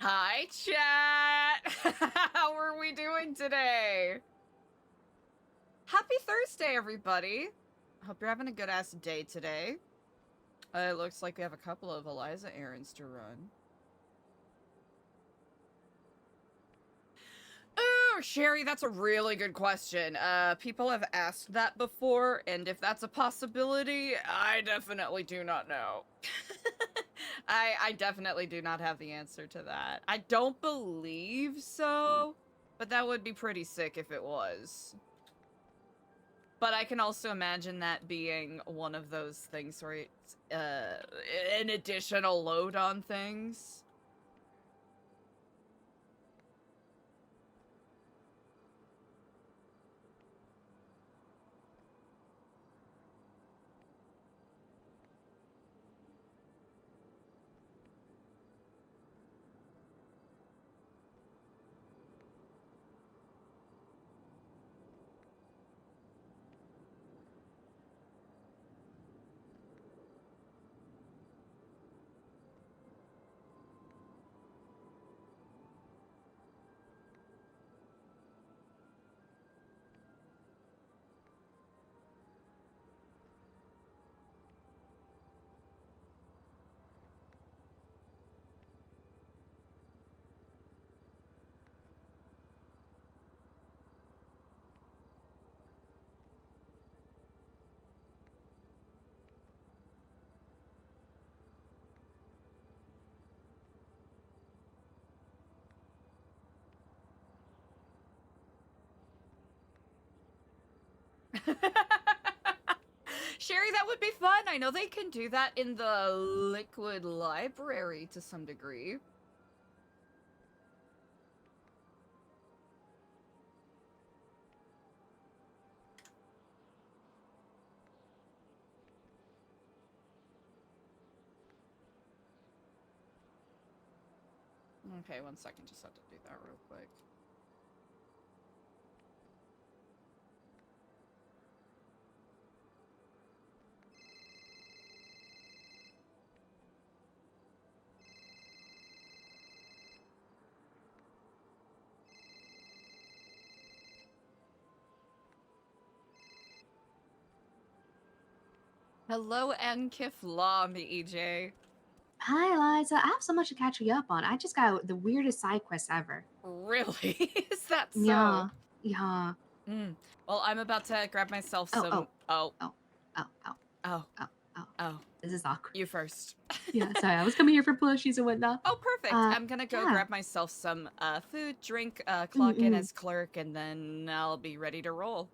Hi, chat! How are we doing today? Happy Thursday, everybody! Hope you're having a good-ass day today. It looks like we have a couple of Eliza errands to run. Oh, Sherry, that's a really good question. People have asked that before, and if that's a possibility, I definitely do not know. I definitely do not have the answer to that. I don't believe so, but that would be pretty sick if it was. But I can also imagine that being one of those things where it's an additional load on things. Sherry, that would be fun. I know they can do that in the Liquid Library to some degree. Okay, 1 second. Just have to do that real quick. Hello, Ankif Lam, EJ. Hi, Eliza. I have so much to catch you up on. I just got the weirdest side quest ever. Really? Is that so? Yeah. Yeah. Well, I'm about to grab myself Oh, some... oh. Oh. This is awkward. You first. Yeah, sorry. I was coming here for plushies and whatnot. Oh, perfect. I'm gonna go grab myself some food, drink, clock in as clerk, and then I'll be ready to roll.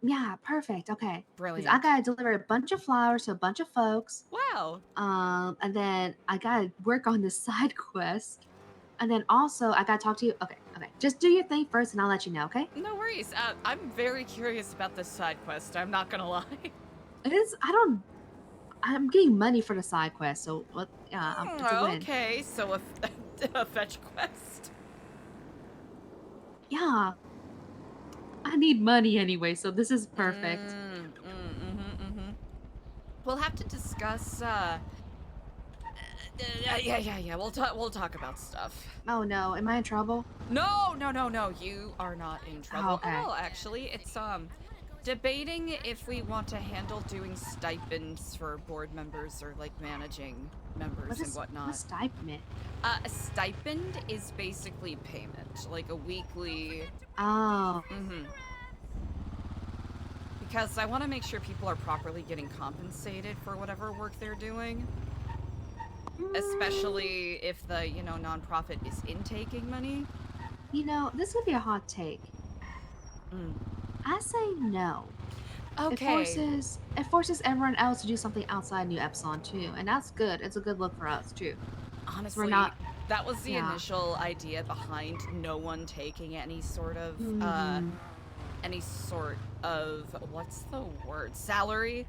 Yeah, perfect. Okay. Brilliant. Because I gotta deliver a bunch of flowers to a bunch of folks. Wow. And then I gotta work on this side quest. And then also I gotta talk to you. Okay. Just do your thing first and I'll let you know, okay? No worries. I'm very curious about this side quest. I'm not gonna lie. It is, I'm getting money for the side quest, so what? Yeah, it's a win. Okay, so a fetch quest. Yeah, I need money anyway, so this is perfect. We'll have to discuss. Yeah. We'll talk about stuff. Oh no, am I in trouble? No. You are not in trouble Okay. at all. Actually, it's debating if we want to handle doing stipends for board members or like managing members and whatnot. What's stipend? A stipend is basically payment, like a weekly. Oh. Because I want to make sure people are properly getting compensated for whatever work they're doing. Especially if the, nonprofit is intaking money. This would be a hot take. I say no. Okay. It forces everyone else to do something outside New Epsilon too, and that's good. It's a good look for us too. Honestly, that was the initial idea behind no one taking any sort of what's the word, salary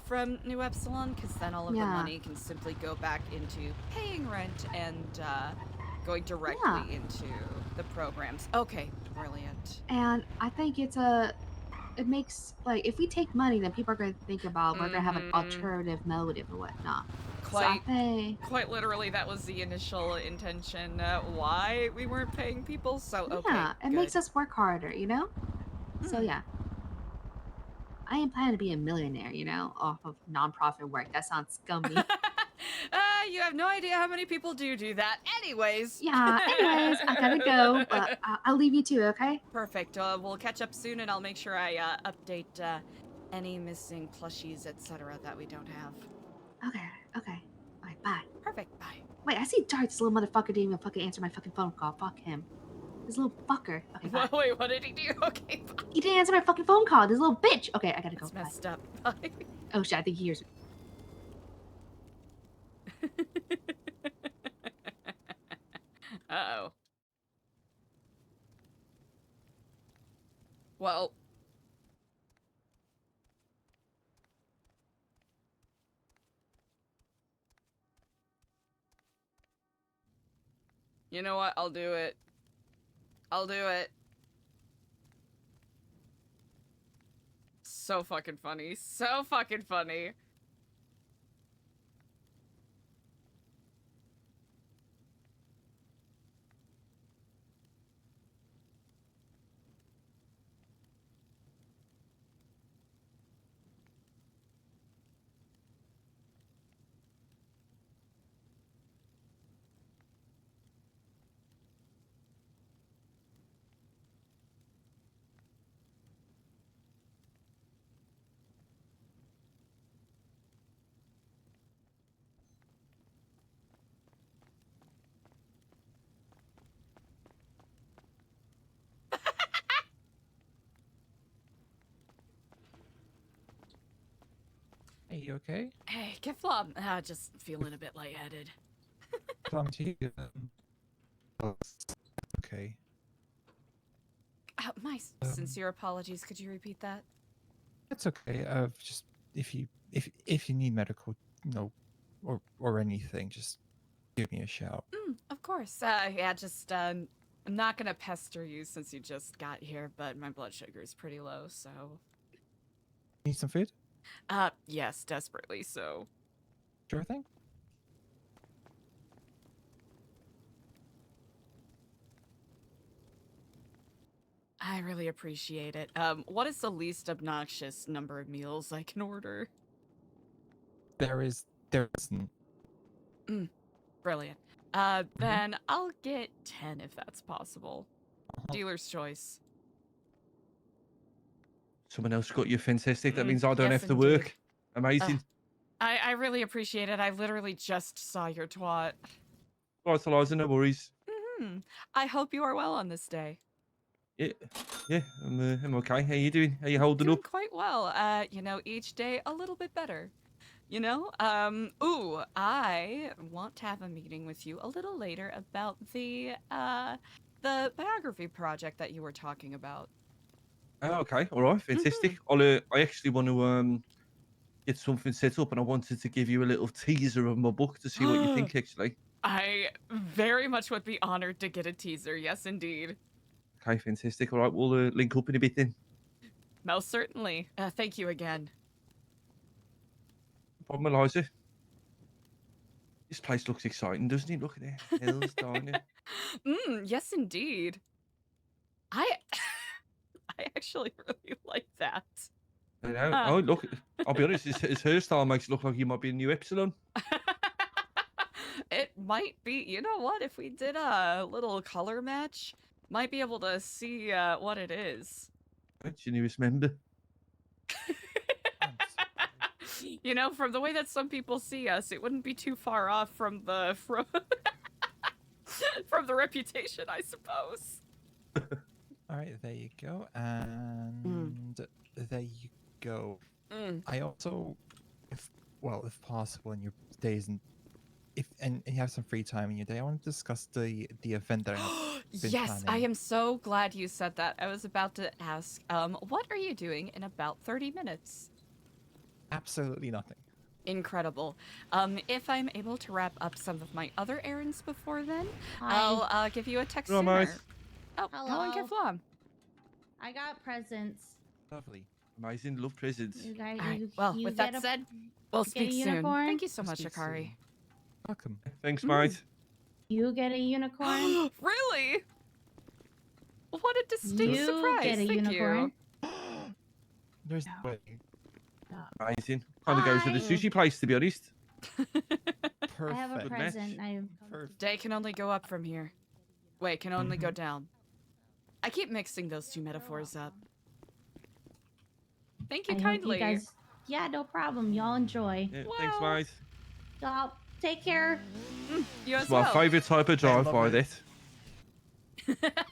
from New Epsilon, because then all of the money can simply go back into paying rent and going directly into the programs. Okay, brilliant. And I think it makes, like, if we take money, then people are going to think about we're going to have an alternative motive or whatnot. Quite literally, that was the initial intention. Why we weren't paying people? So okay, Yeah, it makes us work harder, you know. So Hmm. yeah, I ain't planning to be a millionaire, you know, off of nonprofit work. That sounds scummy. You have no idea how many people do that. Anyways. Yeah. Anyways, I gotta go, but I'll leave you to it, okay? Perfect. We'll catch up soon, and I'll make sure I update any missing plushies, etc. that we don't have. Okay. Okay. All right. Bye. Perfect. Bye. Wait, I see Darts. This little motherfucker didn't even fucking answer my fucking phone call. Fuck him. This little fucker. Okay. Bye. Wait, what did he do? Okay. Bye. He didn't answer my fucking phone call. This little bitch. Okay, I gotta go. That's messed Bye. up. Bye. Oh shit! I think he hears me. Uh-oh. Well. You know what? I'll do it. I'll do it. So fucking funny. So fucking funny. Hey, you okay? Hey, get flop. Just feeling a bit lightheaded. Come to you. Oh, okay. My sincere apologies. Could you repeat that? That's okay. Just if you need medical, or anything, just give me a shout. Of course. Yeah, just I'm not gonna pester you since you just got here, but my blood sugar is pretty low, so. Need some food? Yes, desperately so. Sure thing. I really appreciate it. What is the least obnoxious number of meals I can order? There isn't. Brilliant. Then I'll get 10 if that's possible. Dealer's choice. Someone else got you. Fantastic. That means I don't yes, have to indeed. work. Amazing. I really appreciate it. I literally just saw your twat. Right, Eliza, no worries. I hope you are well on this day. Yeah, I'm okay. How you doing? How you holding Doing up? quite well. You know, each day a little bit better. You know? Ooh, I want to have a meeting with you a little later about the biography project that you were talking about. Oh, okay. All right. Fantastic. I actually want to get something set up, and I wanted to give you a little teaser of my book to see what you think. Actually. I very much would be honored to get a teaser. Yes, indeed. Okay, fantastic. All right, we'll link up in a bit then. Most certainly. Thank you again. No problem, Eliza. This place looks exciting, doesn't it? Look at the hills down there. Yes, indeed. I actually really like that. I know. Oh, look. I'll be honest. His hairstyle makes it look like he might be a new Epsilon. It might be. You know what? If we did a little color match, might be able to see what it is. That's your newest member. You know, from the way that some people see us, it wouldn't be too far off from the from the reputation, I suppose. All right, there you go, and there you go. I also, if possible, in your days and and you have some free time in your day, I want to discuss the event that I have been Yes, planning. I am so glad you said that. I was about to ask, what are you doing in about 30 minutes? Absolutely nothing. Incredible. If I'm able to wrap up some of my other errands before then, Hi. I'll give you a text Hello, sooner. Mice. Oh, Helen Hello. Keflam. I got presents. Lovely. Amazing. Love presents. You guys. All right. Well, with that said, we'll get a speak soon. unicorn? Thank you so We'll much, speak Akari. soon. Welcome. Thanks, mate. You get a unicorn. Really? What a distinct You surprise. get a Thank unicorn. There's No. no way. Amazing. Kind of goes to the Hi. sushi place, to be honest. Perfect. I have a Good present. match. Perfect. Day can only go up from here. Wait, can only go down. I keep mixing those two metaphors up. Thank you I hope kindly. you guys. Yeah, no problem. Y'all enjoy. Yeah, thanks, Wow. mate. Y'all take care. You as It's my well. favourite type of drive by lovely. that.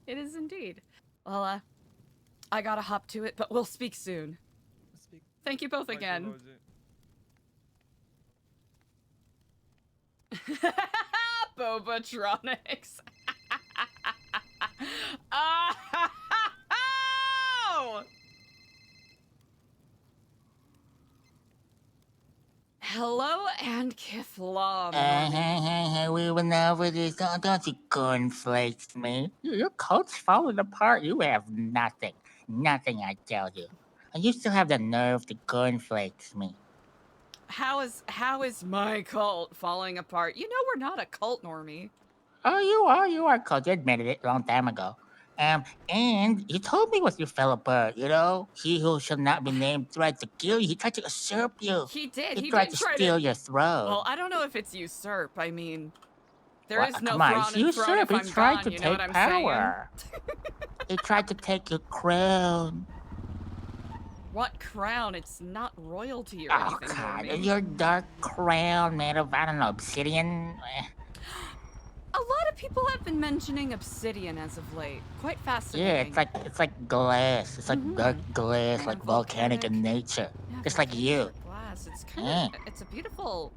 It is indeed. Well, I gotta hop to it, but we'll speak soon. Thank you both again. Bobatronics. Oh! Hello and Kithlam. Hey, we went over this. Don't you cornflakes me. Your coat's falling apart. You have nothing. Nothing, I tell you. And you still have the nerve to cornflakes me. How is my cult falling apart? You know we're not a cult, Normie. Oh, you are cult. You admitted it a long time ago. And you told me what you fell apart, you know? He who shall not be named tried to kill you. He tried to usurp you. He did. He He tried did to try steal to. your throne. Well, I don't know if it's usurp. I mean, there Well, is no come on, throne it's and throne if usurp. He I'm tried gone. to You know take what I'm saying? power. He tried to take your crown. What crown? It's not royalty or Oh, anything, God. Normie. Your dark crown made of, I don't know, obsidian? A lot of people have been mentioning obsidian as of late. Quite fascinating. Yeah, it's like glass. It's like dark glass, Yeah, like volcanic in nature. Yeah, Just like you. volcanic glass. It's kind of. It's a beautiful.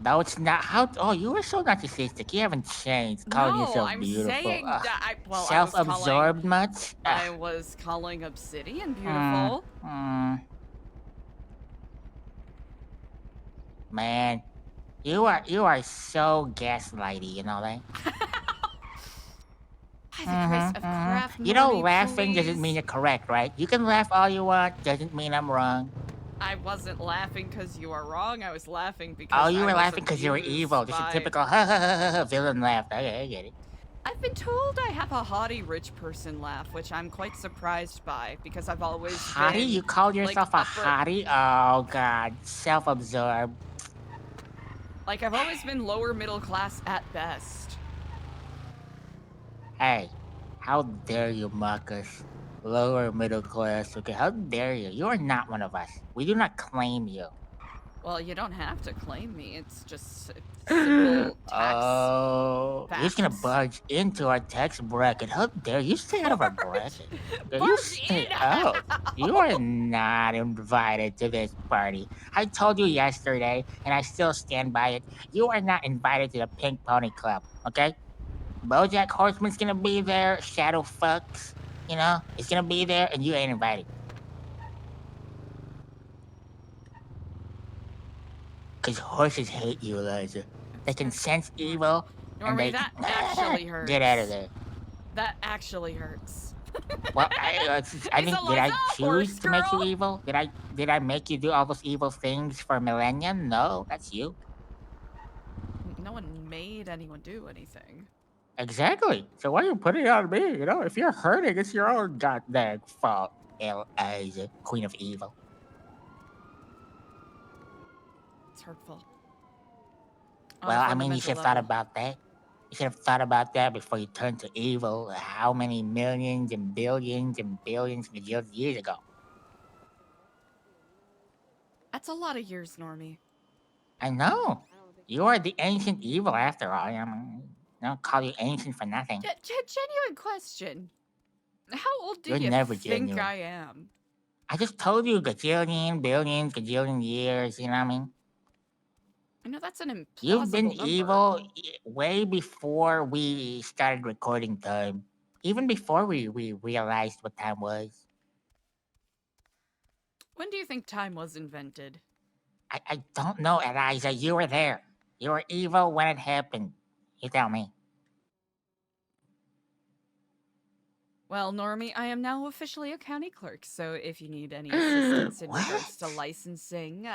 No, it's not. How? Oh, you were so narcissistic. You haven't changed. Calling No, yourself I'm beautiful. saying Ugh. that. I was Self-absorbed much? I was calling obsidian beautiful. Man, you are so gaslighty. You know that? By the grace of craft, You know, Normie, laughing doesn't please. mean you're correct, right? You can laugh all you want. Doesn't mean I'm wrong. I wasn't laughing because you are wrong. I was laughing because Oh, you I were was laughing because you were abused evil. Just a by- typical ha ha ha ha villain laugh. Okay, I get it. I've been told I have a haughty rich person laugh, which I'm quite surprised by because I've always Hottie? been, You call yourself like, a hottie? Oh, God. Self-absorbed. Like, I've always been lower middle class at best. Hey, how dare you mock us? Lower middle class, okay? How dare you? You are not one of us. We do not claim you. Well, you don't have to claim me. It's just simple tax. Oh, you're just gonna facts. barge into our tax bracket. How dare you stay out of our bracket? You Barge stay in. out. You are not invited to this party. I told you yesterday, and I still stand by it. You are not invited to the Pink Pony Club, okay? BoJack Horseman's gonna be there. Shadow Fucks, you know, it's gonna be there, and you ain't invited. Cause horses hate you, Eliza. They can sense evil, and Normie, they that actually hurts. get out of there. That actually hurts. Well, I think did I Eliza a choose horse to make you girl? evil? Did I make you do all those evil things for millennia? No, that's you. No one made anyone do anything. Exactly. So why are you putting it on me? You know, if you're hurting, it's your own goddamn fault. Eliza, Queen of Evil. It's hurtful. Well, I mean, you should have thought about that. You should have thought about that before you turned to evil. How many millions and billions and billions of years ago? That's a lot of years, Normie. I know. You are the ancient evil after all. I mean, I don't call you ancient for nothing. Genuine question. How old do You're you never think genuine. I am? I just told you gajillion, billions, gajillion years. You know what I mean? I know that's an implausible You've been number. evil way before we started recording time. Even before we realized what time was. When do you think time was invented? I don't know, Eliza. You were there. You were evil when it happened. You tell me. Well, Normie, I am now officially a county clerk, so if you need any assistance in What? regards to licensing,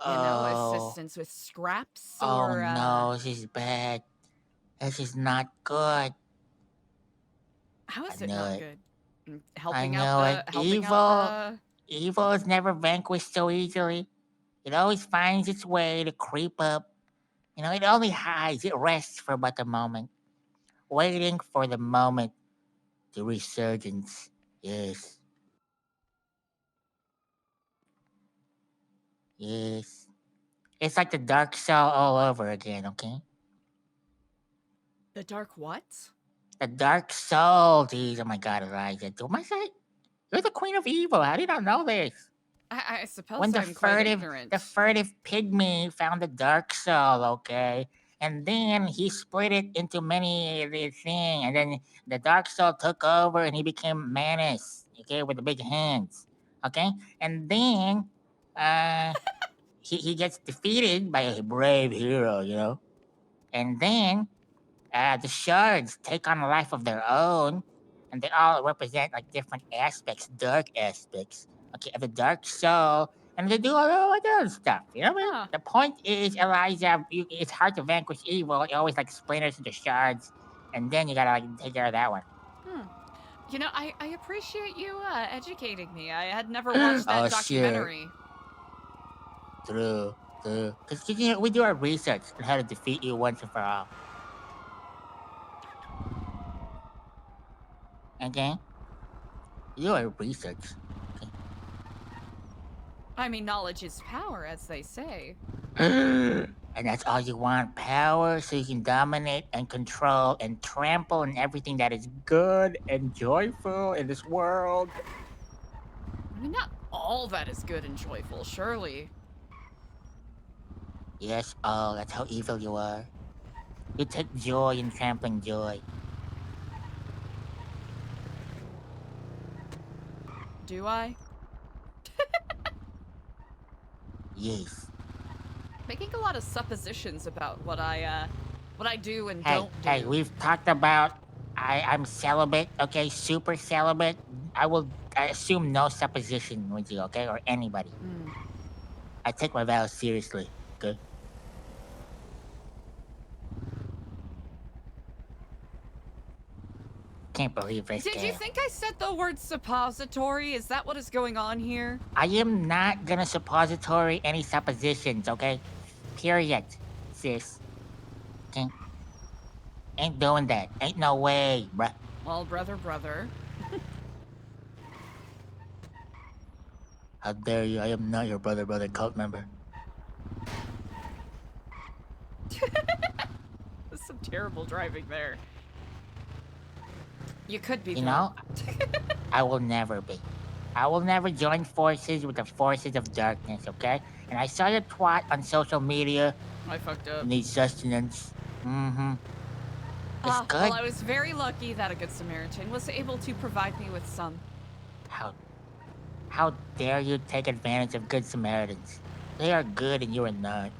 Oh, assistance with scraps oh or no, this is bad. This is not good. how I is it knew not it. good? I knew it. Evil is never vanquished so easily. It always finds its way to creep up. You know, it only hides. It rests for but a moment, waiting for the moment, the resurgence. Yes, yes. It's like the dark soul all over again. Okay, the dark what? the dark soul. Jeez, oh my God, Eliza. Oh my God, you're the queen of evil. How did I know this? I suppose When I'm quite ignorant. the furtive pygmy found the dark soul, okay, and then he split it into many things, and then the dark soul took over, and he became Manus, okay, with the big hands, okay, and then he gets defeated by a brave hero, you know, and then the shards take on a life of their own, and they all represent like different aspects, dark aspects, okay, of the dark soul, and they do all that other stuff. You know what I mean? Huh. The point is, Eliza, it's hard to vanquish evil. It always like splinters into shards, and then you gotta like take care of that one. You know, I appreciate you educating me. I had never watched that Oh, sure. documentary. True, true. Because you know, we do our research on how to defeat you once and for all. Okay? We do our research. I mean, knowledge is power, as they say. And that's all you want, power, so you can dominate and control and trample on everything that is good and joyful in this world. I mean, not all that is good and joyful, surely. Yes, oh, that's how evil you are. You take joy in trampling joy. Do I? Yes. Making a lot of suppositions about what I do and Hey, don't do. hey, we've talked about I'm celibate, okay, super celibate. I assume no supposition with you, okay, or anybody. I take my vows seriously, okay? Can't believe this Did you game. think I said the word suppository? Is that what is going on here? I am not gonna suppository any suppositions, okay? Period, sis. Okay? Ain't doing that. Ain't no way, bruh. Well, brother. How dare you? I am not your brother cult member. That's some terrible driving there. You could be, You know, I will never be. I will never join forces with the forces of darkness, okay? And I saw your twat on social media. I fucked up. Need sustenance. Mm-hmm. It's good. Well, I was very lucky that a Good Samaritan was able to provide me with some. How dare you take advantage of Good Samaritans? They are good and you are not.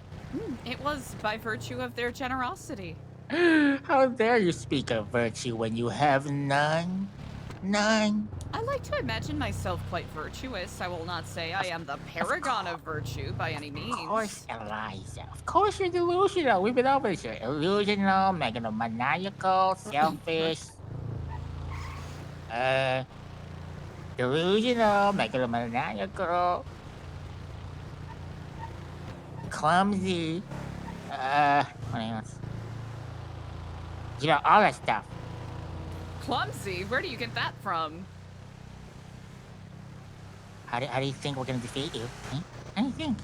It was by virtue of their generosity. How dare you speak of virtue when you have none? None. I like to imagine myself quite virtuous. I will not say I am the paragon of virtue by any means. Of course, Eliza. Of course you're delusional. We've been over this. You're illusional, megalomaniacal, selfish. Delusional, megalomaniacal. Clumsy. What else? You know, all that stuff. Clumsy? Where do you get that from? How do you think we're gonna defeat you? How do you think?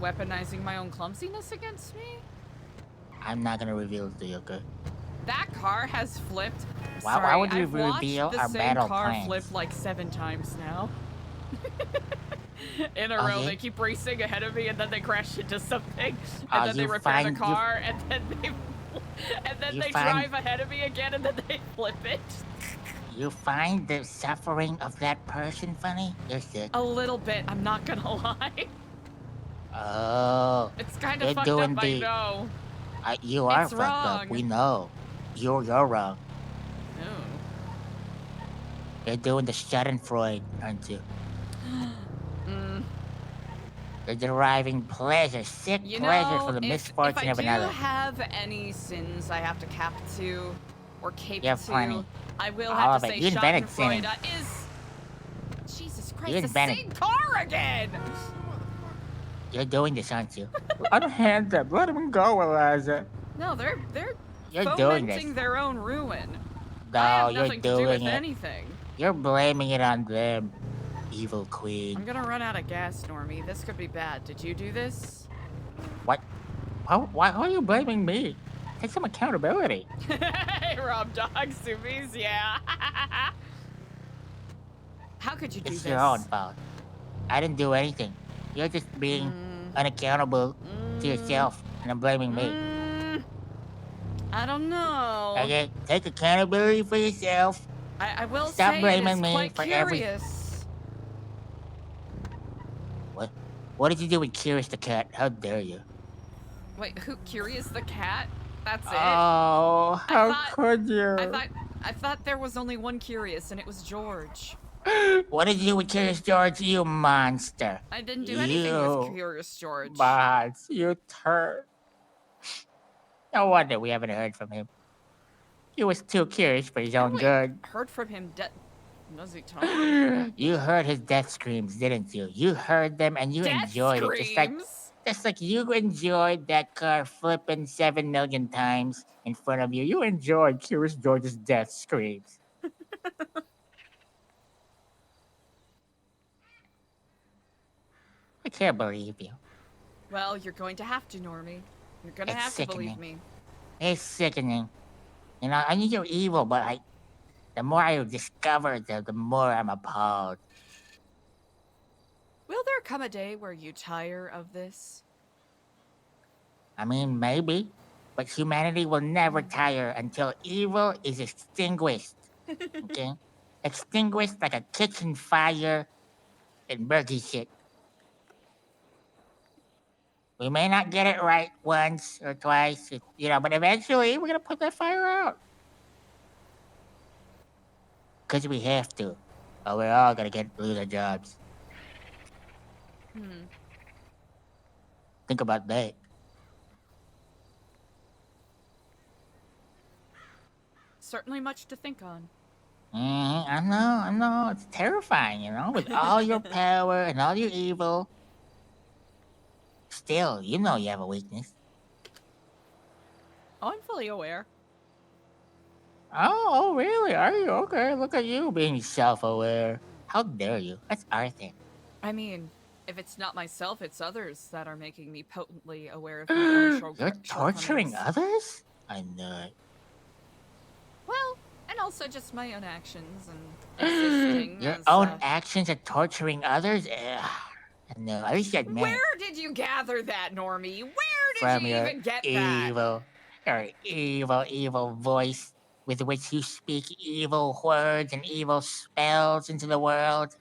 Weaponizing my own clumsiness against me? I'm not gonna reveal it to you, okay? That car has flipped. Why would you I've watched reveal the our same battle car plans? flip like 7 times now. In a Oh, row, yeah? they keep racing ahead of me, and then they crash into something, and Oh, then they you repair the find- you- car, and then You they find- drive ahead of me again, and then they flip it. You find the suffering of that person funny? You're sick. A little bit, I'm not gonna lie. Oh. It's kind You're of fucked doing up, I the- know. You are It's fucked up. wrong. We know. You're wrong. Oh. You're doing the Schadenfreude, aren't you? Mm. You're deriving pleasure, sick You pleasure know, from the if misfortune I of do another. have any sins I have to cap to or cape You have to, plenty. I will All have of to it. say You invented sinning. Schadenfreude is. Jesus You Christ, the invented. same car again! You're doing this, aren't you? Unhand them. Let them go, Eliza. No, they're You're doing this. fomenting their own ruin. I No, have you're nothing to do with doing it. anything. You're blaming it on them. Evil I'm queen. gonna run out of gas, Normie. This could be bad. Did you do this? What? Why are you blaming me? Take some accountability. Hey, Rob Dog Sumies, yeah. How could you do It's this? your own fault. I didn't do anything. You're just being unaccountable to yourself, and I'm blaming me. I don't know. Okay, take accountability for yourself. I will Stop say it blaming is me quite for curious. What? What did you do with Curious the cat? How dare you? Wait, who? Curious the cat? That's it. Oh, how could you? I thought there was only one Curious, and it was George. What did you do with Curious George, you monster? I didn't do anything with Curious George. Boss, you turd. No wonder we haven't heard from him. He was too curious for his own good. Heard from him. Was he talking? You heard his death screams, didn't you? You heard them and you enjoyed it. Just like you enjoyed that car flipping 7 million times in front of you. You enjoyed Curious George's death screams. I can't believe you. Well, you're going to have to, Normie. You're gonna It's have sickening. to believe me. It's sickening. You know, I knew you're evil, but the more I discover, the more I'm appalled. Will there come a day where you tire of this? I mean, maybe. But humanity will never tire until evil is extinguished. Okay? Extinguished like a kitchen fire and murky shit. We may not get it right once or twice, but eventually we're gonna put that fire out. Because we have to. Or we're all gonna lose our jobs. Think about that. Certainly much to think on. I know. It's terrifying, with all your power and all your evil. Still, you know you have a weakness. Oh, I'm fully aware. Oh, really? Are you? Okay, look at you being self-aware. How dare you? That's our thing. I mean, if it's not myself, it's others that are making me potently aware of my own You're torturing others? I know it. Well, and also just my own actions and existing. Your own actions are torturing others? No, at least you admit. Where did you gather that, Normie? Where did From you your even get evil, your evil voice with which you speak evil words and evil spells into the world.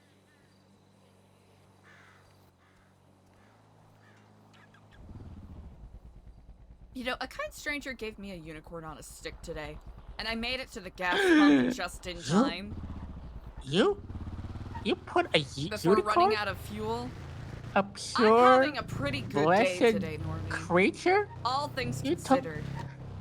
You know, a kind stranger gave me a unicorn on a stick today, and I made it to the gas pump just in time. You put a Before unicorn? running out of fuel. A pure, I'm having a pretty good day today, Normie. Creature? All things considered.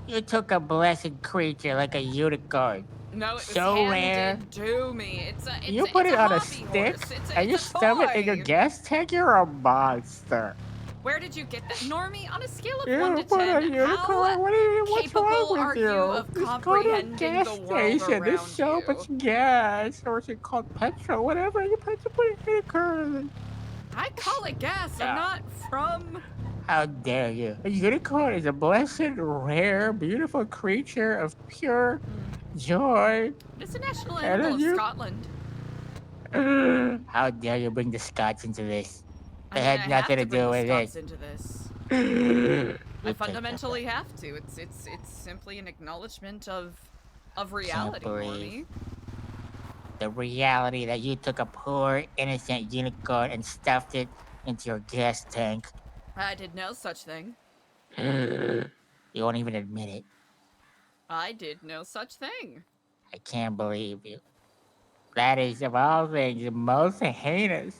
You took a blessed creature like a unicorn. No, it was so rare. handed to me. You put it on a stick and you stuff it in your gas tank? You're a monster. Where did you get that? Normie, on a scale of You 1 to put 10, a unicorn? What's capable wrong with are you of Just comprehending go to a gas the world station. There's around so you? much gas, or is it called petrol? Whatever. You put a unicorn. I call it gas. I'm not from... How dare you? A unicorn is a blessed, rare, beautiful creature of pure joy. It's a national animal of Scotland. How dare you bring the Scots into this? It I had nothing to do with it. it. Into this. I fundamentally have to. It's simply an acknowledgement of reality for me. The reality that you took a poor, innocent unicorn and stuffed it into your gas tank. I did no such thing. You won't even admit it. I did no such thing. I can't believe you. That is, of all things, the most heinous.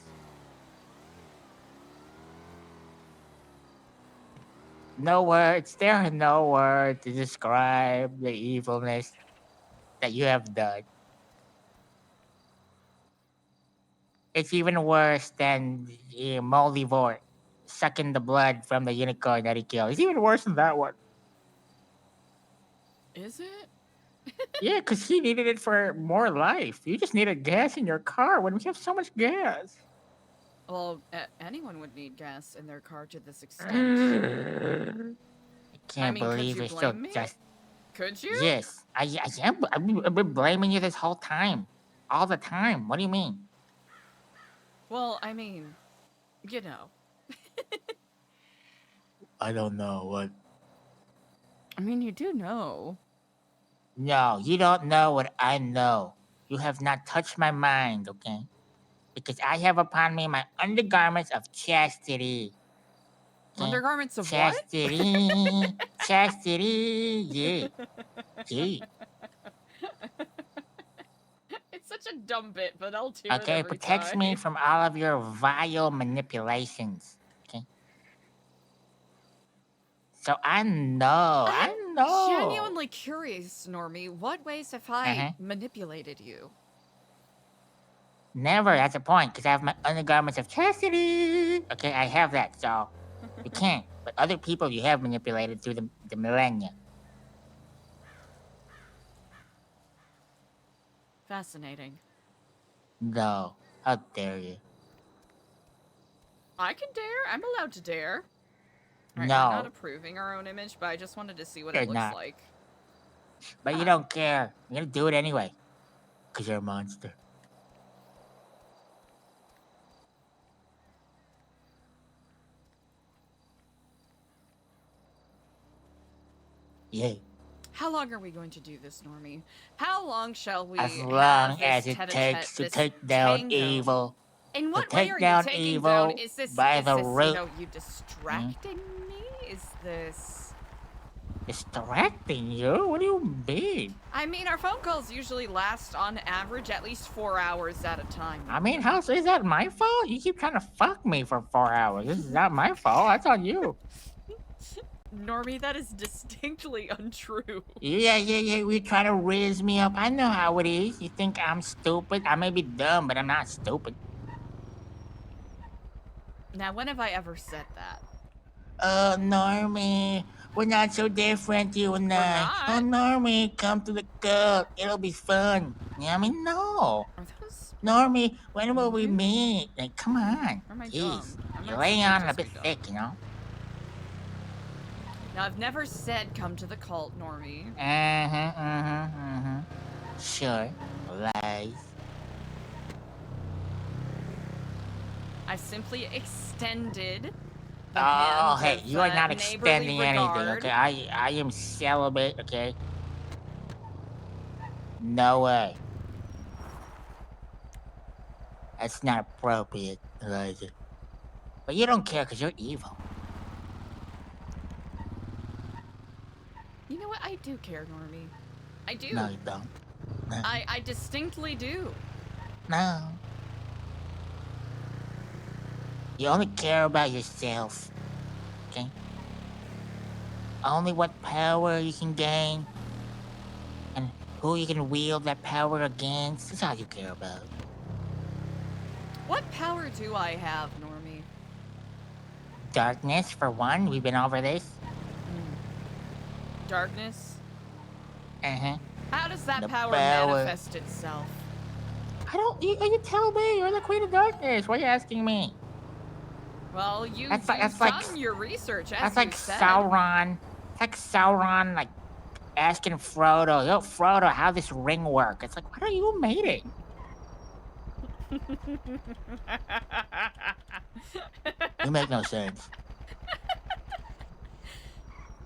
no words. There are no words to describe the evilness that you have done. It's even worse than the Molivore sucking the blood from the unicorn that he killed. It's even worse than that one. Is it? Yeah, because he needed it for more life. You just needed gas in your car when we have so much gas. Well, anyone would need gas in their car to this I extent. can't mean, could believe you you're still blame me? just. Could you? Yes, I am. I've been blaming you this whole time. All the time. What do you mean? Well, I mean, you know. I don't know what. I mean, you do know. No, you don't know what I know. You have not touched my mind, okay? Because I have upon me my undergarments of chastity. Okay? Undergarments of Chastity, chastity, yeah, yeah. It's such a dumb bit, but I'll do it Okay, every protects time. me from all of your vile manipulations. Okay. So I know, I I'm know. genuinely curious, Normie. What ways have I Uh-huh. manipulated you? Never, that's the point, because I have my undergarments of chastity. Okay, I have that, so you can't. But other people you have manipulated through the millennia. Fascinating. No, how dare you? I can dare. I'm allowed to dare. Right, No. we're not approving our own image, but I just wanted to see what You're it looks not. like. But you don't care. You're gonna do it anyway. Because you're a monster. Yeah. How long are we going to do this, Normie? How long shall we As have long this as it tete-a-tete, takes to this take down tango? evil. In To what way take are down you taking evil down? Is this, by is the this root. you know, you distracting me? Is this... Distracting you? What do you mean? I mean, our phone calls usually last, on average, at least 4 hours at a time. I mean, how is that my fault? You keep trying to fuck me for 4 hours. This is not my fault. That's on you. Normie, that is distinctly untrue. Yeah. You're trying to raise me up. I know how it is. You think I'm stupid? I may be dumb, but I'm not stupid. Now, when have I ever said that? Normie, we're not so different, you and I. not. Oh, Normie, come to the cult. It'll be fun. Yeah, I mean, no. Are those... Normie, when will we Mhm. meet? Like, come on. Or am I Jeez. dumb? I You're might laying simply on a just bit be dumb. thick, you know? Now, I've never said come to the cult, Normie. Sure. Lies. I simply extended the Oh, hand hey, of, you are not neighborly extending anything, regard. okay? I am celibate, okay? No way. That's not appropriate, Eliza. But you don't care because you're evil. You know what? I do care, Normie. I do. No, you don't. No. I distinctly do. No. You only care about yourself. Okay? Only what power you can gain and who you can wield that power against. That's all you care about. What power do I have, Normie? Darkness, for one. We've been over this. Darkness? Uh-huh. How does that The power power. manifest itself? I don't... You tell me. You're the Queen of Darkness. Why are you asking me? Well, you've That's like- done your research, as That's you like said. Sauron. It's like Sauron, like, asking Frodo, yo, Frodo, how this ring work? It's like, why don't you made it? You make no sense.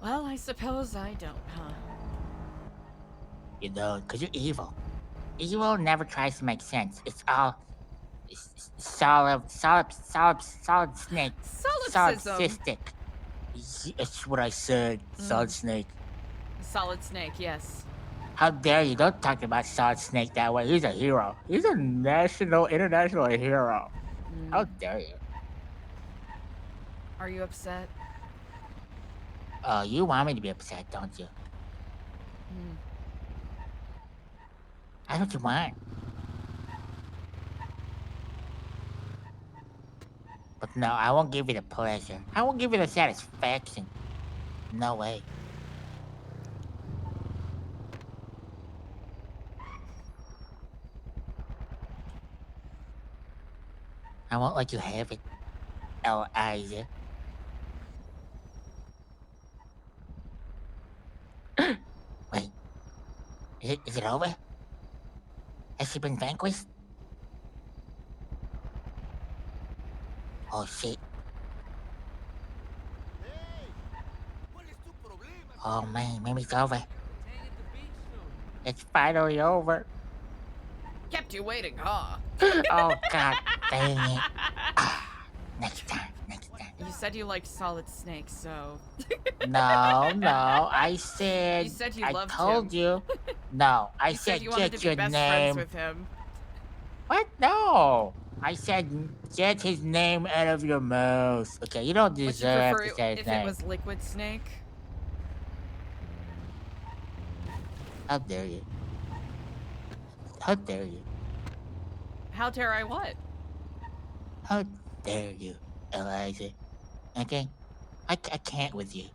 Well, I suppose I don't, huh? You don't, because you're evil. Evil never tries to make sense. It's all solid snake. Solipsism. Solipsistic. It's what I said. Solid snake. Solid snake, yes. How dare you? Don't talk about Solid Snake that way. He's a hero. He's a international hero. How dare you? Are you upset? Oh, you want me to be upset, don't you? Hmm. That's what you want. But no, I won't give you the pleasure. I won't give you the satisfaction. No way. I won't let you have it, Eliza. Wait, is it over? Has she been vanquished? Oh shit. Oh man, maybe it's over. It's finally over. Kept you waiting, huh? Oh god dang it. Next time, next time. You said you liked Solid Snake, so. No, I You said said you I loved told him. you. No, I You said said you wanted to get be your best friends name. with him. What? No. I said get his name out of your mouth. Okay, you don't Would you deserve prefer to say his if name. it was Liquid Snake? How dare you? How dare you? How dare I what? How dare you, Eliza? Okay? I can't with you.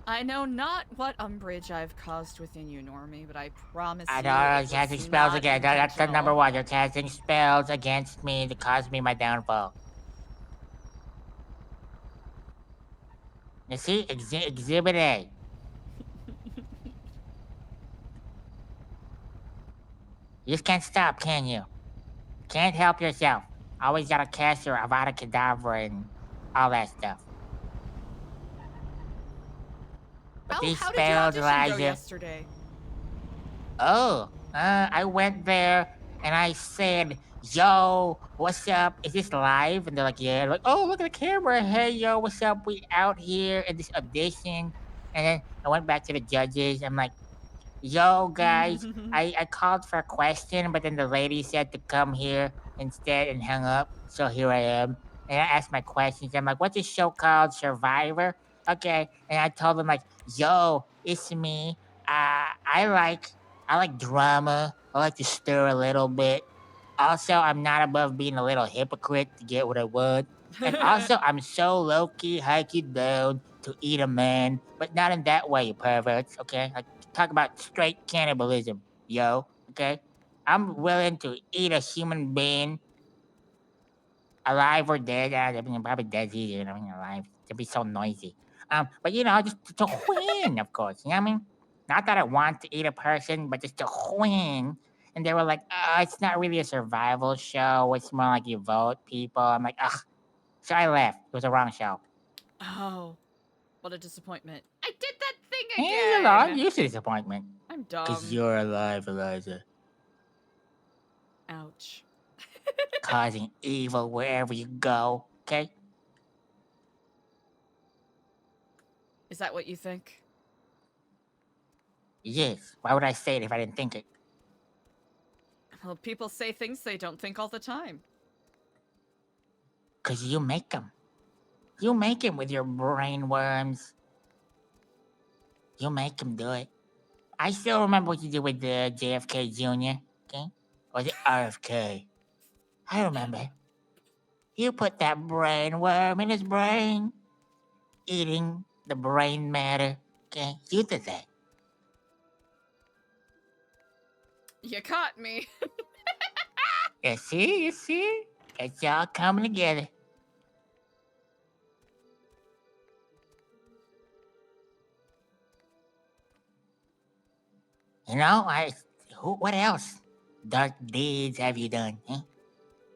I know not what umbrage I've caused within you, Normie, but I promise I you know it you're casting was spells not again. That's the number intentional. one. You're casting spells against me to cause me my downfall. You see? Exhibit A. You just can't stop, can you? Can't help yourself. Always gotta cast your Avada Kedavra and all that stuff. But Well, these how did your spells, audition go Eliza. yesterday? Oh, I went there and I said, "Yo, what's up? Is this live?" And they're like, "Yeah." Like, "Oh, look at the camera. Hey, yo, what's up? We out here in this audition." And then I went back to the judges. I'm like, "Yo, guys, I called for a question, but then the lady said to come here instead and hung up. So here I am." And I asked my questions. I'm like, "What's this show called? Survivor?" Okay. And I told them like, "Yo, it's me. I like drama. I like to stir a little bit. Also, I'm not above being a little hypocrite to get what I want. And also, I'm so low key, high key down to eat a man, but not in that way, you perverts. Okay, like talk about straight cannibalism, yo. Okay, I'm willing to eat a human being, alive or dead. I mean, probably dead easier. I mean, alive. It'd be so noisy. But just to win, of course. You know what I mean? Not that I want to eat a person, but just to win. And they were like, it's not really a survival show. It's more like you vote people. I'm like, ugh. So I left. It was the wrong show. Oh, what a disappointment. I did that thing And I'm again! used to disappointment. I'm Because dumb. you're alive, Eliza. Ouch. Causing evil wherever you go. Okay? Is that what you think? Yes. Why would I say it if I didn't think it? Well, people say things they don't think all the time. Because you make them. You make them with your brain worms. You make them do it. I still remember what you did with the JFK Jr., okay? Or the RFK. I remember. You put that brain worm in his brain, eating the brain matter, okay? You did that. You caught me. You see? It's all coming together. What else? Dark deeds have you done, eh?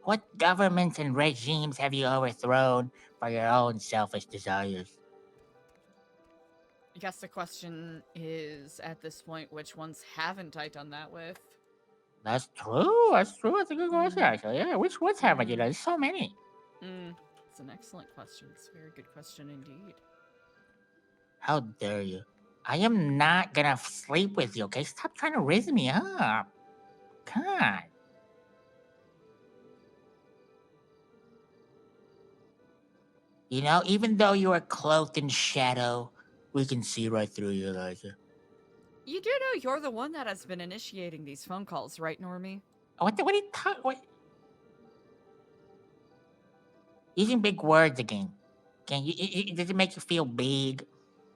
What governments and regimes have you overthrown for your own selfish desires? I guess the question is, at this point, which ones haven't I done that with? That's true. That's a good question, actually. Yeah, which ones haven't you done? There's so many. It's an excellent question. It's a very good question indeed. How dare you? I am not gonna sleep with you, okay? Stop trying to raise me up. God. You know, even though you are cloaked in shadow, we can see right through you, Eliza. You do know you're the one that has been initiating these phone calls, right, Normie? What are you talking? What? Using big words again. Can you? Does it make you feel big?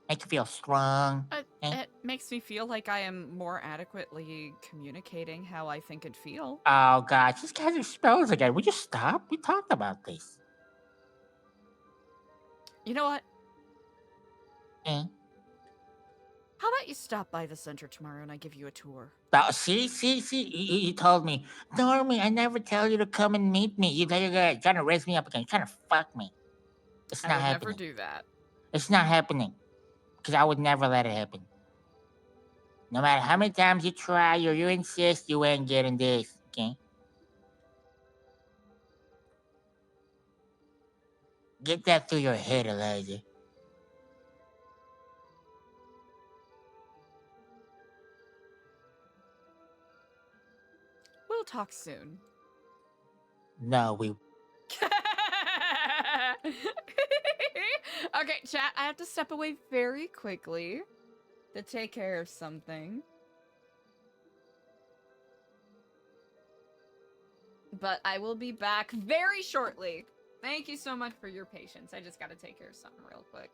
Make you feel strong? Eh? It makes me feel like I am more adequately communicating how I think and feel. Oh gosh, this guy's spells again. Would you stop? We talked about this. You know what? Eh? How about you stop by the center tomorrow and I give you a tour? Oh, see. You told me, Normie. I never tell you to come and meet me. You're trying to raise me up again. You're trying to fuck me. It's I not would happening. never do that. It's not happening. Because I would never let it happen. No matter how many times you try or you insist, you ain't getting this, okay? Get that through your head, Eliza. We'll talk soon. No, we... Okay, chat, I have to step away very quickly to take care of something. But I will be back very shortly. Thank you so much for your patience. I just gotta take care of something real quick.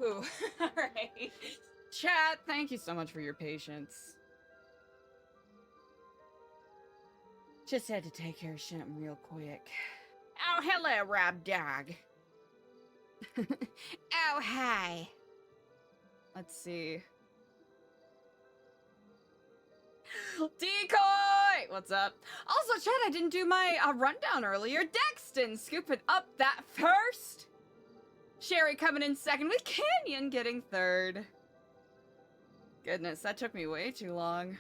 Ooh. All right. Chat, thank you so much for your patience. Just had to take care of something real quick. Oh, hello, Rob Dog. Oh, hi. Let's see. Decoy! What's up? Also, Chad, I didn't do my rundown earlier. Dexton scooping up that first. Sherry coming in second with Canyon getting third. Goodness, that took me way too long.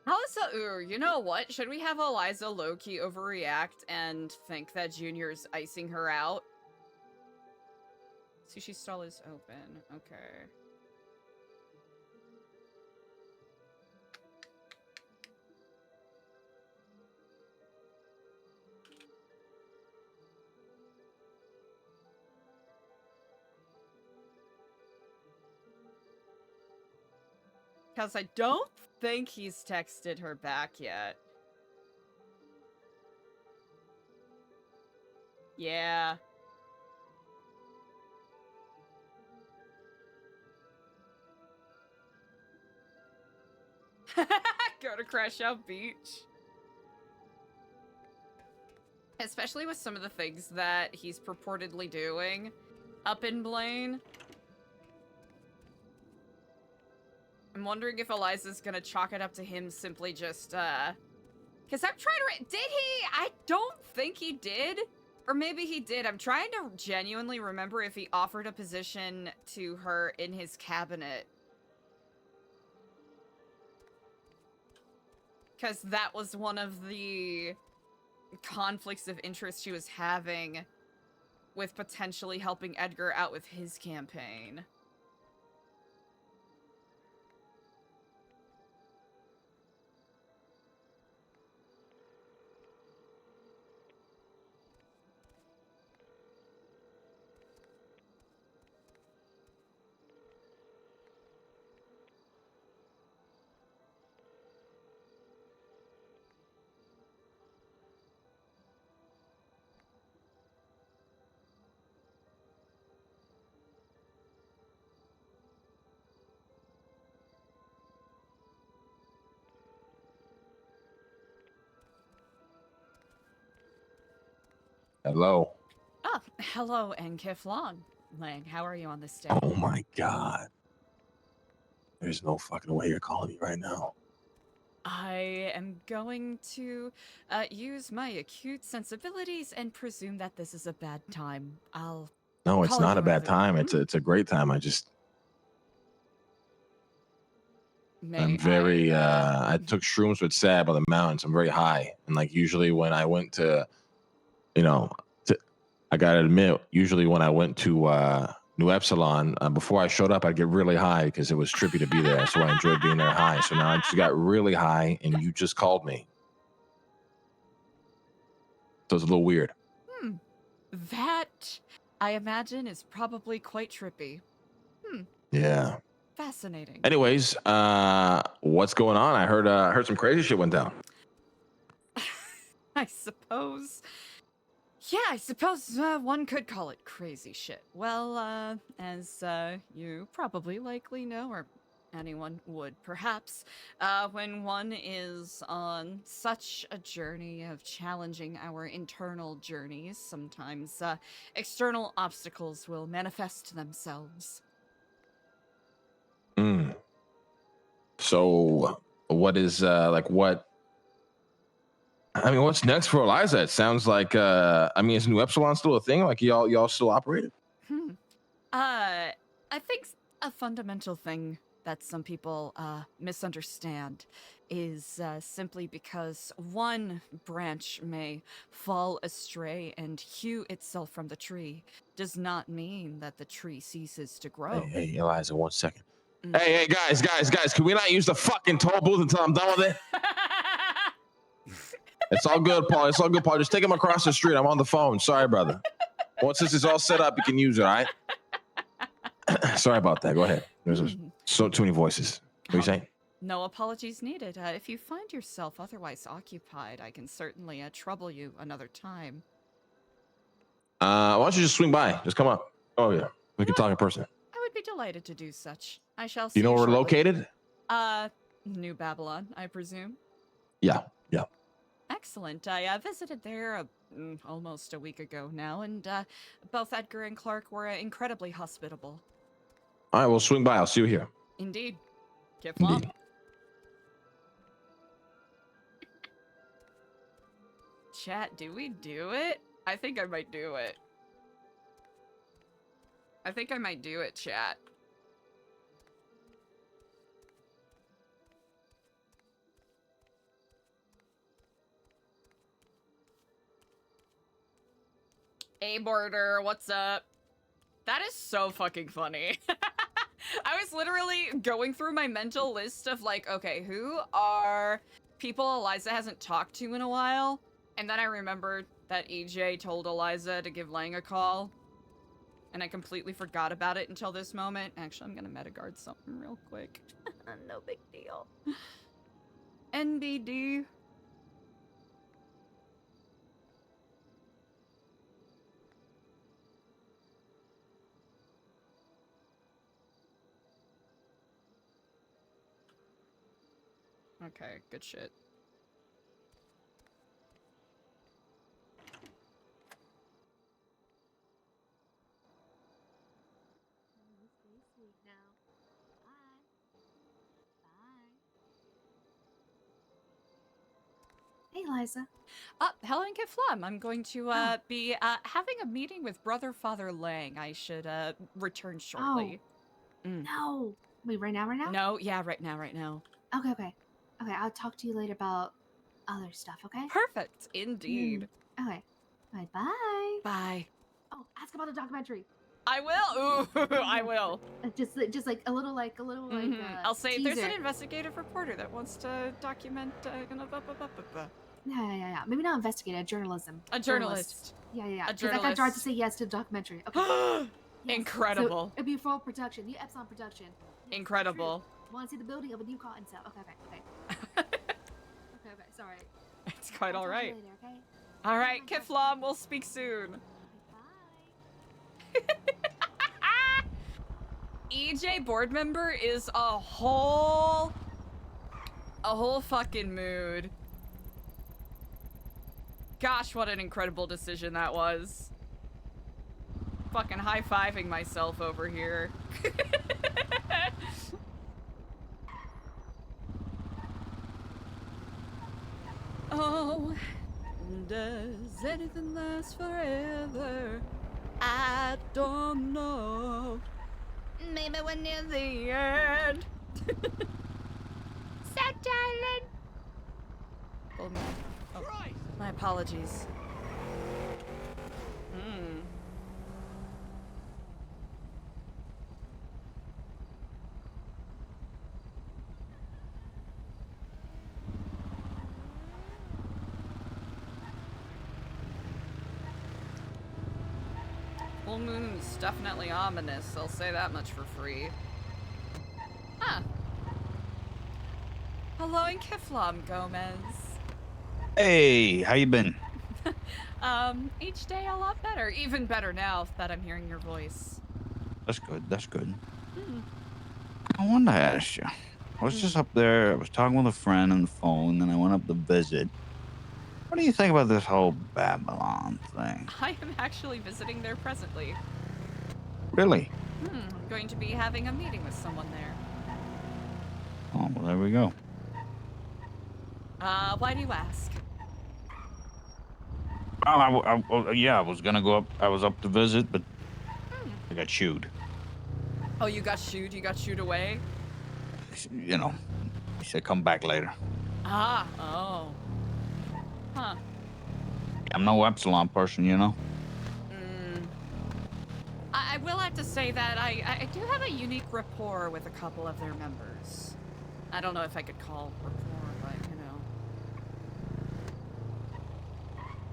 Eliza, ooh, you know what? Should we have Eliza low-key overreact and think that Junior's icing her out? Sushi stall is open. Okay. Because I don't think he's texted her back yet. Yeah. Go to Crash Out Beach. Especially with some of the things that he's purportedly doing up in Blaine. I'm wondering if Eliza's gonna chalk it up to him simply just, because I'm trying to did he? I don't think he did. Or maybe he did. I'm trying to genuinely remember if he offered a position to her in his cabinet. Because that was one of the conflicts of interest she was having with potentially helping Edgar out with his campaign. Hello. Oh, hello, Enkif Long. Lang, how are you on this day? Oh my God. There's no fucking way you're calling me right now. I am going to use my acute sensibilities and presume that this is a bad time. I'll No, it's call not you a bad another time. time. It's a great time. I'm May very I I took shrooms with Sab on the mountains. I'm very high. And like usually when I went to, I gotta admit, usually when I went to New Epsilon, before I showed up, I'd get really high because it was trippy to be there. So I enjoyed being there high. So now I just got really high and you just called me. So it's a little weird. That, I imagine, is probably quite trippy. Yeah. Fascinating. Anyways, what's going on? I heard some crazy shit went down. I suppose. Yeah, I suppose one could call it crazy shit. Well, as you probably likely know, or anyone would perhaps, when one is on such a journey of challenging our internal journeys, sometimes external obstacles will manifest themselves. So what is what I mean, what's next for Eliza? It sounds like I mean, is New Epsilon still a thing? Like y'all still operate it? I think a fundamental thing that some people misunderstand is simply because one branch may fall astray and hew itself from the tree does not mean that the tree ceases to grow. Hey, Eliza, 1 second. Hey, guys, can we not use the fucking toll booth until I'm done with it? It's all good, Paul. It's all good, Paul. Just take him across the street. I'm on the phone. Sorry, brother. Once this is all set up, you can use it, all right? Sorry about that. Go ahead. There's so too many voices. What are you saying? No apologies needed. If you find yourself otherwise occupied, I can certainly trouble you another time. Why don't you just swing by? Just come up. Oh, yeah. We can talk in person. I would be delighted to do such. I shall see You know where we're shortly. located? New Babylon, I presume. Yeah. Excellent. I visited there almost a week ago now, and both Edgar and Clark were incredibly hospitable. All right, we'll swing by. I'll see you here. Indeed. Kiflom. Indeed. Chat, do we do it? I think I might do it. I think I might do it, chat. Hey, Border, what's up? That is so fucking funny. I was literally going through my mental list of like, okay, who are people Eliza hasn't talked to in a while? And then I remembered that EJ told Eliza to give Lang a call. And I completely forgot about it until this moment. Actually, I'm gonna metaguard something real quick. No big deal. NBD. Okay, good shit. Stay sweet now. Bye. Hey, Eliza. Helen Kiflam, I'm going to be having a meeting with Brother Father Lang. I should return shortly. No. Wait, right now? No, yeah, right now. Okay, I'll talk to you later about other stuff, okay? Perfect, indeed. Okay. All right, bye. Bye. Oh, ask about the documentary. I will. Ooh, I will. Just like a little I'll say there's an teaser. investigative reporter that wants to document. Yeah. Maybe not investigator, journalism. A journalist. Yeah. A Because I got Jar to journalist. say yes to the documentary. Okay. Yes. Incredible. So it'd be full production, new Epsilon production. Yes, Incredible. Want to see the building of a new cotton cell? Okay. Okay. Sorry. It's quite I'll all talk to you right. later, okay? All right, Kiflam, we'll speak soon. Bye. EJ board member is a whole fucking mood. Gosh, what an incredible decision that was. Fucking high-fiving myself over here. Oh, does anything last forever? I don't know. Maybe we're near the end. So darling. Oh, no. Oh, my apologies. Full moon's definitely ominous, I'll say that much for free. Huh. Hello in Kiflam, Gomez. Hey, how you been? Each day a lot better. Even better now that I'm hearing your voice. That's good. I wanted to ask you. I was just up there, I was talking with a friend on the phone, and I went up to visit. What do you think about this whole Babylon thing? I am actually visiting there presently. Really? I'm going to be having a meeting with someone there. Oh, well, there we go. Why do you ask? Yeah, I was gonna go up. I was up to visit, but I got shooed. Oh, you got shooed? You got shooed away? You know, he said come back later. Ah, oh. Huh. I'm no Epsilon person, you know. I will have to say that I do have a unique rapport with a couple of their members. I don't know if I could call rapport, but, you know.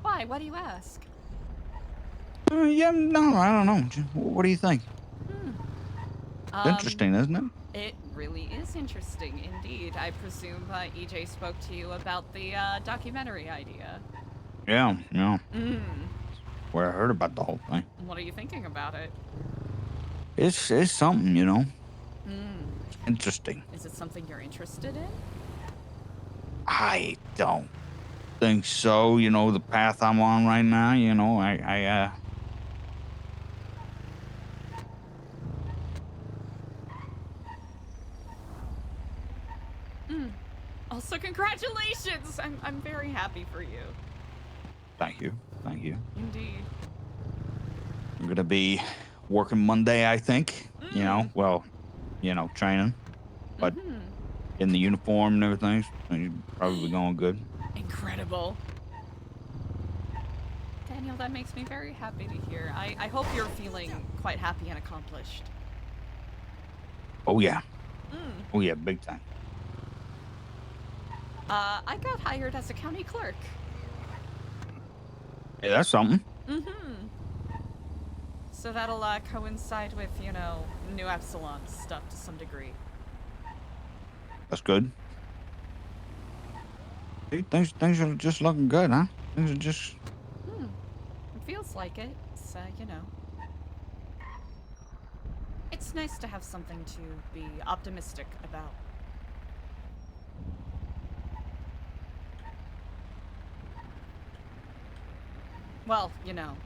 Why? What do you ask? Yeah, no, I don't know. What do you think? Interesting, isn't it? It really is interesting, indeed. I presume EJ spoke to you about the documentary idea. Yeah. Where I heard about the whole thing. What are you thinking about it? It's something, you know. Interesting. Is it something you're interested in? I don't think so. You know, the path I'm on right now, you know, I Also, congratulations! I'm very happy for you. Thank you. Indeed. I'm gonna be working Monday, I think. You know, well, you know, training, but in the uniform and everything, it's probably going good. Incredible. Daniel, that makes me very happy to hear. I hope you're feeling quite happy and accomplished. Oh yeah. Oh yeah, big time. I got hired as a county clerk. Yeah, that's something. So that'll coincide with, you know, New Epsilon stuff to some degree. That's good. Hey, things are just looking good, huh? Things are just. It feels like it. So, you know. It's nice to have something to be optimistic about. Well, you know.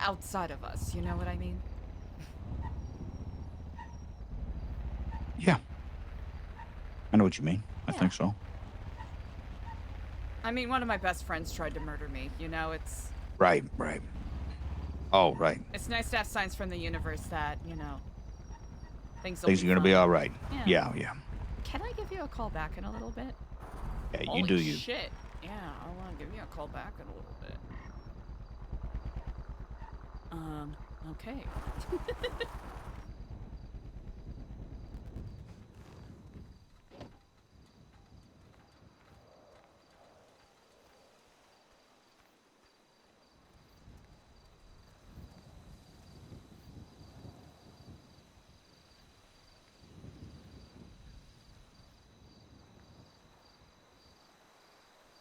Outside of us, you know what I mean? Yeah. I know what you mean. I Yeah. think so. I mean, one of my best friends tried to murder me, you know, it's... Right. Oh, right. It's nice to have signs from the universe that, you know, things Things are gonna be fine. all right. Yeah. Yeah. Can I give you a call back in a little bit? Yeah, you Holy do you. shit. Yeah, I want to give you a call back in a little bit. Okay.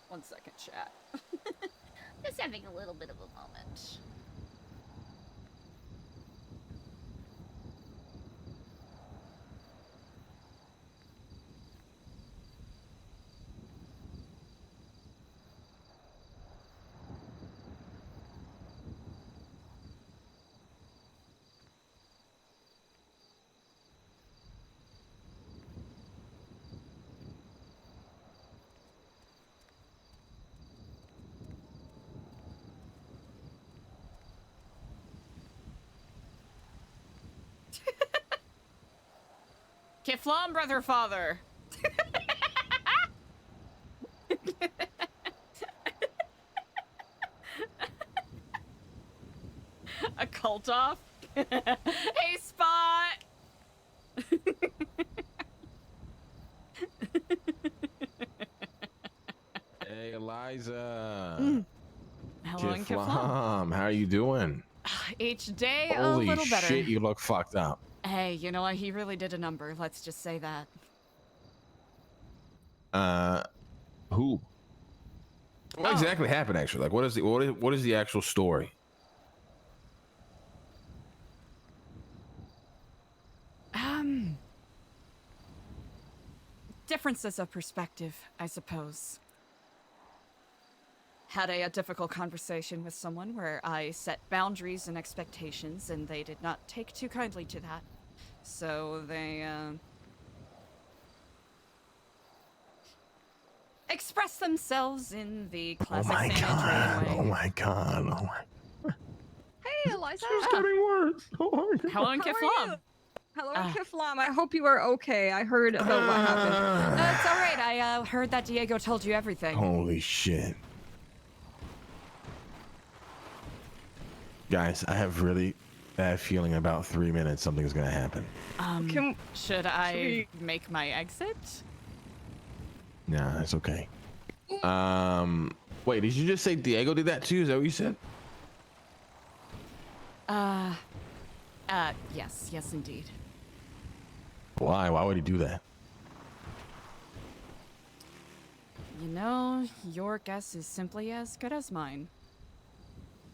1 second, chat. Just having a little bit of a moment. Kiflam, brother, father. A cult off? Hey, Spot! Hey, Eliza. Hello, and Kiflam. Kiflam, how are you doing? Each day, Holy a little better. shit, you look fucked up. Hey, you know what? He really did a number. Let's just say that. Who? What exactly happened, actually? Like, what is the actual story? Differences of perspective, I suppose. Had a difficult conversation with someone where I set boundaries and expectations, and they did not take too kindly to that. So they, express themselves in the Oh classic my San god! Andrean Oh way. my god! Oh my! Hey, Eliza. It's getting worse. Oh my god! Hello, How are Kiflam. you? Hello, Kiflam. I hope you are okay. I heard about what happened. It's all right. I heard that Diego told you everything. Holy shit! Guys, I have really bad feeling about 3 minutes something's gonna happen. Should I make my exit? Nah, it's okay. Wait, did you just say Diego did that too? Is that what you said? Yes, indeed. Why? Why would he do that? You know, your guess is simply as good as mine.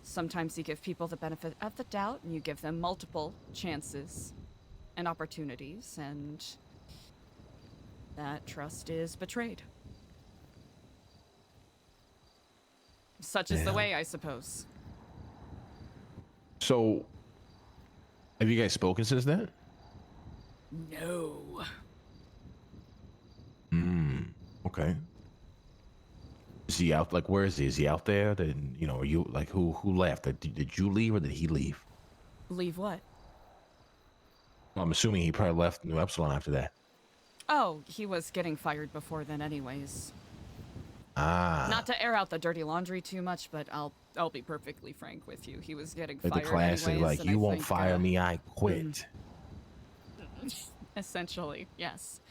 Sometimes you give people the benefit of the doubt and you give them multiple chances and opportunities, and that trust is betrayed. Such is the Yeah. way, I suppose. So, have you guys spoken since then? No. Okay. Is he out? Like, where is he? Is he out there? Then, you know, are you like who left? Did you leave or did he leave? Leave what? Well, I'm assuming he probably left New Epsilon after that. Oh, he was getting fired before then anyways. Ah. Not to air out the dirty laundry too much, but I'll be perfectly frank with you. He was getting Like fired the classic, anyways, like and you I won't think, fire me, I quit. Essentially, yes.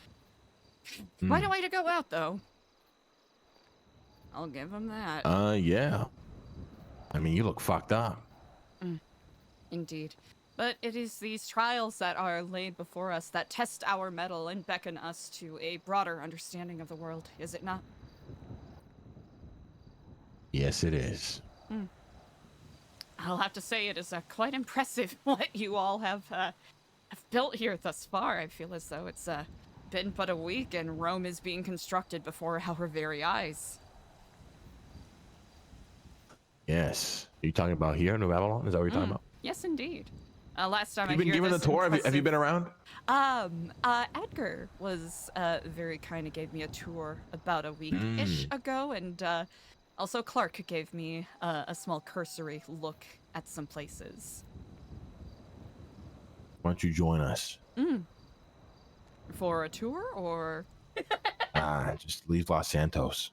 Quite a way to go out, though. I'll give him that. Yeah. I mean, you look fucked up. Indeed. But it is these trials that are laid before us that test our mettle and beckon us to a broader understanding of the world, is it not? Yes, it is. I'll have to say it is quite impressive what you all have built here thus far. I feel as though it's been but a week and Rome is being constructed before our very eyes. Yes. Are you talking about here in New Babylon? Is that what you're talking about? Yes, indeed. Last time Have you been given the tour? Have you been around? Edgar was very kind and gave me a tour about a week-ish ago, and also Clark gave me a small cursory look at some places. Why don't you join us? For a tour, or? Just leave Los Santos.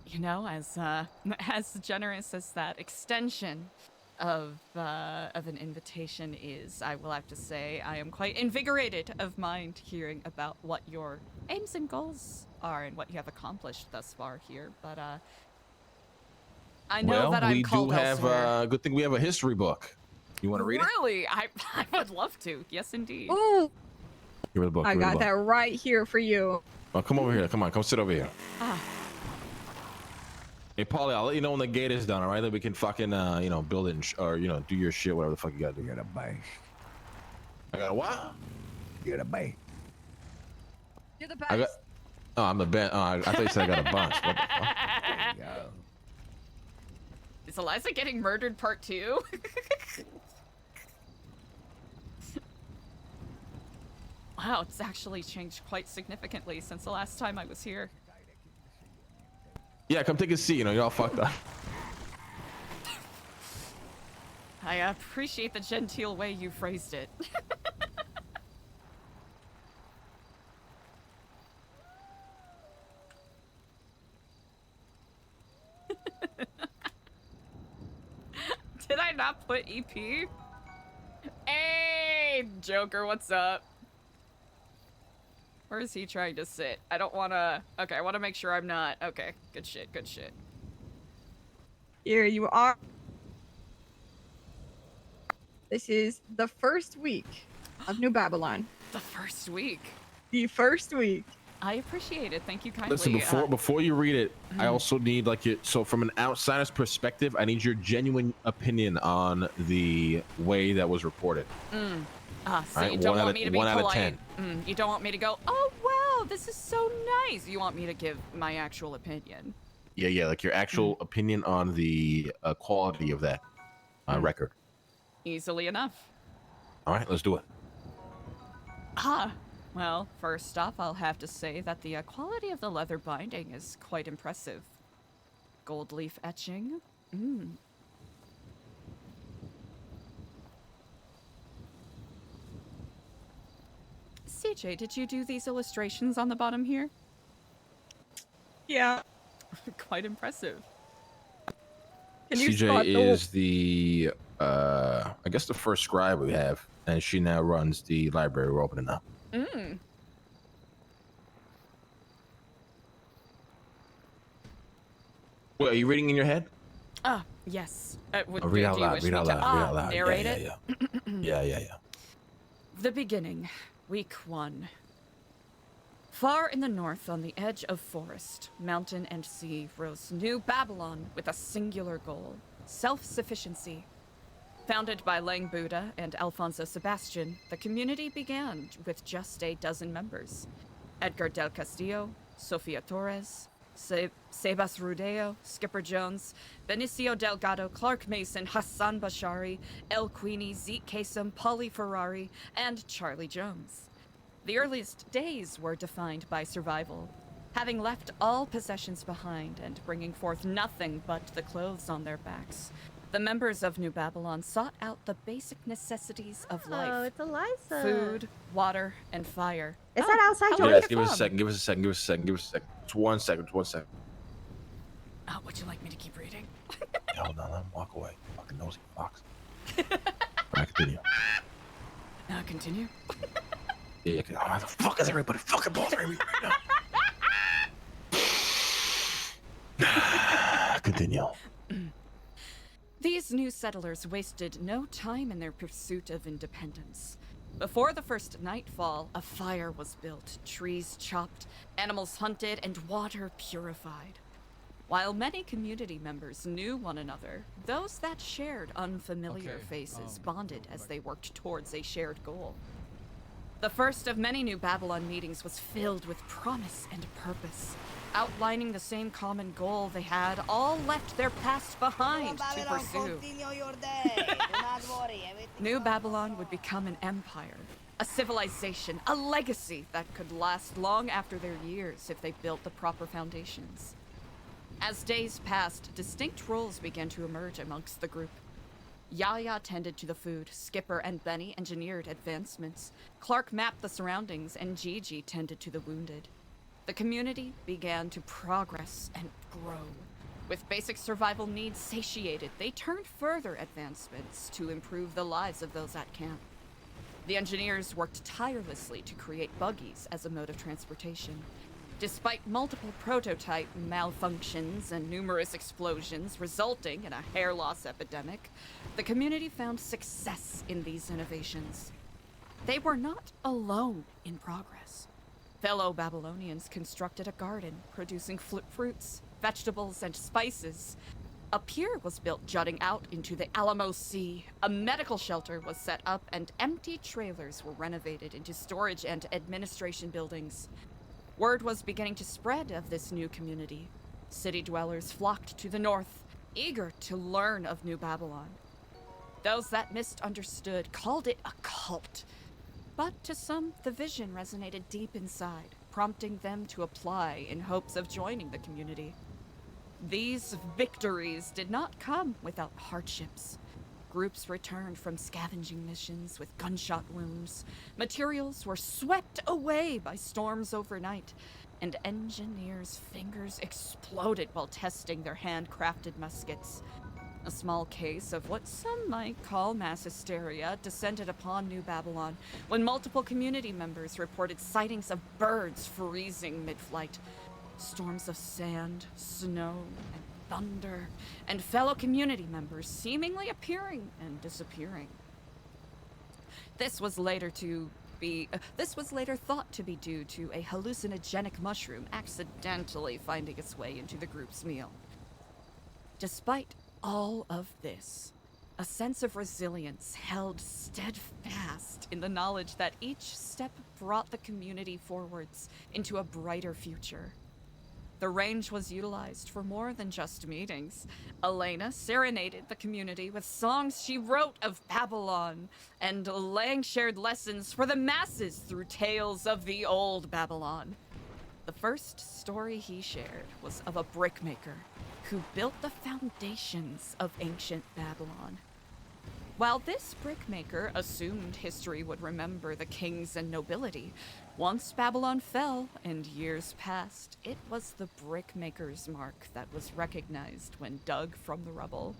You know, as generous as that extension of an invitation is, I will have to say I am quite invigorated of mind hearing about what your aims and goals are and what you have accomplished thus far here. But I know that I'm called we do have elsewhere. good thing we have a history book. You want to read it? Really? I would love to. Yes, indeed. Ooh, Give me the book. I give me the got book. that right here for you. Oh, come over here. Come on, come sit over here. Hey, Paulie, I'll let you know when the gate is done, all right? That we can fucking, build it or, do your shit, whatever the fuck you gotta do. You got a bite. I got a what? You got a bite. You're the best. I got. Oh, I'm the best. Oh, I thought you said I got a bunch. What the fuck? There you go. Is Eliza getting murdered part 2? Wow, it's actually changed quite significantly since the last time I was here. Yeah, come take a seat. You're all fucked up. I appreciate the genteel way you phrased it. Did I not put EP? Hey, Joker, what's up? Where is he trying to sit? I don't want to... Okay, I want to make sure I'm not... Okay, good shit, good shit. Here you are. This is the first week of New Babylon. The first week. The first week. I appreciate it. Thank you kindly. Listen, before you read it, I also need so from an outsider's perspective, I need your genuine opinion on the way that was reported. So Right, you don't one want out me of- to be 1 out of polite. 10. You don't want me to go, oh wow, this is so nice. You want me to give my actual opinion. Yeah, like your actual opinion on the quality of that record. Easily enough. All right, let's do it. Well, first off, I'll have to say that the quality of the leather binding is quite impressive. Gold leaf etching. CJ, did you do these illustrations on the bottom here? Yeah. Quite impressive. Can you CJ spot is the I guess the first scribe we have, and she now runs the library we're opening up. Wait, are you reading in your head? Yes. Read out loud. Read out loud. Read out loud. Narrate Yeah, it? yeah. The beginning, week 1. Far in the north, on the edge of forest, mountain, and sea, rose New Babylon with a singular goal: self-sufficiency. Founded by Lang Buddha and Alfonso Sebastian, the community began with just a dozen members: Edgar del Castillo, Sofia Torres, Sebas Rudeo, Skipper Jones, Benicio Delgado, Clark Mason, Hassan Bashari, El Queenie, Zeke Kasem, Polly Ferrari, and Charlie Jones. The earliest days were defined by survival, having left all possessions behind and bringing forth nothing but the clothes on their backs. The members of New Babylon sought out the basic necessities of life: Oh, it's Eliza. food, water, and fire. Is that outside your Yes, give us a second. Give us a second. Give us a second. Give us a second. It's 1 second. It's 1 second. Would you like me to keep reading? Yeah, hold on. Let him walk away. Fucking nosy fox. I continue. Continue? Yeah. Why the fuck is everybody fucking bothering me right now? Continue. These new settlers wasted no time in their pursuit of independence. Before the first nightfall, a fire was built, trees chopped, animals hunted, and water purified. While many community members knew one another, those that shared unfamiliar faces bonded as they worked towards a shared goal. The first of many New Babylon meetings was filled with promise and purpose, outlining the same common goal they had all left their past behind to pursue. New Babylon would become an empire, a civilization, a legacy that could last long after their years if they built the proper foundations. As days passed, distinct roles began to emerge amongst the group. Yaya tended to the food, Skipper and Benny engineered advancements, Clark mapped the surroundings, and Gigi tended to the wounded. The community began to progress and grow. With basic survival needs satiated, they turned further advancements to improve the lives of those at camp. The engineers worked tirelessly to create buggies as a mode of transportation. Despite multiple prototype malfunctions and numerous explosions resulting in a hair loss epidemic, the community found success in these innovations. They were not alone in progress. Fellow Babylonians constructed a garden, producing fruits, vegetables, and spices. A pier was built jutting out into the Alamo Sea. A medical shelter was set up, and empty trailers were renovated into storage and administration buildings. Word was beginning to spread of this new community. City dwellers flocked to the north, eager to learn of New Babylon. Those that misunderstood called it a cult. But to some, the vision resonated deep inside, prompting them to apply in hopes of joining the community. These victories did not come without hardships. Groups returned from scavenging missions with gunshot wounds. Materials were swept away by storms overnight, and engineers' fingers exploded while testing their handcrafted muskets. A small case of what some might call mass hysteria descended upon New Babylon when multiple community members reported sightings of birds freezing mid-flight, storms of sand, snow, and thunder, and fellow community members seemingly appearing and disappearing. This was later thought to be due to a hallucinogenic mushroom accidentally finding its way into the group's meal. Despite all of this, a sense of resilience held steadfast in the knowledge that each step brought the community forwards into a brighter future. the range was utilized for more than just meetings. Elena serenaded the community with songs she wrote of Babylon, and Lang shared lessons for the masses through tales of the old Babylon. The first story he shared was of a brickmaker who built the foundations of ancient Babylon. While this brickmaker assumed history would remember the kings and nobility, once Babylon fell and years passed, it was the brickmaker's mark that was recognized when dug from the rubble.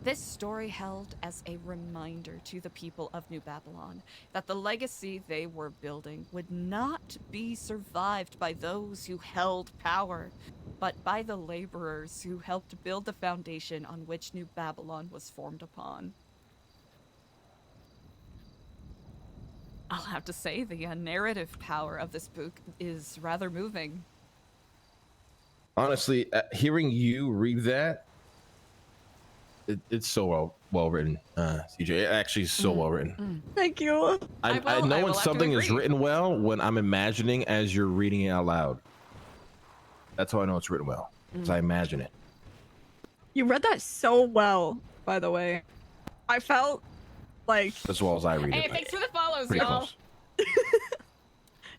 This story held as a reminder to the people of New Babylon that the legacy they were building would not be survived by those who held power, but by the laborers who helped build the foundation on which New Babylon was formed upon. I'll have to say the narrative power of this book is rather moving. Honestly, hearing you read that, it's so well written, CJ. It actually is so well written. Thank you. I know when something is written well when I'm imagining as you're reading it out loud. That's how I know it's written well, because I imagine it. You read that so well, by the way. I felt like As well as I read Hey, it. thanks for the follows, Pretty y'all. close.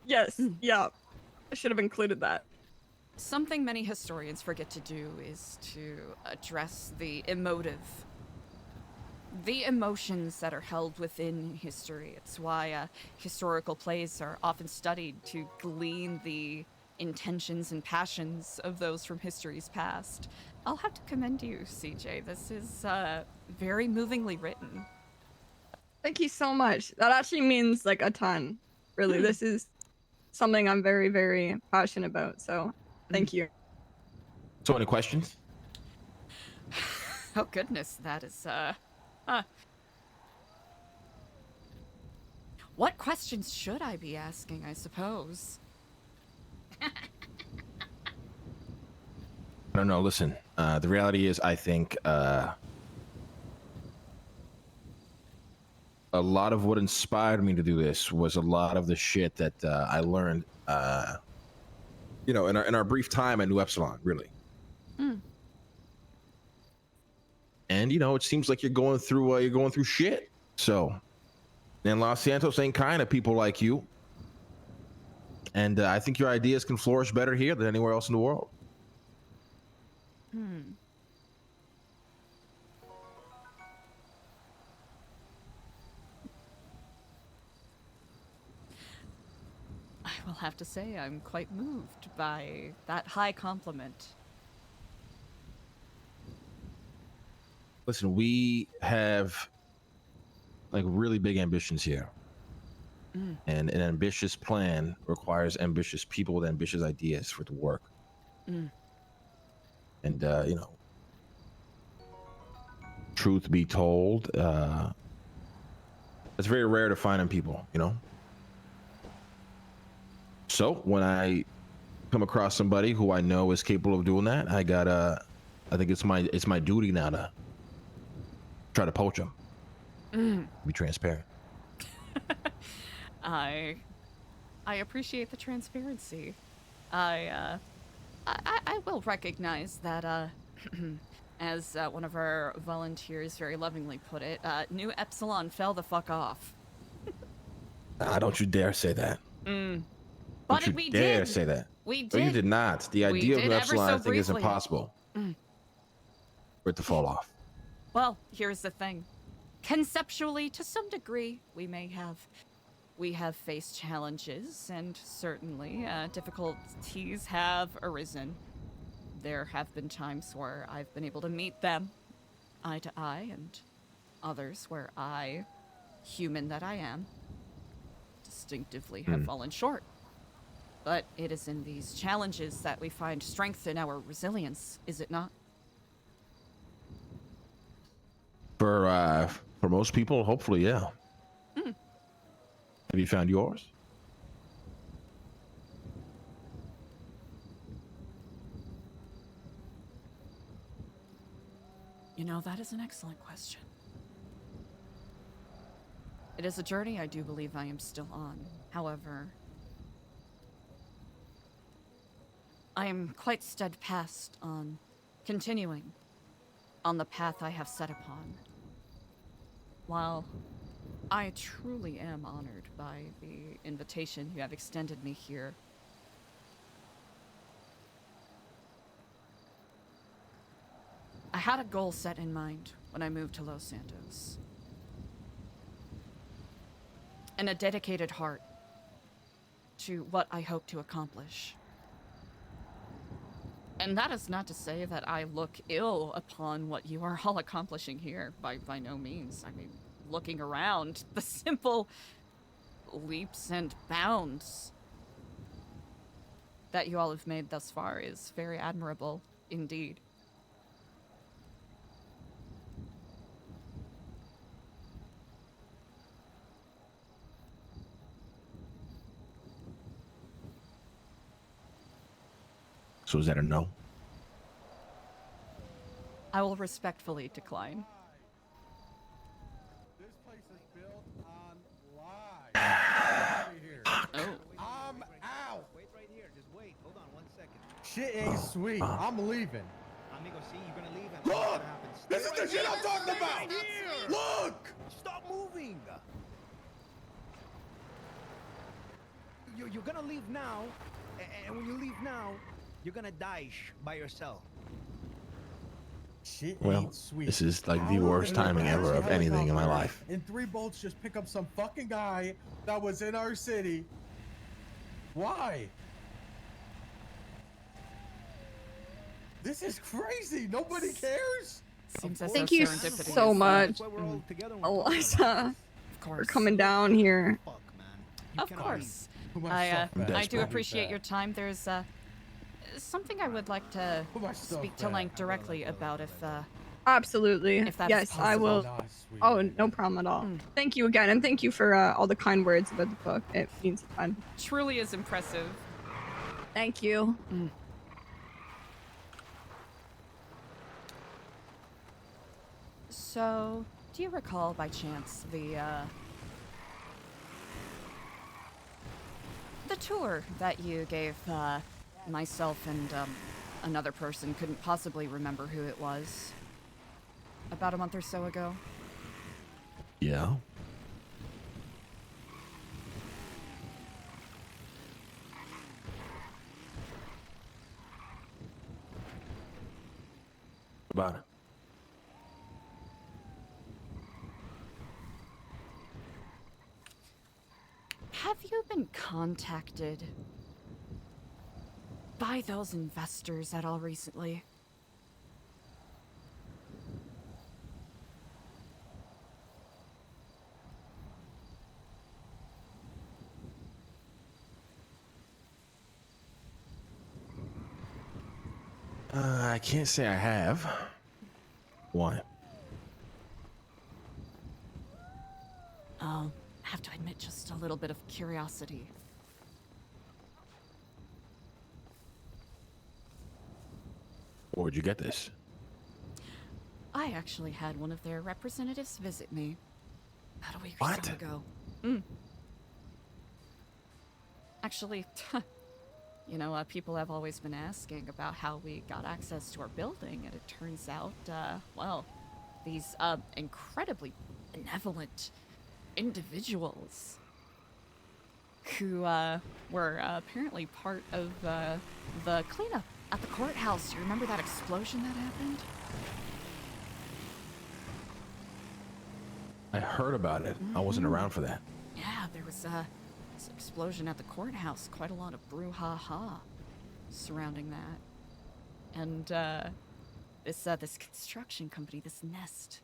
yes, yeah. I should have included that. Something many historians forget to do is to address the emotive. The emotions that are held within history. It's why historical plays are often studied to glean the intentions and passions of those from history's past. I'll have to commend you, CJ. This is very movingly written. Thank you so much. That actually means like a ton. Really, this is something I'm very, very passionate about. So thank you. So any questions? Oh goodness, that is What questions should I be asking, I suppose? I don't know. Listen, the reality is, I think a lot of what inspired me to do this was a lot of the shit that I learned, in our brief time at New Epsilon, really. And it seems like you're going through shit. So, and Los Santos ain't kind of people like you. And I think your ideas can flourish better here than anywhere else in the world. I will have to say I'm quite moved by that high compliment. Listen, we have like really big ambitions here. And an ambitious plan requires ambitious people with ambitious ideas for it to work. And, truth be told, it's very rare to find in people, So when I come across somebody who I know is capable of doing that, I think it's my duty now to try to poach them. Be transparent. I appreciate the transparency. I will recognize that, as one of our volunteers very lovingly put it, New Epsilon fell the fuck off. Don't you dare say that. But Don't you dare say that. We No, you did. did not. The idea of did New ever Epsilon, so I think, is briefly. impossible for it to fall off. Well, here's the thing. Conceptually, to some degree, we have faced challenges, and certainly difficulties have arisen. There have been times where I've been able to meet them eye to eye, and others where I, human that I am, distinctively have fallen short. But it is in these challenges that we find strength in our resilience, is it not? For most people, hopefully, yeah. Have you found yours? That is an excellent question. It is a journey I do believe I am still on. However, I am quite steadfast on continuing on the path I have set upon. While I truly am honored by the invitation you have extended me here, I had a goal set in mind when I moved to Los Santos. And a dedicated heart to what I hope to accomplish. And that is not to say that I look ill upon what you are all accomplishing here, by no means. I mean, looking around, the simple leaps and bounds that you all have made thus far is very admirable indeed. So is that a no? I will respectfully decline. This place is built on lies. Get out of here. Oh. I'm out. Wait right here. Just wait. Hold on 1 second. Shit ain't sweet. I'm leaving. Amigo, see, you're gonna leave and Look! what's gonna happen? This is the shit I'm talking about! Look! Stop moving! You're gonna leave now, and when you leave now, you're gonna die by yourself. Shit Well, ain't sweet. this is like the I'm worst gonna timing crash ever a of anything in my helicopter life. And 3 bolts just pick up some fucking guy that was in our city. Why? This is crazy. Nobody cares. Seems as Thank though you serendipity so is, much, That's why we're all together and we're talking Eliza, about of for course. coming down here. this. Fuck, man. You Of cannot course. Put my I stuff back. I do Put appreciate back. your time. There's something I would like to Put my stuff speak to back. Lank directly about if Absolutely. If that is Yes, I possible. will. Nah, sweet. Oh, no problem at all. Thank you again, and thank you for all the kind words about the book. It means a ton. truly is impressive. Thank you. So, do you recall by chance the tour that you gave myself and another person, couldn't possibly remember who it was, about a month or so ago? Yeah. About it. Have you been contacted by those investors at all recently? I can't say I have. Why? I have to admit, just a little bit of curiosity. Where'd you get this? I actually had one of their representatives visit me about a week or What? so ago. Actually, you know, people have always been asking about how we got access to our building, and it turns out, well, these incredibly benevolent individuals who were apparently part of the cleanup at the courthouse. Do you remember that explosion that happened? I heard about it. I wasn't around for that. Yeah, there was this explosion at the courthouse. Quite a lot of brouhaha surrounding that. And this construction company, this Nest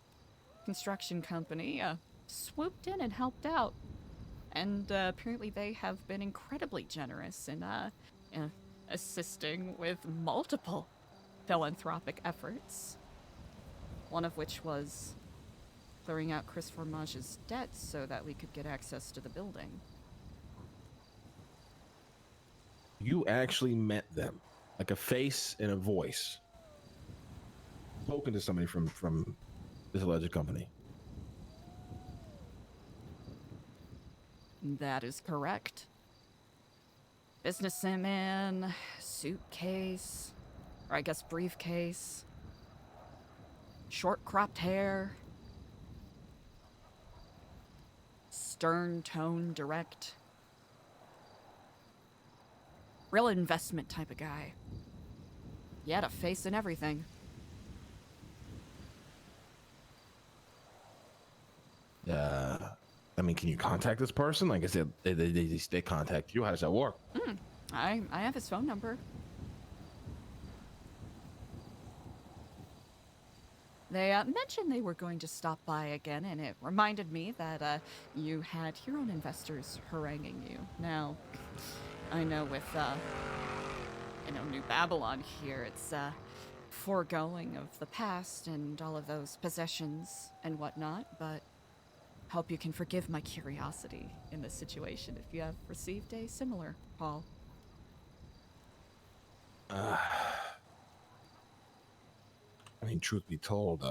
construction company, swooped in and helped out. And apparently they have been incredibly generous in assisting with multiple philanthropic efforts. One of which was clearing out Chris Formage's debts so that we could get access to the building. You actually met them, like a face and a voice. Spoken to somebody from this alleged company. That is correct. Businessman, suitcase, or I guess briefcase, short cropped hair, stern tone, direct. Real investment type of guy. He had a face and everything. I mean, can you contact this person? Like I said, they contact you. How does that work? I have his phone number. They mentioned they were going to stop by again, and it reminded me that you had your own investors haranguing you. Now, I know with New Babylon here, it's foregoing of the past and all of those possessions and whatnot, but hope you can forgive my curiosity in this situation if you have received a similar call. I mean, truth be told,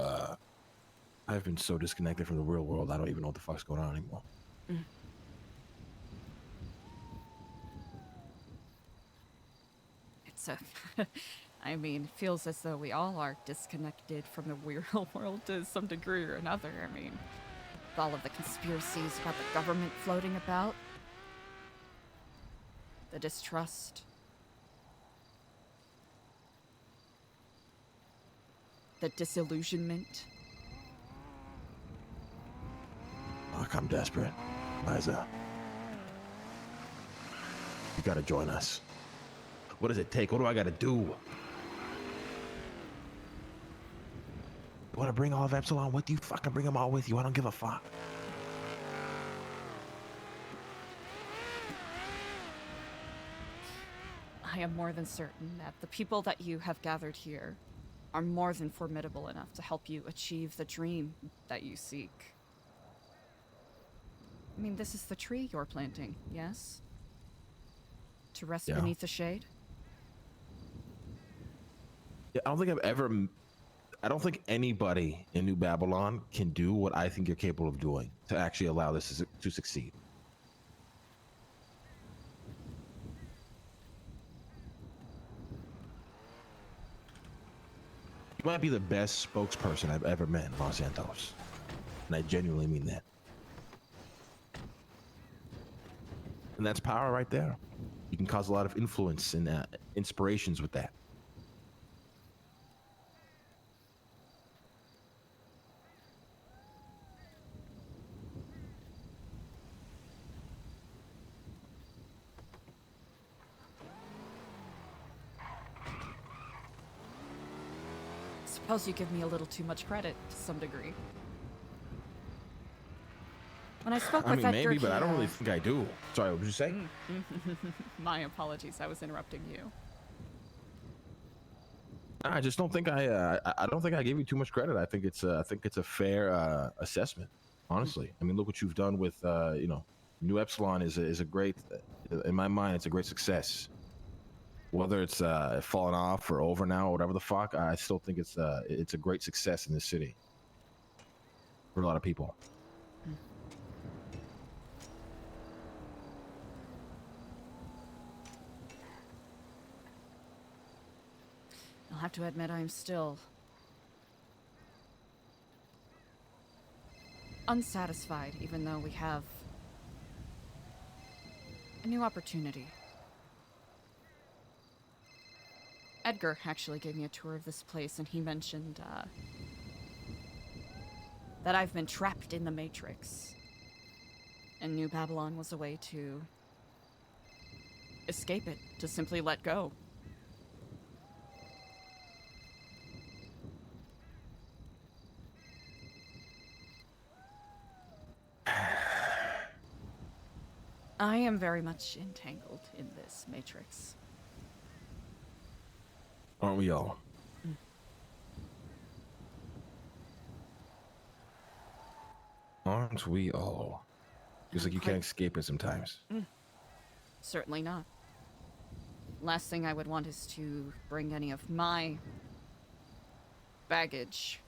I've been so disconnected from the real world, I don't even know what the fuck's going on anymore. It's I mean, feels as though we all are disconnected from the real world to some degree or another. I mean, with all of the conspiracies about the government floating about, the distrust, the disillusionment. Fuck, I'm desperate. Eliza, you gotta join us. What does it take? What do I gotta do? You wanna bring all of Epsilon with you? Fucking bring them all with you. I don't give a fuck. I am more than certain that the people that you have gathered here are more than formidable enough to help you achieve the dream that you seek. I mean, this is the tree you're planting, yes? To rest beneath the shade? Yeah, I don't think anybody in New Babylon can do what I think you're capable of doing to actually allow this to succeed. You might be the best spokesperson I've ever met in Los Santos. And I genuinely mean that. And that's power right there. You can cause a lot of influence and inspirations with that. Suppose you give me a little too much credit to some degree. When I spoke with mean, Edgar, maybe, but I don't really think I do. Sorry, what did you say? My apologies, I was interrupting you. I just don't think I don't think I gave you too much credit. I think it's a fair assessment, honestly. I mean, look what you've done with New Epsilon is a great, in my mind, it's a great success. Whether it's fallen off or over now or whatever the fuck, I still think it's a great success in this city for a lot of people. I'll have to admit I'm still unsatisfied, even though we have a new opportunity. Edgar actually gave me a tour of this place, and he mentioned that I've been trapped in the Matrix, and New Babylon was a way to escape it, to simply let go. I am very much entangled in this Matrix. Aren't we all? Aren't we all? It's like you can't escape it sometimes. Certainly not. Last thing I would want is to bring any of my baggage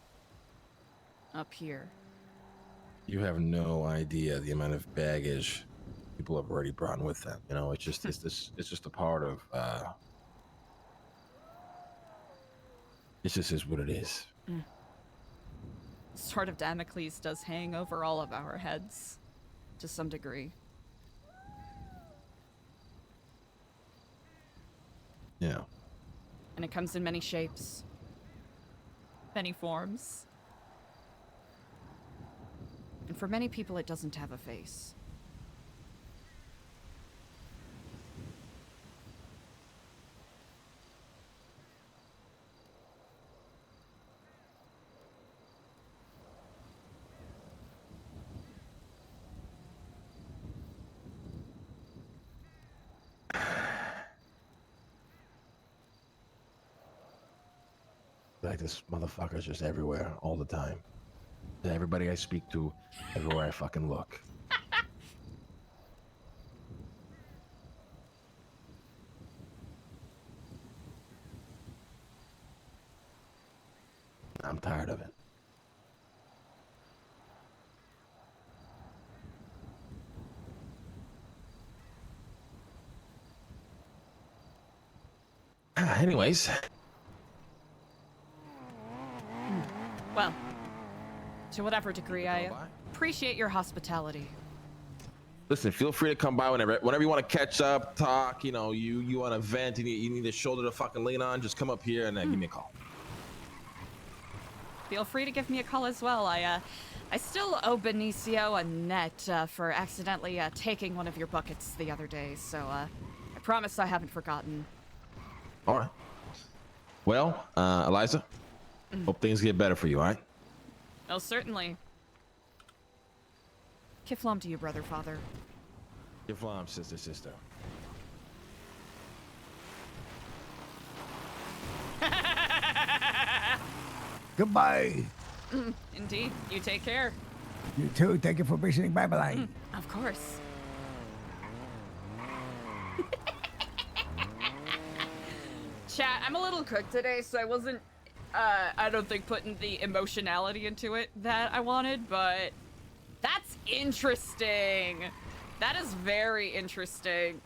up here. You have no idea the amount of baggage people have already brought with them. You know, it's just a part of This just is what it is. Sword of Damocles does hang over all of our heads, to some degree. Yeah. And it comes in many shapes, many forms. And for many people, it doesn't have a face. Like this motherfucker's just everywhere all the time. Everybody I speak to, everywhere I fucking look. I'm tired of it. Anyways. Well, to whatever degree, I appreciate your hospitality. Listen, feel free to come by whenever you want to catch up, talk, you know, you want to vent, and you need a shoulder to fucking lean on, just come up here and give me a call. Feel free to give me a call as well. I still owe Benicio a net for accidentally taking one of your buckets the other day, so I promise I haven't forgotten. All right. Well, Eliza, hope things get better for you, all right? Oh, certainly. Kiflam to you, brother, father. Kiflam, sister. Goodbye. Indeed. You take care. You too. Thank you for visiting Babylon. Of course. Chat, I'm a little cooked today, so I wasn't, I don't think, putting the emotionality into it that I wanted, but that's interesting. That is very interesting.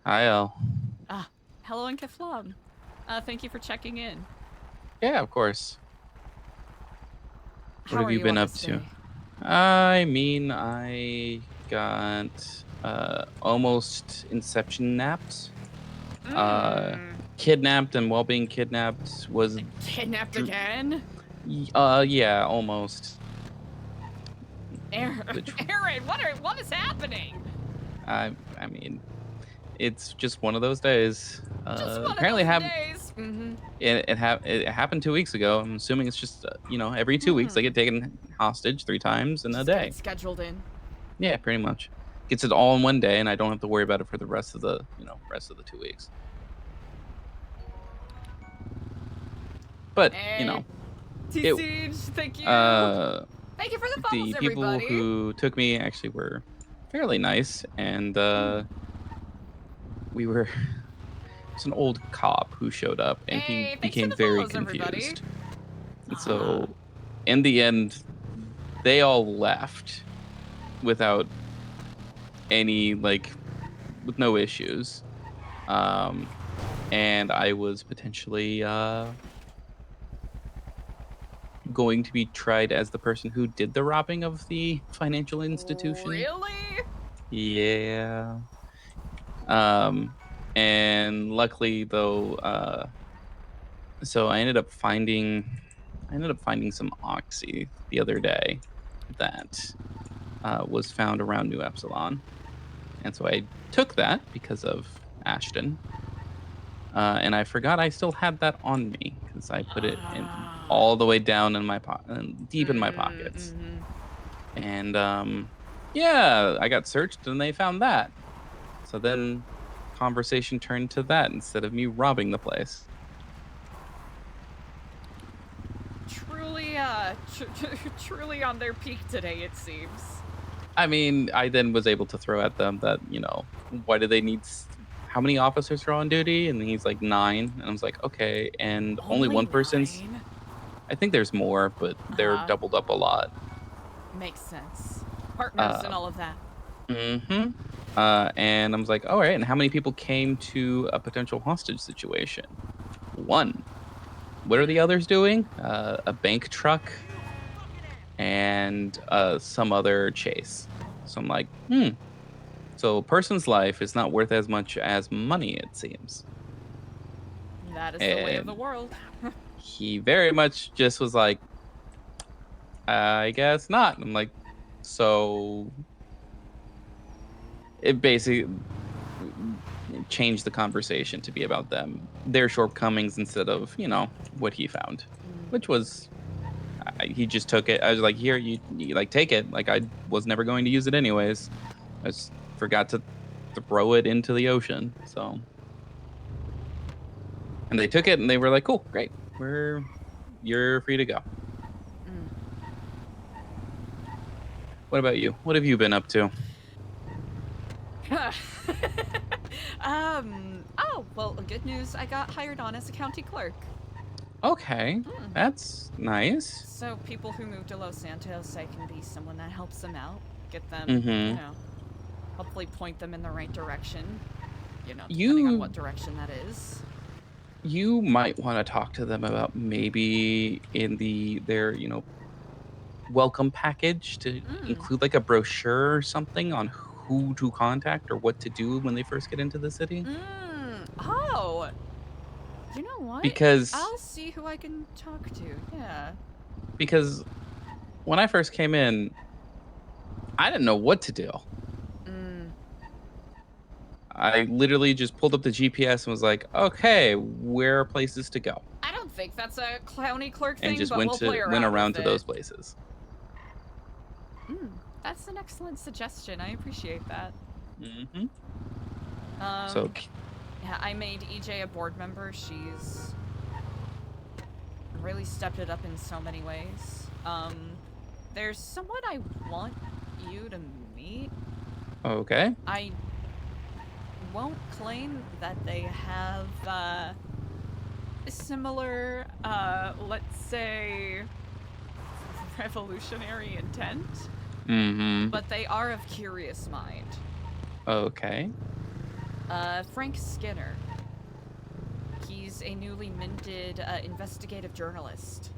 Hi, Al. Hello, and Keflam. Thank you for checking in. Yeah, of course. How What have are you been on up this to? day? I mean, I got almost Inception napped. Kidnapped, and while being kidnapped was Kidnapped again? yeah, almost. Aaron, what is happening? I mean, it's just one of those days. Just one Apparently of those happened. days. It happened 2 weeks ago. I'm assuming it's just you know, every 2 weeks they get taken hostage 3 times in a Just get day. it scheduled in. Yeah, pretty much. Gets it all in one day, and I don't have to worry about it for the rest of the 2 weeks. But you know, T-Siege, thank you. Thank you for the follows, the people everybody. who took me actually were fairly nice, and we were. It's an old cop who showed up, and he became very confused. And so, in the end, they all left without any with no issues, and I was potentially going to be tried as the person who did the robbing of the financial institution. Really? Yeah. And luckily though, so I ended up finding some oxy the other day that was found around New Epsilon, and so I took that because of Ashton, and I forgot I still had that on me because I put it in all the way down in my pocket, deep in my pockets, and yeah, I got searched and they found that. So then conversation turned to that instead of me robbing the place. truly on their peak today, it seems. I mean, I then was able to throw at them that, why do they need, how many officers are on duty? And he's like 9. And I was like, okay. And only one person's, 9? I think there's more, but they're doubled up a lot. Makes sense. Partners and all of that. Mm-hmm. And I was like, all right. And how many people came to a potential hostage situation? 1. What are the others doing? A bank truck and some other chase. So I'm like, So a person's life is not worth as much as money, it seems. That is the way of the world. He very much just was like, I guess not. I'm like, so it basically changed the conversation to be about their shortcomings instead of, what he found, which was, he just took it. I was like, here, you like, take it. Like, I was never going to use it anyways. I just forgot to throw it into the ocean. So, and they took it and they were like, cool, great. You're free to go. What about you? What have you been up to? Oh, well, good news. I got hired on as a county clerk. Okay, that's nice. So people who move to Los Santos, I can be someone that helps them out, get them, hopefully point them in the right direction, depending on what direction that is. You might want to talk to them about maybe in their welcome package to include like a brochure or something on who to contact or what to do when they first get into the city. Oh, you know what? Because I'll see who I can talk to. Yeah. Because when I first came in, I didn't know what to do. I literally just pulled up the GPS and was like, okay, where are places to go? I don't think that's a county clerk thing, And just but went around to those places. That's an excellent suggestion. I appreciate that. So yeah, I made EJ a board member. She's really stepped it up in so many ways. There's someone I want you to meet. Okay. I won't claim that they have similar, let's say, revolutionary intent. But they are of curious mind. Okay. Frank Skinner. He's a newly minted investigative journalist.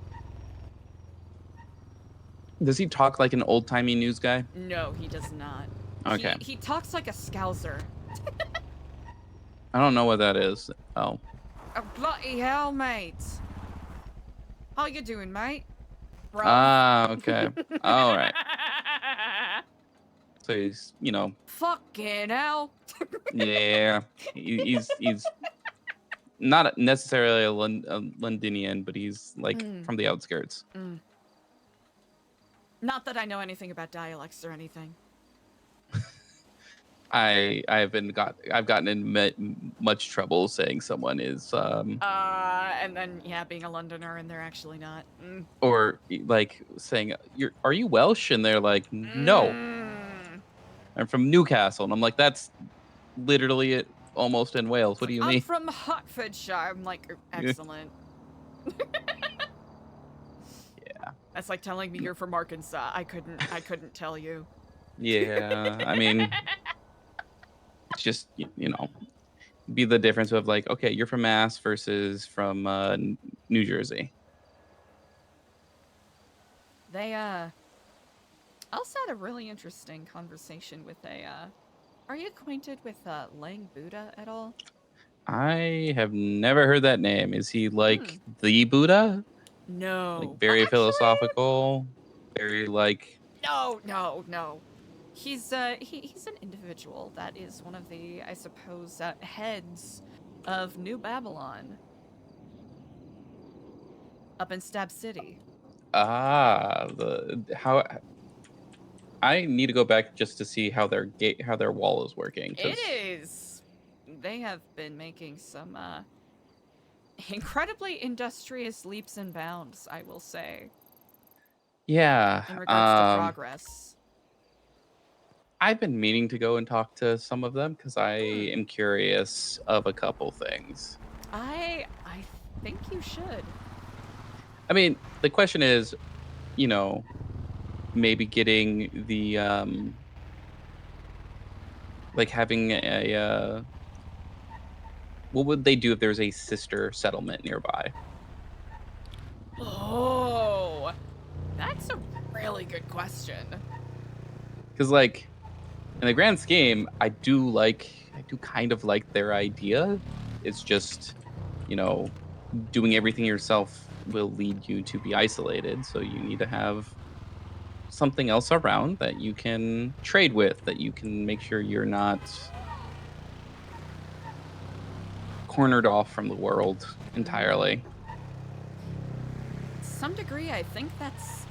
Does he talk like an old-timey news guy? No, he does not. Okay. He talks like a scouser. I don't know what that is. Oh. Oh, bloody hell, mate. How you doing, mate? Okay. All right. So he's, Fucking hell. yeah, he's not necessarily a Londonian, but he's like from the outskirts. Not that I know anything about dialects or anything. I've gotten in much trouble saying someone is and then being a Londoner and they're actually not. Or like saying are you Welsh, and they're like, no, I'm from Newcastle, and I'm like, that's literally it, almost in Wales. What do you mean? I'm from Hertfordshire. I'm like, excellent. Yeah. That's like telling me you're from Arkansas. I couldn't tell you. Yeah, I mean, it's just, be the difference of like, okay, you're from Mass versus from New Jersey. They also had a really interesting conversation with are you acquainted with Lang Buddha at all? I have never heard that name. Is he like the Buddha? No. Like very philosophical, very like. No. He's an individual that is one of the, I suppose, heads of New Babylon up in Stab City. How. I need to go back just to see how their wall is working. It is. They have been making some incredibly industrious leaps and bounds, I will say. Yeah. in regards to progress? I've been meaning to go and talk to some of them because I am curious of a couple things. I think you should. I mean, the question is, you know, maybe getting the like having a what would they do if there's a sister settlement nearby? Oh, that's a really good question. Because like in the grand scheme, I do kind of like their idea. It's just, you know, doing everything yourself will lead you to be isolated. So you need to have something else around that you can trade with, that you can make sure you're not cornered off from the world entirely. To some degree, I think that's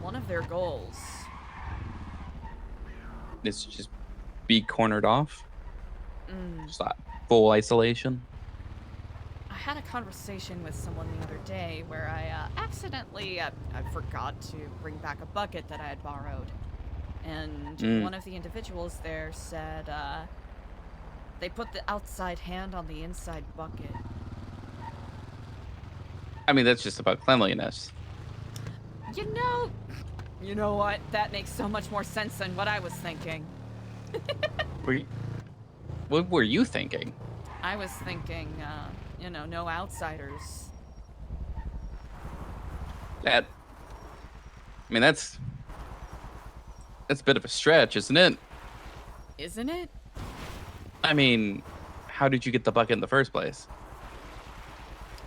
one of their goals. It's just be cornered off. Mm. Just not full isolation. I had a conversation with someone the other day where I accidentally I forgot to bring back a bucket that I had borrowed. And one of the individuals there said they put the outside hand on the inside bucket. I mean, that's just about cleanliness. You know what? That makes so much more sense than what I was thinking. What were you thinking? I was thinking, no outsiders. I mean, that's a bit of a stretch, isn't it? Isn't it? I mean, how did you get the bucket in the first place?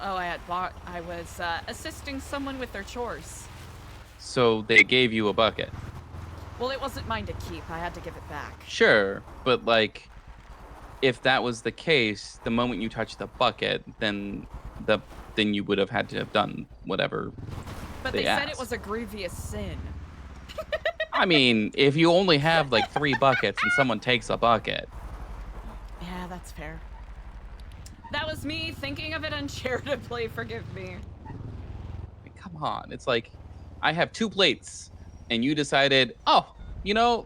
Oh, I was assisting someone with their chores. So they gave you a bucket. Well, it wasn't mine to keep. I had to give it back. Sure, but like, if that was the case, the moment you touched the bucket, then you would have had to have done whatever. But they said it was a grievous sin. I mean, if you only have like 3 buckets and someone takes a bucket. Yeah, that's fair. That was me thinking of it uncharitably. Forgive me. Come on, it's like I have 2 plates, and you decided, oh, you know,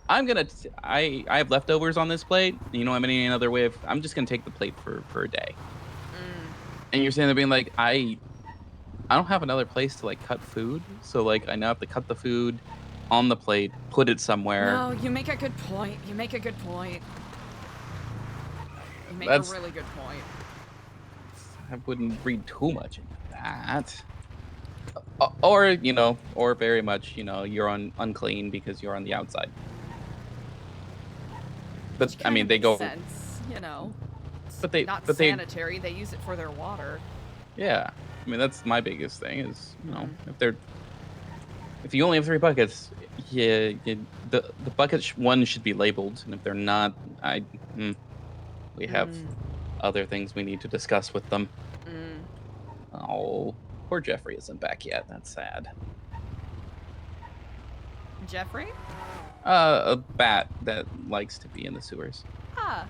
I have leftovers on this plate. You know, I'm in another way of. I'm just gonna take the plate for a day. And you're saying they're being like, I don't have another place to like cut food, so like I now have to cut the food on the plate, put it somewhere. No, you make a good point. You make a really good point. I wouldn't read too much into that. Or very much, you're unclean because you're on the outside. But I mean, they go. Sense, But they not but sanitary. They use it for their water. Yeah, I mean that's my biggest thing is if you only have 3 buckets, the bucket one should be labeled, and if they're not, we have other things we need to discuss with them. Oh, poor Jeffrey isn't back yet. That's sad. Jeffrey? A bat that likes to be in the sewers. Ah.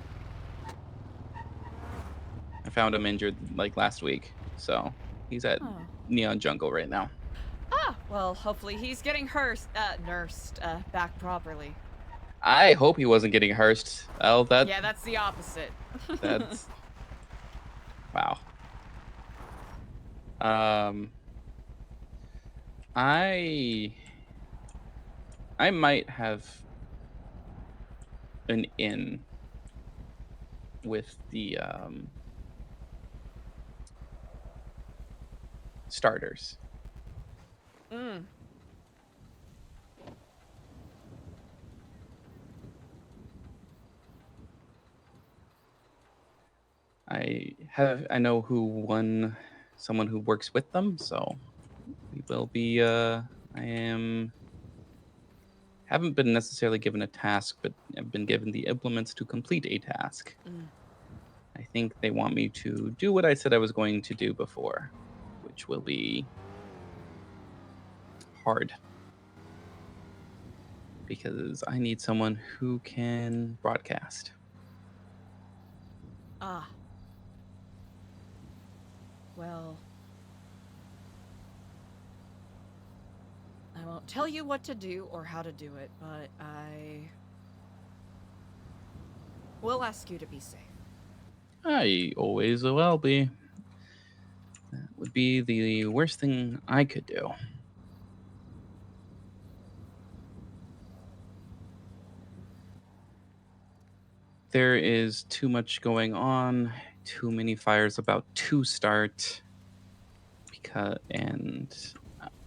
I found him injured like last week, so he's at Neon Jungle right now. Ah, well, hopefully he's getting nursed back properly. I hope he wasn't getting nursed. Yeah, that's the opposite. That's wow. I might have an in with the starters. I know someone who works with them, so we will be haven't been necessarily given a task, but have been given the implements to complete a task. I think they want me to do what I said I was going to do before, which will be hard. Because I need someone who can broadcast. Ah. Well, I won't tell you what to do or how to do it, but I will ask you to be safe. I always will be. That would be the worst thing I could do. There is too much going on, too many fires about to start, and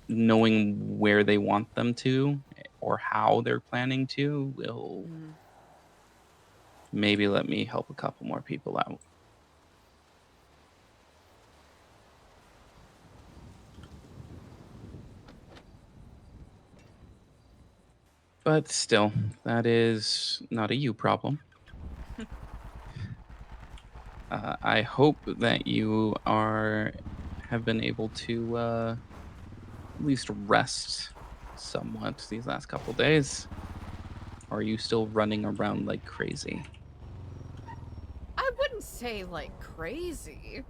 knowing where they want them to or how they're planning to will maybe let me help a couple more people out. But still, that is not a you problem. I hope that you have been able to at least rest somewhat these last couple days. Or are you still running around like crazy? I wouldn't say like crazy.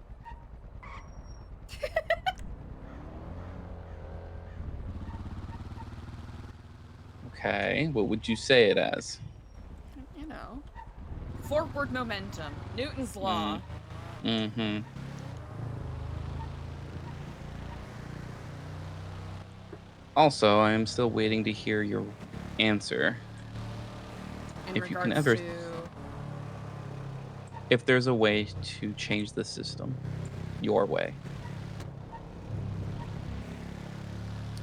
Okay, what would you say it as? You know, forward momentum, Newton's law. Mm-hmm. Also, I am still waiting to hear your answer. If you can ever, if there's a way to change the system your way.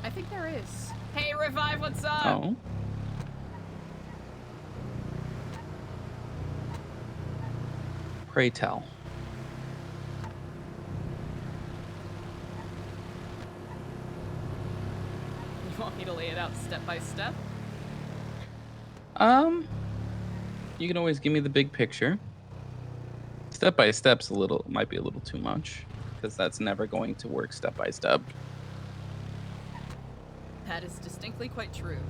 I think there is. Hey, Revive, what's up? Oh. Pray tell. You want me to lay it out step by step? You can always give me the big picture. Step by step's might be a little too much, because that's never going to work step by step. That is distinctly quite true.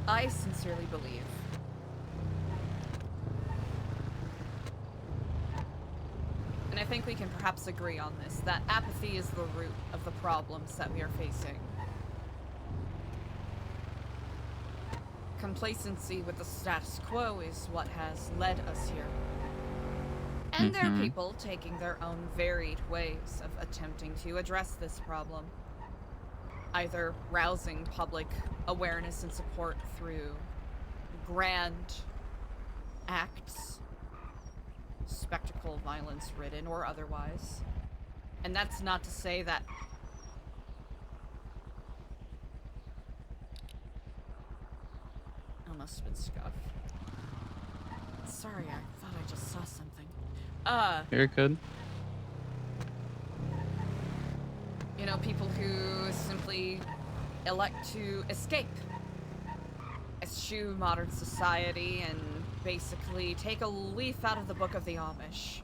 I sincerely believe and I think we can perhaps agree on this, that apathy is the root of the problems that we are facing. Complacency with the status quo is what has led us here. And there are people taking their own varied ways of attempting to address this problem. Either rousing public awareness and support through grand acts, spectacle, violence ridden, or otherwise. And that's not to say that must have been scuff. Sorry, I thought I just saw something. Very good. You know, people who simply elect to escape, eschew modern society, and basically take a leaf out of the book of the Amish.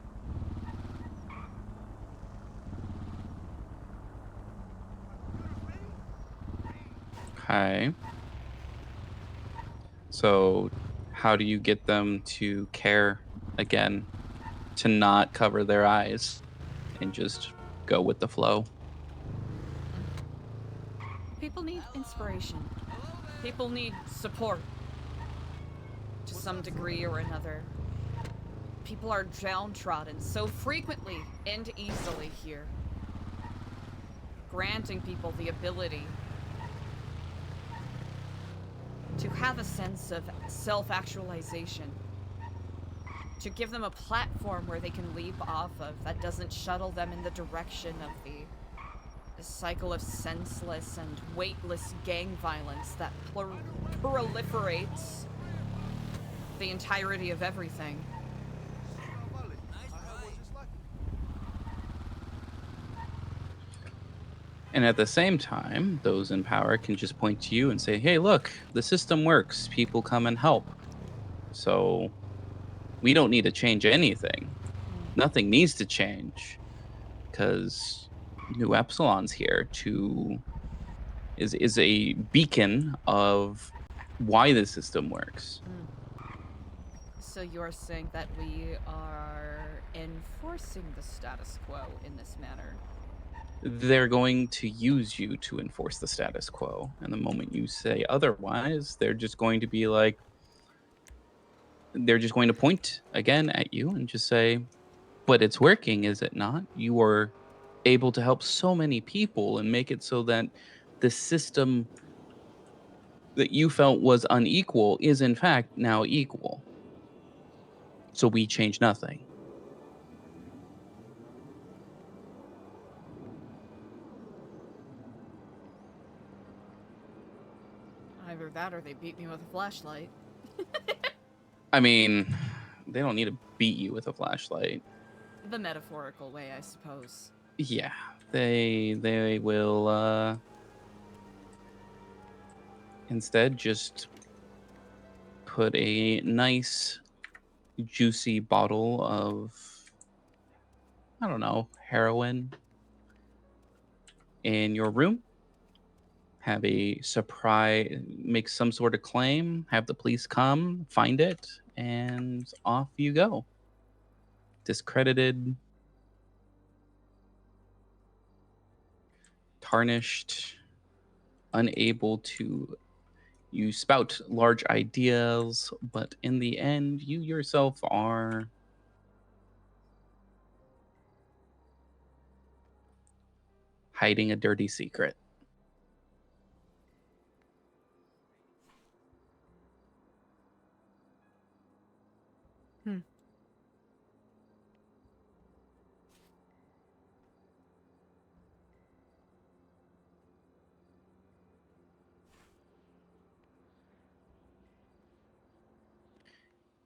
Okay. So, how do you get them to care again? To not cover their eyes and just go with the flow? People need inspiration. People need support. To some degree or another. People are downtrodden so frequently and easily here. Granting people the ability to have a sense of self-actualization. To give them a platform where they can leap off of that doesn't shuttle them in the direction of the cycle of senseless and weightless gang violence that proliferates the entirety of everything. And at the same time, those in power can just point to you and say, hey, look, the system works. People come and help. So we don't need to change anything. Nothing needs to change because New Epsilon's here is a beacon of why the system works. So you're saying that we are enforcing the status quo in this manner? they're going to use you to enforce the status quo. And the moment you say otherwise, they're just going to be like, they're just going to point again at you and just say, but it's working, is it not? You are able to help so many people and make it so that the system that you felt was unequal is in fact now equal. So we change nothing. Either that or they beat me with a flashlight. I mean, they don't need to beat you with a flashlight. The metaphorical way, I suppose. Yeah, they will instead just put a nice juicy bottle of, I don't know, heroin in your room, have a surprise, make some sort of claim, have the police come, find it, and off you go. Discredited, tarnished, unable to, you spout large ideas, but in the end, you yourself are hiding a dirty secret.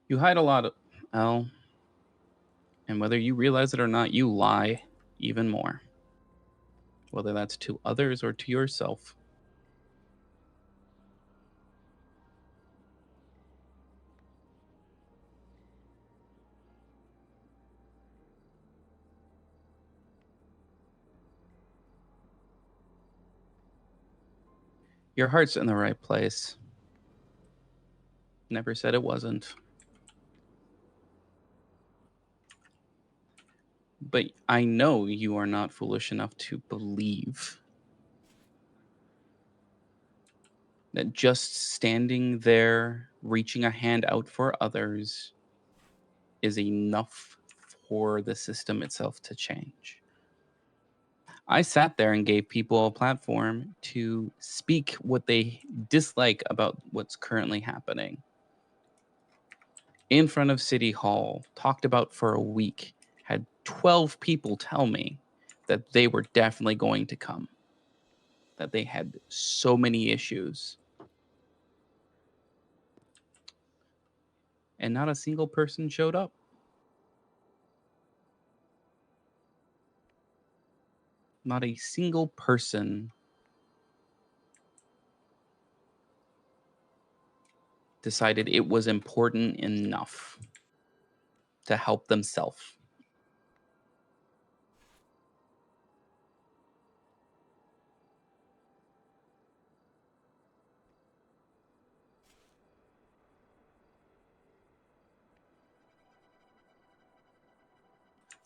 You hide a lot of, Al, and whether you realize it or not, you lie even more. Whether that's to others or to yourself. Your heart's in the right place. Never said it wasn't. But I know you are not foolish enough to believe that just standing there, reaching a hand out for others, is enough for the system itself to change. I sat there and gave people a platform to speak what they dislike about what's currently happening. In front of City Hall, talked about for a week, had 12 people tell me that they were definitely going to come, that they had so many issues. And not a single person showed up. Not a single person decided it was important enough to help themselves.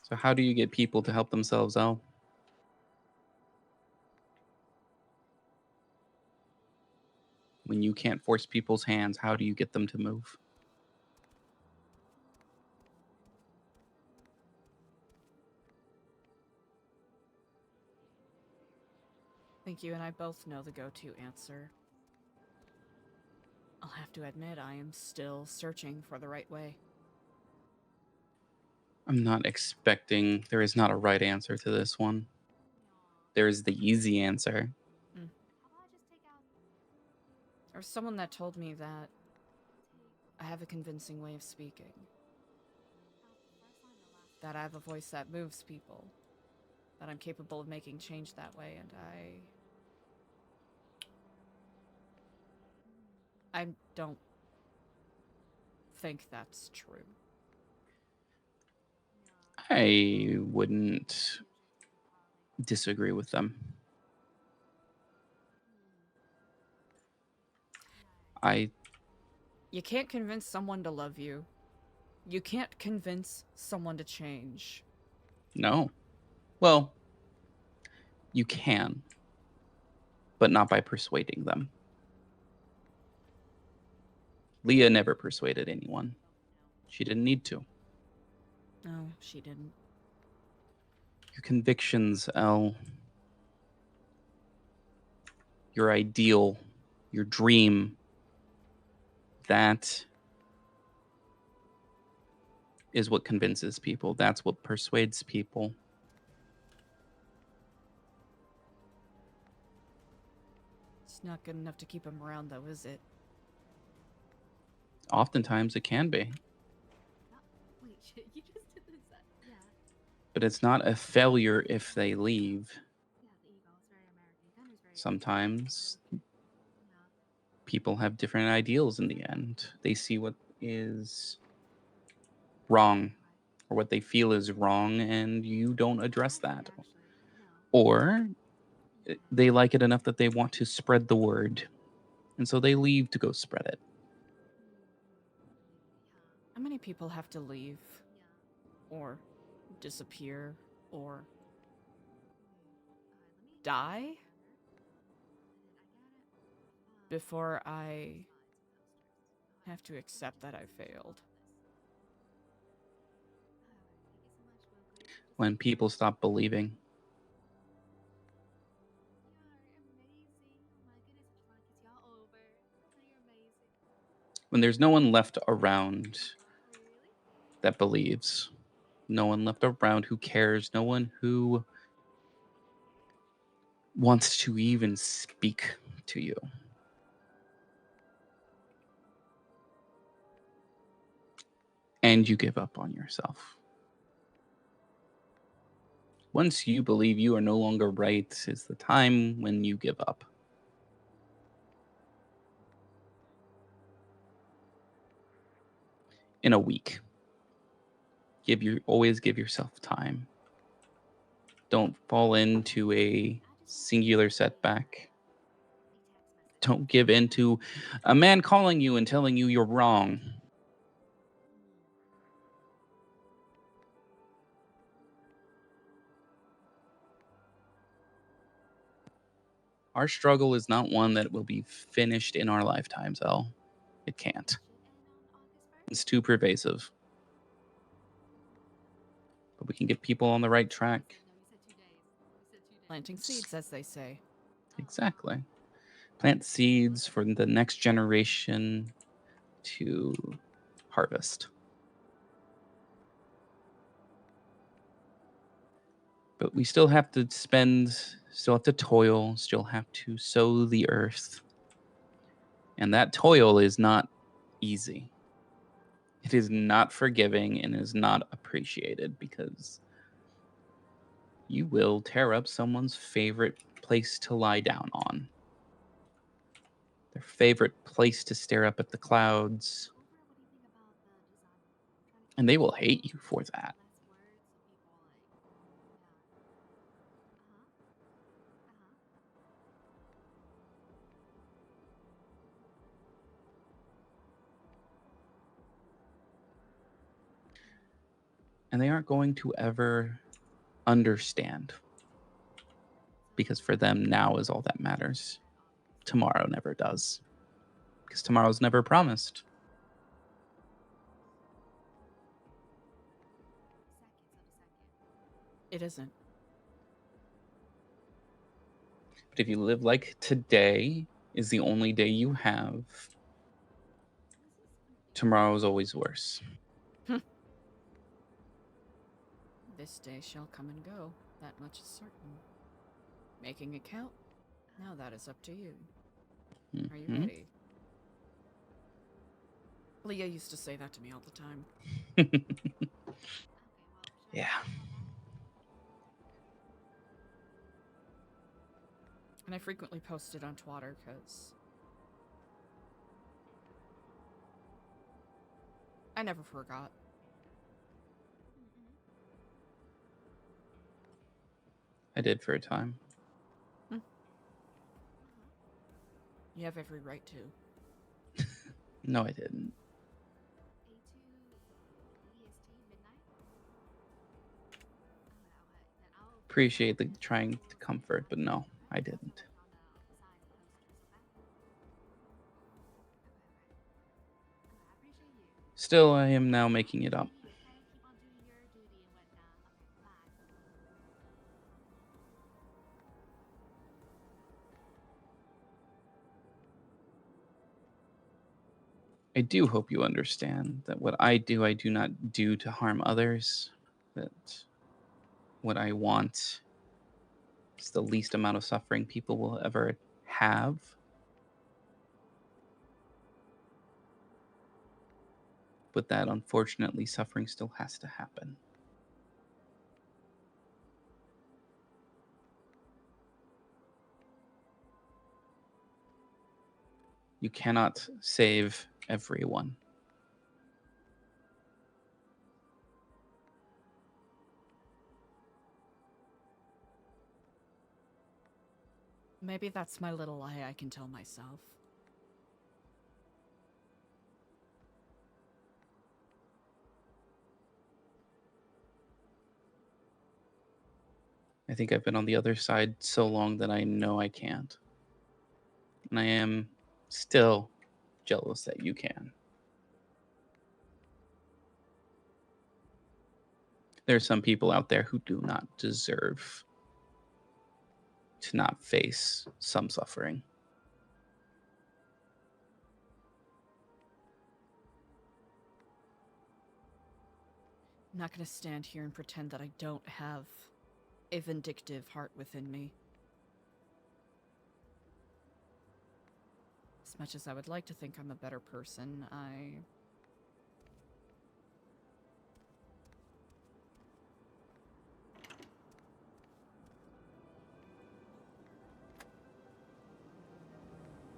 So how do you get people to help themselves out? When you can't force people's hands, how do you get them to move? I think you and I both know the go-to answer. I'll have to admit, I am still searching for the right way. I'm not expecting, there is not a right answer to this one. There is the easy answer. There was someone that told me that I have a convincing way of speaking. That I have a voice that moves people. That I'm capable of making change that way, and I don't think that's true. I wouldn't disagree with them. You can't convince someone to love you. You can't convince someone to change. No. Well, You can, but not by persuading them. Leah never persuaded anyone. She didn't need to. No, she didn't. Your convictions, Elle, your ideal, your dream, that is what convinces people. That's what persuades people. It's not good enough to keep him around, though, is it? Oftentimes it can be. Wait, shit, you just did this. Yeah. But it's not a failure if they leave. Sometimes people have different ideals in the end. They see what is wrong or what they feel is wrong, and you don't address that. Or they like it enough that they want to spread the word, and so they leave to go spread it. How many people have to leave? Or disappear? Or die? Before I have to accept that I failed. When people stop believing. When there's no one left around that believes, no one left around who cares, no one who wants to even speak to you. And you give up on yourself. Once you believe you are no longer right is the time when you give up. In a week. Always give yourself time. Don't fall into a singular setback. Don't give in to a man calling you and telling you you're wrong. Our struggle is not one that will be finished in our lifetimes, Elle. It can't. It's too pervasive. But we can get people on the right track. Planting seeds, as they say. Exactly. Plant seeds for the next generation to harvest. But we still have to still have to toil, still have to sow the earth. And that toil is not easy. It is not forgiving and is not appreciated because you will tear up someone's favorite place to lie down on. Their favorite place to stare up at the clouds. And they will hate you for that. And they aren't going to ever understand. Because for them, now is all that matters. Tomorrow never does. Because tomorrow's never promised. It isn't. But if you live like today is the only day you have, tomorrow is always worse. This day shall come and go. That much is certain. Making it count? Now that is up to you. Are you ready? Leah used to say that to me all the time. Yeah. And I frequently post it on Twitter because I never forgot. I did for a time. You have every right to. No, I didn't. appreciate the trying to comfort, but no, I didn't. Still, I am now making it up. I do hope you understand that what I do not do to harm others, that what I want is the least amount of suffering people will ever have. But that, unfortunately, suffering still has to happen. You cannot save everyone. Maybe that's my little lie I can tell myself. I think I've been on the other side so long that I know I can't. And I am still jealous that you can. There are some people out there who do not deserve to not face some suffering. I'm not gonna stand here and pretend that I don't have a vindictive heart within me. As much as I would like to think I'm a better person,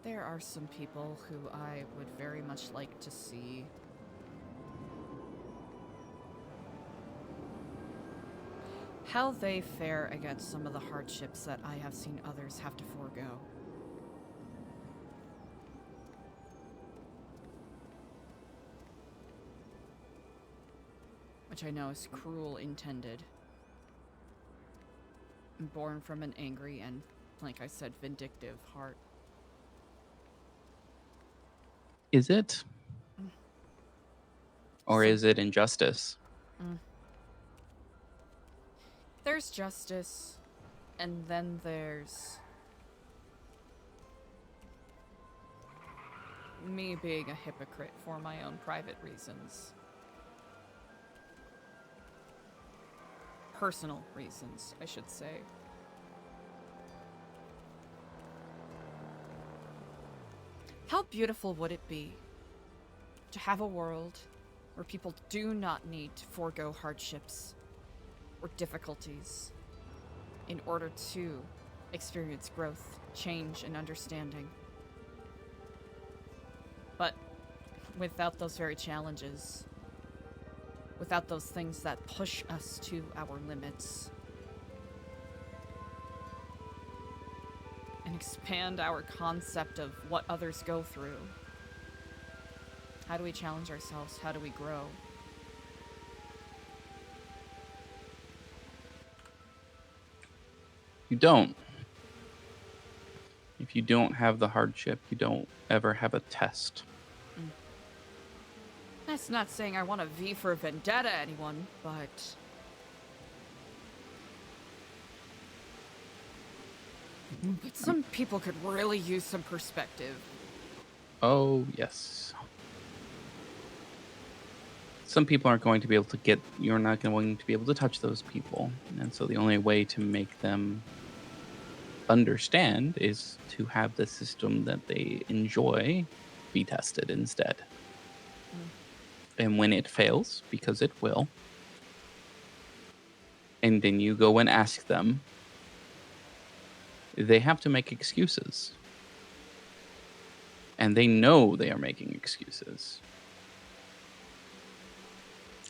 there are some people who I would very much like to see how they fare against some of the hardships that I have seen others have to forego. Which I know is cruel intended. Born from an angry and, like I said, vindictive heart. Is it? Or is it injustice? There's justice, and then there's me being a hypocrite for my own private reasons. Personal reasons, I should say. How beautiful would it be to have a world where people do not need to forego hardships or difficulties in order to experience growth, change, and understanding. But without those very challenges, without those things that push us to our limits, and expand our concept of what others go through. How do we challenge ourselves? How do we grow? You don't. If you don't have the hardship, you don't ever have a test. That's not saying I want to V for Vendetta anyone, but some people could really use some perspective. Oh, yes. Some people aren't going to be able to get, you're not going to be able to touch those people. And so the only way to make them understand is to have the system that they enjoy be tested instead. And when it fails, because it will, and then you go and ask them, they have to make excuses. And they know they are making excuses.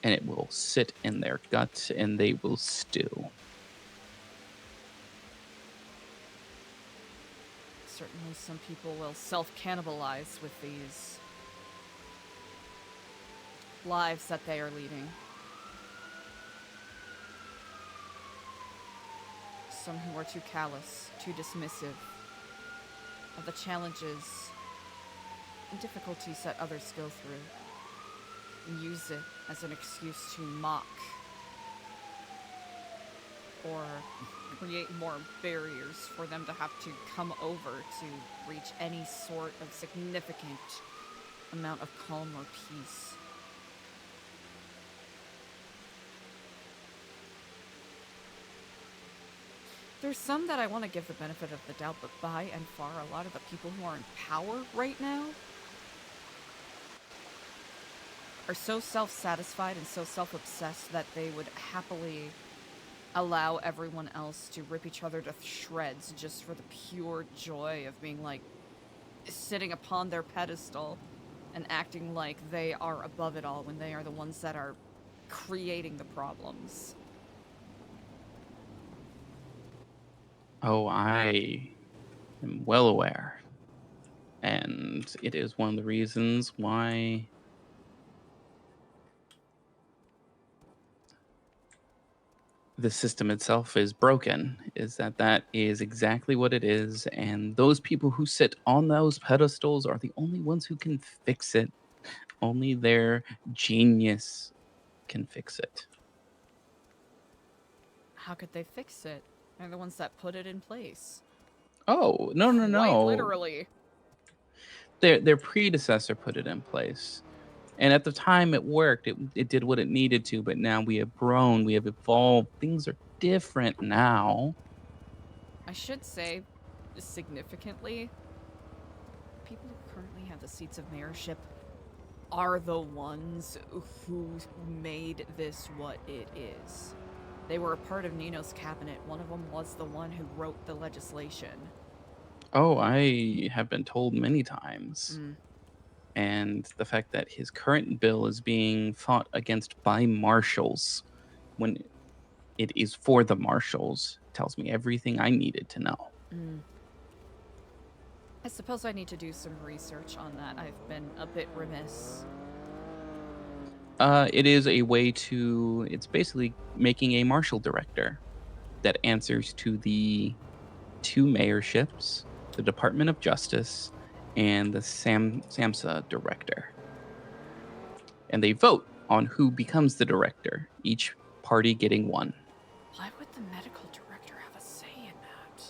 And it will sit in their gut and they will stew. Certainly some people will self-cannibalize with these lives that they are leading. some who are too callous, too dismissive of the challenges and difficulties that others go through, and use it as an excuse to mock or create more barriers for them to have to come over to reach any sort of significant amount of calm or peace. There's some that I want to give the benefit of the doubt, but by and far, a lot of the people who are in power right now are so self-satisfied and so self-obsessed that they would happily allow everyone else to rip each other to shreds just for the pure joy of being, like, sitting upon their pedestal and acting like they are above it all when they are the ones that are creating the problems. Oh, I am well aware. And it is one of the reasons why the system itself is broken, is that is exactly what it is, and those people who sit on those pedestals are the only ones who can fix it. Only their genius can fix it. How could they fix it? They're the ones that put it in place. Oh, no. Quite literally. Their predecessor put it in place. And at the time it worked. It did what it needed to, but now we have grown, we have evolved. Things are different now. I should say, significantly, people who currently have the seats of mayorship are the ones who made this what it is. They were a part of Nino's cabinet. One of them was the one who wrote the legislation. Oh, I have been told many times. And the fact that his current bill is being fought against by marshals when it is for the marshals tells me everything I needed to know. I suppose I need to do some research on that. I've been a bit remiss. It is a way to... It's basically making a marshal director that answers to the 2 mayorships, the Department of Justice, and the SAMHSA director. And they vote on who becomes the director, each party getting one. Why would the medical director have a say in that?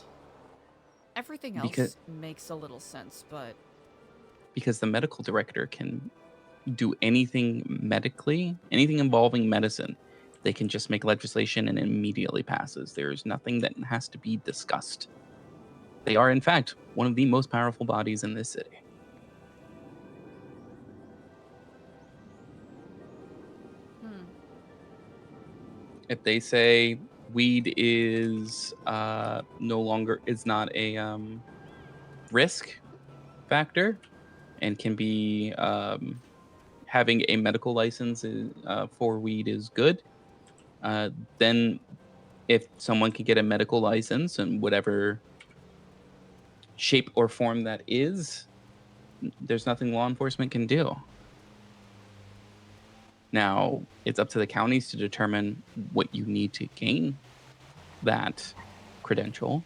Everything else makes a little sense, but... Because the medical director can do anything medically, anything involving medicine. They can just make legislation and it immediately passes. There's nothing that has to be discussed. They are, in fact, one of the most powerful bodies in this city. If they say weed is is not a risk factor and can be having a medical license for weed is good, then if someone can get a medical license in whatever shape or form that is, there's nothing law enforcement can do. Now, it's up to the counties to determine what you need to gain that credential.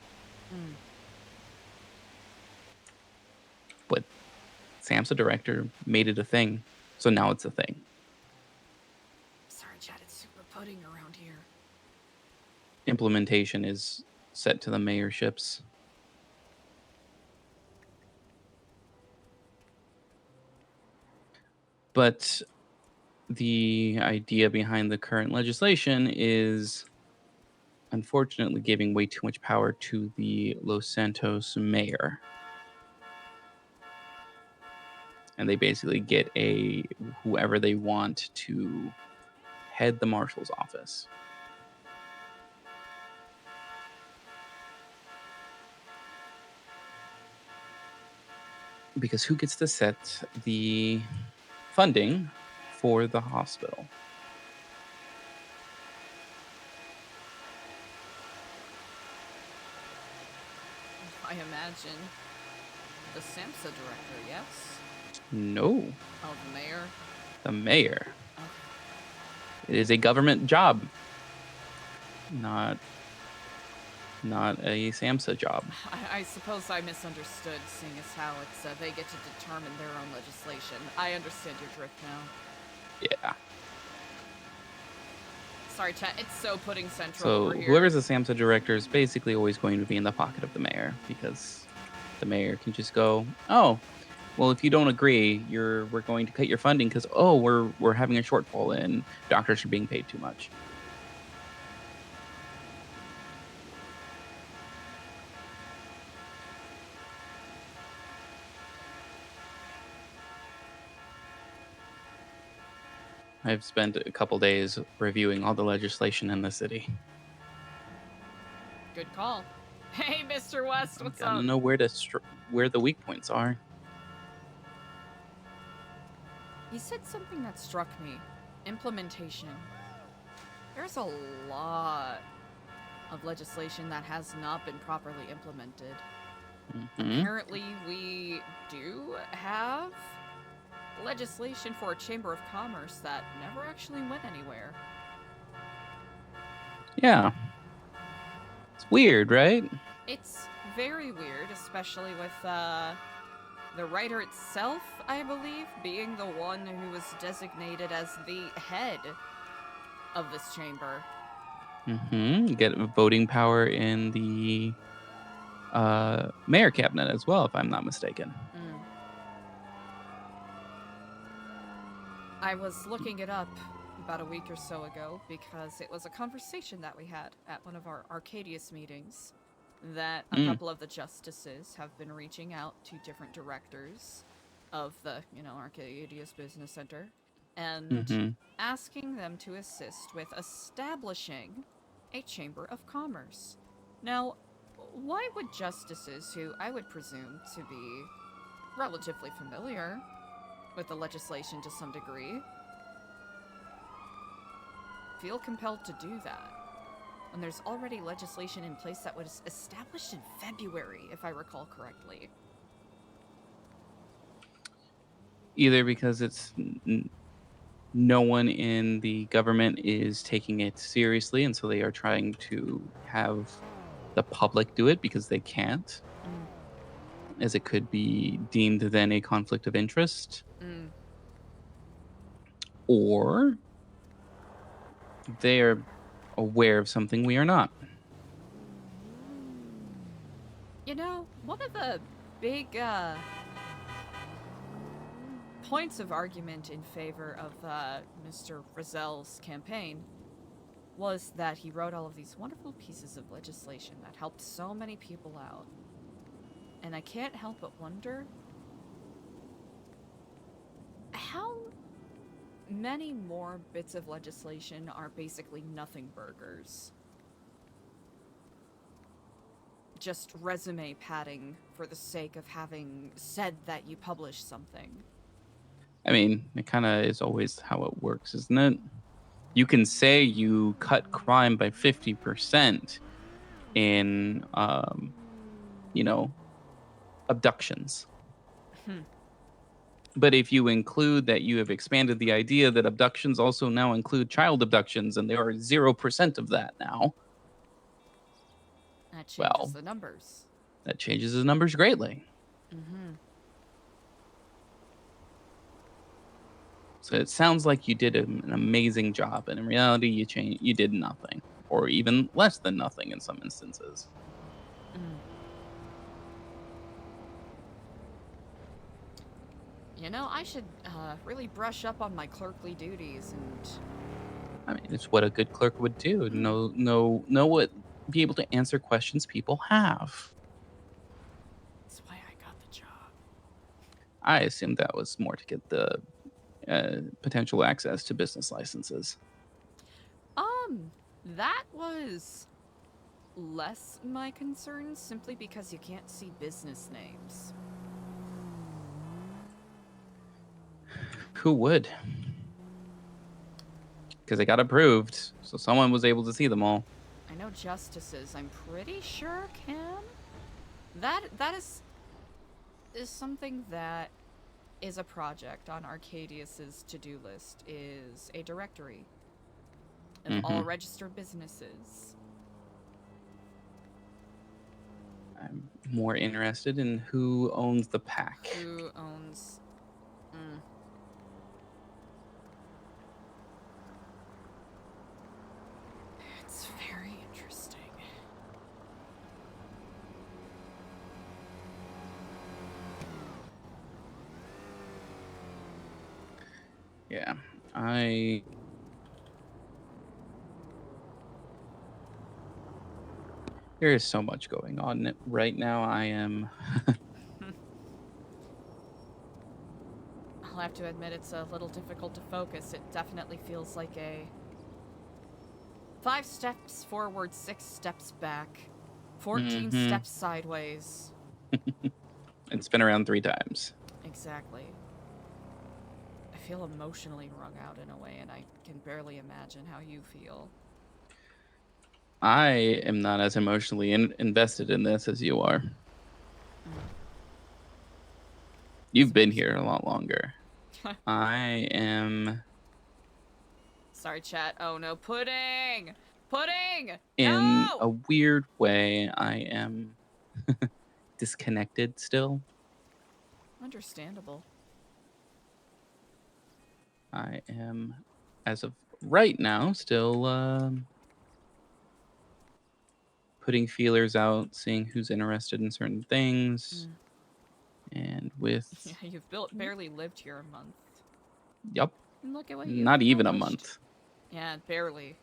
But SAMHSA director made it a thing, so now it's a thing. Sorry, Chad, it's super pudding around here. Implementation is set to the mayorships. But the idea behind the current legislation is unfortunately giving way too much power to the Los Santos mayor. And they basically get whoever they want to head the marshal's office. Because who gets to set the funding for the hospital? I imagine the SAMHSA director, yes? No. Oh, the mayor? The mayor. Okay. It is a government job. Not not a SAMHSA job. I suppose I misunderstood, seeing as how it's they get to determine their own legislation. I understand your drift now. Yeah. Sorry, chat. It's so pudding central So over here. whoever's the SAMHSA director is basically always going to be in the pocket of the mayor, because the mayor can just go, oh, well, if you don't agree, we're going to cut your funding because, oh, we're having a shortfall and doctors are being paid too much. I've spent a couple days reviewing all the legislation in the city. Good call. Hey, Mr. West, what's I up? don't know where the weak points are. You said something that struck me. Implementation. There's a lot of legislation that has not been properly implemented. Apparently, we do have legislation for a Chamber of Commerce that never actually went anywhere. Yeah. It's weird, right? It's very weird, especially with the writer itself, I believe, being the one who was designated as the head of this chamber. You get voting power in the mayor cabinet as well, if I'm not mistaken. I was looking it up about a week or so ago because it was a conversation that we had at one of our Arcadius meetings that a couple of the justices have been reaching out to different directors of the, Arcadius Business Center and asking them to assist with establishing a Chamber of Commerce. Now, why would justices, who I would presume to be relatively familiar with the legislation to some degree, feel compelled to do that when there's already legislation in place that was established in February, if I recall correctly? Either because it's no one in the government is taking it seriously, and so they are trying to have the public do it because they can't, as it could be deemed then a conflict of interest. Or they are aware of something we are not. One of the big points of argument in favor of Mr. Rizal's campaign was that he wrote all of these wonderful pieces of legislation that helped so many people out. And I can't help but wonder how many more bits of legislation are basically nothing burgers. Just resume padding for the sake of having said that you published something. I mean, it kind of is always how it works, isn't it? You can say you cut crime by 50% in, abductions. But if you include that you have expanded the idea that abductions also now include child abductions, and there are 0% of that now, that changes the numbers. That changes the numbers greatly. So it sounds like you did an amazing job, and in reality, you did nothing, or even less than nothing in some instances. I should really brush up on my clerkly duties and... I mean, it's what a good clerk would do. Be able to answer questions people have. That's why I got the job. I assumed that was more to get the potential access to business licenses. That was less my concern, simply because you can't see business names. Who would? Because they got approved, so someone was able to see them all. I know justices, I'm pretty sure can. That is something that is a project on Arcadius's to-do list, is a directory of all registered businesses. more interested in who owns the pack. Who owns? It's very interesting. Yeah, there is so much going on right now. I am. I'll have to admit it's a little difficult to focus. It definitely feels like a 5 steps forward, 6 steps back, 14 steps sideways. It's been around 3 times. Exactly. I feel emotionally wrung out in a way, and I can barely imagine how you feel. I am not as emotionally invested in this as you are. You've been here a lot longer. I am. Sorry, chat. Oh no, pudding! Pudding! In No! a weird way, I am disconnected still. Understandable. I am, as of right now, still putting feelers out, seeing who's interested in certain things. And with... Yeah, you've barely lived here a month. Yup. And look at what you've Not even a accomplished. month. Yeah, barely.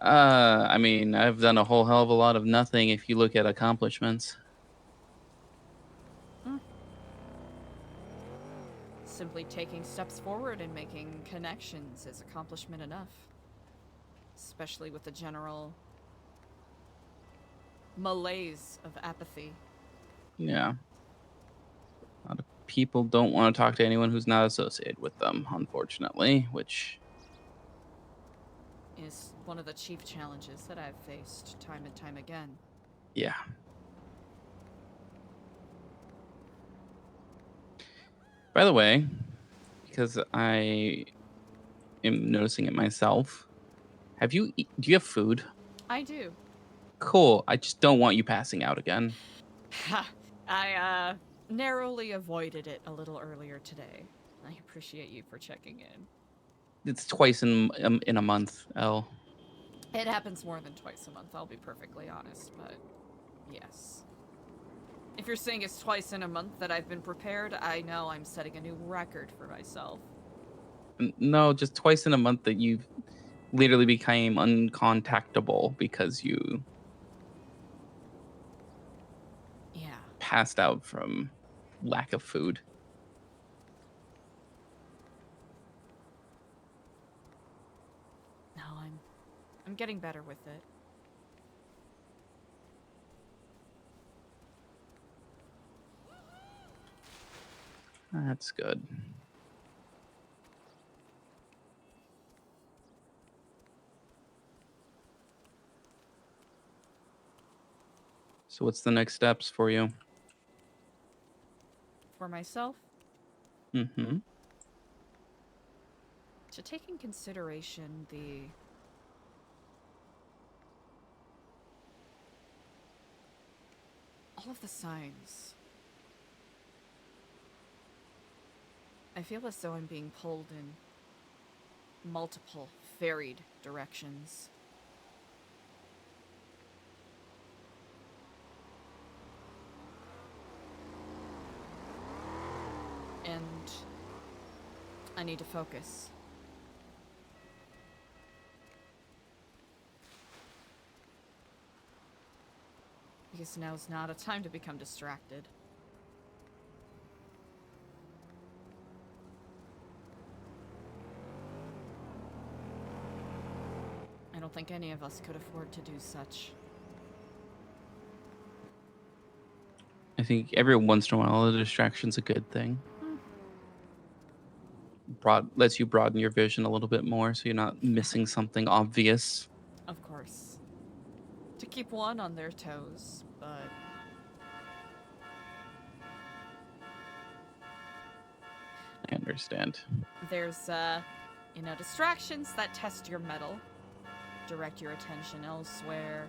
I mean, I've done a whole hell of a lot of nothing if you look at accomplishments. Simply taking steps forward and making connections is accomplishment enough. Especially with the general malaise of apathy. Yeah. A lot of people don't want to talk to anyone who's not associated with them, unfortunately, which is one of the chief challenges that I've faced time and time again. Yeah. By the way, because I am noticing it myself, do you have food? I do. Cool. I just don't want you passing out again. I narrowly avoided it a little earlier today. I appreciate you for checking in. It's twice in a month, Elle. It happens more than twice a month, I'll be perfectly honest, but yes. If you're saying it's twice in a month that I've been prepared, I know I'm setting a new record for myself. No, just twice in a month that you've literally became uncontactable because you passed out from lack of food. No, I'm getting better with it. That's good. So what's the next steps for you? For myself? Mm-hmm. To take in consideration all of the signs. I feel as though I'm being pulled in multiple, varied directions. And I need to focus. Because now's not a time to become distracted. I don't think any of us could afford to do such. I think every once in a while, the distraction's a good thing. Lets you broaden your vision a little bit more, so you're not missing something obvious. Of course. To keep one on their toes, but... I understand. There's, distractions that test your mettle, direct your attention elsewhere,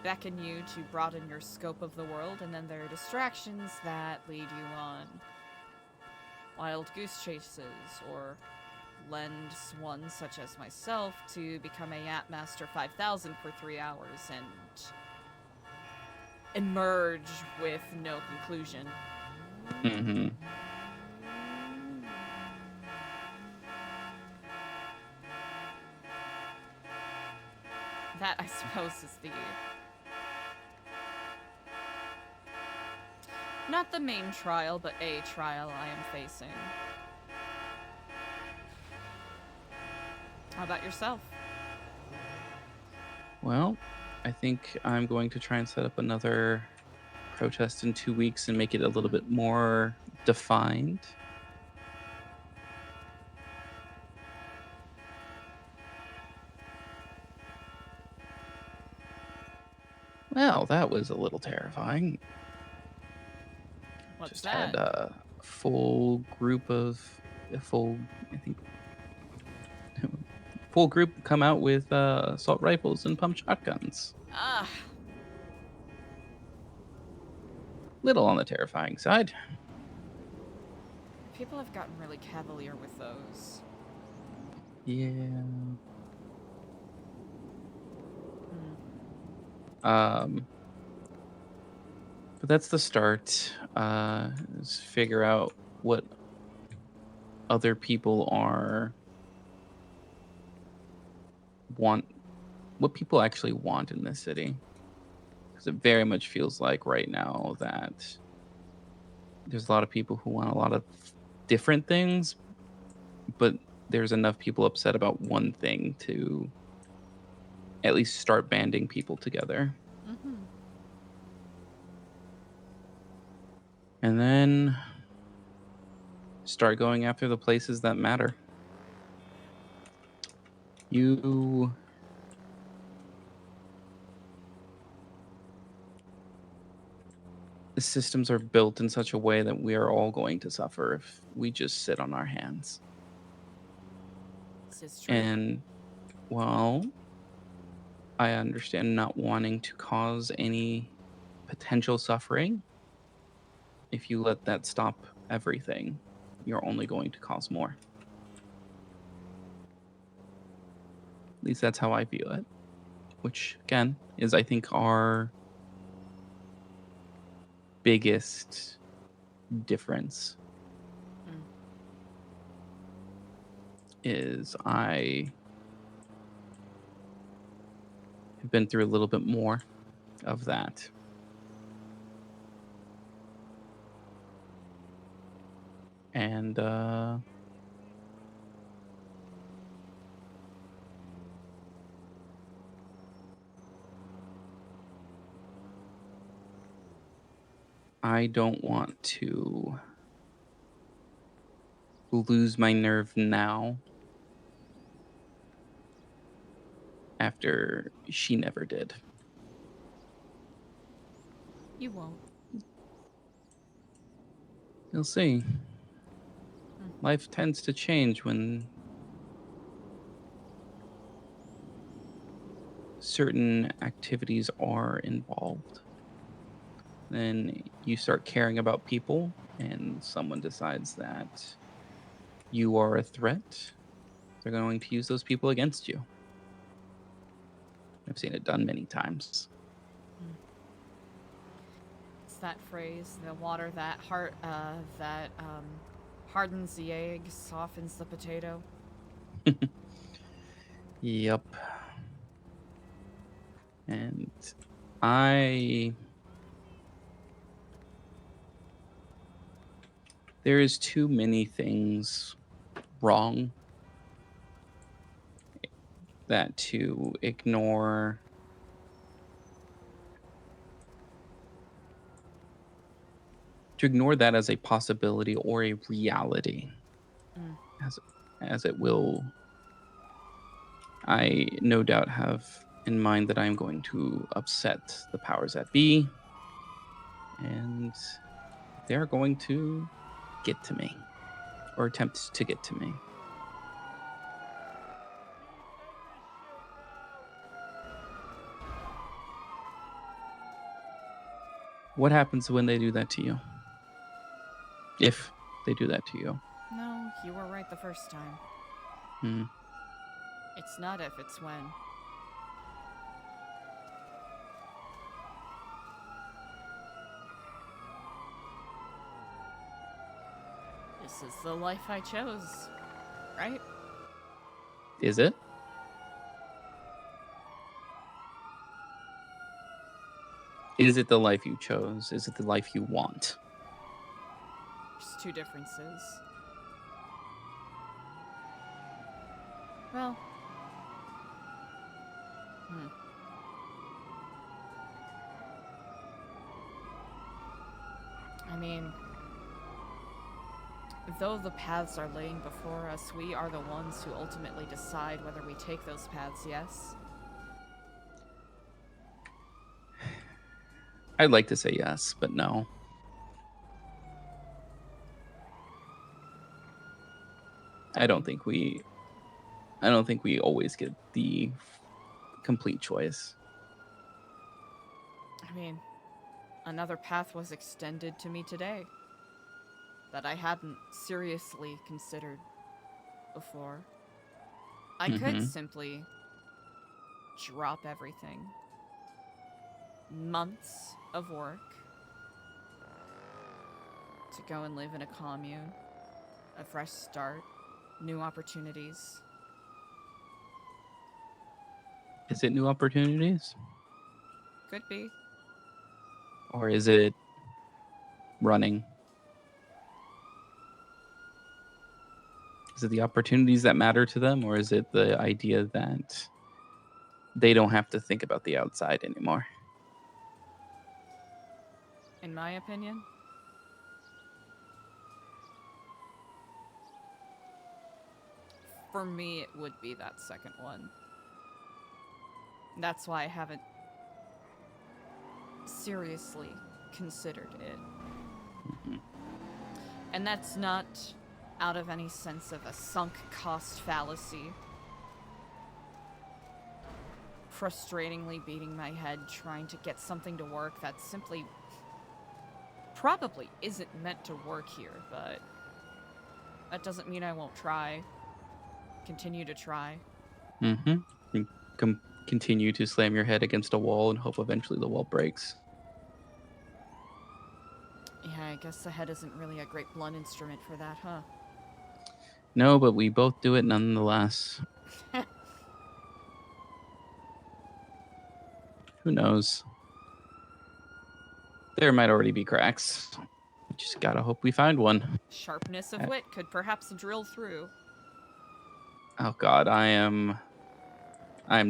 beckon you to broaden your scope of the world, and then there are distractions that lead you on wild goose chases, or lend one such as myself to become a Yap Master 5000 for 3 hours and emerge with no conclusion. Mm-hmm. That, I suppose, is not the main trial, but a trial I am facing. How about yourself? Well, I think I'm going to try and set up another protest in 2 weeks and make it a little bit more defined. Well, that was a little terrifying. What's Just that? had a full group come out with assault rifles and pump shotguns. Ah, Little on the terrifying side. people have gotten really cavalier with those. Yeah. But that's the start. Is figure out what other people what people actually want in this city. Because it very much feels like right now that there's a lot of people who want a lot of different things, but there's enough people upset about one thing to at least start banding people together. Mm-hmm. And then start going after the places that matter. The systems are built in such a way that we are all going to suffer if we just sit on our hands. This is true. And, well, I understand not wanting to cause any potential suffering. If you let that stop everything, you're only going to cause more. At least that's how I view it. Which, again, is, I think, our biggest difference. Is I have been through a little bit more of that. And I don't want to lose my nerve now after she never did. You won't. You'll see. Life tends to change when certain activities are involved. Then you start caring about people, and someone decides that you are a threat. They're going to use those people against you. I've seen it done many times. It's that phrase, the water that hardens the egg, softens the potato. Yep. And there is too many things wrong that to ignore that as a possibility or a reality, as it will, I no doubt have in mind that I'm going to upset the powers that be, and they're going to get to me, or attempt to get to me. What happens when they do that to you? If they do that to you. No, you were right the first time. Hmm. It's not if, it's when. This is the life I chose, right? Is it? Is it the life you chose? Is it the life you want? There's two differences. Well. I mean, though the paths are laying before us, we are the ones who ultimately decide whether we take those paths, yes? I'd like to say yes, but no. I don't think we always get the complete choice. I mean, another path was extended to me today that I hadn't seriously considered before. I could simply drop everything. Months of work to go and live in a commune, a fresh start, new opportunities. Is it new opportunities? Could be. Or is it running? Is it the opportunities that matter to them, or is it the idea that they don't have to think about the outside anymore? In my opinion, for me, it would be that second one. That's why I haven't seriously considered it. And that's not out of any sense of a sunk cost fallacy. Frustratingly beating my head trying to get something to work that simply probably isn't meant to work here, but that doesn't mean I won't try. Continue to try. You continue to slam your head against a wall and hope eventually the wall breaks. Yeah, I guess the head isn't really a great blunt instrument for that, huh? No, but we both do it nonetheless. Who knows? There might already be cracks. We just gotta hope we find one. Sharpness of wit could perhaps drill through. Oh god, I am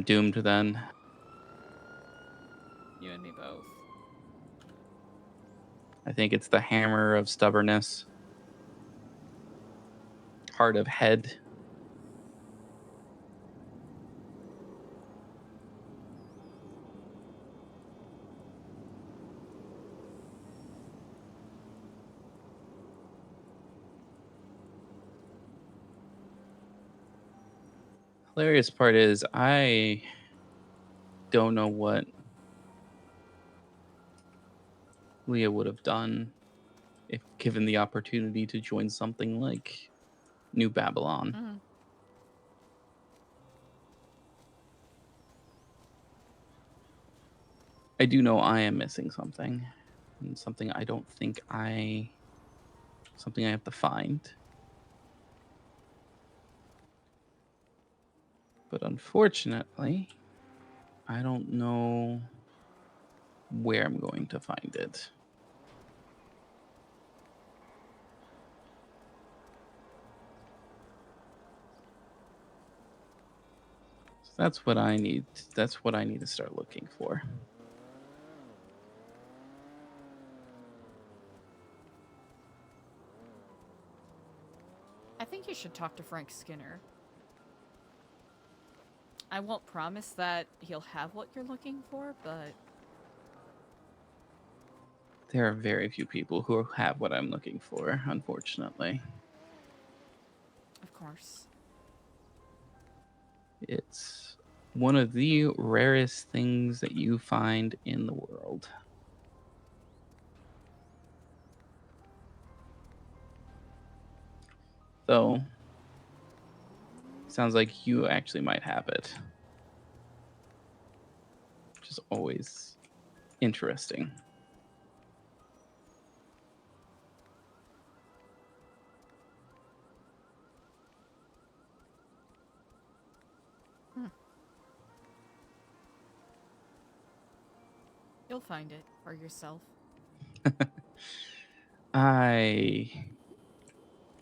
doomed then. You and me both. I think it's the hammer of stubbornness. Heart of head. Hilarious part is I don't know what Leah would have done if given the opportunity to join something like New Babylon. I do know I am missing something, and something I don't think something I have to find. But unfortunately, I don't know where I'm going to find it. So that's what I need. That's what I need to start looking for. I think you should talk to Frank Skinner. I won't promise that he'll have what you're looking for, but... There are very few people who have what I'm looking for, unfortunately. Of course. It's one of the rarest things that you find in the world. though. Sounds like you actually might have it. Which is always interesting. You'll find it for yourself. I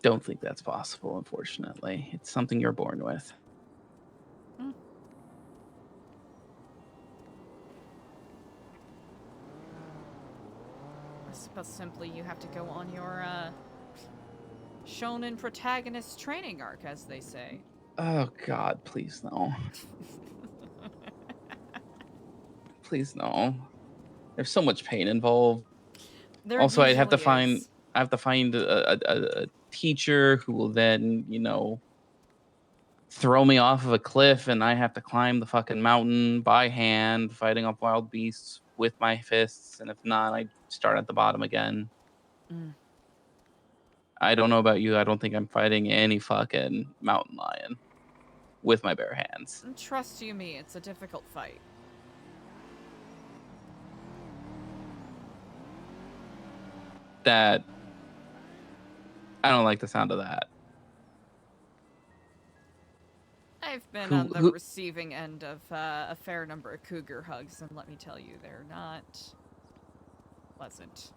don't think that's possible, unfortunately. It's something you're born with. I suppose simply you have to go on your shonen protagonist training arc, as they say. Oh God, please no. Please no. There's so much pain involved. Also, I have to find a teacher who will then, throw me off of a cliff, and I have to climb the fucking mountain by hand, fighting off wild beasts with my fists, and if not, I start at the bottom again. I don't know about you. I don't think I'm fighting any fucking mountain lion with my bare hands. Trust you me, it's a difficult fight. That I don't like the sound of that. I've been on the receiving end of a fair number of cougar hugs, and let me tell you, they're not pleasant.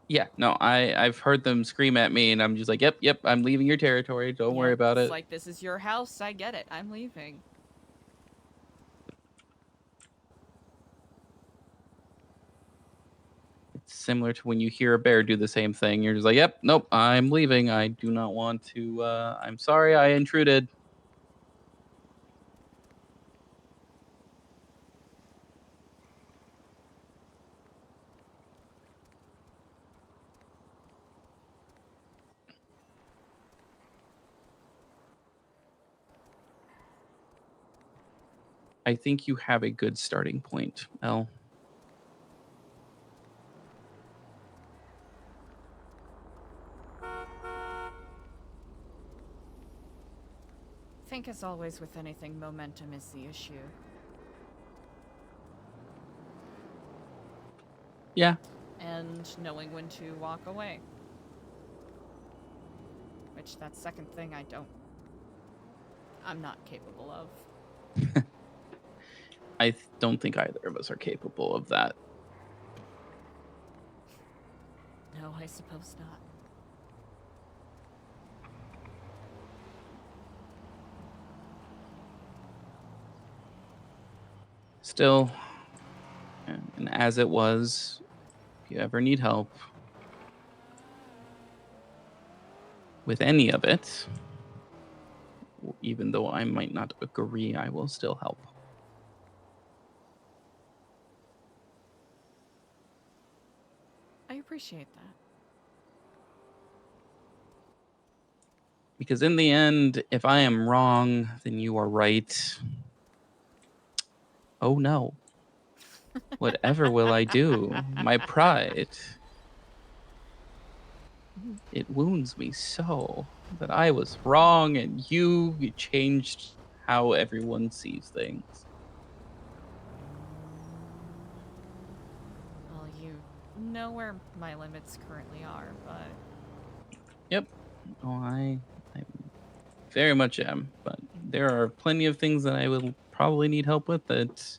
Yeah, no, I've heard them scream at me, and I'm just like, yep, I'm leaving your territory. Don't worry about it. It's like, this is your house. I get it. I'm leaving. It's similar to when you hear a bear do the same thing. You're just like, yep, nope, I'm leaving. I do not want to. I'm sorry I intruded. I think you have a good starting point, Elle. I think, as always with anything, momentum is the issue. Yeah. And knowing when to walk away. Which, that second thing, I'm not capable of. I don't think either of us are capable of that. No, I suppose not. Still, and as it was, if you ever need help with any of it, even though I might not agree, I will still help. I appreciate that. Because in the end, if I am wrong, then you are right. Oh no. Whatever will I do? My pride. It wounds me so that I was wrong and you changed how everyone sees things. Well, you know where my limits currently are, but... Yep. Oh, I very much am. But there are plenty of things that I will probably need help with that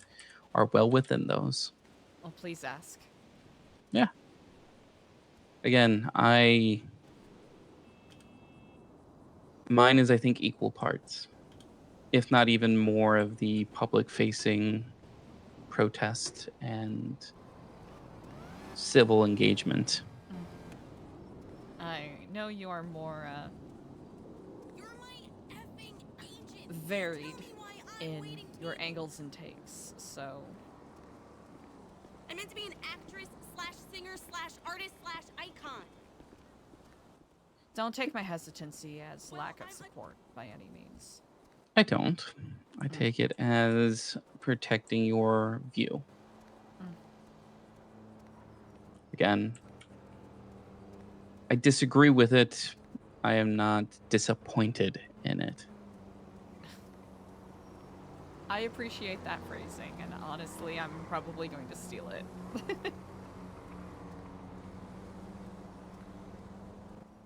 are well within those. Well, please ask. Yeah. Again, mine is, I think, equal parts, if not even more, of the public-facing protest and civil engagement. I know you are more varied in your angles and takes, so... I'm meant to be an actress / singer / artist / icon. Don't take my hesitancy as lack of support by any means. I don't. I take it as protecting your view. Again, I disagree with it I am not disappointed in it. I appreciate that phrasing, and honestly, I'm probably going to steal it.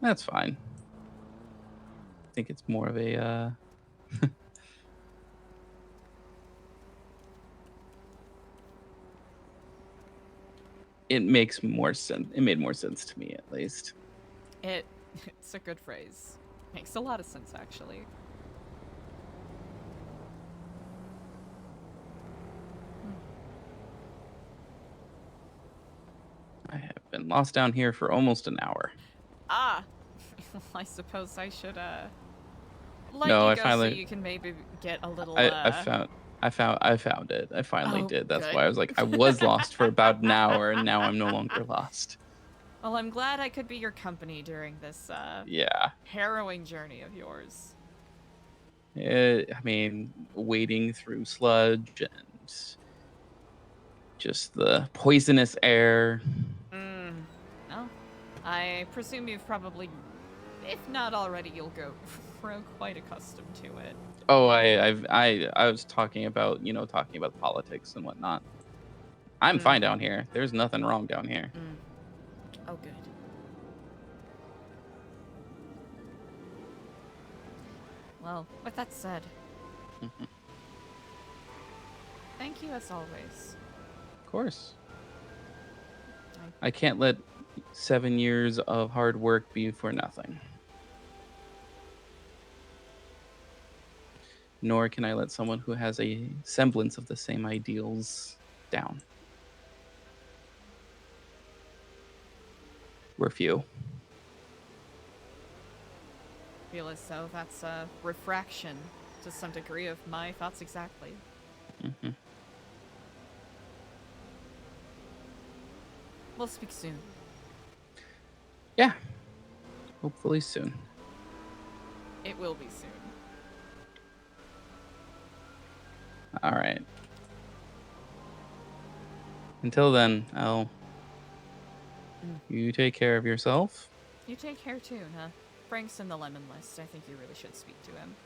That's fine. I think it's more of a it makes more sense. It made more sense to me, at least. It's a good phrase. Makes a lot of sense, actually. I have been lost down here for almost an hour. Ah! I suppose I should, let No, you I go finally. so you can maybe get a little, I found it. I finally Oh, did. That's good. why I was like, I was lost for about an hour, and now I'm no longer lost. Well, I'm glad I could be your company during this, Yeah. harrowing journey of yours. I mean, wading through sludge and just the poisonous air. Well, I presume you've probably, if not already, you'll grow quite accustomed to it. Oh, I was talking about, talking about politics and whatnot. I'm fine down here. There's nothing wrong down here. Oh, good. Well, with that said, thank you as always. Of course. I can't let 7 years of hard work be for nothing. Nor can I let someone who has a semblance of the same ideals down. We're few. Feel as though that's a refraction to some degree of my thoughts exactly. We'll speak soon. Yeah. Hopefully soon. It will be soon. All right. Until then, you take care of yourself. You take care too, huh? Frank's in the lemon list. I think you really should speak to him.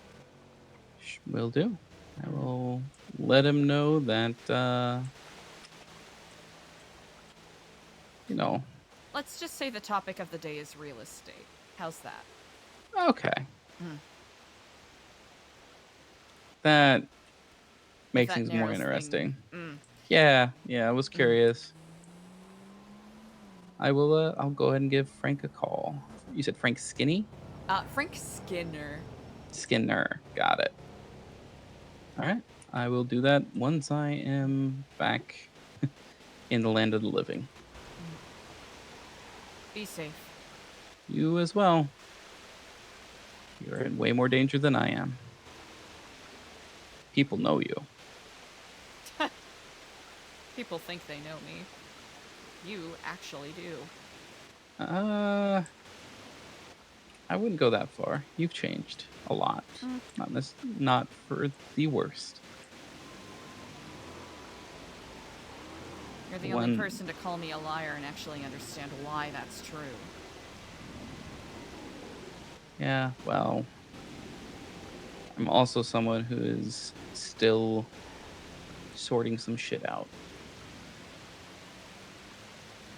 Will do. I will let him know that, Let's just say the topic of the day is real estate. How's that? Okay. That makes things more interesting. Yeah, I was curious. I'll go ahead and give Frank a call. You said Frank Skinny? Frank Skinner. Skinner. Got it. All right. I will do that once I am back in the land of the living. Be safe. You as well. You're in way more danger than I am. People know you. People think they know me. You actually do. I wouldn't go that far. You've changed a lot. Not for the worst. You're the only person to call me a liar and actually understand why that's true. Yeah, well, I'm also someone who is still sorting some shit out.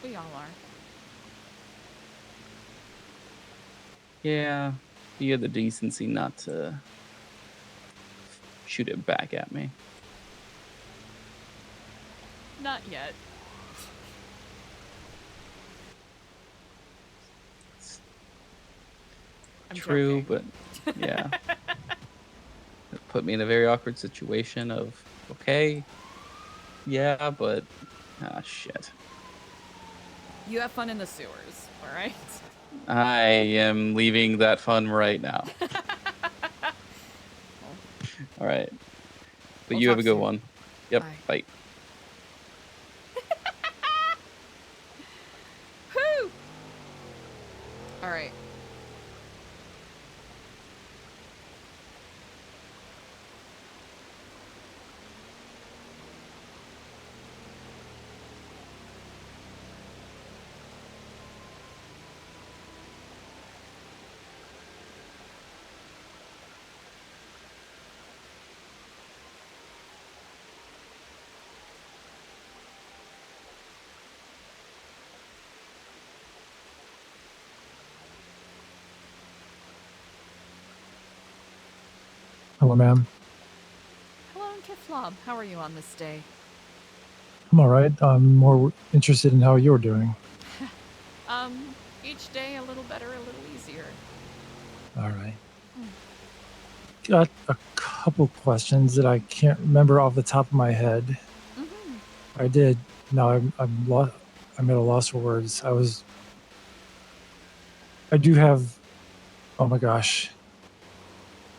We all are. Yeah, you had the decency not to shoot it back at me. Not yet. I'm True, joking. but yeah. It put me in a very awkward situation of, okay, yeah, but, shit. You have fun in the sewers, alright? I am leaving that fun right now. All right. But We'll you have talk a good soon. one. Yep. Bye. Whew! Alright. Hello, ma'am. Hello, Kiflob. How are you on this day? I'm all right. I'm more interested in how you're doing. Each day a little better, a little easier. All right. Got a couple questions that I can't remember off the top of my head. I did. Now I'm at a loss for words. I do have. Oh my gosh.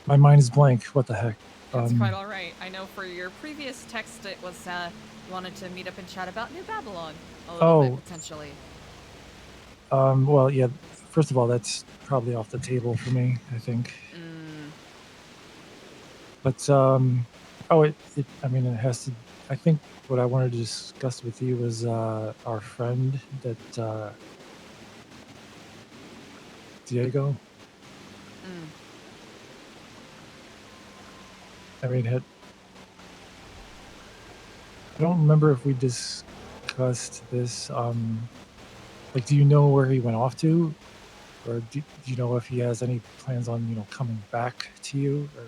My mind is blank. What the heck? That's quite all right. I know for your previous text, it was you wanted to meet up and chat about New Babylon a little bit potentially. Well, yeah. First of all, that's probably off the table for me, I think. But I mean, it has to. I think what I wanted to discuss with you was our friend that Diego. I mean, I don't remember if we discussed this. Like, do you know where he went off to, or do you know if he has any plans on coming back to you? Or...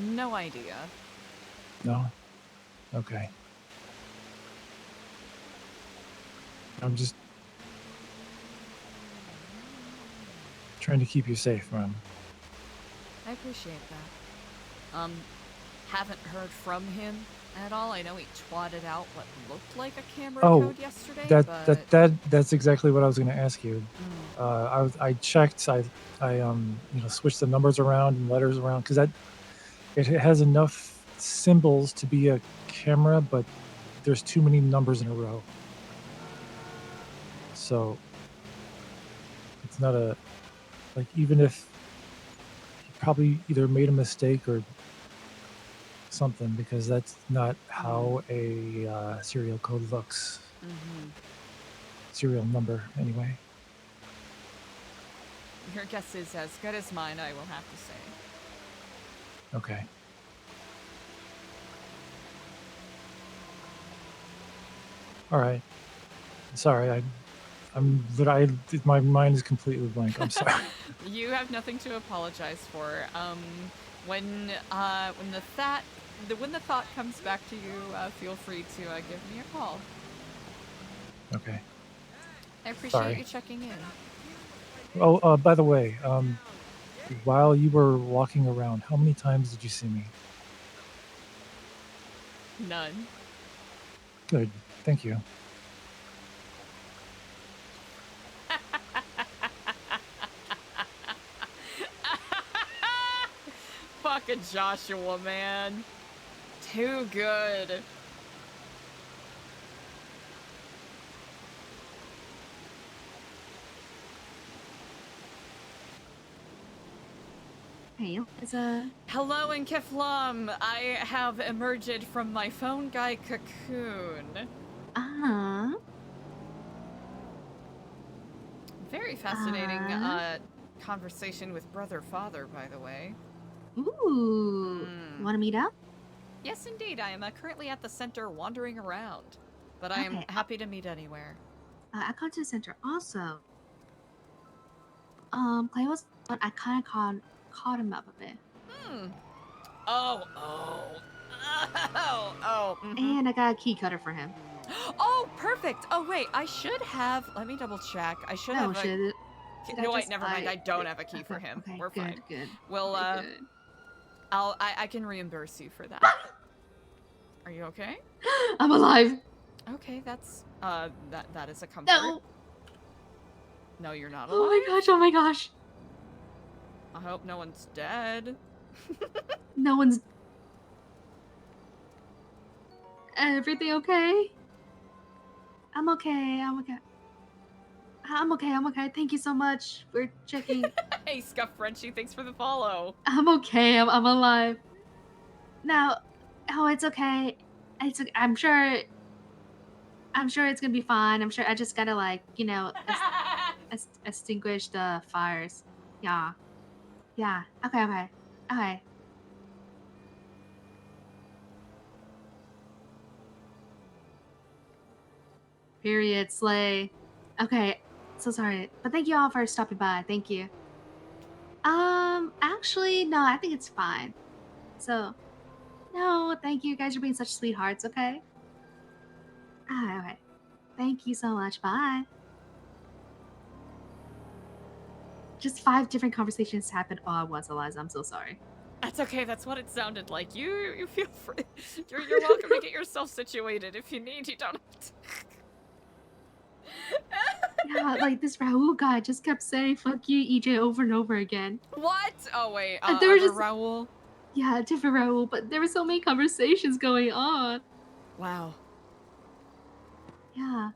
No idea. No. Okay. I'm just trying to keep you safe, man. I appreciate that. Haven't heard from him at all. I know he twatted out what looked like a camera code yesterday. That's exactly what I was going to ask you. I checked. I switched the numbers around and letters around because it has enough symbols to be a camera, but there's too many numbers in a row. So it's not even if he probably either made a mistake or something, because that's not how a serial code looks. Serial number, anyway. Your guess is as good as mine, I will have to say. Okay. All right. Sorry, my mind is completely blank. I'm sorry. You have nothing to apologize for. When the thought comes back to you, feel free to give me a call. Okay. I appreciate Sorry. you checking in. Oh, by the way, while you were walking around, how many times did you see me? None. Good. Thank you. Fucking Joshua, man. Too good. Hey, Eliza. Hello, in Kiflam. I have emerged from my phone guy cocoon. Very fascinating conversation with brother father, by the way. Ooh. You want to meet up? Yes, indeed. I am currently at the center wandering around, but I am happy to meet anywhere. I come to the center also. Klay was, but I kind of caught him up a bit. And I got a key cutter for him. Oh, perfect. Oh, wait, I should have. Let me double check. I should have. No, wait, never mind. I don't have a key for him. Okay, We're fine. Good. Well, good. I can reimburse you for that. Are you okay? I'm alive. Okay, that's that is a comfort. No. No, you're not alive. Oh my gosh. I hope no one's dead. No one's. Everything okay? I'm okay. I'm okay. Thank you so much for checking. Hey, Scuff Frenchie, thanks for the follow. I'm okay. I'm alive. Now, it's okay. I'm sure it's gonna be fine. I'm sure I just gotta extinguish the fires. Yeah. Okay. Period. Slay. Okay. So sorry, but thank you all for stopping by. Thank you. Actually, no, I think it's fine. So, no, thank you. You guys are being such sweethearts, okay? Alright. Thank you so much. Bye. Just 5 different conversations happened all at once, Eliza. I'm so sorry. That's okay. That's what it sounded like. You feel free. You're welcome to get yourself situated if you need. You don't have to. Yeah, like this Raul guy just kept saying "fuck you, EJ" over and over again. What? Oh wait, There were other just Raul. yeah, different Raul, but there were so many conversations going on. Wow. Yeah.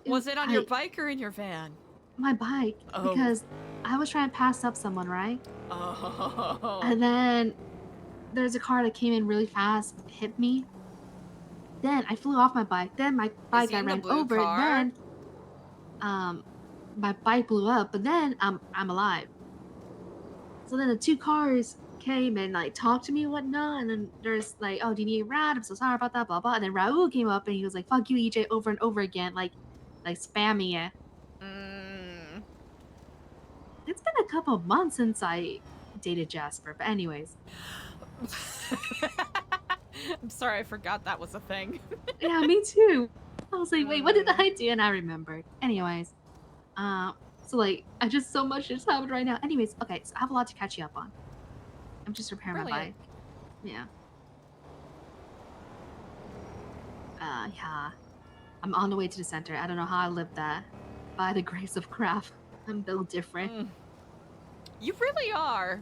Was it on your bike or in your van? My bike, Oh. because I was trying to pass up someone, right? Oh. And then there's a car that came in really fast, hit me. Then I flew off my bike. Then my bike he I in the ran blue over. car? Then my bike blew up, but then I'm alive. So then the 2 cars came and like talked to me and whatnot, and then there's like, oh, do you need a ride? I'm so sorry about that, blah blah. And then Raul came up and he was like, fuck you, EJ, over and over again, like spamming it. It's been a couple of months since I dated Jasper, but anyways. I'm sorry, I forgot that was a thing. Yeah, me too. I was like, wait, what did I do? And I remembered. Anyways, so like, I just so much just happened right now. Anyways, okay, so I have a lot to catch you up on. I'm just repairing my bike. Yeah. Yeah. I'm on the way to the center. I don't know how I lived that. By the grace of craft, I'm built different. You really are.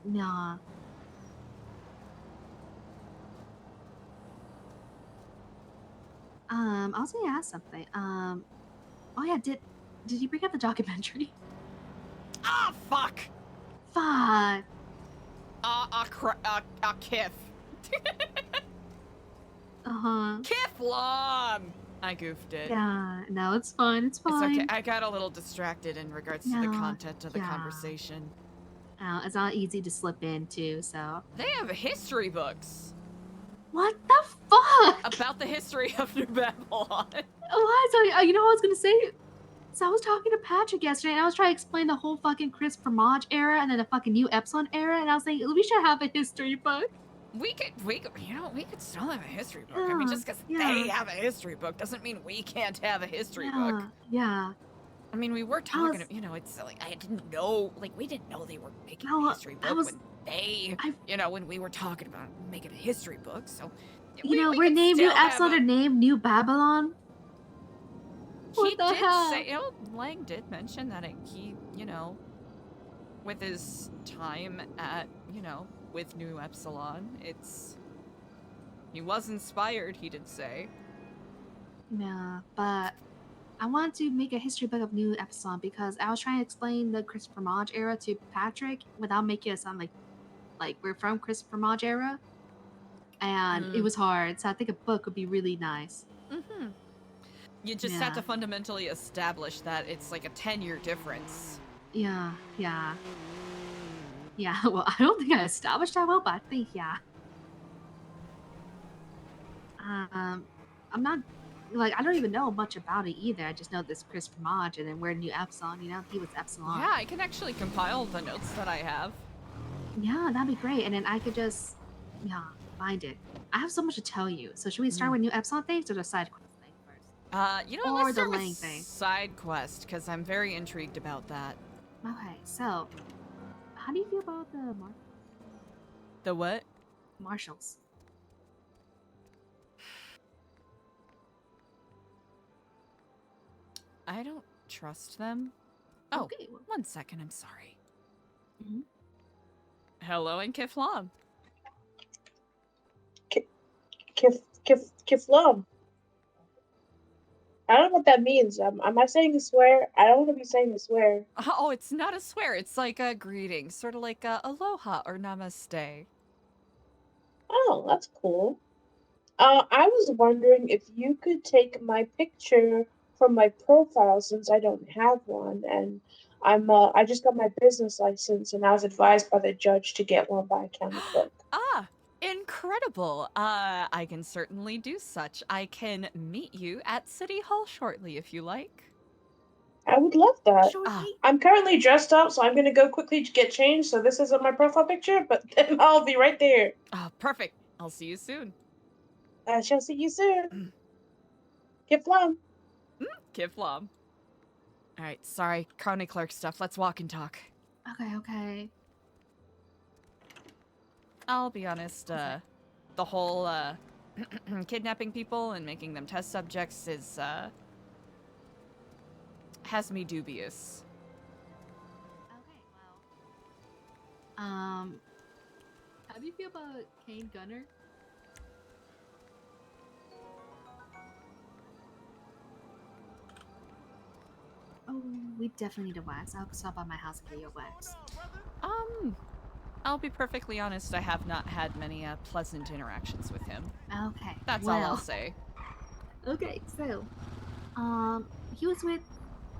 Nah. I was gonna ask something. Oh yeah, did you bring up the documentary? Ah, fuck. Fuck. Kif. Kiflom. I goofed it. Yeah, no, it's fine. It's fine. It's okay. I got a little distracted in regards to the content of the conversation. It's not easy to slip into, so. They have history books. What the fuck? About the history of New Babylon. Eliza, you know what I was gonna say? So I was talking to Patrick yesterday, and I was trying to explain the whole fucking Chris Fromage era and then the fucking new Epsilon era, and I was like, we should have a history book. We could still have a history book. I mean, just because they have a history book doesn't mean we can't have a history book. Yeah. I mean, we were talking, it's like, I didn't know, like, we didn't know they were making a history book when they, when we were talking about making a history book, so. We're named New Epsilon or named New Babylon. He did say, Lang did mention that he, with his time at, with New Epsilon, he was inspired, he did say. Yeah, but I wanted to make a history book of New Epsilon because I was trying to explain the Christopher Maj era to Patrick without making it sound like we're from Christopher Maj era. And it was hard, so I think a book would be really nice. Mm-hmm. You just have to fundamentally establish that it's like a 10-year difference. Yeah, well, I don't think I established that well, but I think, I'm not, I don't even know much about it either. I just know this Chris Fromage, and then we're New Epsilon, he was Epsilon. Yeah, I can actually compile the notes that I have. Yeah, that'd be great, and then I could just, find it. I have so much to tell you, so should we start with New Epsilon things or the side quest thing first? Let's start with side quest, because I'm very intrigued about that. Okay, so, how do you feel about the The what? Marshals. I don't trust them. Oh, okay, one second, I'm sorry. Hello, and Kiflam. Kiflam. I don't know what that means. Am I saying a swear? I don't want to be saying a swear. Oh, it's not a swear. It's like a greeting, sort of like aloha or namaste. Oh, that's cool. I was wondering if you could take my picture from my profile since I don't have one, and I just got my business license, and I was advised by the judge to get one by a county clerk. Ah, incredible. I can certainly do such. I can meet you at City Hall shortly if you like. I would love that. Sure. I'm currently dressed up, so I'm gonna go quickly get changed. So this isn't my profile picture, but then I'll be right there. Oh, perfect. I'll see you soon. I shall see you soon. Get flum. Kid Flom. All right, sorry, county clerk stuff. Let's walk and talk. Okay. I'll be honest, the whole kidnapping people and making them test subjects is has me dubious. Okay, well. How do you feel about Kane Gunner? Oh, we definitely need a wax. I'll stop by my house and get you a wax. I'll be perfectly honest, I have not had many pleasant interactions with him. Okay. That's all I'll say. Okay, so, he was with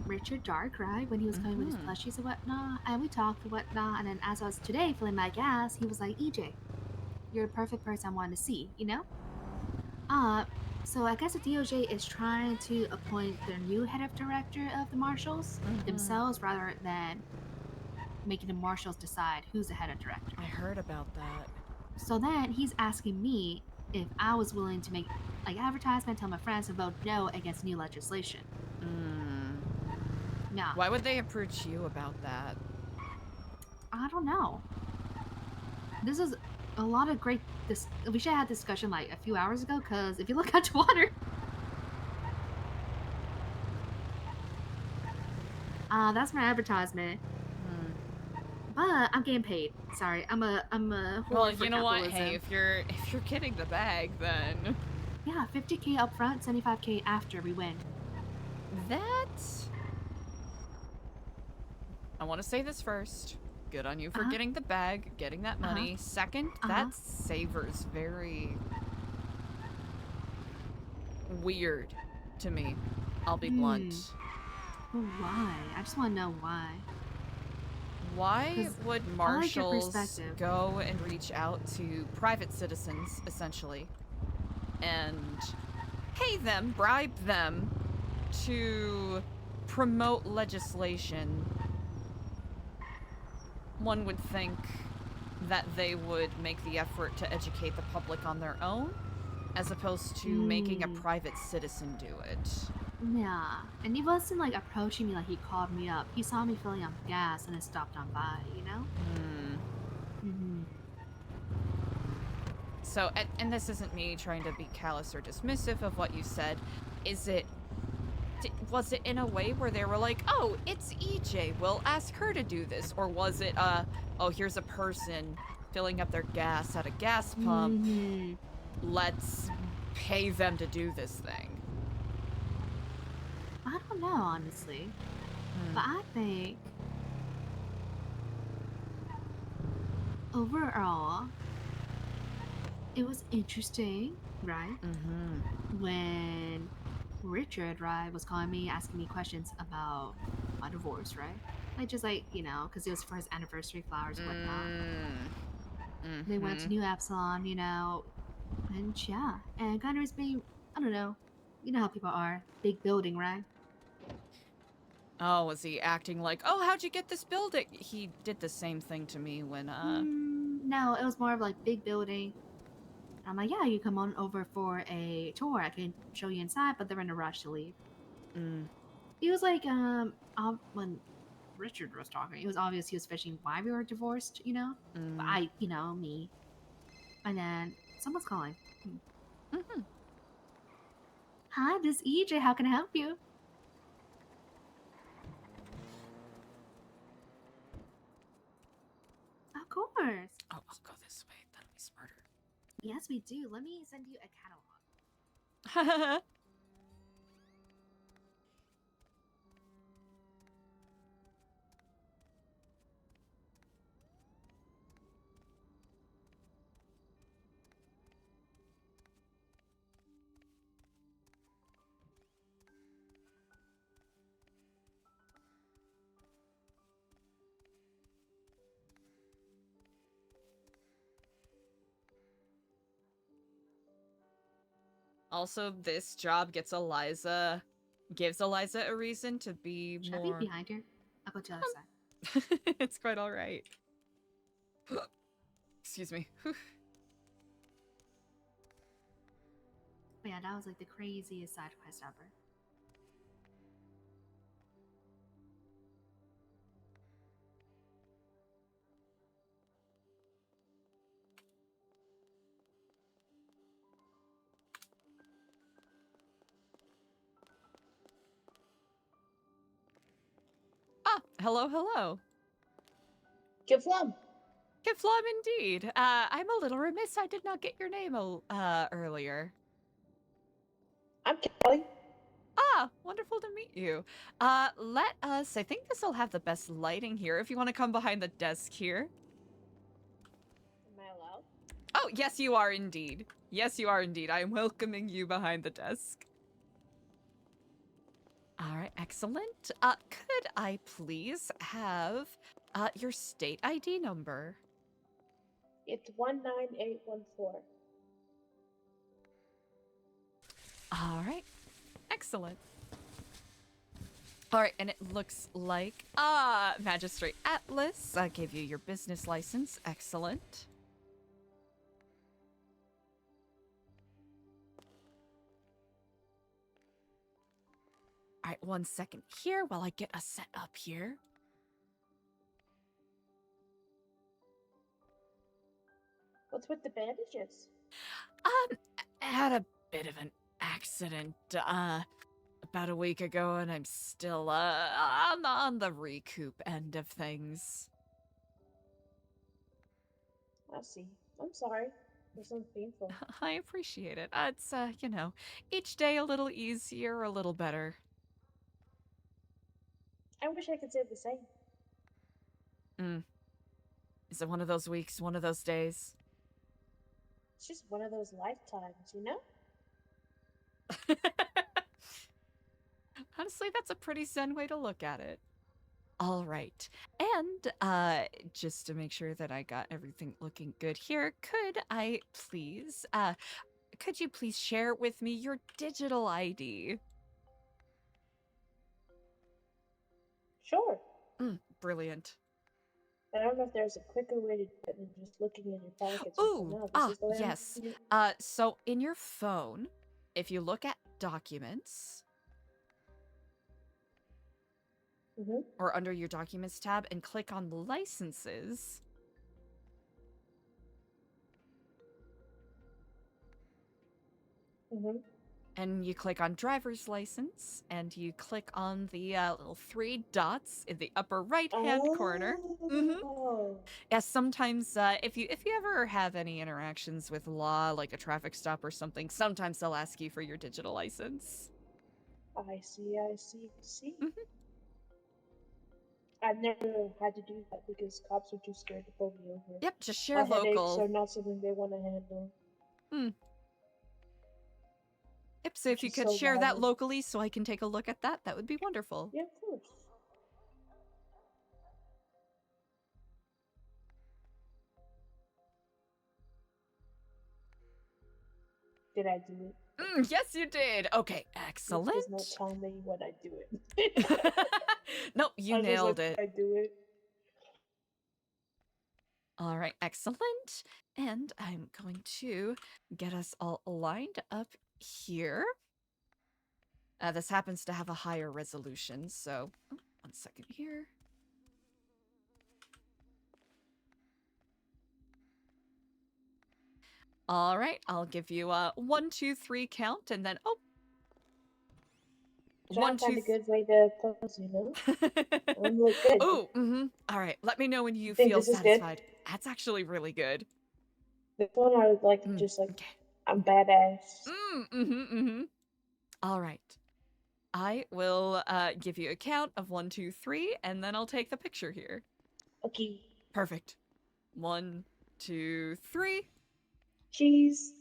Richard Dark, right? When he was coming with his plushies and whatnot, and we talked and whatnot, and then as I was today filling my gas, he was like, EJ, you're the perfect person I wanted to see, you know? So I guess the DOJ is trying to appoint their new head of director of the marshals themselves rather than making the marshals decide who's the head of director. I heard about that. So then he's asking me if I was willing to make like advertisement, tell my friends to vote no against new legislation. Yeah. Why would they approach you about that? I don't know. This is a lot of great. We should have had this discussion like a few hours ago. Cause if you look at water, that's my advertisement. But I'm getting paid. Sorry, I'm a. Well, whore for you know what? capitalism. Hey, if you're getting the bag, then Yeah, 50K up front, 75K after we win. that. I want to say this first. Good on you for getting the bag, getting that money. Second, that savors very weird to me. I'll be blunt. Well, why? I just want to know why. Why 'Cause would I like your marshals perspective. go and reach out to private citizens, essentially, and pay them, bribe them to promote legislation? One would think that they would make the effort to educate the public on their own, as opposed to making a private citizen do it. Yeah, and he wasn't like approaching me like he called me up. He saw me filling up gas and then stopped on by, you know? So, and this isn't me trying to be callous or dismissive of what you said. Was it in a way where they were like, oh, it's EJ, we'll ask her to do this? Or was it, oh, here's a person filling up their gas at a gas pump. Let's pay them to do this thing. I don't know, honestly. But I think overall, it was interesting, right? When Richard, right, was calling me, asking me questions about my divorce, right? Like, just like, you know, because it was for his anniversary flowers and whatnot. They went to New Absalom, you know, and yeah. And Gunner's being, I don't know, you know how people are. Big building, right? Oh, was he acting like, oh, how'd you get this building? He did the same thing to me when, No, it was more of like big building. I'm like, yeah, you come on over for a tour. I can show you inside, but they're in a rush to leave. He was like, when Richard was talking, it was obvious he was fishing why we were divorced, you know? But I, you know, me. And then someone's calling. Hi, this is EJ. How can I help you? Of course. Oh, I'll go this way. That'll be smarter. Yes, we do. Let me send you a catalog. Also, this job gets Eliza gives Eliza a reason to be Should I more. be behind her? I'll go to the other side. It's quite all right. Excuse me. Whew. But yeah, that was like the craziest side quest ever. Ah, hello, hello. Give Flum. Give Flum indeed. I'm a little remiss. I did not get your name earlier. I'm Kelly. Ah, wonderful to meet you. Let us. I think this will have the best lighting here. If you want to come behind the desk here. Am I allowed? Oh, yes, you are indeed. Yes, you are indeed. I am welcoming you behind the desk. All right, excellent. Could I please have your state ID number? It's 19814. All right, excellent. All right, and it looks like Magistrate Atlas gave you your business license. Excellent. All right, 1 second here while I get us set up here. What's with the bandages? I had a bit of an accident about a week ago, and I'm still on the recoup end of things. I see. I'm sorry. This sounds painful. I appreciate it. It's you know, each day a little easier, a little better. I wish I could say the same. Is it one of those weeks, one of those days? It's just one of those lifetimes, you know? Honestly, that's a pretty zen way to look at it. All right. And just to make sure that I got everything looking good here, could you please share with me your digital ID? Sure. Brilliant. I don't know if there's a quicker way to do it than just looking in your pockets. Ooh, yes. So in your phone, if you look at documents, or under your documents tab and click on licenses, and you click on driver's license, and you click on the little 3 dots in the upper right-hand corner. Yes, sometimes if you ever have any interactions with law, like a traffic stop or something, sometimes they'll ask you for your digital license. I see. I've never had to do that because cops are too scared to pull me over. Yep, just share My headaches local. are not something they want to handle. Yep, so if you could so share that valid. locally so I can take a look at that, that would be wonderful. Yeah, of course. Did I do it? Yes, you did. Okay, excellent. It does not tell me when I do it. Nope, you I was nailed like, it. I do it. All right, excellent. And I'm going to get us all lined up here. This happens to have a higher resolution, so 1 second here. All right, I'll give you a 1, 2, 3 count, and then Trying to find a good way to close, you know? I'm look good. Ooh, All right, let me know when you Think feel this is good? satisfied. That's actually really good. This one I would like just like I'm badass. All right. I will give you a count of 1, 2, 3, and then I'll take the picture here. Okay. Perfect. 1, 2, 3. Cheese.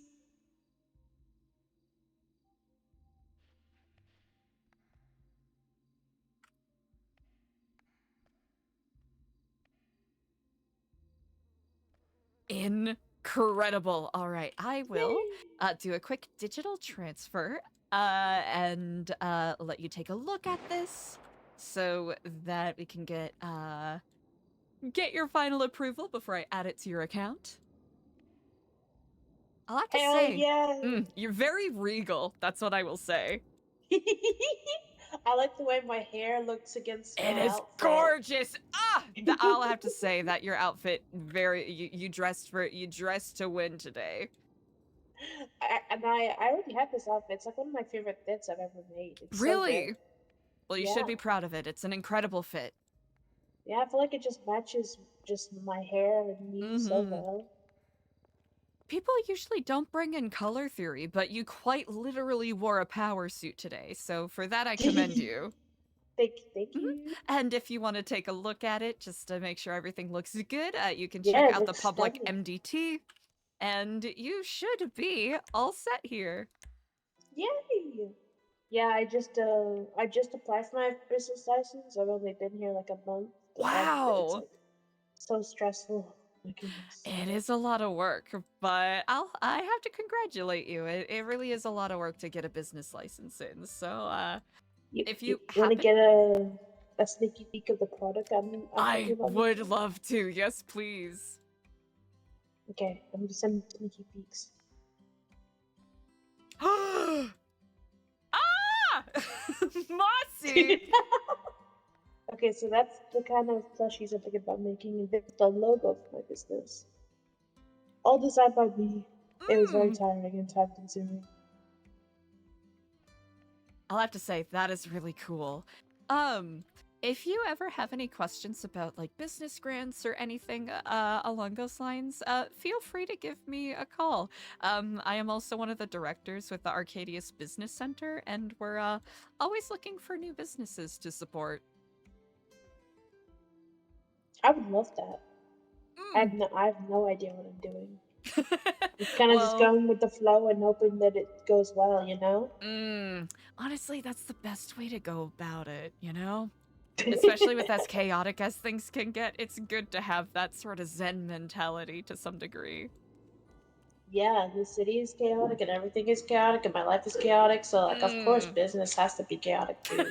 Incredible. All right, I will do a quick digital transfer and let you take a look at this so that we can get your final approval before I add it to your account. I'll have to Hell say, yeah. You're very regal. That's what I will say. I like the way my hair looks against my It is outfit. gorgeous. I'll have to say that your outfit you dressed to win today. I already have this outfit. It's like one of my favorite fits I've ever made. It's so Really? good. Well, you Yeah. should be proud of it. It's an incredible fit. Yeah, I feel like it just matches just my hair and me so well. People usually don't bring in color theory, but you quite literally wore a power suit today. So for that, I commend you. Thank you. And if you want to take a look at it, just to make sure everything looks good, you can Yeah, check it out the looks public stunning. MDT, and you should be all set here. Yay! Yeah, I just applied for my business license. I've only been here like a month. And it's Wow! like so stressful. My goodness. It is a lot of work, but I have to congratulate you. It really is a lot of work to get a business license in. So if you want to happen, get a sneaky peek of the product I would love to. Yes, please. Okay, I'm just sending sneaky peeks. Ah! Mossy! Okay, so that's the kind of plushies I'm thinking about making, and this is the logo for my business. All designed by me. It was very tiring and time consuming. I'll have to say, that is really cool. If you ever have any questions about like business grants or anything along those lines, feel free to give me a call. I am also one of the directors with the Arcadius Business Center, and we're always looking for new businesses to support. I would love that. I have no idea what I'm doing. It's kind of just going with the flow and hoping that it goes well, you know? Honestly, that's the best way to go about it, you know? Especially with as chaotic as things can get, it's good to have that sort of zen mentality to some degree. Yeah, the city is chaotic and everything is chaotic and my life is chaotic, so like of course business has to be chaotic too.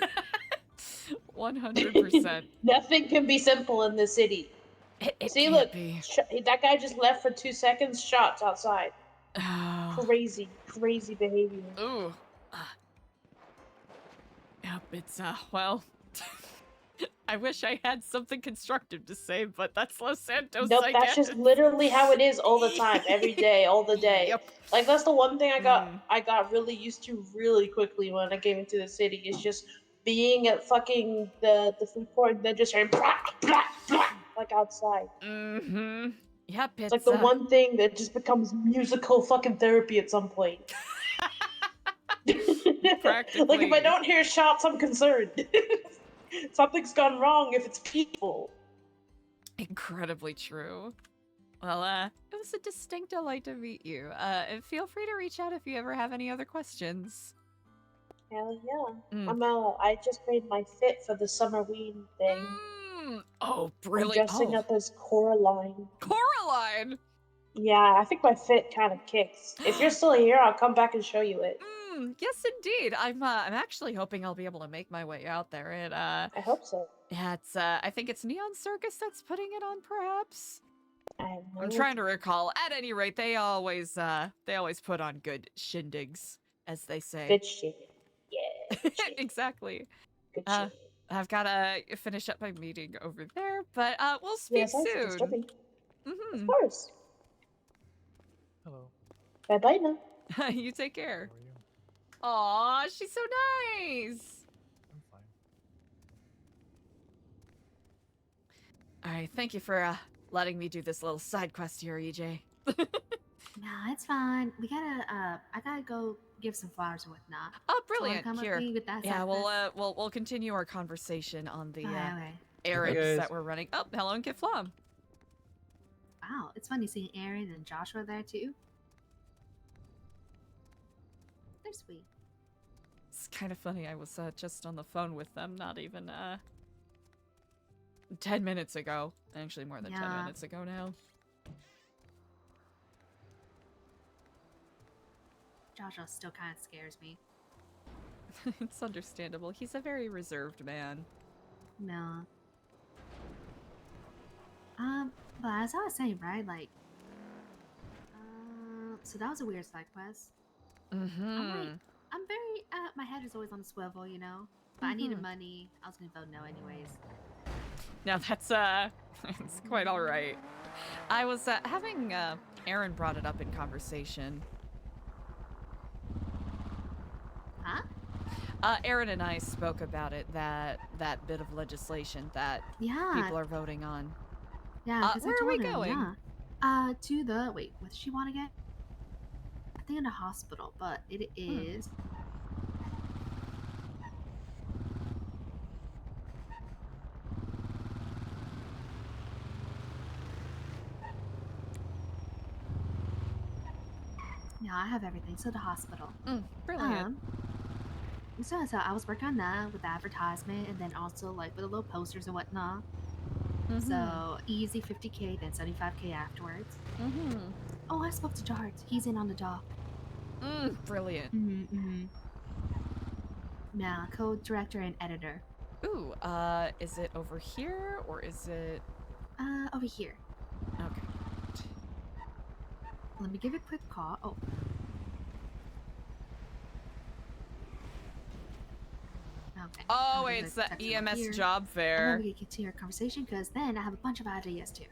100%. Nothing can be simple in the city. It See, can't look, be. that guy just left for 2 seconds. Shots outside. Crazy behavior. Ooh. Yep, it's well. I wish I had something constructive to say, but that's Los Santos. Nope, I that's guess. just literally how it is all the time, every day, all the day. Yep. Like that's the one thing I got really used to really quickly when I came into the city is just being at fucking the food court and then just hearing blah, blah, blah, like outside. Yep, it's like the one thing that just becomes musical fucking therapy at some point. Practically. Like if I don't hear shots, I'm concerned. Something's gone wrong if it's people. Incredibly true. Well, it was a distinct delight to meet you. And feel free to reach out if you ever have any other questions. Hell yeah. I just made my fit for the Summerween thing. Oh, brilliant. I'm dressing up as Coraline. Coraline? Yeah, I think my fit kind of kicks. If you're still here, I'll come back and show you it. Yes, indeed. I'm actually hoping I'll be able to make my way out there. I hope so. Yeah, it's I think it's Neon Circus that's putting it on, perhaps. I'm trying to recall. At any rate, they always put on good shindigs, as they say. Good shit. Yeah. Good shit. Exactly. Good shit. I've gotta finish up my meeting over there, but we'll speak soon. Of course. Hello. Bye bye now. You take care. Aw, she's so nice. I'm fine. All right, thank you for letting me do this little side quest here, EJ. Nah, it's fine. We gotta I gotta go give some flowers and whatnot. Oh, So wanna brilliant! come with Here, me with that yeah, side quest? we'll continue our conversation on the Okay. errands guys. that we're running. Oh, hello, and Kiflam. Wow, it's funny seeing Aaron and Joshua there too. They're sweet. It's kind of funny. I was just on the phone with them, not even 10 minutes ago. Actually, more than 10 Yeah. minutes ago now. Joshua still kind of scares me. It's understandable. He's a very reserved man. No. But as I was saying, right, like, so that was a weird side quest. Mm-hmm. I'm very, my head is always on a swivel, you know? But I needed money. I was gonna vote no anyways. Now that's, it's quite alright. I was, having, Aaron brought it up in conversation. Huh? Aaron and I spoke about it, that bit of legislation that people are voting on. Yeah, where are we her, going? Yeah. To the, wait, what does she want to get? I think in a hospital, but it is... Yeah, I have everything. So the hospital. Brilliant. So I was working on that with the advertisement, and then also like with the little posters and whatnot. So easy 50K, then 75K afterwards. Oh, I spoke to Dart. He's in on the dock. Brilliant. Yeah, co-director and editor. Ooh, is it over here or is it? Over here. Okay. Let me give it a quick call. Oh. Okay. Oh, it's the EMS job fair. And then we can continue our conversation because then I have a bunch of ideas too.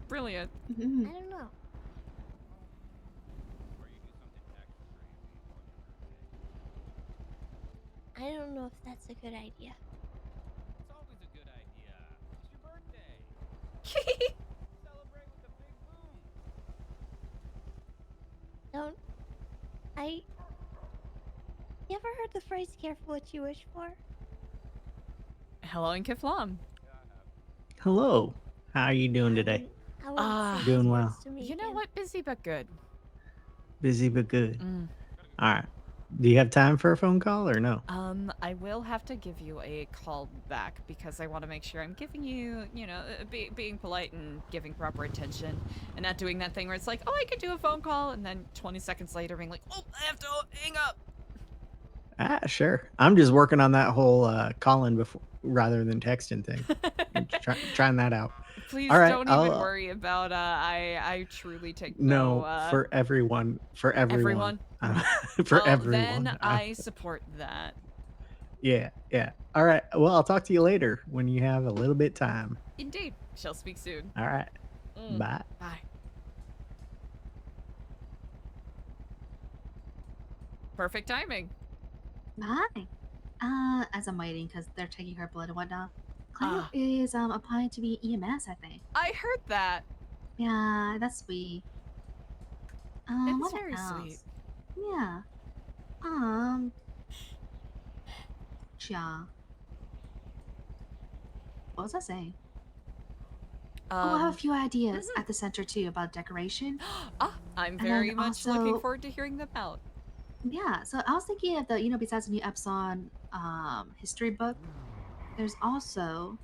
Brilliant. I don't know. I don't know if that's a good idea. It's always a good idea. It's your birthday. Celebrate with a big boom. Don't. You ever heard the phrase "careful what you wish for"? Hello in Kiflam. Hello. How are you doing today? Doing well. You know what? Busy but good. Busy but good. All right. Do you have time for a phone call or no? I will have to give you a call back because I want to make sure I'm giving you, you know, being polite and giving proper attention and not doing that thing where it's like, oh, I could do a phone call and then 20 seconds later being like, oh, I have to hang up. Sure. I'm just working on that whole calling before rather than texting thing. Trying that out. Please All right, don't even worry about I truly take for everyone. For everyone. For well, everyone. Then I support that. Yeah. All right. Well, I'll talk to you later when you have a little bit time. Indeed. Shall speak soon. All right. Bye. Bye. Perfect timing. Hi. As I'm waiting because they're taking her blood and whatnot. Klay is applying to be EMS, I think. I heard that. Yeah, that's sweet. It's what very else? sweet. Yeah. Yeah. What was I saying? I have a few ideas at the center too about decoration. I'm very much looking forward to hearing them out. Yeah, so I was thinking of the, you know, besides the new Epsilon history book, there's also,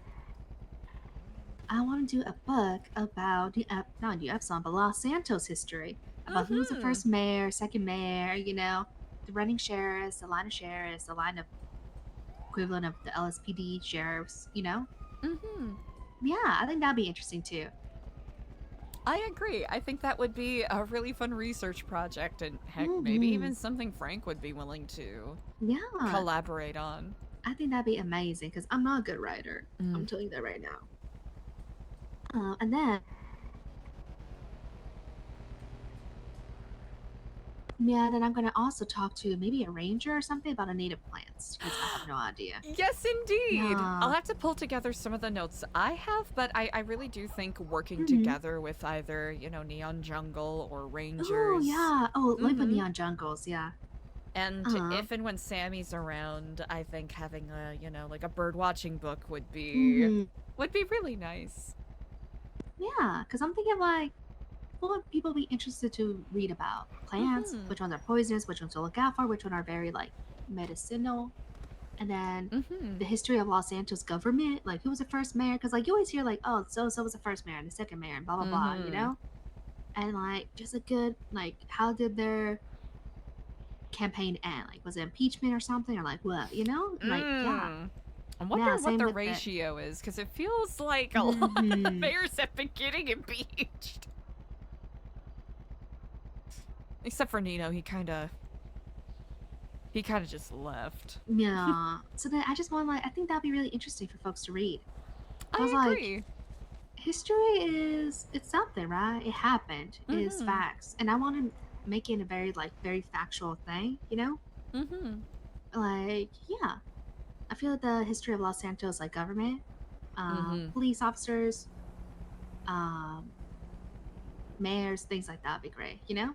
I want to do a book about, not New Epsilon, but Los Santos history. About who was the first mayor, second mayor, you know, the running sheriffs, the line of equivalent of the LSPD sheriffs, you know? Yeah, I think that'd be interesting too. I agree. I think that would be a really fun research project, and heck, maybe even something Frank would be willing to collaborate on. I think that'd be amazing because I'm not a good writer. I'm telling you that right now. And then, then I'm gonna also talk to maybe a ranger or something about a native plants because I have no idea. Yes, indeed. Yeah. I'll have to pull together some of the notes I have, but I really do think working together with either, you know, Neon Jungle or Rangers. Oh, yeah. Oh, like the Neon Jungles, yeah. And if and when Sammy's around, I think having a, you know, like a bird watching book would be really nice. Yeah, because I'm thinking like, what would people be interested to read about? Plants, which ones are poisonous, which ones to look out for, which one are very like medicinal, and then the history of Los Santos government, like who was the first mayor? Because like you always hear like, oh, so was the first mayor and the second mayor and blah blah blah, you know, and like just a good like how did their campaign end? Like, was it impeachment or something, or like what? You know, like yeah. I wonder Yeah, what same the with it. ratio is, because it feels like a lot of Mhm. mayors have been getting impeached. Except for Nino, he kind of just left. Yeah. So then I just want I think that'd be really interesting for folks to read. I agree. Like, history it's something, right? It happened. It's Mhm. facts, and I want to make it a very very factual thing. You know, like yeah. I feel like the history of Los Santos, like government, police officers, mayors, things like that would be great. You know.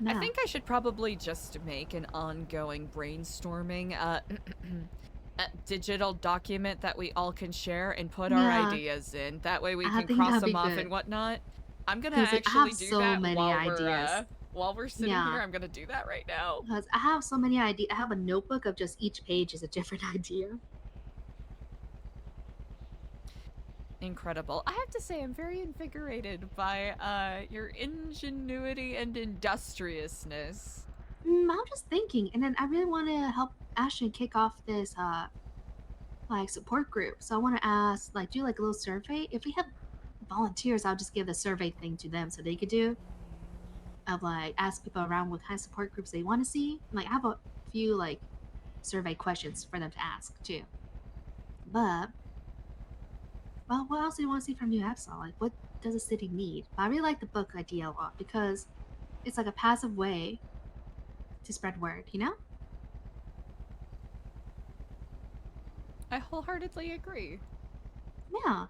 I think I should probably just make an ongoing brainstorming a digital document that we all can share and put our Yeah. ideas in. That way we I can think cross that'd be them off good. and whatnot. I'm gonna 'Cause I actually have do so that many ideas. while we're sitting Yeah. here. I'm gonna do that right now. Because I have so many ideas. I have a notebook of just each page is a different idea. Incredible. I have to say, I'm very invigorated by your ingenuity and industriousness. I'm just thinking, and then I really want to help Ashton kick off this like support group. So I want to ask, like, do like a little survey. If we have volunteers, I'll just give the survey thing to them so they could do. Of like ask people around what kind of support groups they want to see. Like I have a few like survey questions for them to ask too. But well, what else do you want to see from New Epsilon? Like, what does a city need? But I really like the book idea a lot because it's like a passive way to spread word, you know? I wholeheartedly agree. Yeah.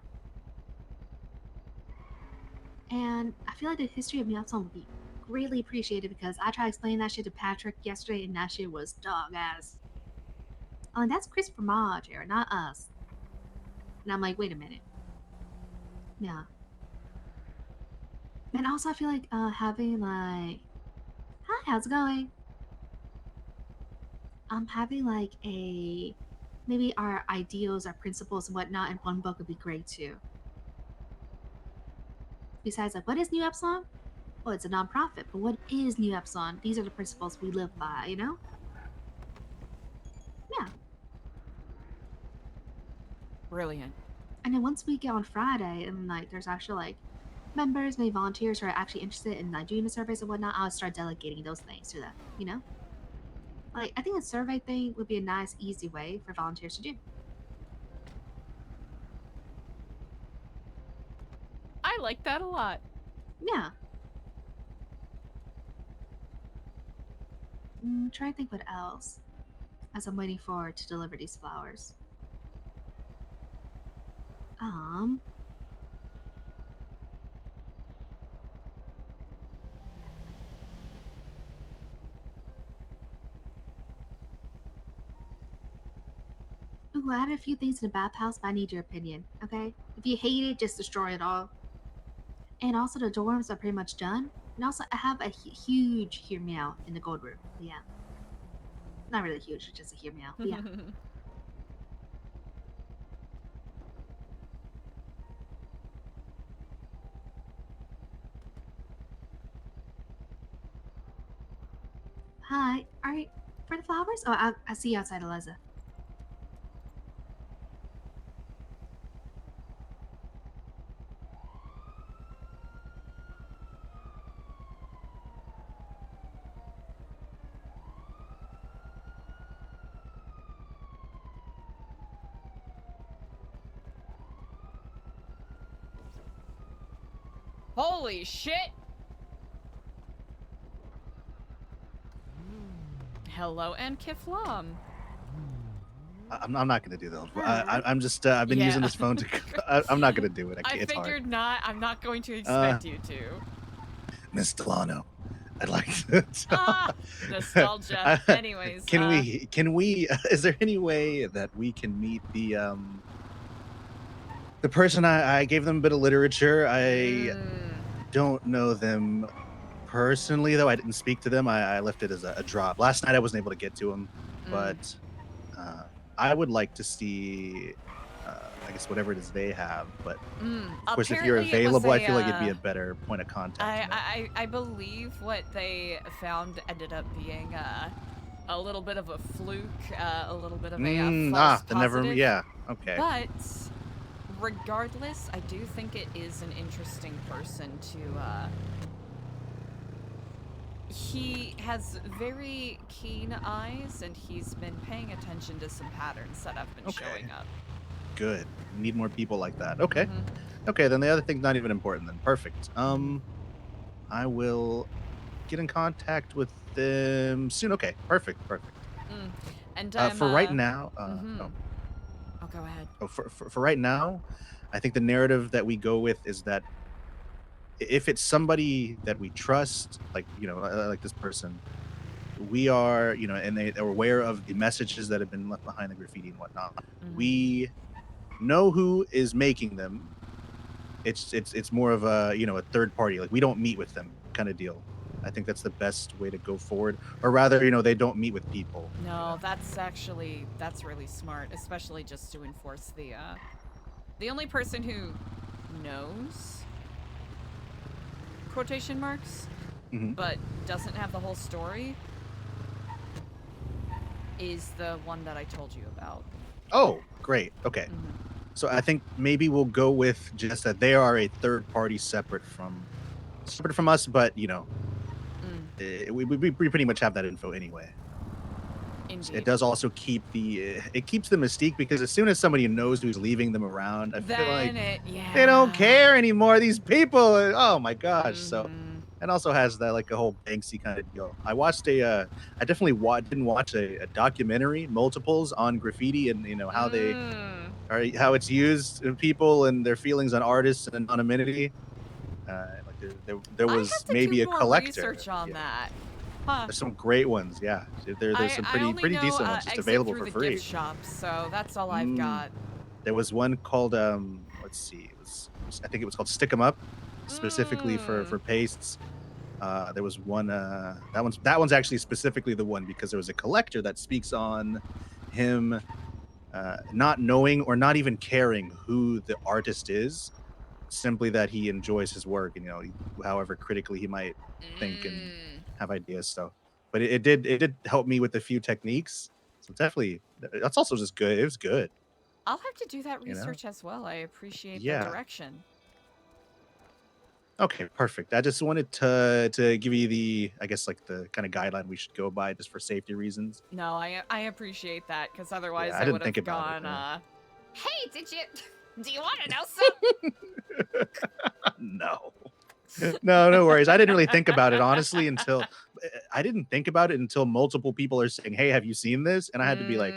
And I feel like the history of New Epsilon would be greatly appreciated because I tried explaining that shit to Patrick yesterday and that shit was dog ass. Oh, and that's Chris Fromage era, not us. And I'm like, wait a minute. Yeah. And also I feel like having like, hi, how's it going? Having like a, maybe our ideals, our principles and whatnot in one book would be great too. Besides, like, what is New Epsilon? Well, it's a nonprofit, but what is New Epsilon? These are the principles we live by, you know? Yeah. Brilliant. And then once we get on Friday and like there's actually like members, maybe volunteers who are actually interested in like doing the surveys and whatnot, I'll start delegating those things to them, you know? Like I think a survey thing would be a nice, easy way for volunteers to do. I like that a lot. Yeah. Try to think what else as I'm waiting for to deliver these flowers. Ooh, I added a few things in the bathhouse, but I need your opinion, okay? If you hate it, just destroy it all. And also the dorms are pretty much done. And also I have a huge hear me out in the gold room. Yeah. Not really huge, just a hear me out. But yeah. Hi. Alright. For the flowers? Oh, I'll see you outside, Eliza. Holy shit! Hello and Kiflam. I'm not gonna do those. I'm just I've been using this phone to. I'm not gonna do it. I It's hard. figured not. I'm not going to expect you to. Miss Stellano, I'd like to. Nostalgia. Anyways, Can we? Is there any way that we can meet the person I gave them a bit of literature? I don't know them personally, though. I didn't speak to them. I left it as a drop. Last night I wasn't able to get to him, but I would like to see I guess whatever it is they have. But of course, if you're Apparently it was available, I feel like a, it'd be a better point of contact. I believe what they found ended up being a little bit of a fluke, a little bit of a false the never. positive. Yeah. Okay. But regardless, I do think it is an interesting person to. He has very keen eyes, and he's been paying attention to some patterns that have been showing up. Good. Need more people like that. Okay. Mm-hmm. Okay. Then the other thing's not even important. Then perfect. I will get in contact with them soon. Okay. Perfect. Perfect. And for right now. Oh, go ahead. Oh, for right now, I think the narrative that we go with is that if it's somebody that we trust, like like this person, we are, and they are aware of the messages that have been left behind, the graffiti and whatnot. We know who is making them. It's more of a a third party. Like we don't meet with them, kind of deal. I think that's the best way to go forward, or rather, they don't meet with people. No, that's really smart, especially just to enforce the only person who knows, quotation marks, but doesn't have the whole story is the one that I told you about. Oh, great. Okay. So I think maybe we'll go with just that they are a third party separate from us, but we pretty much have that info anyway. Indeed. It does also keep it keeps the mystique, because as soon as somebody knows who's leaving them around, I feel like they don't care anymore. These people, oh my gosh! So it also has that like a whole Banksy kind of deal. I watched I definitely didn't watch a documentary, multiples on graffiti and how they are, how it's used in people and their feelings on artists and anonymity. Like there was maybe a collector. Research on that. Huh. There's some great ones, yeah. There's some pretty decent ones just available for free. Gift shops, so that's all I've got. There was one called let's see, I think it was called Stick 'em Up, specifically for pastes. There was one that one's actually specifically the one because there was a collector that speaks on him not knowing or not even caring who the artist is, simply that he enjoys his work, and however critically he might think and have ideas. So but it did help me with a few techniques, so definitely that's also just good. It was good. I'll have to do that research as well. I appreciate the direction. Okay, perfect. I just wanted to give you the, I guess, like the kind of guideline we should go by just for safety reasons. No, I appreciate that, because otherwise I I didn't would think have about gone it, hey, do you want to know something? No worries. I didn't really think about it honestly until multiple people are saying, hey, have you seen this? And I had to be like,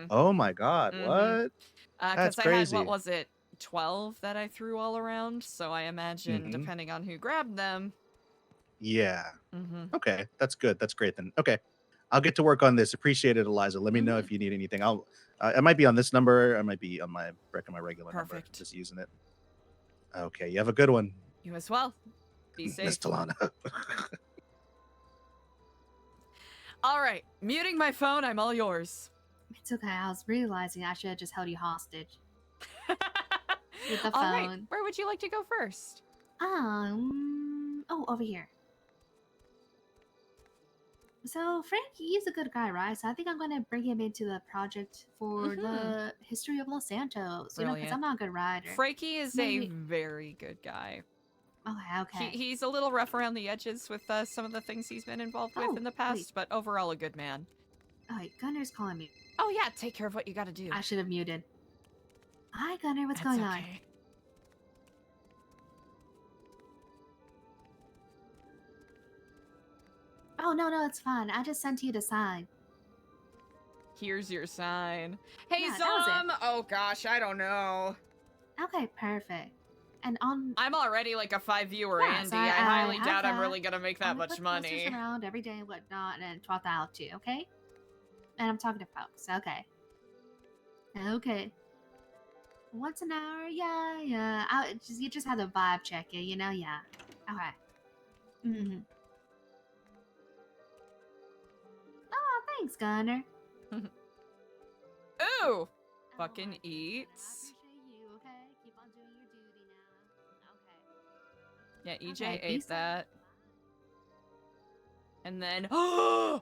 oh my god, what? That's Because I crazy. had, what was it, 12 that I threw all around, so I imagine depending on who grabbed them. Yeah. Okay, that's good. That's great then. Okay, I'll get to work on this. Appreciate it, Eliza. Let me know if you need anything. I might be on this number. I might be on my regular number. Just using it. Okay, you have a good one. You as well. Be safe. Miss Stellano. All right, muting my phone. I'm all yours. It's okay. I was realizing I should have just held you hostage. With the phone. All right, where would you like to go first? Oh, over here. So Frankie is a good guy, right? So I think I'm gonna bring him into the project for the history of Los Santos. Because I'm not a good writer. Frankie is a very good guy. Okay. He's a little rough around the edges with some of the things he's been involved with in the past, but overall a good man. Oh wait, Gunner's calling me. Oh yeah, take care of what you gotta do. I should have muted. Hi Gunner, what's going on? Oh no, it's fine. I just sent you the sign. Here's your sign. Hey Yeah, that was Zom! Oh gosh, I don't know. Okay, perfect. And I'm already like a 5 viewer, Yeah, Andy. so I highly have doubt I'm that. really gonna make that I'm gonna much put posters money. around every day and whatnot, and 12th out too, okay? And I'm talking to folks, okay. Okay. Once an hour, yeah. You just have to vibe check it, yeah. Okay. Oh, thanks, Gunner. Ooh! Fucking eats. Yeah, EJ Okay, ate decent. that. And then oh,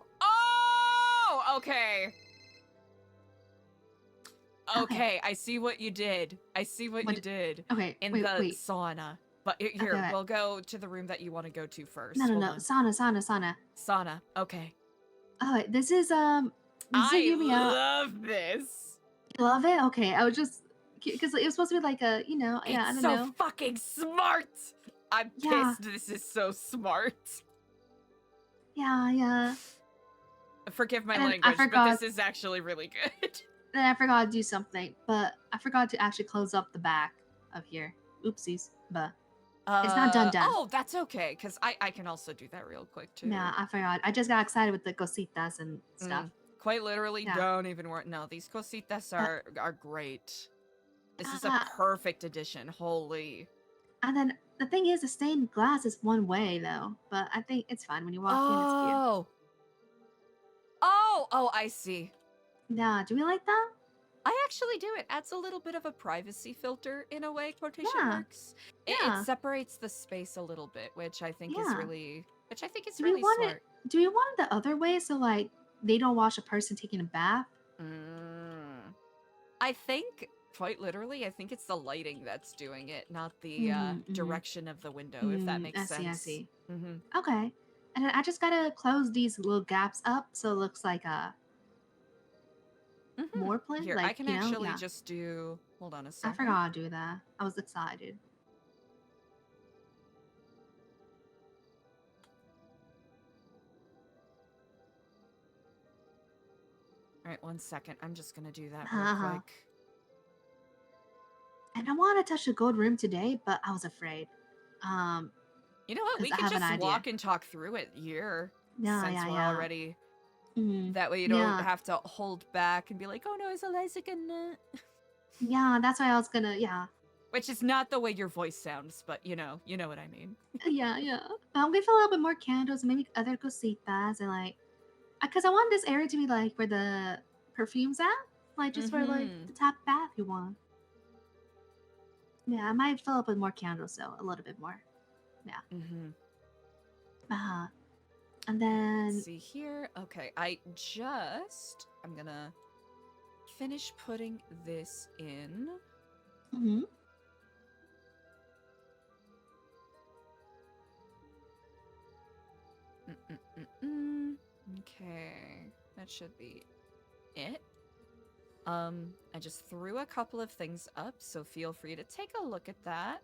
okay. Okay, I see what you did. I see what you did. Okay, in wait, the wait. sauna. But here, Okay. we'll go to the room that you want to go to first. No, no, Hold no. on. Sauna. Sauna. Okay. Oh, this is I hear me out. love this. You love it? Okay, I was just because it was supposed to be like a, yeah, I It's don't so know. fucking smart. I'm Yeah. pissed. This is so smart. Yeah. Forgive my And I language, but forgot. this is actually really good. Then I forgot to do something, but I forgot to actually close up the back of here. Oopsies, but it's not done. Oh, that's okay, because I can also do that real quick, too. Yeah, I forgot. I just got excited with the cositas and stuff. Quite literally, Yeah. don't even worry. No, these cositas are great. This is a perfect addition. Holy. And then the thing is, the stained glass is one way though, but I think it's fine when you walk in. It's cute. Oh, I see. Yeah, do we like that? I actually do. It adds a little bit of a privacy filter in a way, quotation marks. Yeah. It separates the space a little bit, which I think is really, Do we want smart. it? Do we want it the other way so like they don't watch a person taking a bath? I think, quite literally, I think it's the lighting that's doing it, not the direction of the window, if that makes sense. I see. Okay. And then I just gotta close these little gaps up so it looks like more play. Here, like, I can actually just do. Hold on a I second. forgot to do that. I was excited. All right, 1 second. I'm just gonna do that real quick. And I want to touch the gold room today, but I was afraid. You know what? We 'cause I could have an just idea. walk and talk through it here. Yeah, since yeah, we're yeah. already. Mhm. That way you don't Yeah. have to hold back and be like, oh no, is Eliza gonna. Yeah, that's why I was gonna. Yeah, Which is not the way your voice sounds, but you know what I mean. yeah. I'm gonna fill a little bit more candles and maybe other cositas and like, cause I want this area to be like where the perfume's at, like just for like the top bath you want. Yeah, I might fill up with more candles though, a little bit more. Yeah. And then Let's see here. Okay, I'm gonna finish putting this in. Okay, that should be it. I just threw a couple of things up, so feel free to take a look at that.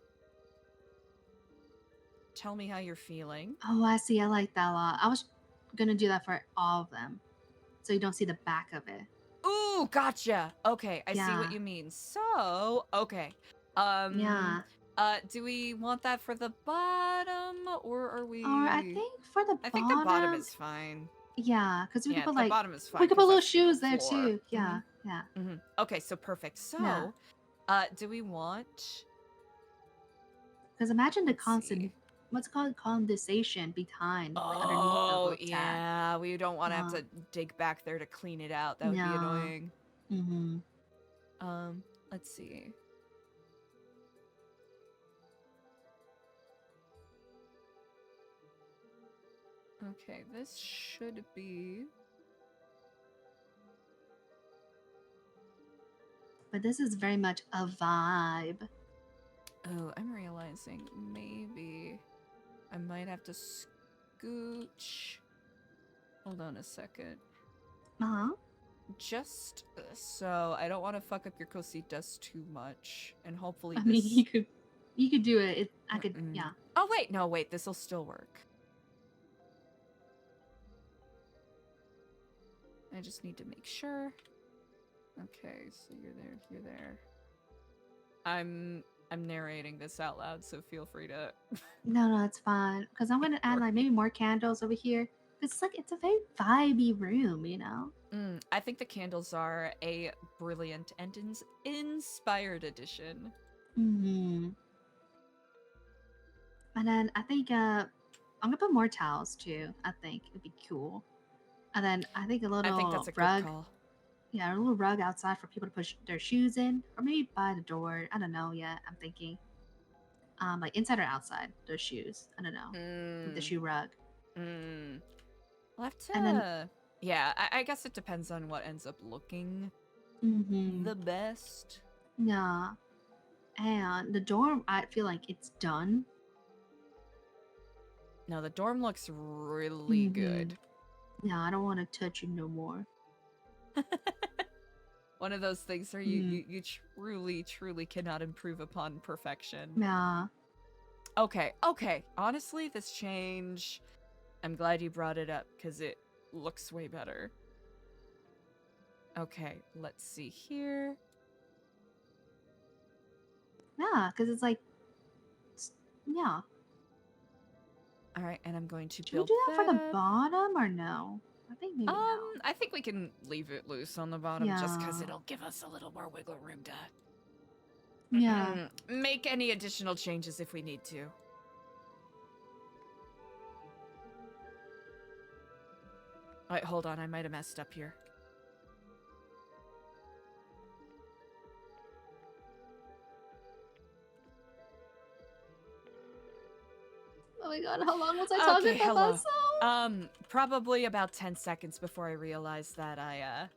Tell me how you're feeling. Oh, I see. I like that a lot. I was gonna do that for all of them, so you don't see the back of it. Ooh, gotcha. Okay, I see Yeah. what you mean. So, okay. Yeah. Do we want that for the bottom, or are we? Or I think for the bottom. I think the bottom is fine. Yeah, because we Yeah, could put the like bottom is fine we could put 'cause little that's the shoes there floor. too. Yeah, yeah. Okay, so perfect. So, Yeah. do we want? Because imagine the constant, what's it called, condensation behind, like underneath the Oh, little tab. yeah, we don't want to have to dig back there to clean it out. That would be annoying. Let's see. Okay, this should be. But this is very much a vibe. Oh, I'm realizing maybe I might have to scooch. Hold on a second. Just so I don't want to fuck up your cositas too much, and hopefully I this. mean, you could do it. I could, yeah. Oh wait, this will still work. I just need to make sure. Okay, so you're there. I'm narrating this out loud, so feel free to. No, it's fine. Because I'm gonna add like maybe more candles over here. It's like it's a very vibey room, you know. I think the candles are a brilliant and inspired addition. And then I think I'm gonna put more towels too. I think it'd be cool. And then I think a little I think that's a rug. good call. Yeah, a little rug outside for people to push their shoes in, or maybe by the door. I don't know yet. I'm thinking. like inside or outside those shoes. I don't know. With the shoe rug. I'll have to. And then- Yeah, I guess it depends on what ends up looking the best. Yeah. And the dorm, I feel like it's done. No, the dorm looks really good. Yeah, I don't want to touch it no more. One of those things where you truly cannot improve upon perfection. Yeah. Okay. Honestly, this change, I'm glad you brought it up because it looks way better. Okay, let's see here. Yeah, because it's like, yeah. All right, and I'm going to Should we build do that for the up. bottom or no? I think maybe no. I think we can leave it loose on the bottom just because Yeah. it'll give us a little more wiggle room to Yeah. make any additional changes if we need to. Wait, hold on, I might have messed up here. Oh my god, how long was I talking about hello. that song? Probably about 10 seconds before I realized that I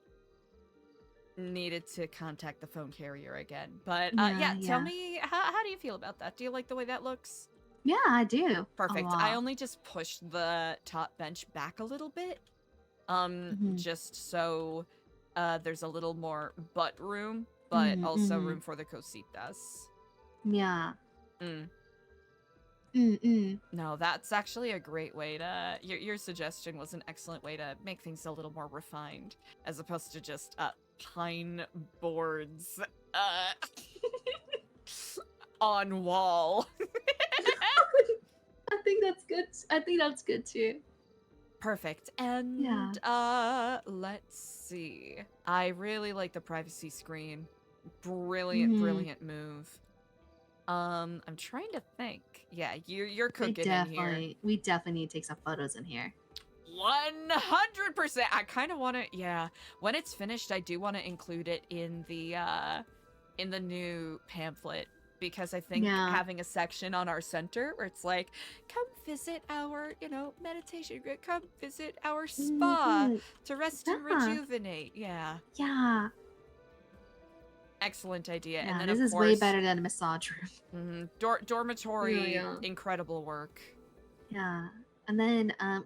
needed to contact the phone carrier again. But yeah, tell me, how do you feel about that? Do you like the way that looks? Yeah, I do. Perfect. A I lot. only just pushed the top bench back a little bit. Just so there's a little more butt room, but also room for the cositas. Yeah. No, that's actually a great way to... Your suggestion was an excellent way to make things a little more refined, as opposed to just pine boards on wall. I think that's good. I think that's good too. Perfect. And let's see. I really like the privacy screen. Brilliant, brilliant move. I'm trying to think. Yeah, you're cooking in here. We definitely need to take some photos in here. 100%. I kind of want to. Yeah, when it's finished, I do want to include it in the new pamphlet, because I think having a section on our center where it's like, come visit our, meditation group, come visit our spa to rest and rejuvenate. Yeah. Yeah. Excellent idea. Yeah, And then this of is course, way better than a massage room. Dormitory, Yeah. incredible work. Yeah. And then I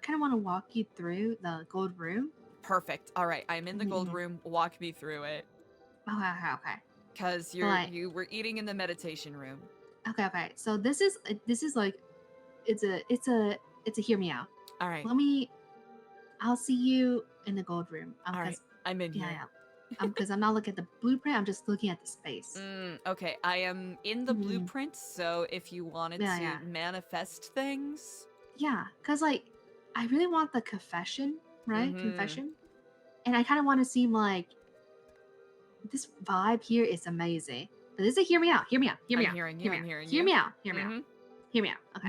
kind of want to walk you through the gold room. Perfect. All right, I'm in the gold room. Walk me through it. Okay. Because you were eating in the meditation room. Okay. So this is like, it's a hear me out. All right. I'll see you in the gold room. All right, I'm in here. Yeah. Because I'm not looking at the blueprint. I'm just looking at the space. Okay, I am in the blueprint. So if you wanted to manifest things, because like I really want the confession, right? Confession, and I kind of want to seem like this vibe here is amazing. But this is hear me out. I'm hearing you. Hear me out. Okay.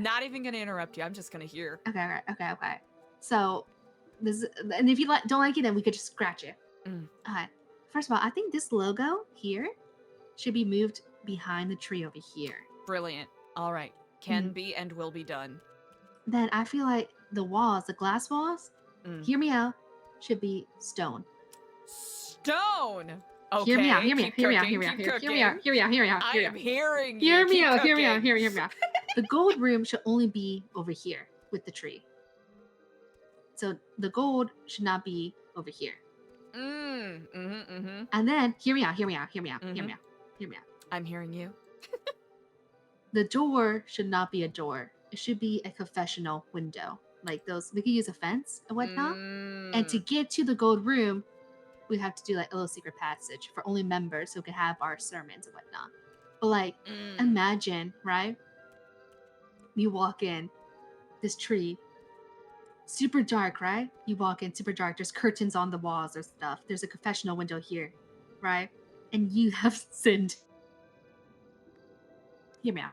Not even gonna interrupt you. I'm just gonna hear. Okay. So this, and if you don't like it, then we could just scratch it. Okay. First of all, I think this logo here should be moved behind the tree over here. Brilliant. All right. Can be and will be done. Then I feel like the walls, the glass walls, hear me out, should be stone. Stone. Okay. Hear me out. I am hearing you. Hear me out. The gold room should only be over here with the tree. So the gold should not be over here. And then hear me out. I'm hearing you. The door should not be a door. It should be a confessional window. Like those, we could use a fence and whatnot. And to get to the gold room, we have to do like a little secret passage for only members who can have our sermons and whatnot. But like, imagine, right? You walk in, this tree, super dark, right? You walk in, super dark. There's curtains on the walls or stuff. There's a confessional window here, right? And you have sinned. Hear me out.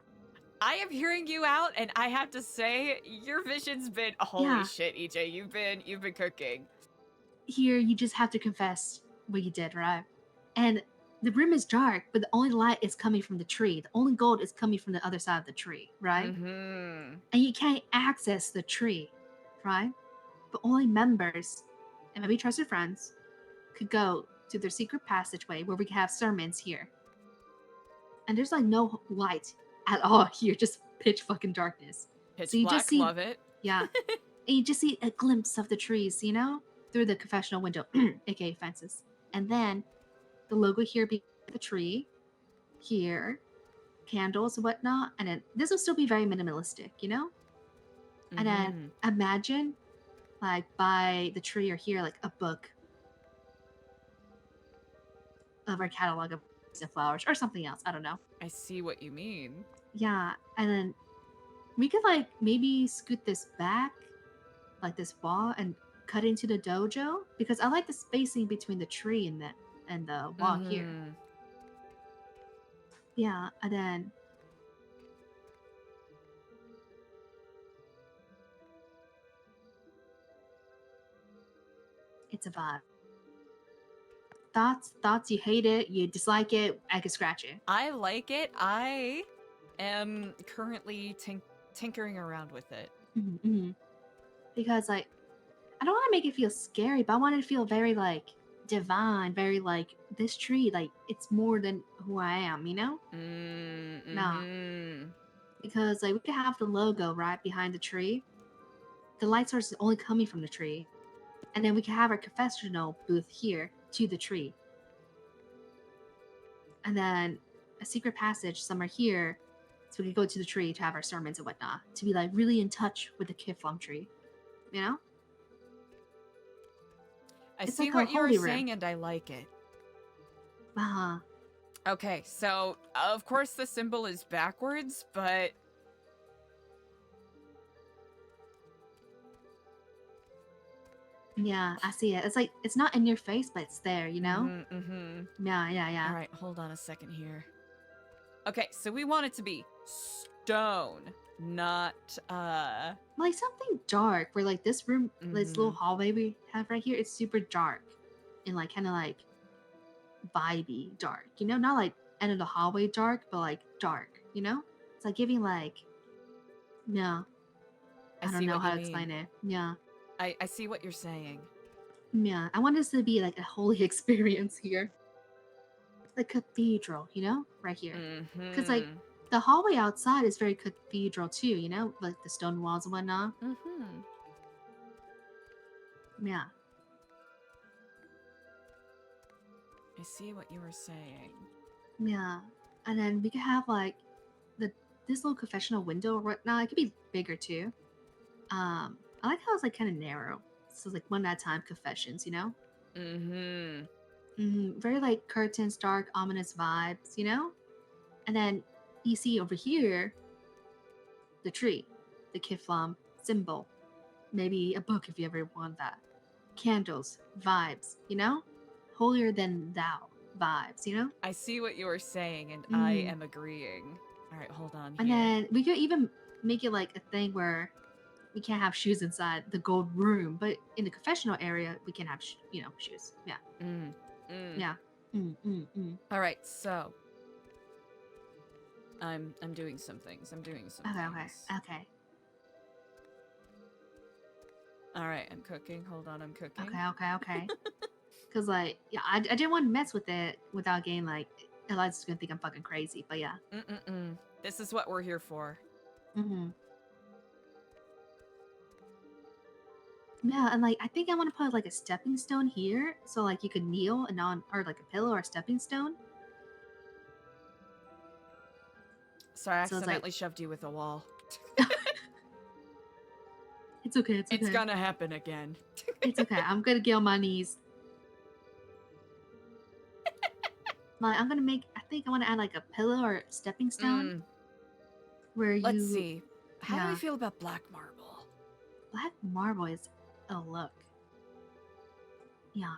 I am hearing you out, and I have to say, your vision's been holy shit, EJ. You've been cooking. Here, you just have to confess what you did, right? And the room is dark, but the only light is coming from the tree. The only gold is coming from the other side of the tree, right? Mm-hmm. And you can't access the tree, right? But only members and maybe trusted friends could go to their secret passageway where we can have sermons here. And there's like no light at all here, just pitch fucking darkness. Pitch so you black, just see, love it. yeah, and you just see a glimpse of the trees, you know, through the confessional window, aka fences. And then the logo here be the tree, here, candles and whatnot. And then this will still be very minimalistic, you know? And then imagine, like, by the tree or here, like a book of our catalog of flowers or something else. I don't know. I see what you mean. Yeah, and then we could like maybe scoot this back, like this wall, and cut into the dojo because I like the spacing between the tree and the wall here. Yeah, and then it's a vibe. Thoughts, you hate it, you dislike it, I could scratch it. I like it. I am currently tinkering around with it. Mm-hmm. Because like I don't want to make it feel scary, but I want it to feel very like divine, very like this tree, like it's more than who I am, you know? Nah. Because like we could have the logo right behind the tree. The light source is only coming from the tree. And then we can have our confessional booth here to the tree. And then a secret passage somewhere here so we can go to the tree to have our sermons and whatnot. To be like really in touch with the Kiflum tree. You know? I It's see like a what you were holy room. saying and I like it. Uh-huh. Okay, so of course the symbol is backwards, but Yeah, I see it. It's like it's not in your face, but it's there, you know? Yeah. All right, hold on a second here. Okay, so we want it to be stone, not Like something dark where like this room, this little hallway we have right here, it's super dark. And like kind of like vibey dark, you know? Not like end of the hallway dark, but like dark, you know? It's like giving like no. I don't see know what how you to explain it. Yeah. I see what you're saying. Yeah. I want this to be like a holy experience here. Like cathedral, you know? Right here. Because like the hallway outside is very cathedral too, you know? Like the stone walls and whatnot. Yeah. I see what you were saying. Yeah. And then we could have like this little confessional window or whatnot. It could be bigger too. I like how it's like kind of narrow. So it's like one at a time confessions, you know? Very like curtains, dark, ominous vibes, you know? And then you see over here the tree, the Kiflam symbol. Maybe a book if you ever want that. Candles, vibes, you know? Holier than thou vibes, you know? I see what you were saying and I am agreeing. All right, hold on And here. then we could even make it like a thing where we can't have shoes inside the gold room, but in the confessional area we can have, shoes. Yeah. Yeah. All right, so I'm doing some things. Okay. All right, I'm cooking. Hold on, I'm cooking. Okay. Because like, yeah, I didn't want to mess with it without getting like Eliza's gonna think I'm fucking crazy. But yeah. This is what we're here for. Yeah, and like I think I want to put like a stepping stone here, so like you could kneel and or like a pillow or a stepping stone. Sorry, I So it's accidentally like- shoved you with a wall. It's okay. It's gonna happen again. It's okay. I'm gonna get on my knees. Like I'm gonna make. I think I want to add like a pillow or a stepping stone. Where you? Let's see. How do I yeah. feel about black marble? Black marble is a look. Yeah.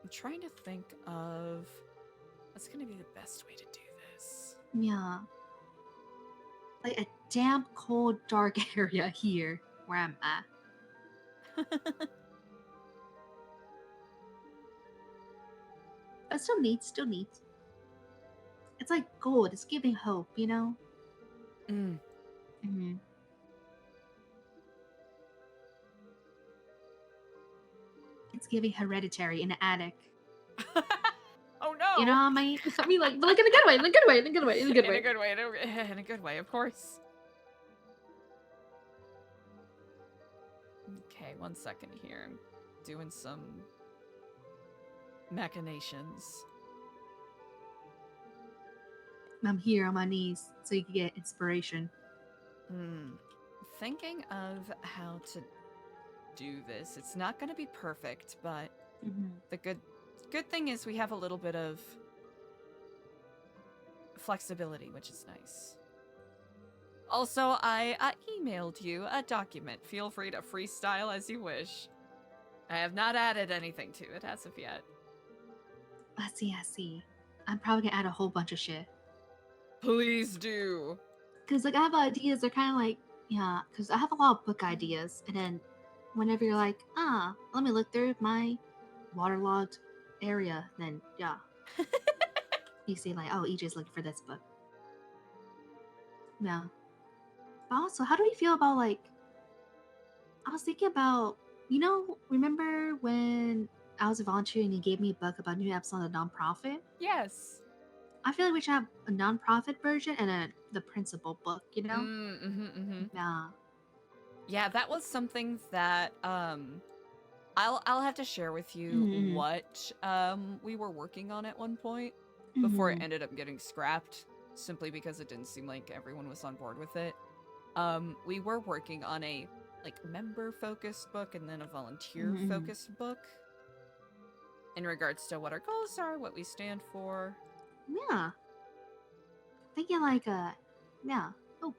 I'm trying to think of what's gonna be the best way to do this. Yeah. Like a damp, cold, dark area here where I'm at. but still neat, still neat. It's like gold. It's giving hope, you know. Mm-hmm. It's giving Hereditary in the attic. Oh no! You know what I mean? I mean, like, but like in a good way, in a good way, in a good way, in a good way. In a good way, in a good way, of course. Okay, 1 second here. I'm doing some machinations. I'm here on my knees so you can get inspiration. Thinking of how to do this. It's not going to be perfect, but the good thing is we have a little bit of flexibility, which is nice. Also, I emailed you a document. Feel free to freestyle as you wish. I have not added anything to it as of yet. I see. I'm probably gonna add a whole bunch of shit. Please do. Cause like I have ideas, they're kind of like, yeah, cause I have a lot of book ideas, and then whenever you're like, let me look through my waterlogged area, then yeah, you see like, oh, EJ's looking for this book. Yeah. But also, how do we feel about like? I was thinking about, remember when I was a volunteer and you gave me a book about new episode of non-profit? Yes. I feel like we should have a non-profit version and the principal book, you know? Yeah. Yeah, that was something that I'll have to share with you what we were working on at one point before it ended up getting scrapped, simply because it didn't seem like everyone was on board with it. We were working on a member-focused book and then a volunteer-focused book in regards to what our goals are, what we stand for. Yeah. Thinking like yeah. Oh.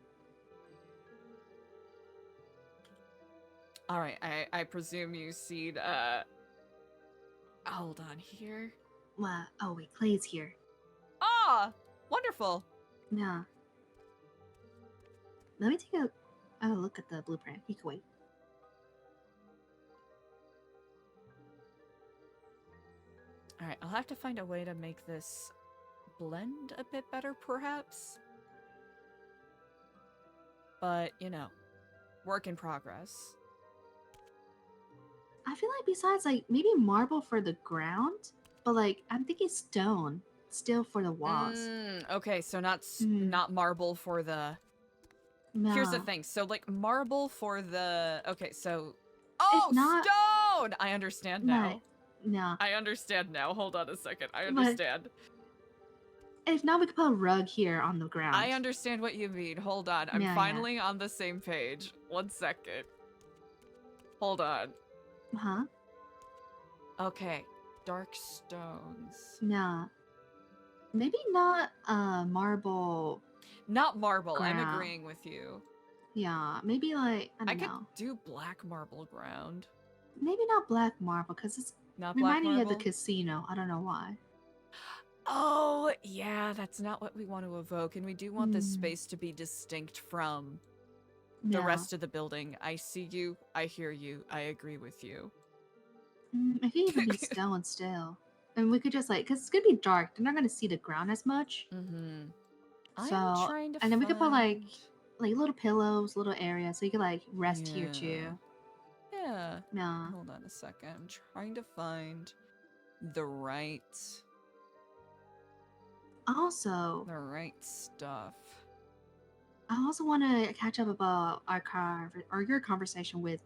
All right, I presume you see hold on here. What? Oh wait, Klay's here. Ah, wonderful. Yeah. Let me take a look at the blueprint. You can wait. All right, I'll have to find a way to make this blend a bit better, perhaps. But, work in progress. I feel like besides like maybe marble for the ground, but like I'm thinking stone still for the walls. Okay, so not marble for the. No. Here's the thing. So like marble for the. Okay, so. not- Stone! I understand now. No. I understand now. Hold on a second. I understand. If not, we could put a rug here on the ground. I understand what you mean. Hold on. I'm finally on the same page. 1 second. Hold on. Huh? Okay. Dark stones. No. Maybe not marble. Not marble. Ground. I'm agreeing with you. Yeah, maybe like I could know. do black marble ground. Maybe not black marble because it's not black reminding me of marble? the casino. I don't know why. Oh, yeah, that's not what we want to evoke. And we do want this space to be distinct from the rest of the building. I see you. I hear you. I agree with you. I think it could be stone still. And we could just because it's gonna be dark. They're not gonna see the ground as much. So, I'm trying to and then we could put like little pillows, little areas, so you could like rest here too. Yeah. No. Hold on a second. I'm trying to find the right. Also, the right stuff. I also want to catch up about your conversation with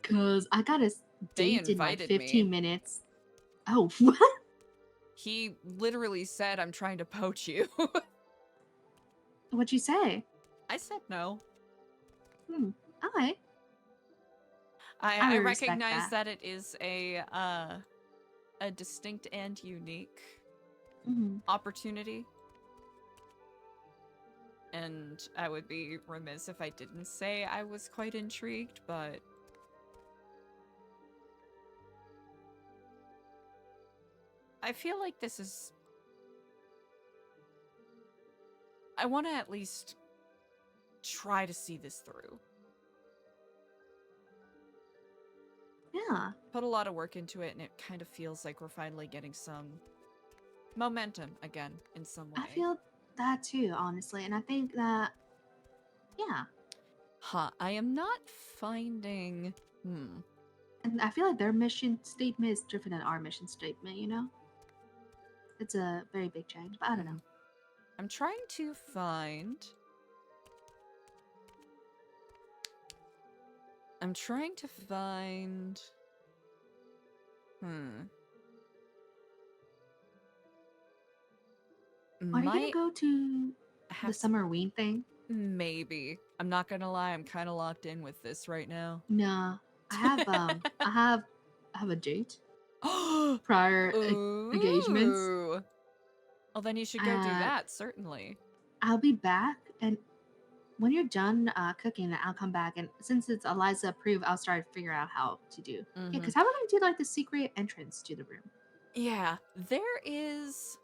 because I got a date in like 15 minutes. Oh, what? He literally said, "I'm trying to poach you." What'd you say? I said no. Okay. I really respect recognize that it is a distinct and unique opportunity. And I would be remiss if I didn't say I was quite intrigued, but I feel like this is... I want to at least try to see this through. Yeah, Yeah. put a lot of work into it, and it kind of feels like we're finally getting some momentum again in some way. I feel that too, honestly, and I think that, yeah. Huh, I am not finding... And I feel like their mission statement is different than our mission statement, you know? It's a very big change, but I don't know. I'm trying to find... Are you gonna go to the summer ween thing? Maybe. I'm not gonna lie, I'm kind of locked in with this right now. No, I have I have a date. Prior engagements. Ooh. Well, then you should go do that, certainly. I'll be back, and when you're done cooking, I'll come back. And since it's Eliza approved, I'll start to figure out how to do. Yeah, because how are we gonna do like the secret entrance to the room? Yeah, there is.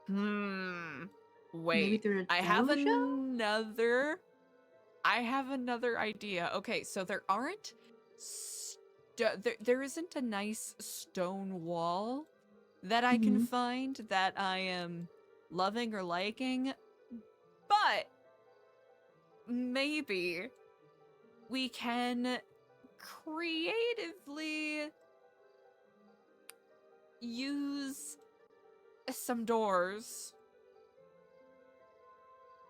Maybe Wait, through a I have dojo? another idea. Okay, so there aren't. There isn't a nice stone wall that I can find that I am loving or liking, but maybe we can creatively use some doors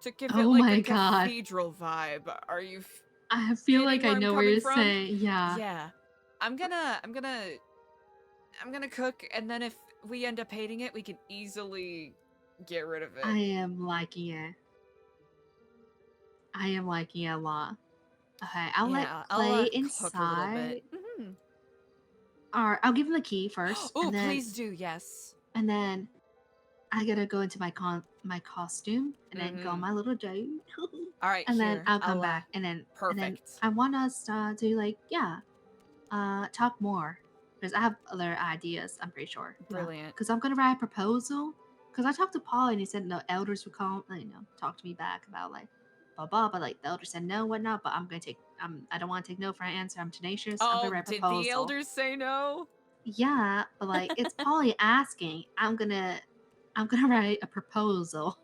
to give it Oh like my a God. cathedral vibe. Are you? I feel like I where I'm know where coming you're from? saying. Yeah. Yeah. I'm gonna cook, and then if we end up hating it, we can easily get rid of it. I am liking it. I am liking it a lot. Okay, I'll let I'll, Klay cook a little inside. bit. Or I'll give him the key first. Oh, and then, please do, yes. And then I gotta go into my costume and then go on my little date. All right, and then here, I'll come I'll, back and then perfect. I want us to like talk more because I have other ideas. I'm pretty sure. Brilliant. Because I'm gonna write a proposal. Because I talked to Paul and he said no elders would come, talk to me back about like blah blah. But like the elders said no, whatnot. But I'm gonna take. I don't want to take no for an answer. I'm tenacious. I'm gonna Oh, write a did proposal. the elders say no? Yeah, but like it's Polly asking. I'm gonna write a proposal.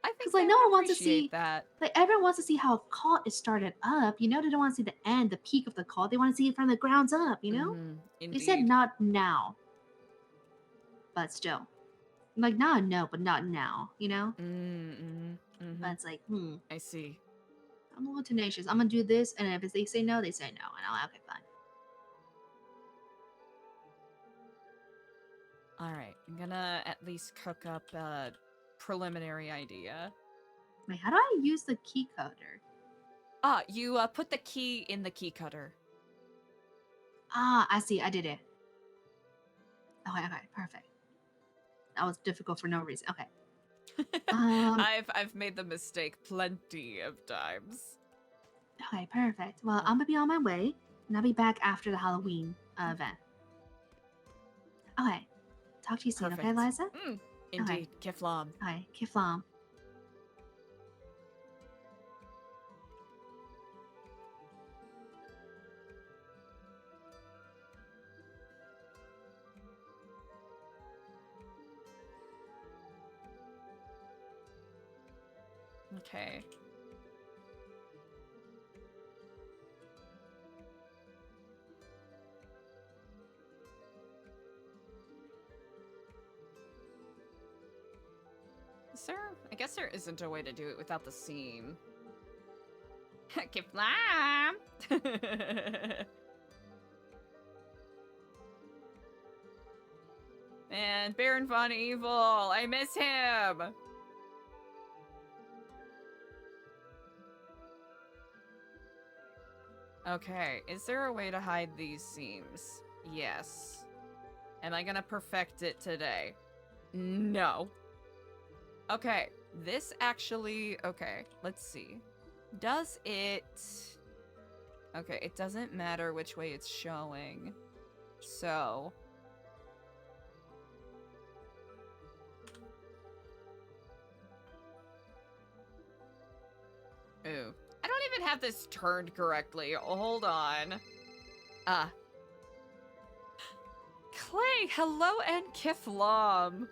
I think Because like they no would one wants to appreciate see that. like everyone wants to see how a cult is started up. You know, they don't want to see the end, the peak of the cult. They want to see it from the grounds up. You know, they said Indeed. not now, but still, like not no, but not now. You know, but it's like I see. I'm a little tenacious. I'm gonna do this, and if they say no, they say no, and I'm like, okay, fine. All right, I'm gonna at least cook up a preliminary idea. Wait, how do I use the key coder? You put the key in the key cutter. Ah, I see. I did it. Okay, perfect. That was difficult for no reason. Okay. I've made the mistake plenty of times. Okay, perfect. Well, I'm gonna be on my way, and I'll be back after the Halloween event. Okay. Talk to you soon, okay, Eliza? Indeed. Kiflam. Okay, Kiflam. Okay. I guess there isn't a way to do it without the seam. Kiflam! And Baron Von Evil, I miss him! Okay, is there a way to hide these seams? Yes. Am I gonna perfect it today? No. Okay, this actually... Okay, let's see. Does it... Okay, it doesn't matter which way it's showing. So... Ooh. I don't even have this turned correctly. Hold on. Klay, hello, and Kiflam.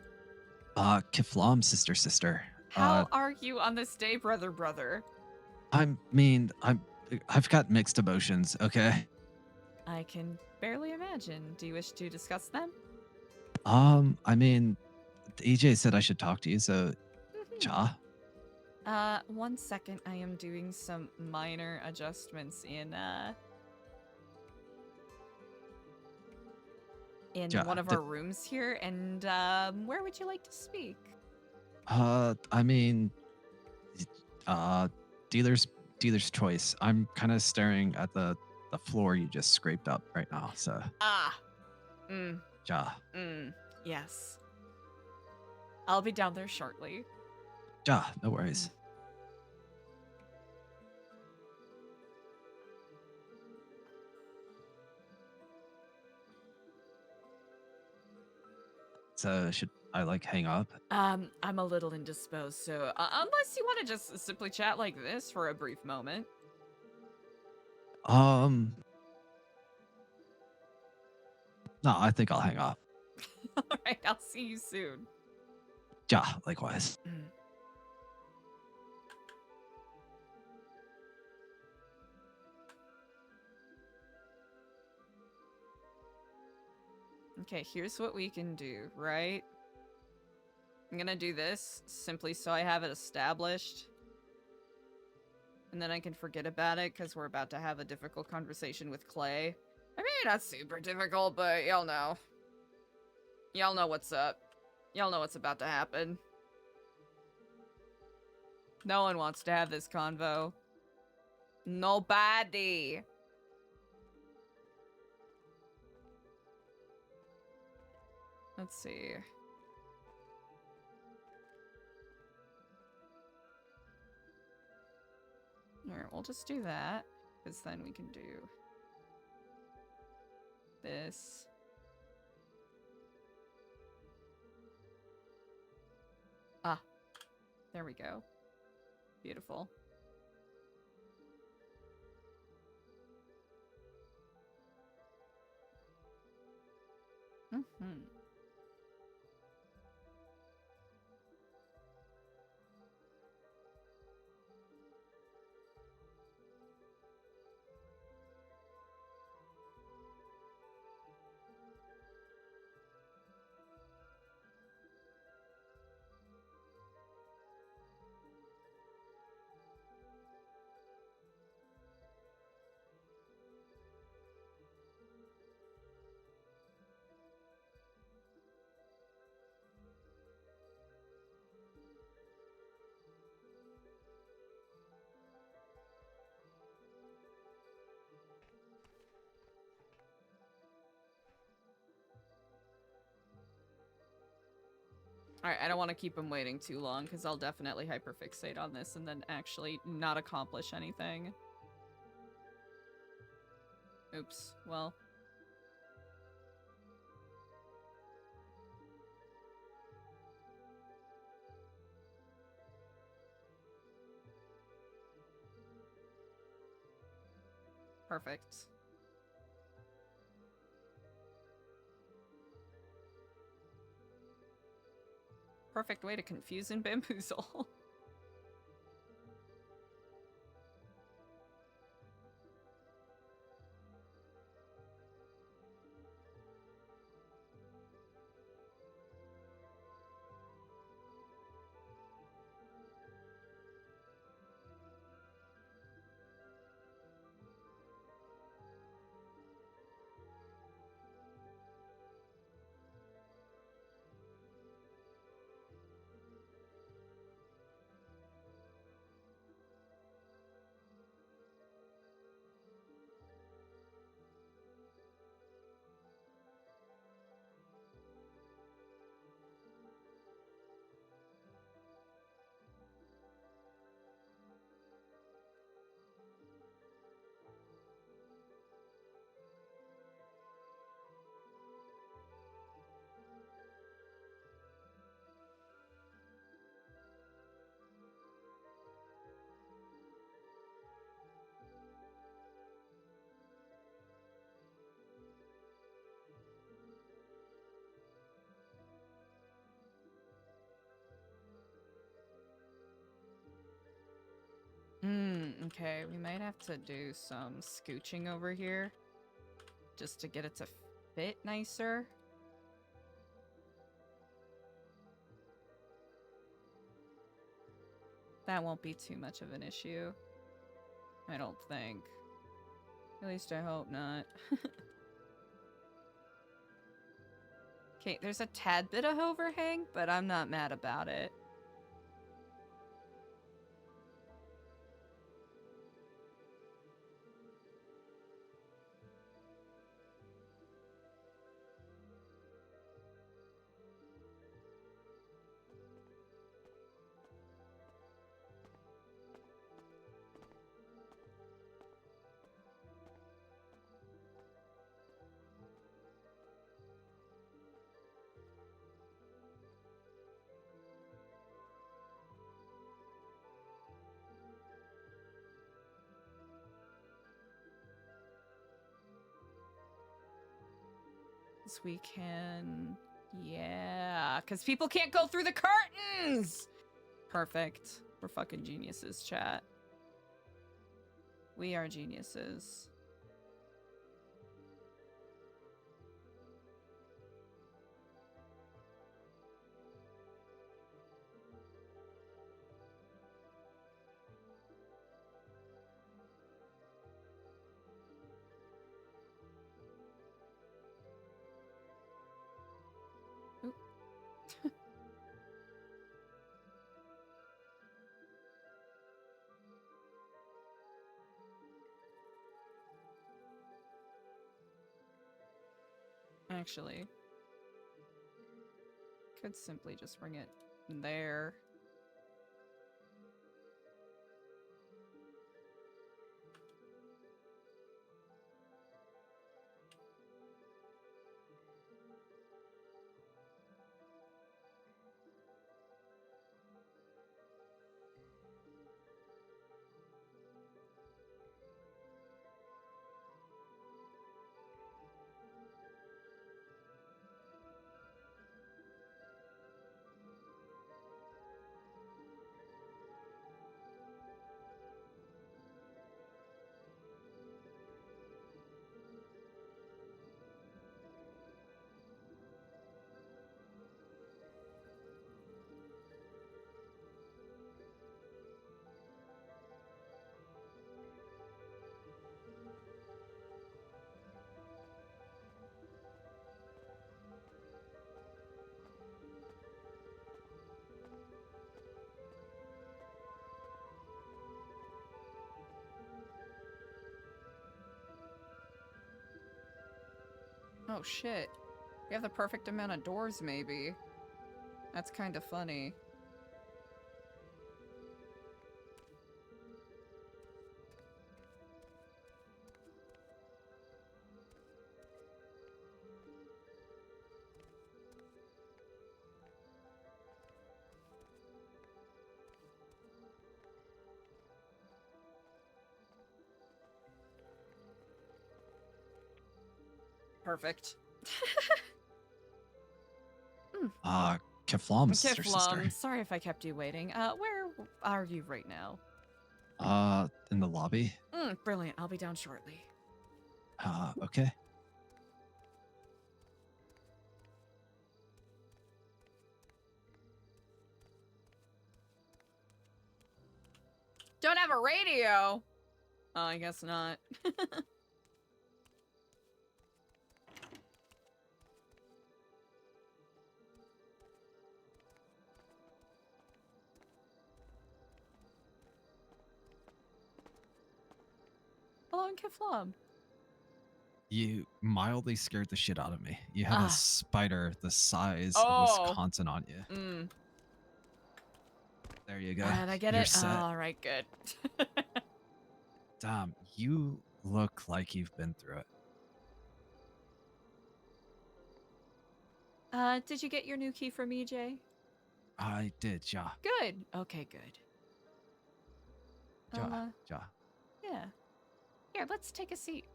Kiflam, sister. How are you on this day, brother? I've got mixed emotions, okay? I can barely imagine. Do you wish to discuss them? I mean, EJ said I should talk to you, so cha. 1 second. I am doing some minor adjustments in Ja, one of our rooms here, and where would you like to speak? I mean, dealer's choice. I'm kind of staring at the floor you just scraped up right now, so. Ja. Yes. I'll be down there shortly. Ja, no worries. So should I hang up? I'm a little indisposed, so unless you want to just simply chat like this for a brief moment. No, I think I'll hang up. All right, I'll see you soon. Ja, likewise. Okay, here's what we can do, right? I'm gonna do this simply so I have it established. And then I can forget about it because we're about to have a difficult conversation with Klay. I mean, not super difficult, but y'all know. Y'all know what's up. Y'all know what's about to happen. No one wants to have this convo. Nobody. Let's see. Alright, we'll just do that. Because then we can do this. Ah. There we go. Beautiful. Mm-hmm. Alright, I don't want to keep him waiting too long, because I'll definitely hyperfixate on this and then actually not accomplish anything. Oops, well. Perfect. Perfect way to confuse and bamboozle. Okay, we might have to do some scooching over here just to get it to fit nicer. That won't be too much of an issue. I don't think. At least I hope not. Okay, there's a tad bit of overhang, but I'm not mad about it. We can... Yeah, because people can't go through the curtains! Perfect. We're fucking geniuses, chat. We are geniuses. Actually, could simply just bring it there. Oh shit. We have the perfect amount of doors, maybe. That's kind of funny. Perfect. Keflam, sister. Kiflum, sorry if I kept you waiting. Where are you right now? In the lobby. Brilliant. I'll be down shortly. Okay. Don't have a radio? Oh, I guess not. Hello, Kiflum. You mildly scared the shit out of me. You had a spider the size Oh. of Wisconsin on you. There you go. And I get You're it. set. All right, good. Damn, you look like you've been through it. Did you get your new key from EJ? I did, ja. Good. Okay, good. Ja, ja. Yeah. Here, let's take a seat.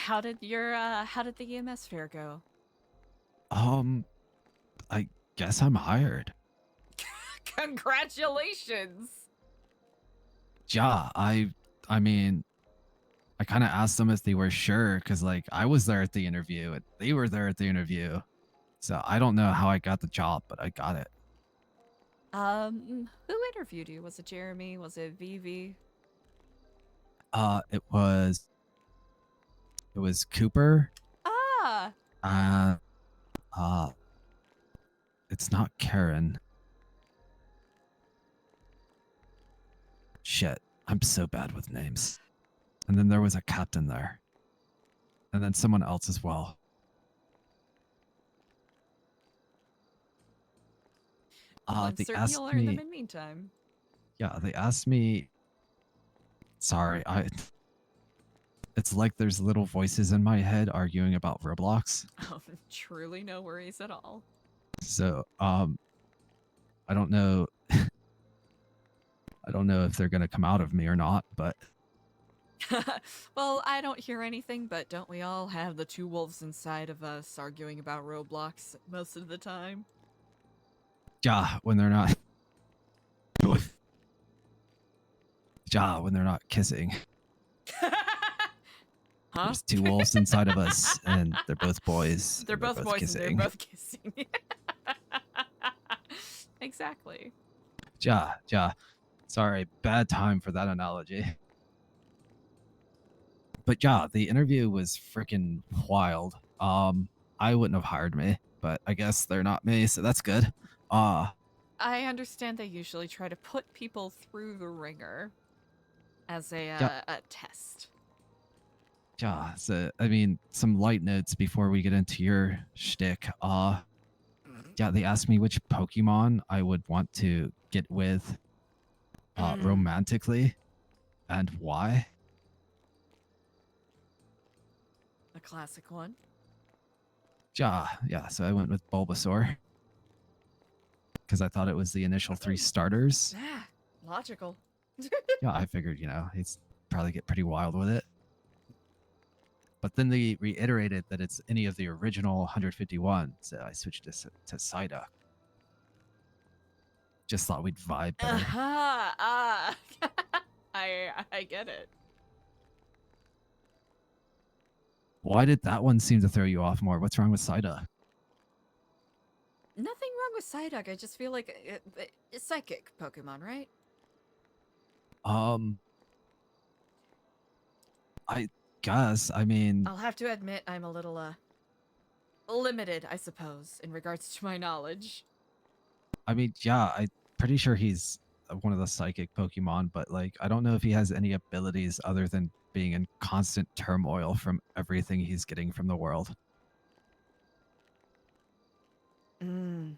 How did the EMS fair go? I guess I'm hired. Congratulations. Yeah, I mean, I kind of asked them if they were sure because like I was there at the interview and they were there at the interview. So I don't know how I got the job, but I got it. Who interviewed you? Was it Jeremy? Was it Vivi? It was Cooper. Ah. It's not Karen. Shit, I'm so bad with names. And then there was a captain there. And then someone else as well. I'm They certain asked you'll learn them me. in meantime. Yeah, they asked me. Sorry, it's like there's little voices in my head arguing about Roblox. Oh, truly no worries at all. So, I don't know. I don't know if they're gonna come out of me or not, but Well, I don't hear anything, but don't we all have the two wolves inside of us arguing about Roblox most of the time? yeah, when they're not. Yeah, when they're not kissing. Huh? There's two wolves inside of us, and they're both boys. They're and both boys kissing. and they're both kissing. Exactly. Yeah. Sorry, bad time for that analogy. But yeah, the interview was freaking wild. I wouldn't have hired me, but I guess they're not me, so that's good. I understand they usually try to put people through the ringer as a test. Yeah, so I mean, some light notes before we get into your shtick. Yeah, they asked me which Pokemon I would want to get with romantically and why. A classic one. Yeah, so I went with Bulbasaur because I thought it was the initial 3 starters. Ah, logical. Yeah, I figured, he'd probably get pretty wild with it. But then they reiterated that it's any of the original 151, so I switched to Psyduck. Just thought we'd vibe better. I get it. Why did that one seem to throw you off more? What's wrong with Psyduck? Nothing wrong with Psyduck. I just feel like it's psychic Pokemon, right? I guess. I mean, I'll have to admit I'm a little limited, I suppose, in regards to my knowledge. I mean, yeah, I'm pretty sure he's one of the psychic Pokemon, but like, I don't know if he has any abilities other than being in constant turmoil from everything he's getting from the world. That's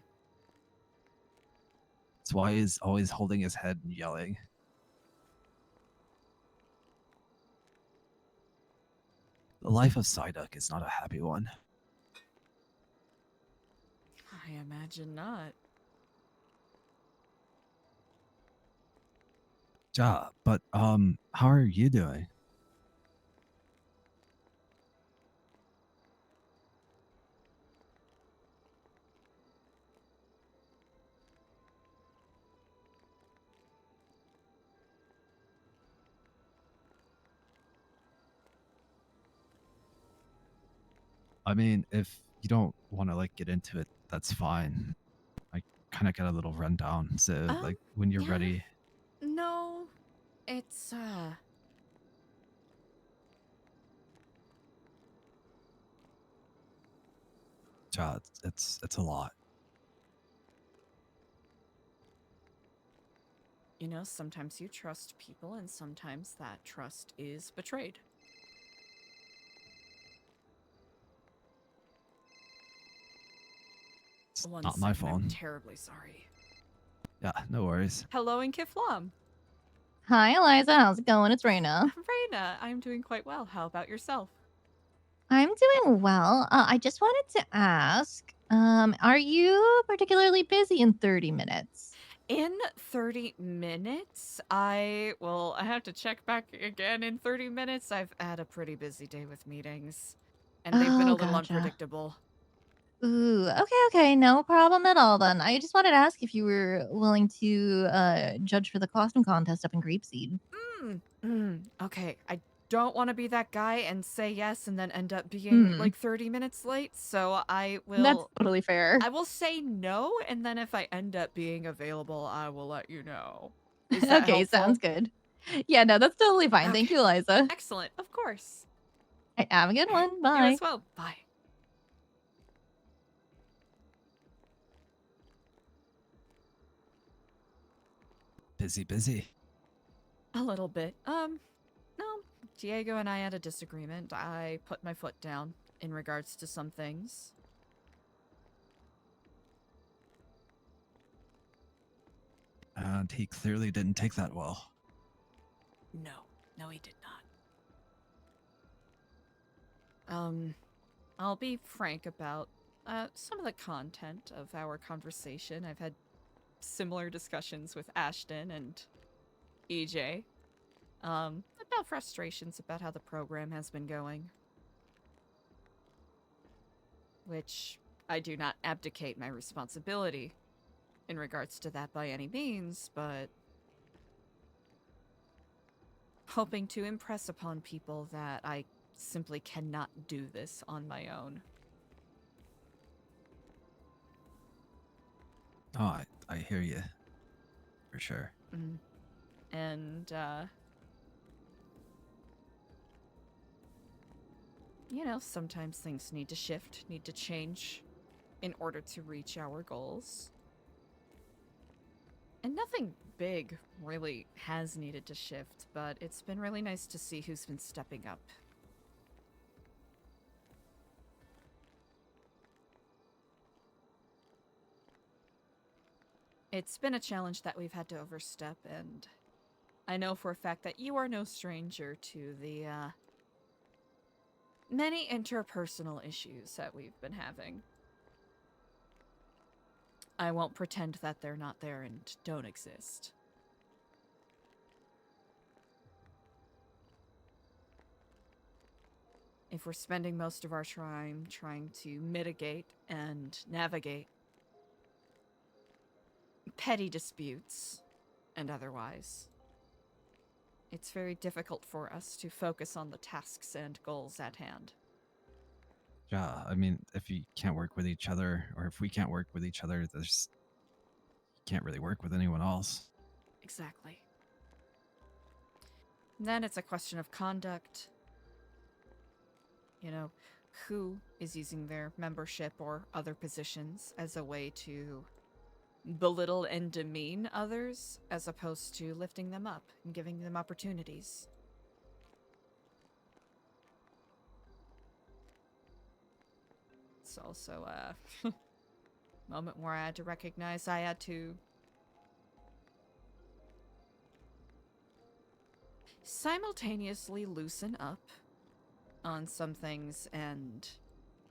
why he's always holding his head and yelling. The life of Psyduck is not a happy one. I imagine not. Yeah, but how are you doing? I mean, if you don't want to like get into it, that's fine. I kind of got a little rundown, so like when you're ready. No, it's Yeah, it's a lot. You know, sometimes you trust people and sometimes that trust is betrayed. It's One not my second, I'm phone. terribly sorry. Yeah, no worries. Hello in Kiflam. Hi, Eliza. How's it going? It's Raina. Raina, I'm doing quite well. How about yourself? I'm doing well. I just wanted to ask, are you particularly busy in 30 minutes? In 30 minutes, I have to check back again in 30 minutes. I've had a pretty busy day with meetings, and they've been Oh, a little gotcha. unpredictable. Ooh, okay, no problem at all then. I just wanted to ask if you were willing to judge for the costume contest up in Grapeseed. Okay, I don't want to be that guy and say yes and then end up being like 30 minutes late, so I will. That's totally fair. I will say no, and then if I end up being available, I will let you know. Is that Okay, helpful? sounds good. Yeah, no, that's totally fine. Thank you, Eliza. Excellent, of course. Right, have a good one. You Bye. as well. Bye. Busy. A little bit. No. Diego and I had a disagreement. I put my foot down in regards to some things. And he clearly didn't take that well. No, he did not. I'll be frank about some of the content of our conversation. I've had similar discussions with Ashton and EJ about frustrations about how the program has been going. Which I do not abdicate my responsibility in regards to that by any means, but hoping to impress upon people that I simply cannot do this on my own. Oh, I hear you. For sure. And, you know, sometimes things need to shift, need to change in order to reach our goals. And nothing big really has needed to shift, but it's been really nice to see who's been stepping up. It's been a challenge that we've had to overstep, and I know for a fact that you are no stranger to the, many interpersonal issues that we've been having. I won't pretend that they're not there and don't exist. If we're spending most of our time trying to mitigate and navigate petty disputes and otherwise, it's very difficult for us to focus on the tasks and goals at hand. Yeah, I mean, if you can't work with each other, or if we can't work with each other, you can't really work with anyone else. Exactly. And then it's a question of conduct. You know, who is using their membership or other positions as a way to belittle and demean others, as opposed to lifting them up and giving them opportunities. It's also a moment where I had to recognize I had to simultaneously loosen up on some things and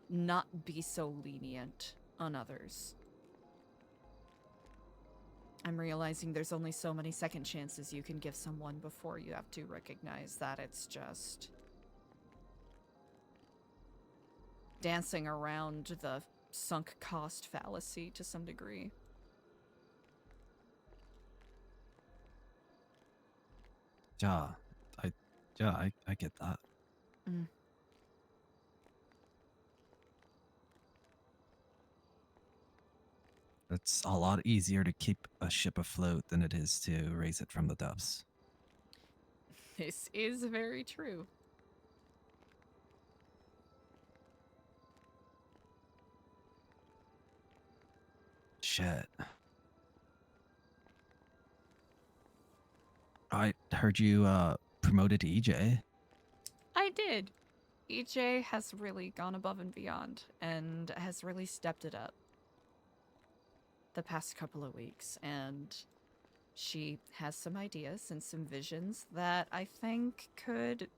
not be so lenient on others. I'm realizing there's only so many second chances you can give someone before you have to recognize that it's just dancing around the sunk cost fallacy to some degree. Yeah, I get that. It's a lot easier to keep a ship afloat than it is to raise it from the depths. This is very true. Shit. I heard you promoted EJ. I did. EJ has really gone above and beyond and has really stepped it up the past couple of weeks, and she has some ideas and some visions that I think could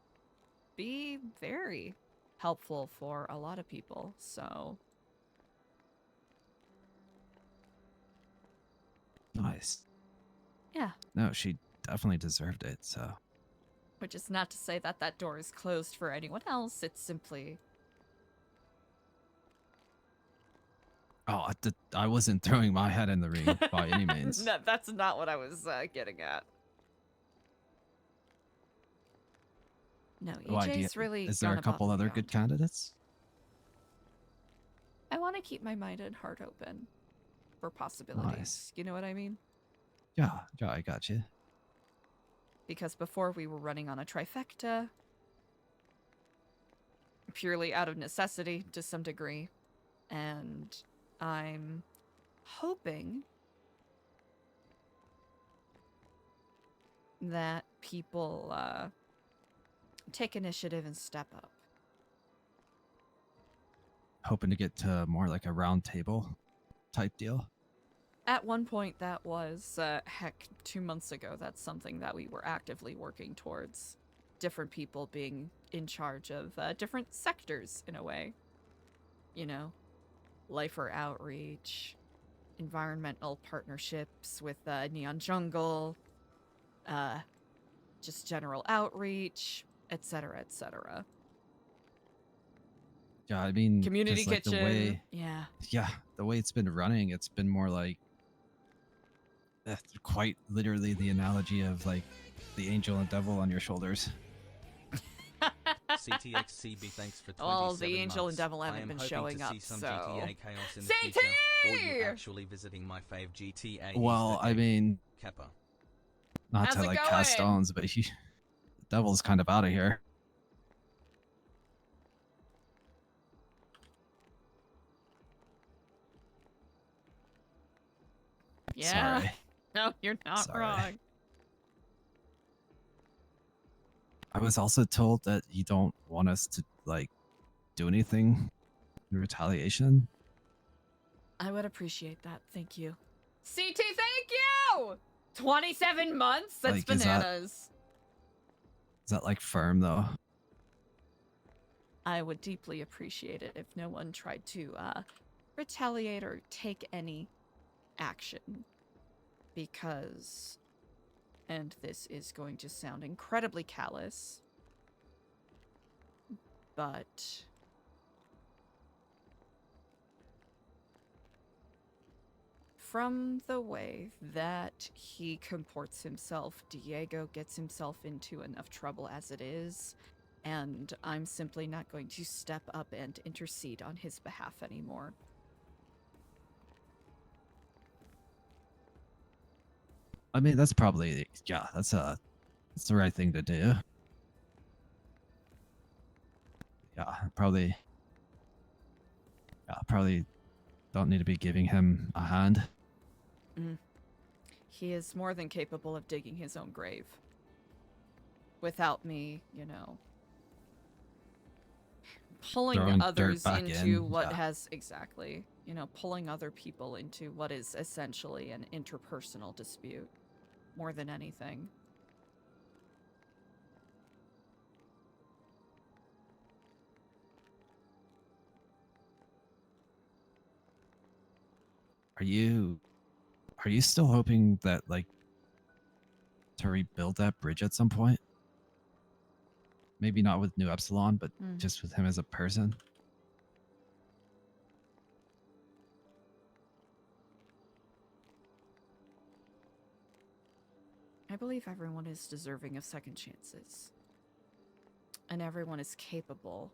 be very helpful for a lot of people, so... Nice. Yeah. No, she definitely deserved it. So Which is not to say that that door is closed for anyone else. It's simply... oh, I wasn't throwing my head in the ring by any means. No, that's not what I was getting at. No, Why, EJ's really is there gone a couple above and other good beyond. candidates? I want to keep my mind and heart open for possibilities. Nice. You know what I mean? Yeah, I got you. Because before we were running on a trifecta, purely out of necessity to some degree, and I'm hoping that people take initiative and step up. Hoping to get to more like a round table type deal. At one point, that was, heck, 2 months ago, that's something that we were actively working towards. Different people being in charge of different sectors, in a way. You know, lifer outreach, environmental partnerships with Neon Jungle, just general outreach, etc., etc. Yeah, I mean, Community 'cause, like, kitchen, the way, yeah. the way it's been running, it's been more like quite literally the analogy of like the angel and devil on your shoulders. CTXCB, thanks for 27 Well, the angel months. and devil I haven't am been hoping showing to up, see some so... GTA chaos in the CT! future, or you actually visiting my fave GTA. Well, I mean, Kepper. not How's to it like cast going? stones, but the devil's kind of out of here. Yeah. Sorry. No, you're not Sorry. wrong. I was also told that you don't want us to like do anything in retaliation. I would appreciate that. Thank you. CT, thank you! 27 months? That's Like, is that- bananas. Is that like firm though? I would deeply appreciate it if no one tried to retaliate or take any action. Because, and this is going to sound incredibly callous, but from the way that he comports himself, Diego gets himself into enough trouble as it is, and I'm simply not going to step up and intercede on his behalf anymore. I mean, that's probably, yeah, that's the right thing to do. Yeah, probably don't need to be giving him a hand. He is more than capable of digging his own grave. Without me, you know, pulling Throwing dirt others back into in, what yeah. has, exactly, you know, pulling other people into what is essentially an interpersonal dispute, more than anything. Are you still hoping that like to rebuild that bridge at some point? Maybe not with New Epsilon, but just with him as a person. I believe everyone is deserving of second chances. And everyone is capable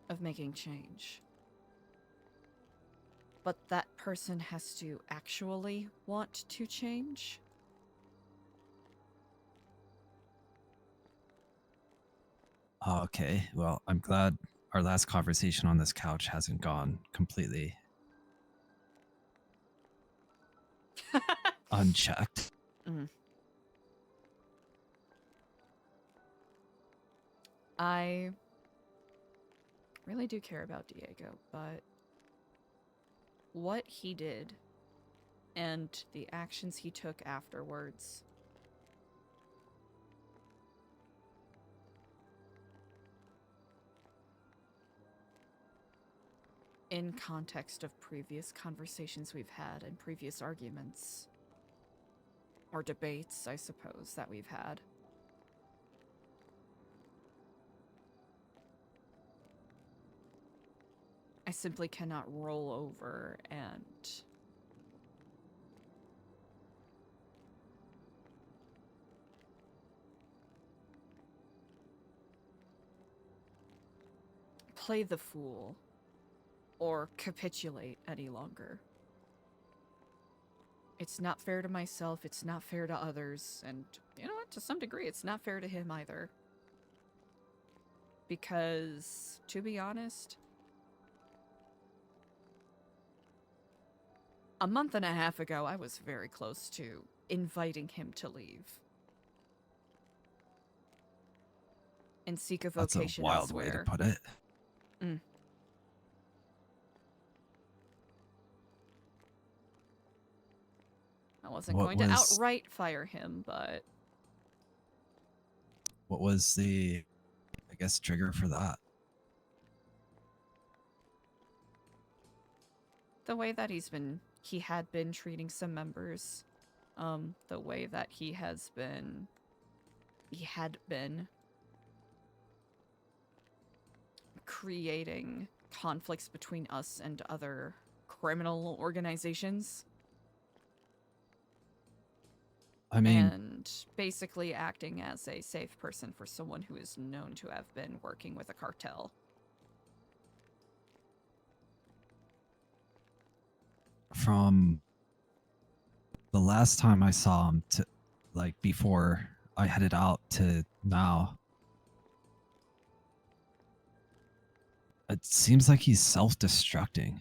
of making change. But that person has to actually want to change. Oh, okay. Well, I'm glad our last conversation on this couch hasn't gone completely unchecked. I really do care about Diego, but what he did and the actions he took afterwards, in context of previous conversations we've had and previous arguments, or debates, I suppose, that we've had. I simply cannot roll over and play the fool or capitulate any longer. It's not fair to myself, it's not fair to others, and you know what, to some degree it's not fair to him either. Because, to be honest, a month and a half ago I was very close to inviting him to leave and seek a That's a vocation wild elsewhere. way to put it. Mm. I wasn't What going to was- outright fire him, but What was the, I guess, trigger for that? the way that he had been treating some members, the way that he had been creating conflicts between us and other criminal organizations. I mean, And basically acting as a safe person for someone who is known to have been working with a cartel. from the last time I saw him to like before I headed out to now, it seems like he's self-destructing.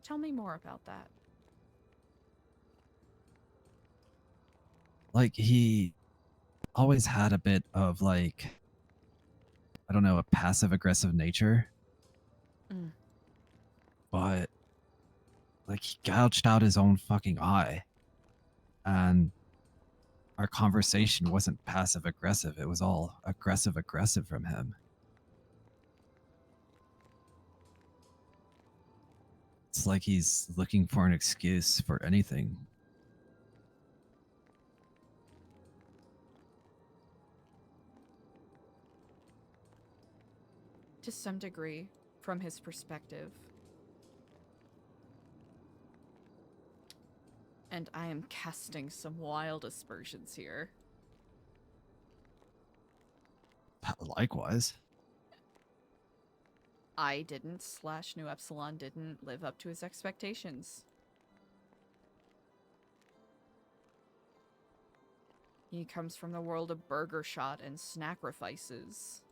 Tell me more about that. Like he always had a bit of like, I don't know, a passive aggressive nature. Mm. But like he gouged out his own fucking eye. And our conversation wasn't passive aggressive. It was all aggressive from him. It's like he's looking for an excuse for anything. To some degree, from his perspective. And I am casting some wild aspersions here. Likewise. I didn't, / New Epsilon didn't live up to his expectations. He comes from the world of burger shot and sacrifices.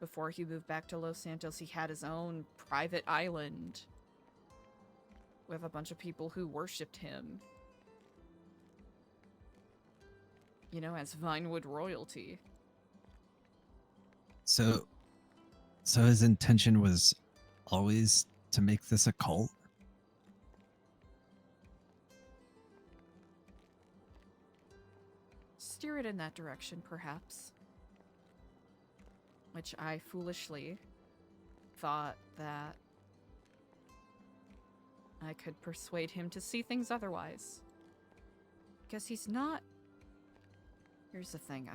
Before he moved back to Los Santos, he had his own private island with a bunch of people who worshipped him. You know, as Vinewood royalty. So his intention was always to make this a cult? Steer it in that direction, perhaps. Which I foolishly thought that I could persuade him to see things otherwise. Because he's not... Here's the thing,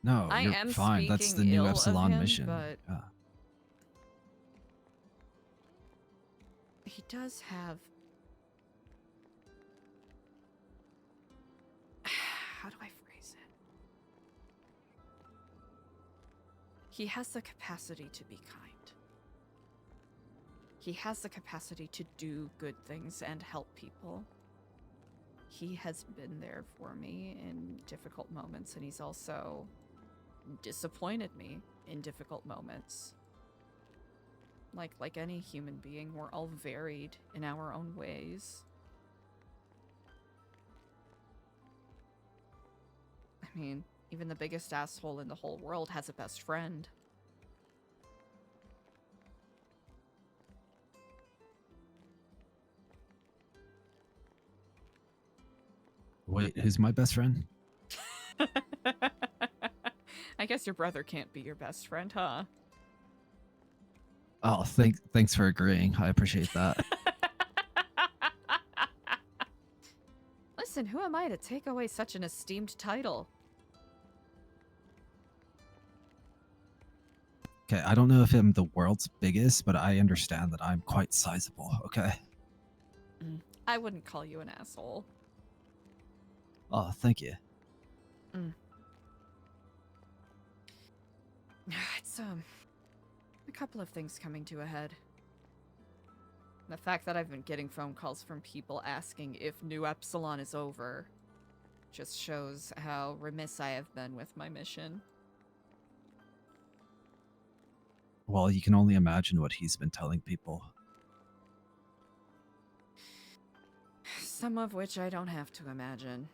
No, I you're am fine. That's the speaking new ill of Epsilon him, mission. but- Yeah. He does have... How do I phrase it? He has the capacity to be kind. He has the capacity to do good things and help people. He has been there for me in difficult moments, and he's also disappointed me in difficult moments. Like any human being, we're all varied in our own ways. I mean, even the biggest asshole in the whole world has a best friend. Wait, who's my best friend? I guess your brother can't be your best friend, huh? Oh, thanks for agreeing. I appreciate that. Listen, who am I to take away such an esteemed title? Okay, I don't know if I'm the world's biggest, but I understand that I'm quite sizable, okay? I wouldn't call you an asshole. Oh, thank you. It's, a couple of things coming to a head. The fact that I've been getting phone calls from people asking if New Epsilon is over just shows how remiss I have been with my mission. Well, you can only imagine what he's been telling people. Some of which I don't have to imagine.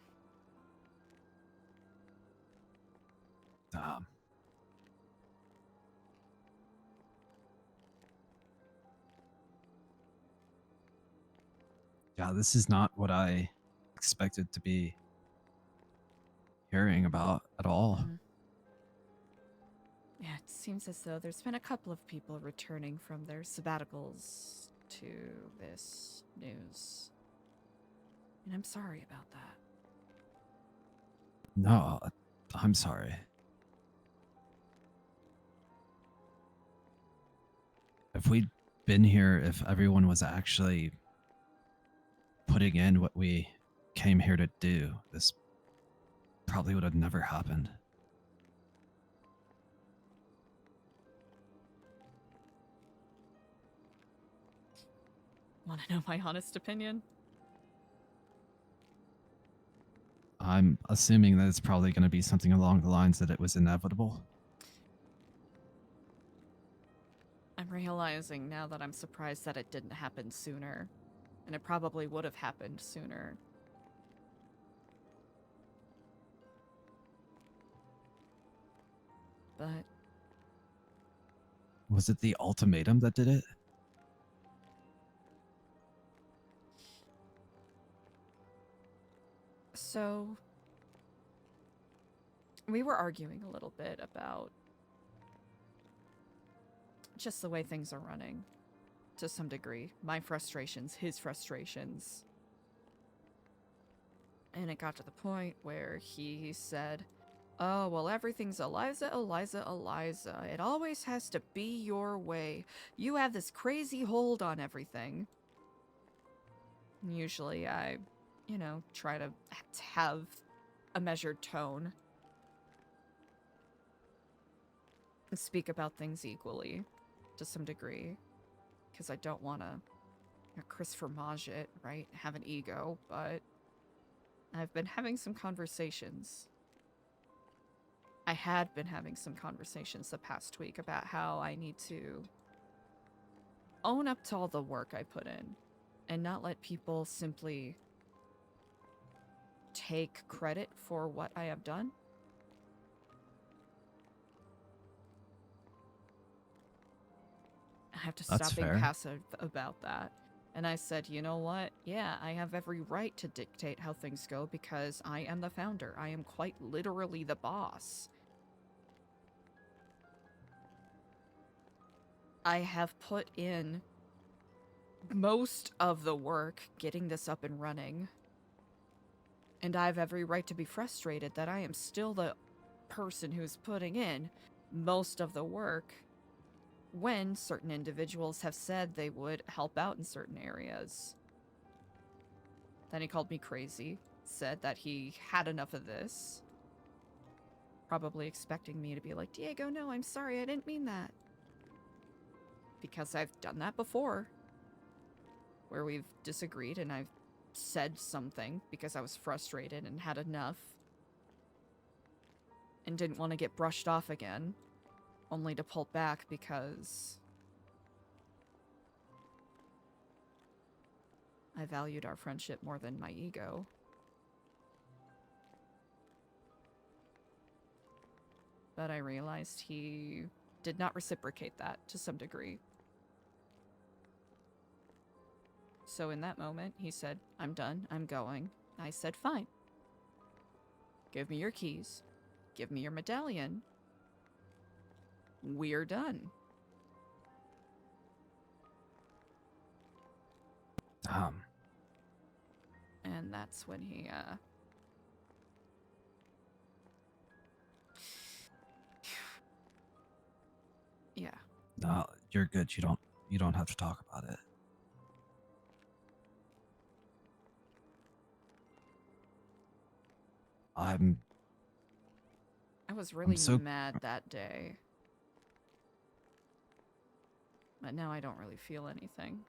Yeah, this is not what I expected to be hearing about at all. Yeah, it seems as though there's been a couple of people returning from their sabbaticals to this news. And I'm sorry about that. No, I'm sorry. If we'd been here, if everyone was actually putting in what we came here to do, this probably would have never happened. Want to know my honest opinion? I'm assuming that it's probably going to be something along the lines that it was inevitable. I'm realizing now that I'm surprised that it didn't happen sooner. And it probably would have happened sooner. But Was it the ultimatum that did it? so we were arguing a little bit about just the way things are running, to some degree. My frustrations, his frustrations. And it got to the point where he said, oh, well, everything's Eliza, Eliza, Eliza. It always has to be your way. You have this crazy hold on everything. And usually I, try to have a measured tone. And speak about things equally, to some degree. Because I don't want to Christopher Maj it, right? Have an ego, but I've been having some conversations. I had been having some conversations the past week about how I need to own up to all the work I put in and not let people simply take credit for what I have done. I have to That's stop being fair. passive about that. And I said, you know what? Yeah, I have every right to dictate how things go because I am the founder. I am quite literally the boss. I have put in most of the work getting this up and running. And I have every right to be frustrated that I am still the person who's putting in most of the work when certain individuals have said they would help out in certain areas. Then he called me crazy, said that he had enough of this. Probably expecting me to be like, Diego, no, I'm sorry, I didn't mean that. Because I've done that before. Where we've disagreed and I've said something because I was frustrated and had enough. And didn't want to get brushed off again. Only to pull back because I valued our friendship more than my ego. But I realized he did not reciprocate that to some degree. So in that moment, he said, I'm done, I'm going. I said, fine. Give me your keys. Give me your medallion. we're done. And that's when he, yeah. No, you're good. You don't have to talk about it. I was really so- mad that day. But now I don't really feel anything.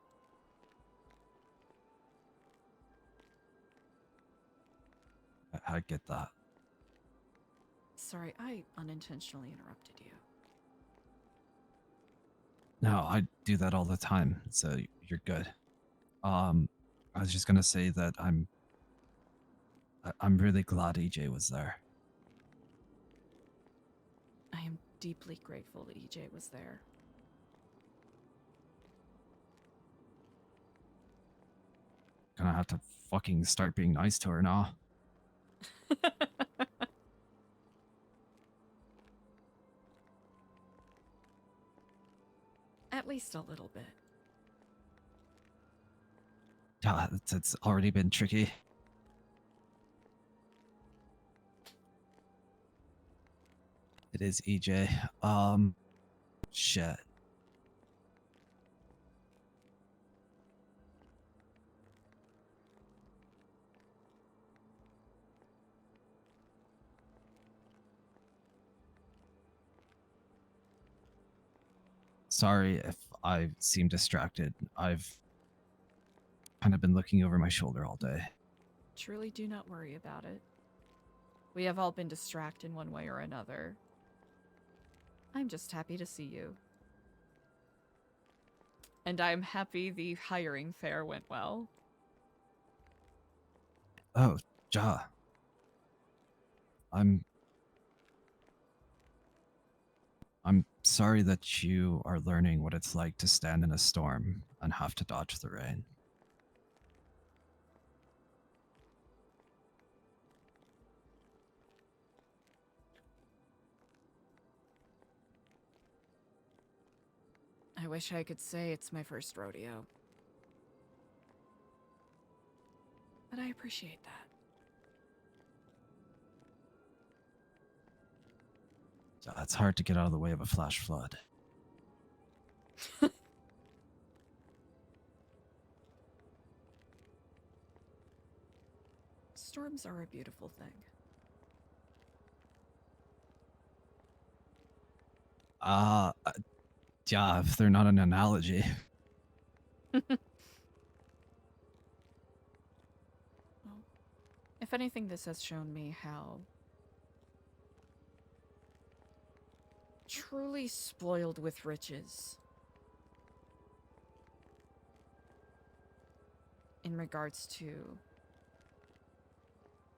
I get that. Sorry, I unintentionally interrupted you. No, I do that all the time, so you're good. I was just gonna say that I'm really glad EJ was there. I am deeply grateful that EJ was there. Gonna have to fucking start being nice to her now. At least a little bit. Yeah, it's already been tricky. It is EJ. Shit. Sorry if I seem distracted. I've kind of been looking over my shoulder all day. Truly do not worry about it. We have all been distracted in one way or another. I'm just happy to see you. And I'm happy the hiring fair went well. Oh, Ja. I'm sorry that you are learning what it's like to stand in a storm and have to dodge the rain. I wish I could say it's my first rodeo. But I appreciate that. It's hard to get out of the way of a flash flood. Storms are a beautiful thing. Yeah, if they're not an analogy. Well, if anything, this has shown me how truly spoiled with riches in regards to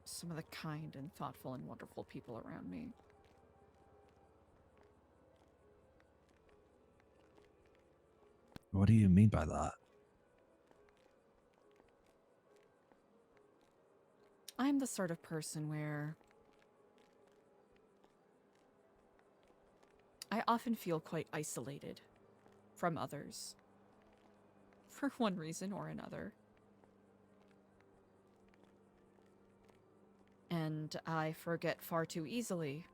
some of the kind and thoughtful and wonderful people around me. What do you mean by that? I'm the sort of person where I often feel quite isolated from others for one reason or another. And I forget far too easily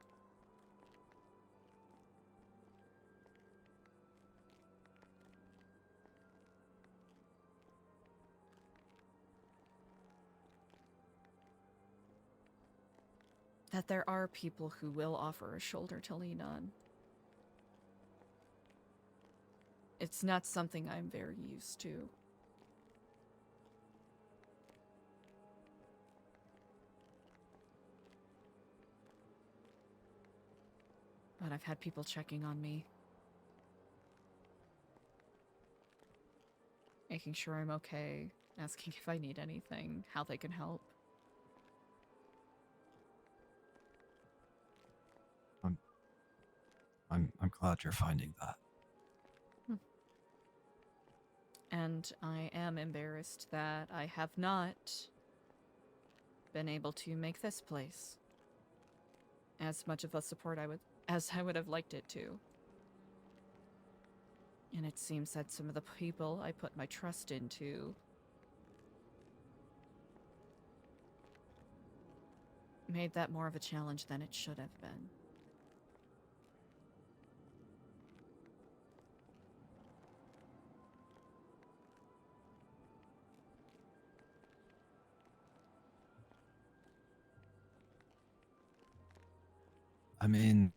that there are people who will offer a shoulder to lean on. It's not something I'm very used to. But I've had people checking on me, making sure I'm okay, asking if I need anything, how they can help. I'm glad you're finding that. And I am embarrassed that I have not been able to make this place as much of a support as I would have liked it to. And it seems that some of the people I put my trust into made that more of a challenge than it should have been. I mean,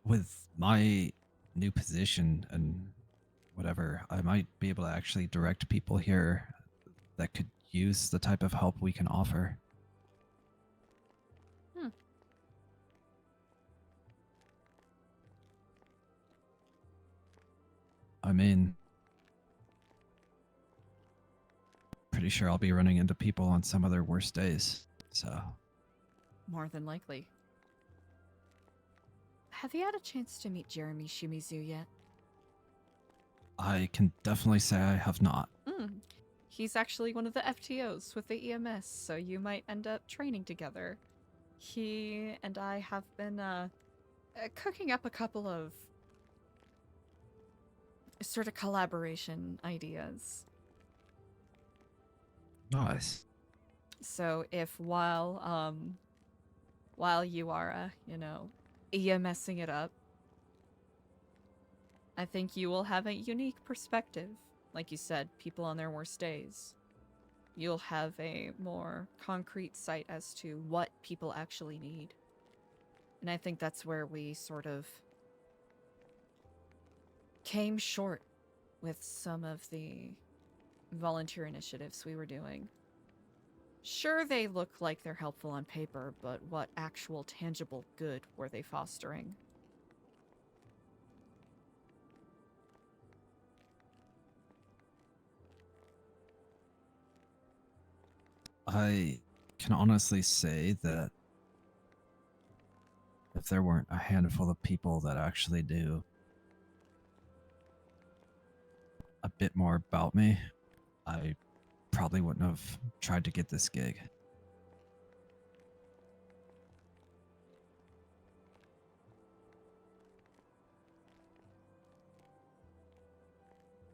with my new position and whatever, I might be able to actually direct people here that could use the type of help we can offer. Hmm. I mean, pretty sure I'll be running into people on some of their worst days, so. More than likely. Have you had a chance to meet Jeremy Shimizu yet? I can definitely say I have not. He's actually one of the FTOs with the EMS, so you might end up training together. He and I have been cooking up a couple of sort of collaboration ideas. Nice. So if while you are you know, EMSing it up, I think you will have a unique perspective. Like you said, people on their worst days. You'll have a more concrete sight as to what people actually need. And I think that's where we sort of came short with some of the volunteer initiatives we were doing. Sure, they look like they're helpful on paper, but what actual tangible good were they fostering? I can honestly say that if there weren't a handful of people that actually knew a bit more about me, I probably wouldn't have tried to get this gig.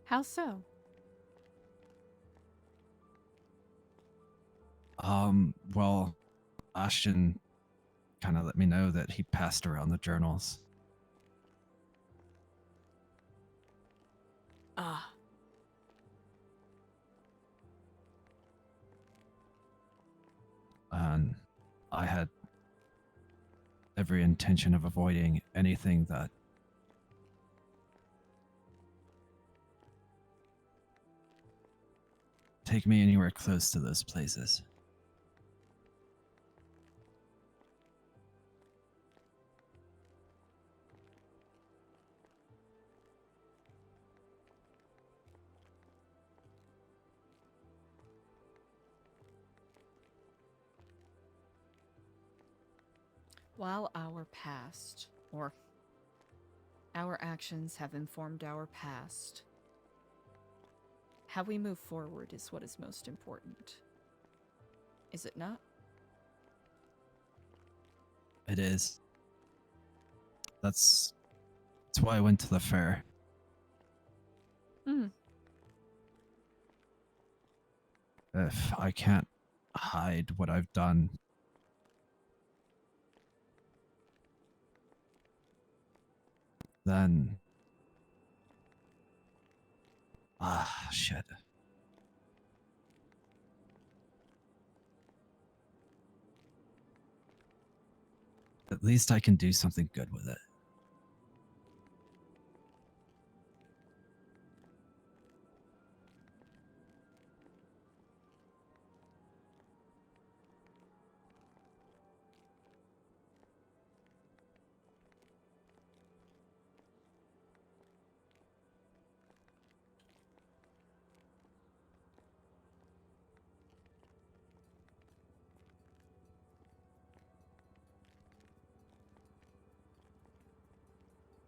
How so? Well, Ashton kind of let me know that he passed around the journals. Ah. And I had every intention of avoiding anything that take me anywhere close to those places. While our past, or our actions have informed our past, how we move forward is what is most important. Is it not? It is. That's why I went to the fair. If I can't hide what I've done, then shit. At least I can do something good with it.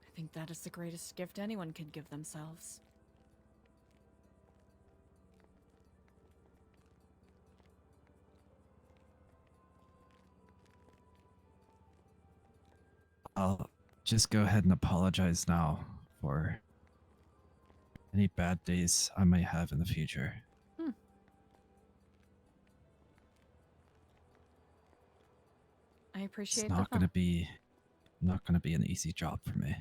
I think that is the greatest gift anyone can give themselves. I'll just go ahead and apologize now for any bad days I may have in the future. I It's appreciate not the gonna thought. be not gonna be an easy job for me.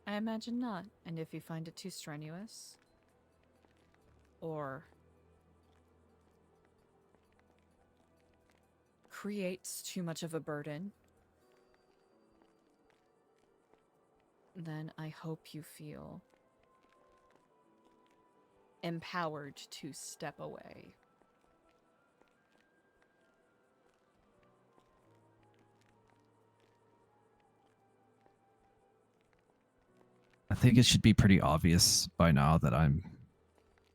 I imagine not. And if you find it too strenuous, or creates too much of a burden, then I hope you feel empowered to step away. I think it should be pretty obvious by now that I'm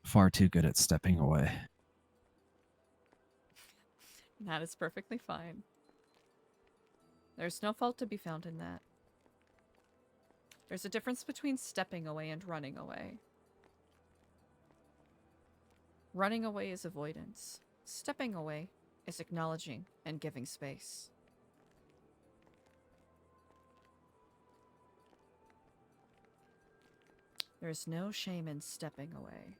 far too good at stepping away. That is perfectly fine. There's no fault to be found in that. There's a difference between stepping away and running away. Running away is avoidance. Stepping away is acknowledging and giving space. There's no shame in stepping away.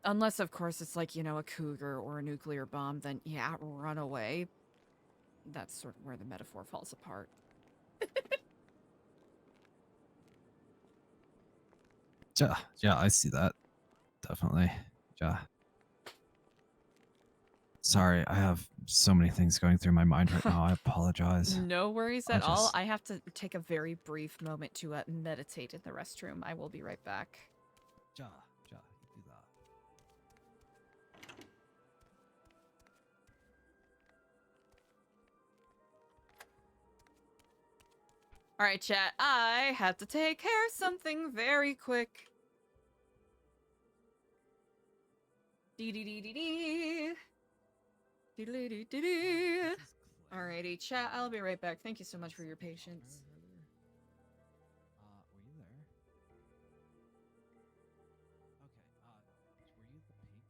Unless, of course, it's like, you know, a cougar or a nuclear bomb, then yeah, run away. That's sort of where the metaphor falls apart. Yeah, I see that. Definitely. Yeah. Sorry, I have so many things going through my mind right now. I apologize. No worries I at all. just- I have to take a very brief moment to meditate in the restroom. I will be right back. Ja, do that. All right, chat. I have to take care of something very quick. Dee-dee-dee-dee-dee. Dee-dee-dee-dee-dee. Alrighty, chat. I'll be right back. Thank you so much for your patience. Were you there? Okay, were you the pig?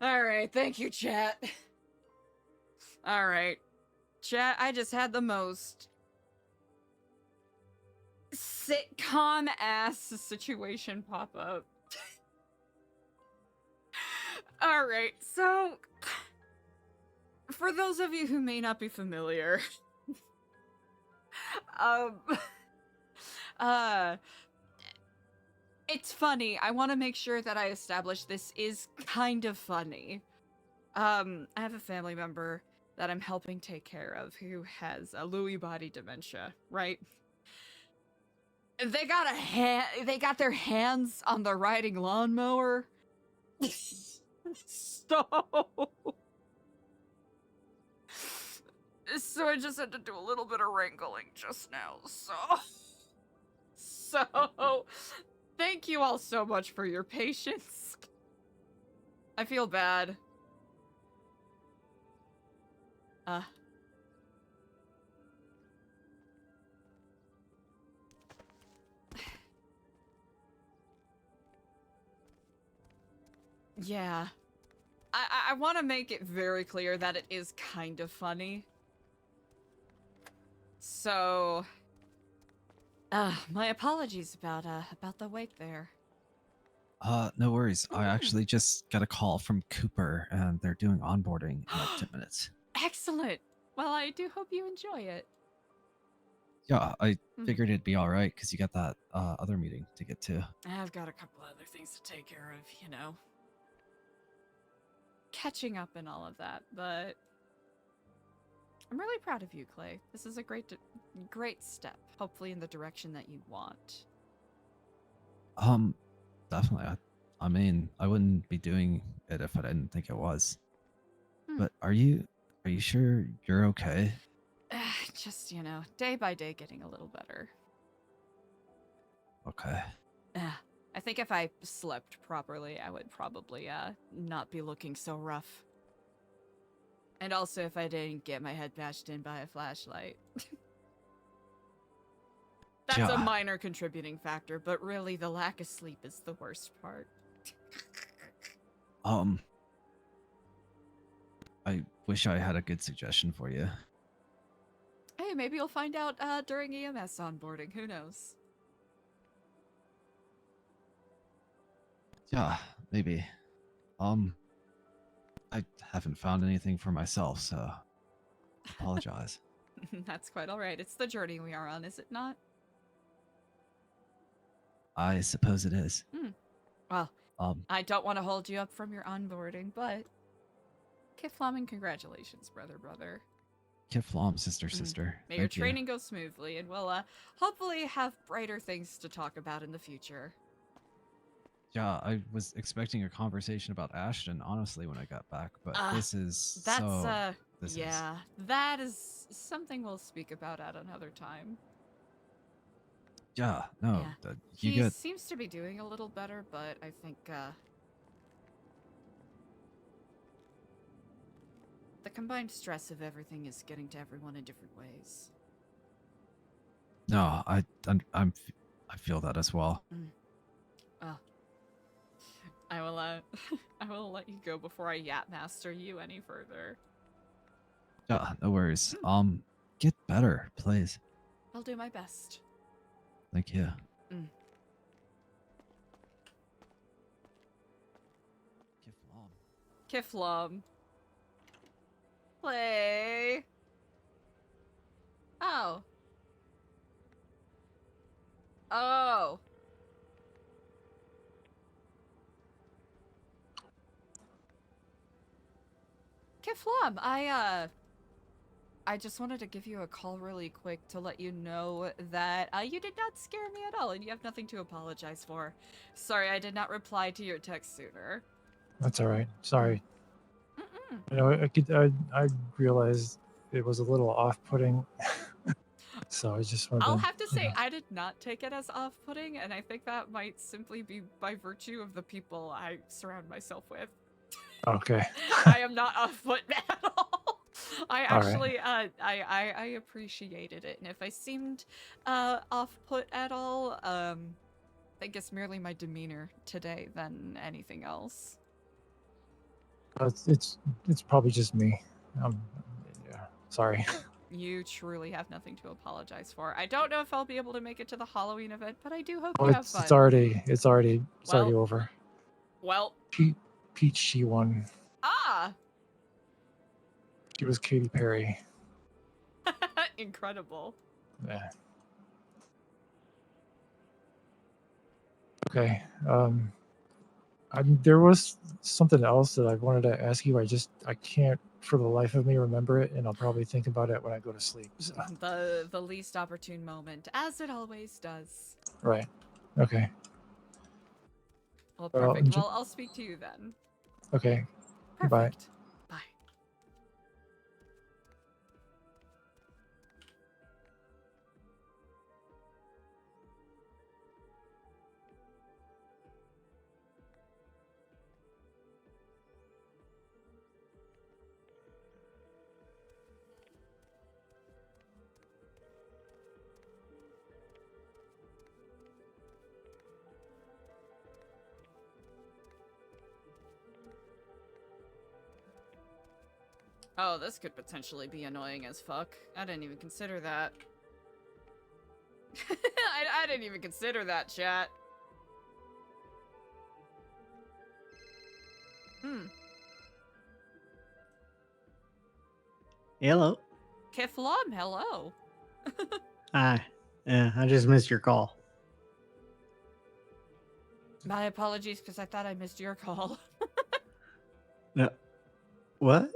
All right, thank you, chat. All right, chat. I just had the most sitcom ass situation pop up. All right, so for those of you who may not be familiar, it's funny. I want to make sure that I establish this is kind of funny. I have a family member that I'm helping take care of who has a Lewy body dementia, right? They got their hands on the riding lawnmower. So I just had to do a little bit of wrangling just now. So thank you all so much for your patience. I feel bad. Yeah. I want to make it very clear that it is kind of funny. So, my apologies about the wait there. No worries. I actually just got a call from Cooper, and they're doing onboarding in like 10 minutes. Excellent. Well, I do hope you enjoy it. Yeah, I figured it'd be all right because you got that other meeting to get to. I've got a couple other things to take care of, you know. Catching up and all of that, but I'm really proud of you, Klay. This is a great step, hopefully in the direction that you want. Definitely. I mean, I wouldn't be doing it if I didn't think it was. But are you sure you're okay? Just, you know, day by day getting a little better. Okay. I think if I slept properly, I would probably not be looking so rough. And also if I didn't get my head bashed in by a flashlight. That's a minor contributing factor, but really the lack of sleep is the worst part. I wish I had a good suggestion for you. Hey, maybe you'll find out during EMS onboarding. Who knows? Yeah, maybe. I haven't found anything for myself, so apologize. That's quite all right. It's the journey we are on, is it not? I suppose it is. Well, I don't want to hold you up from your onboarding, but Kiflam and congratulations, brother. Kiflam, sister. May your Thank you. training go smoothly, and we'll hopefully have brighter things to talk about in the future. Yeah, I was expecting a conversation about Ashton, honestly, when I got back, but this is that is something we'll speak about at another time. Yeah, no, Yeah. you He get. seems to be doing a little better, but I think the combined stress of everything is getting to everyone in different ways. No, I feel that as well. I will I will let you go before I yap master you any further. Yeah, no worries. Get better, please. I'll do my best. Thank you. Kiflam. Play. Oh. Kiflam, I just wanted to give you a call really quick to let you know that you did not scare me at all, and you have nothing to apologize for. Sorry, I did not reply to your text sooner. That's all right. Sorry. You know, I realized it was a little off-putting, so I just wanted. I'll have to say, I did not take it as off-putting, and I think that might simply be by virtue of the people I surround myself with. Okay. I am not off-put at all. I All right. actually, I appreciated it, and if I seemed off-put at all, I think it's merely my demeanor today than anything else. It's probably just me. Yeah, sorry. You truly have nothing to apologize for. I don't know if I'll be able to make it to the Halloween event, but I do hope Oh, you have it's fun. it's already Well- over. Well, Peach, she won. ah, She was Katy Perry. incredible. Yeah. Okay. There was something else that I wanted to ask you. I can't for the life of me remember it, and I'll probably think about it when I go to sleep. So. The least opportune moment, as it always does. Right. Okay. Well, Well, perfect. Well, I'll speak to you then. Okay. Bye. Perfect. Bye. Oh, this could potentially be annoying as fuck. I didn't even consider that. I didn't even consider that, chat. Hello. Kiflam, hello. Hi. Yeah, I just missed your call. My apologies, because I thought I missed your call. No. What?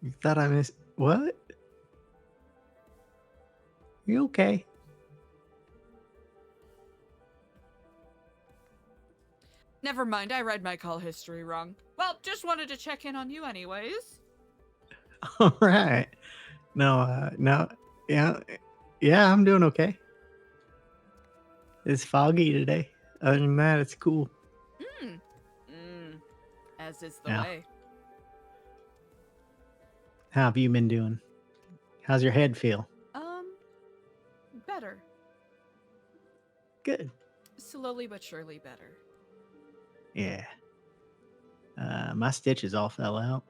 You thought I missed what? You okay? Never mind, I read my call history wrong. Well, just wanted to check in on you anyways. All right. No, yeah, I'm doing okay. It's foggy today. Other than that, it's cool. As is the Yeah. way. How have you been doing? How's your head feel? Better. Good. Slowly but surely better. Yeah. My stitches all fell out,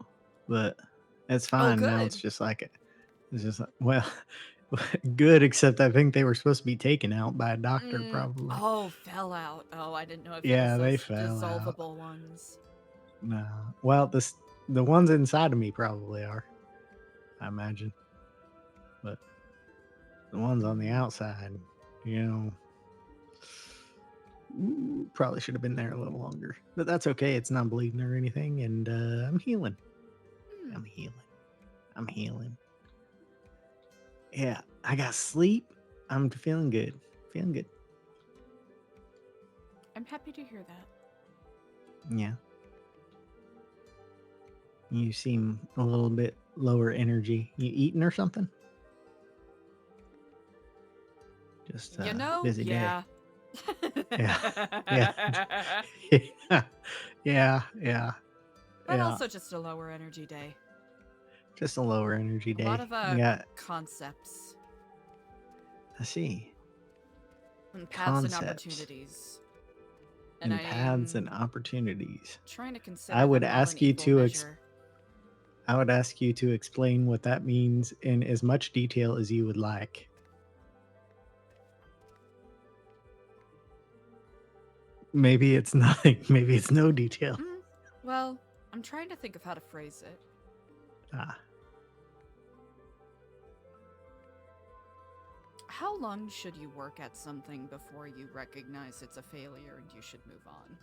but it's fine now. It's good. just like well, good. Except I think they were supposed to be taken out by a doctor, probably. Oh, fell out. Oh, I didn't know if Yeah, it was they those fell out. dissolvable ones. No. Well, the ones inside of me probably are, I imagine. But the ones on the outside, probably should have been there a little longer. But that's okay. It's not bleeding or anything, and I'm healing. I'm healing. Yeah, I got sleep. I'm feeling good. Feeling good. I'm happy to hear that. Yeah. You seem a little bit lower energy. You eating or something? Just busy yeah. day. Yeah. But also just a lower energy day. Just a lower energy day. A lot of yeah. concepts. I see. And paths and Concepts. opportunities. And paths and opportunities. Trying to consider I would them all ask in you equal to measure. I would ask you to explain what that means in as much detail as you would like. Maybe it's nothing. Maybe it's no detail. Well, I'm trying to think of how to phrase it. How long should you work at something before you recognize it's a failure and you should move on?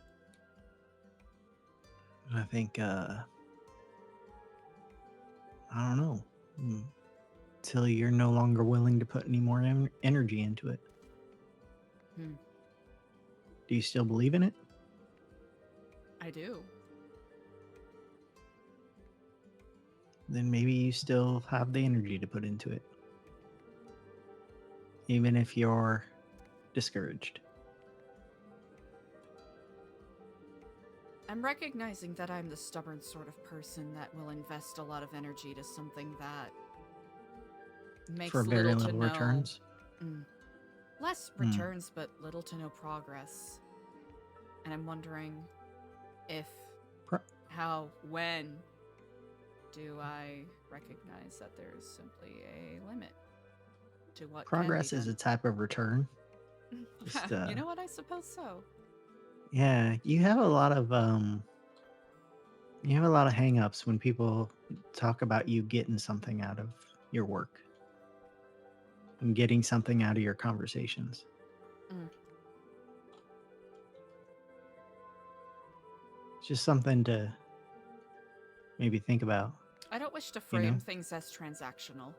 I think, I don't know. Till you're no longer willing to put any more energy into it. Do you still believe in it? I do. Then maybe you still have the energy to put into it. Even if you're discouraged. I'm recognizing that I'm the stubborn sort of person that will invest a lot of energy to something that makes For very little to little no returns. Less returns, but little to no progress. And I'm wondering if when do I recognize that there's simply a limit to what Progress can is be a type of return. done? Just, You know what? I suppose so. yeah, you have a lot of hangups when people talk about you getting something out of your work and getting something out of your conversations. Mm. It's just something to maybe think about. I don't wish to You know? frame things as transactional.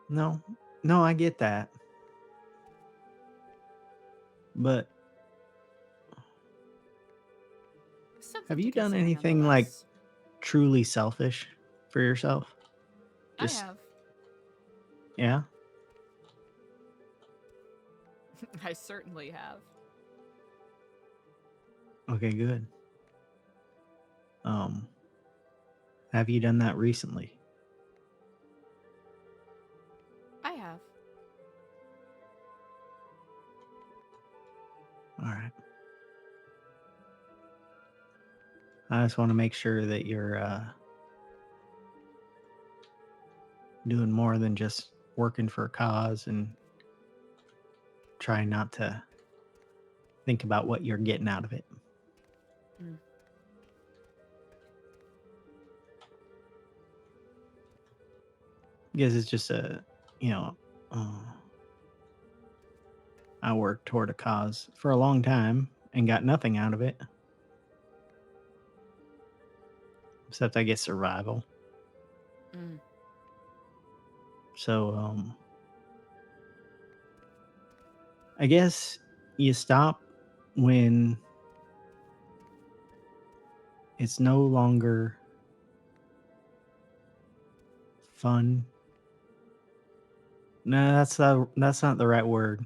No, I get that. But Something have to you done consider anything like nonetheless. truly selfish for yourself? Just I have. yeah. I certainly have. Okay, good. Have you done that recently? I have. All right. I just want to make sure that you're doing more than just working for a cause and trying not to think about what you're getting out of it. Mm. Because it's just I worked toward a cause for a long time and got nothing out of it. Except I guess survival. Mm. So I guess you stop when it's no longer fun. No, that's not the right word.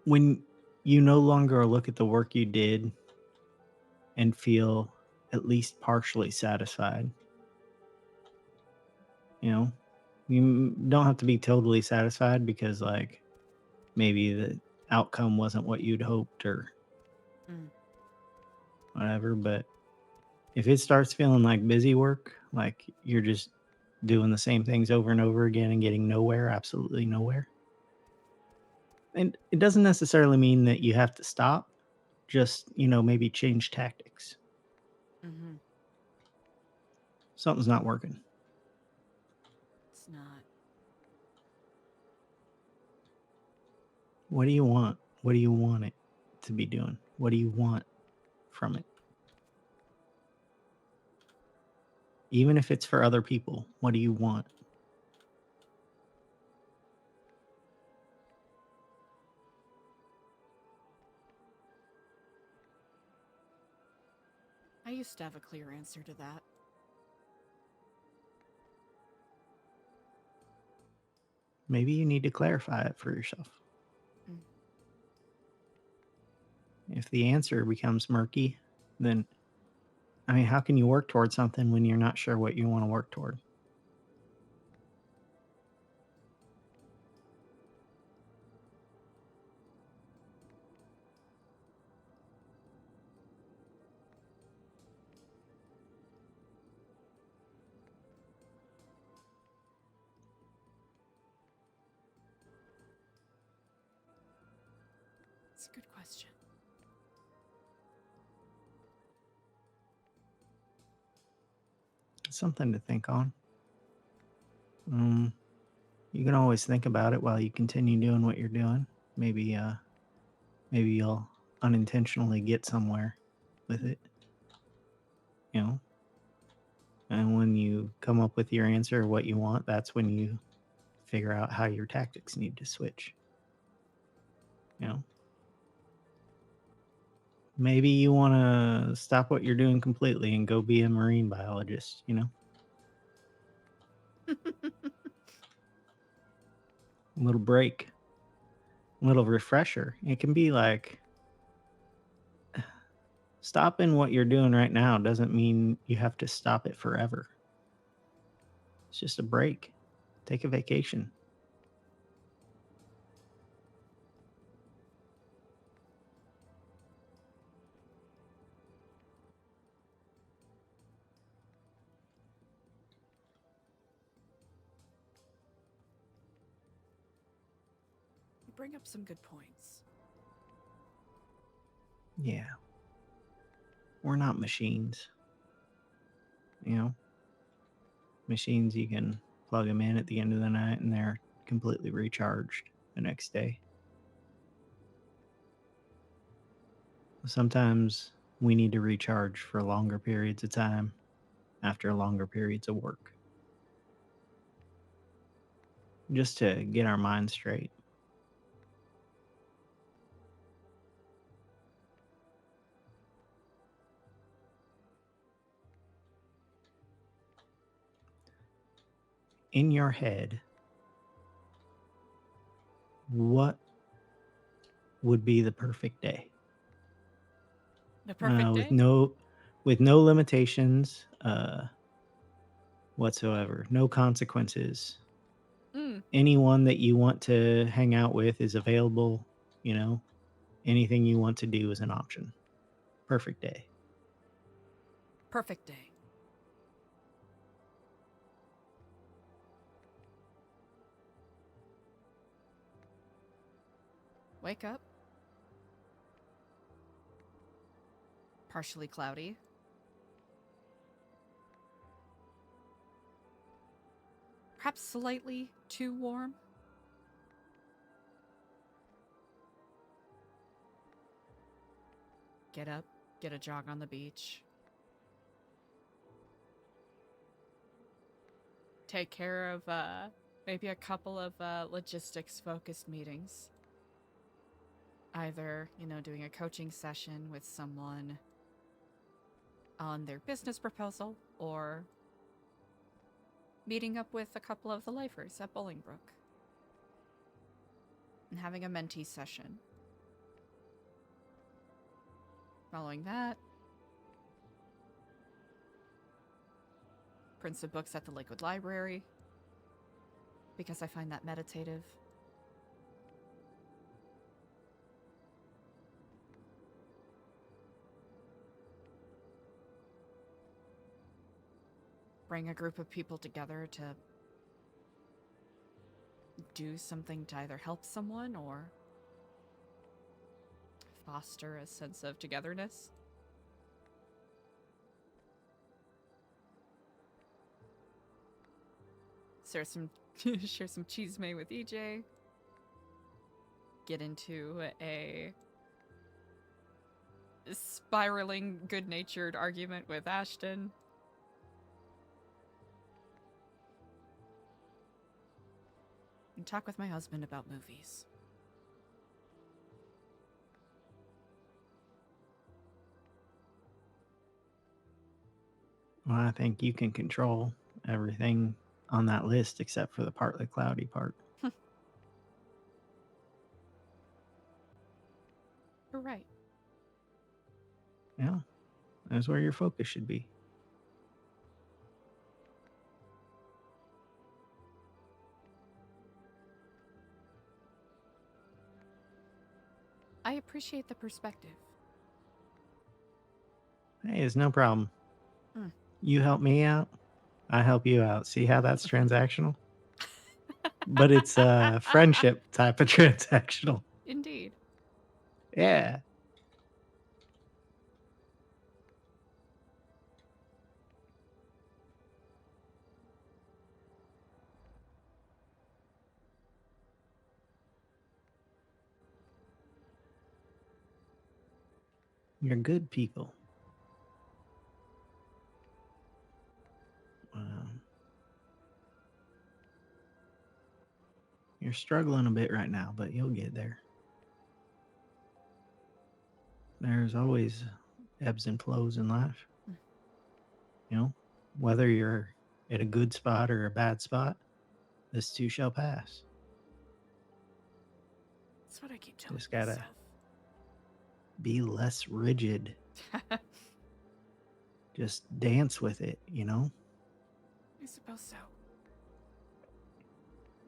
When you no longer look at the work you did and feel at least partially satisfied. You know, you don't have to be totally satisfied because like maybe the outcome wasn't what you'd hoped or Mm. whatever, but if it starts feeling like busy work, like you're just doing the same things over and over again and getting nowhere, absolutely nowhere. And it doesn't necessarily mean that you have to stop, just, maybe change tactics. Mm-hmm. Something's not working. It's not. What do you want? What do you want it to be doing? What do you want from it? Even if it's for other people, what do you want? I used to have a clear answer to that. Maybe you need to clarify it for yourself. Mm. If the answer becomes murky, then, how can you work towards something when you're not sure what you want to work toward? It's a good question. Something to think on. You can always think about it while you continue doing what you're doing. Maybe you'll unintentionally get somewhere with it. And when you come up with your answer of what you want, that's when you figure out how your tactics need to switch. Maybe you want to stop what you're doing completely and go be a marine biologist, A little break, a little refresher. It can be like stopping what you're doing right now doesn't mean you have to stop it forever. It's just a break. Take a vacation. bring up some good points. Yeah. We're not machines. You know? Machines, you can plug them in at the end of the night and they're completely recharged the next day. Sometimes we need to recharge for longer periods of time after longer periods of work. Just to get our minds straight. In your head, what would be the perfect day? The perfect with day? with no limitations whatsoever, no consequences. Mm. Anyone that you want to hang out with is available. You know, anything you want to do is an option. Perfect day. Perfect day. Wake up. Partially cloudy. Perhaps slightly too warm. Get up, get a jog on the beach. Take care of maybe a couple of logistics-focused meetings. Either, doing a coaching session with someone on their business proposal, or meeting up with a couple of the lifers at Bolingbrook and having a mentee session. Following that, print some books at the Lakewood Library, because I find that meditative. Bring a group of people together to do something to either help someone or foster a sense of togetherness. Share some chisme with EJ. Get into a spiraling good-natured argument with Ashton. And talk with my husband about movies. Well, I think you can control everything on that list except for the partly cloudy part. You're right. Yeah, that's where your focus should be. I appreciate the perspective. Hey, it's no problem. Mm. You help me out, I help you out. See how that's transactional? But it's a friendship type of transactional. Indeed. Yeah. You're good people. You're struggling a bit right now, but you'll get there. There's always ebbs and flows in life. You know, whether you're at a good spot or a bad spot, this too shall pass. That's what I keep telling Just gotta myself. be less rigid. Just dance with it, you know? I suppose so.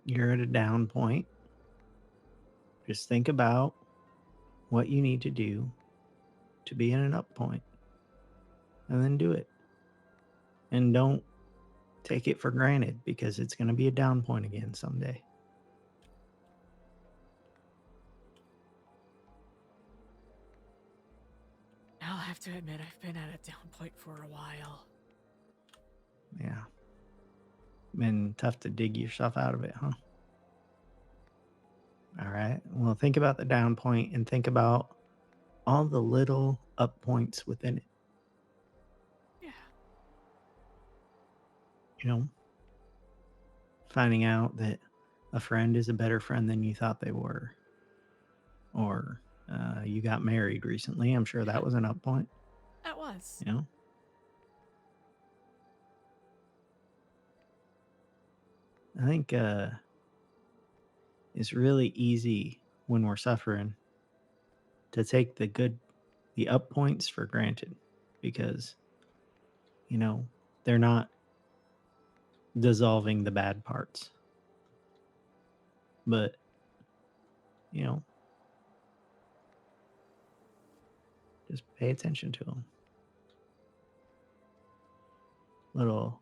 You're at a down point. Just think about what you need to do to be in an up point, and then do it. And don't take it for granted, because it's going to be a down point again someday. have to admit, I've been at a down point for a while. Yeah. Been tough to dig yourself out of it, huh? All right. Well, think about the down point and think about all the little up points within it. Yeah. You know, finding out that a friend is a better friend than you thought they were. Or you got married recently. I'm sure that was an up point. That was. You know? I think it's really easy when we're suffering to take the up points for granted because, you know, they're not dissolving the bad parts. But, you know, just pay attention to them. Little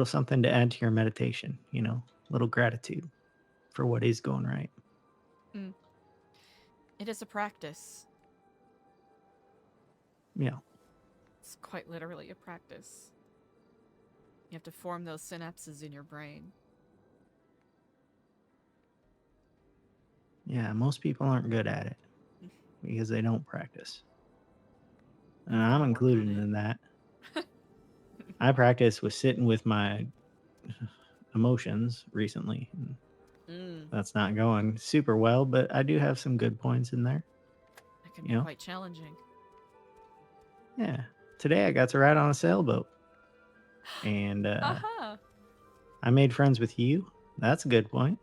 something to add to your meditation, you know, little gratitude for what is going right. Mm. It is a practice. Yeah. It's quite literally a practice. You have to form those synapses in your brain. Yeah, most people aren't good at it because they don't practice. And I'm included in that. I practice with sitting with my emotions recently. That's not going super well, but I do have some good points in there. That can be quite challenging. Yeah. Today I got to ride on a sailboat. And I made friends with you. That's a good point.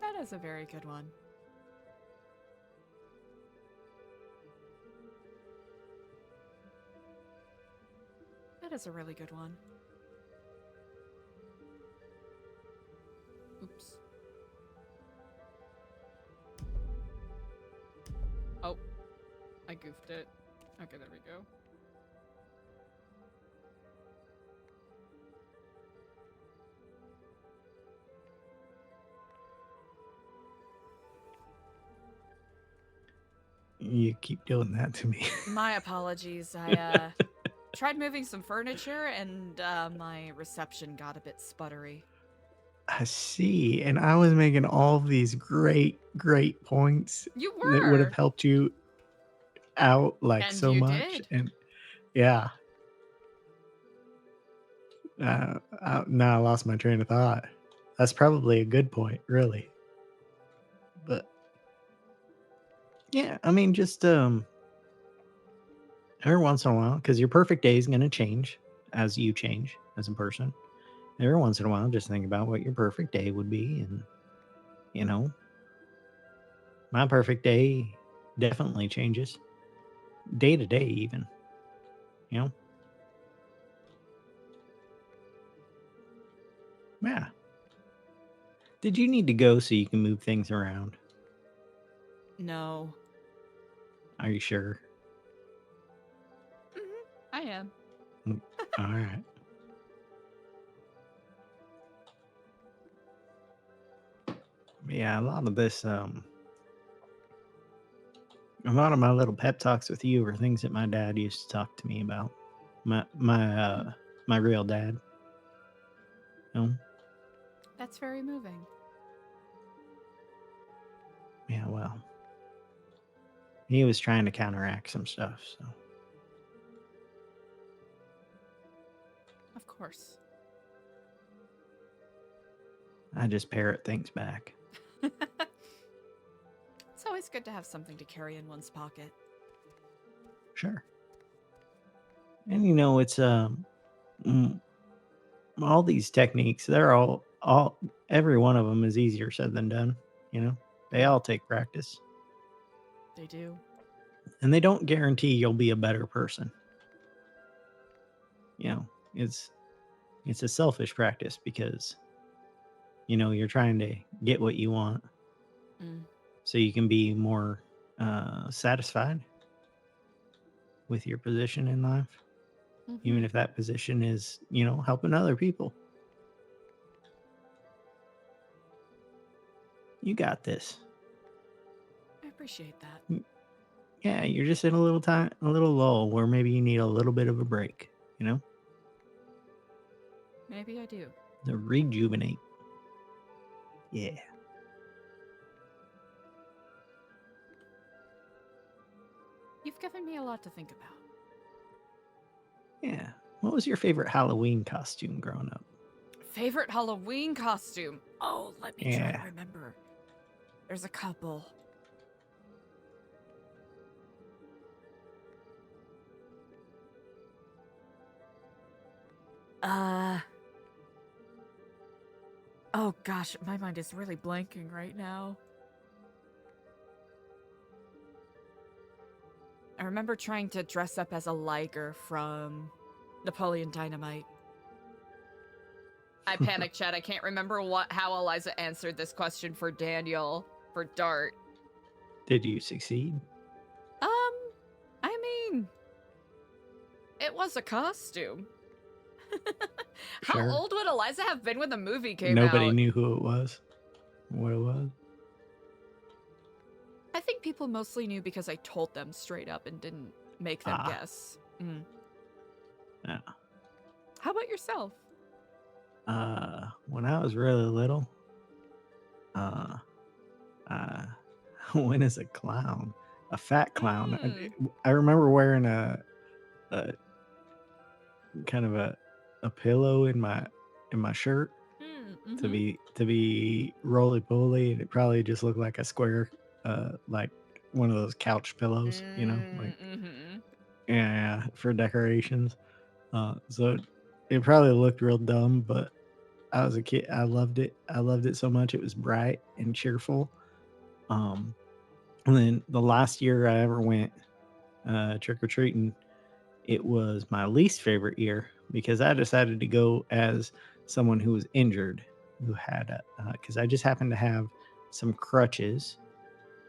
That is a very good one. That is a really good one. Oops. Oh, I goofed it. Okay, there we go. You keep doing that to me. My apologies. I tried moving some furniture and my reception got a bit sputtery. I see. And I was making all these great points You that would have were. helped you out like And so you much. did. And yeah. Now I lost my train of thought. That's probably a good point, really. But yeah, I mean, just every once in a while, because your perfect day is going to change as you change as a person. Every once in a while, just think about what your perfect day would be, and you know, my perfect day definitely changes, day to day, even. You know. Yeah. Did you need to go so you can move things around? No. Are you sure? I am. All right. Yeah, a lot of this, a lot of my little pep talks with you are things that my dad used to talk to me about. My real dad. You know? That's very moving. Yeah, well, he was trying to counteract some stuff, so. Of course. I just parrot things back. It's always good to have something to carry in one's pocket. Sure. And you know, it's all these techniques, they're all every one of them is easier said than done, you know? They all take practice. They do. And they don't guarantee you'll be a better person. You know, it's a selfish practice because you know, you're trying to get what you want. So you can be more satisfied with your position in life. Even if that position is, you know, helping other people. You got this. I appreciate that. Yeah, you're just in a little time, a little lull where maybe you need a little bit of a break. You know, Maybe I do. to rejuvenate. Yeah. You've given me a lot to think about. Yeah. What was your favorite Halloween costume growing up? Favorite Halloween costume? Oh, let me try Yeah. to remember. There's a couple. Oh gosh, my mind is really blanking right now. I remember trying to dress up as a Liger from Napoleon Dynamite. I panicked, chat. I can't remember how Eliza answered this question for Daniel for Dart. Did you succeed? I mean, it was a costume. How Sure. old would Eliza have been when the movie came Nobody out? knew who it was. What it was. I think people mostly knew because I told them straight up and didn't make them guess. Yeah. How about yourself? When I was really little, went as a clown, a fat clown. I remember wearing a kind of a pillow in my shirt to be roly poly, and it probably just looked like a square, like one of those couch pillows, you know, like yeah, for decorations. So it probably looked real dumb, but I was a kid. I loved it. I loved it so much. It was bright and cheerful. And then the last year I ever went trick or treating, it was my least favorite year because I decided to go as someone who was injured, who had because I just happened to have some crutches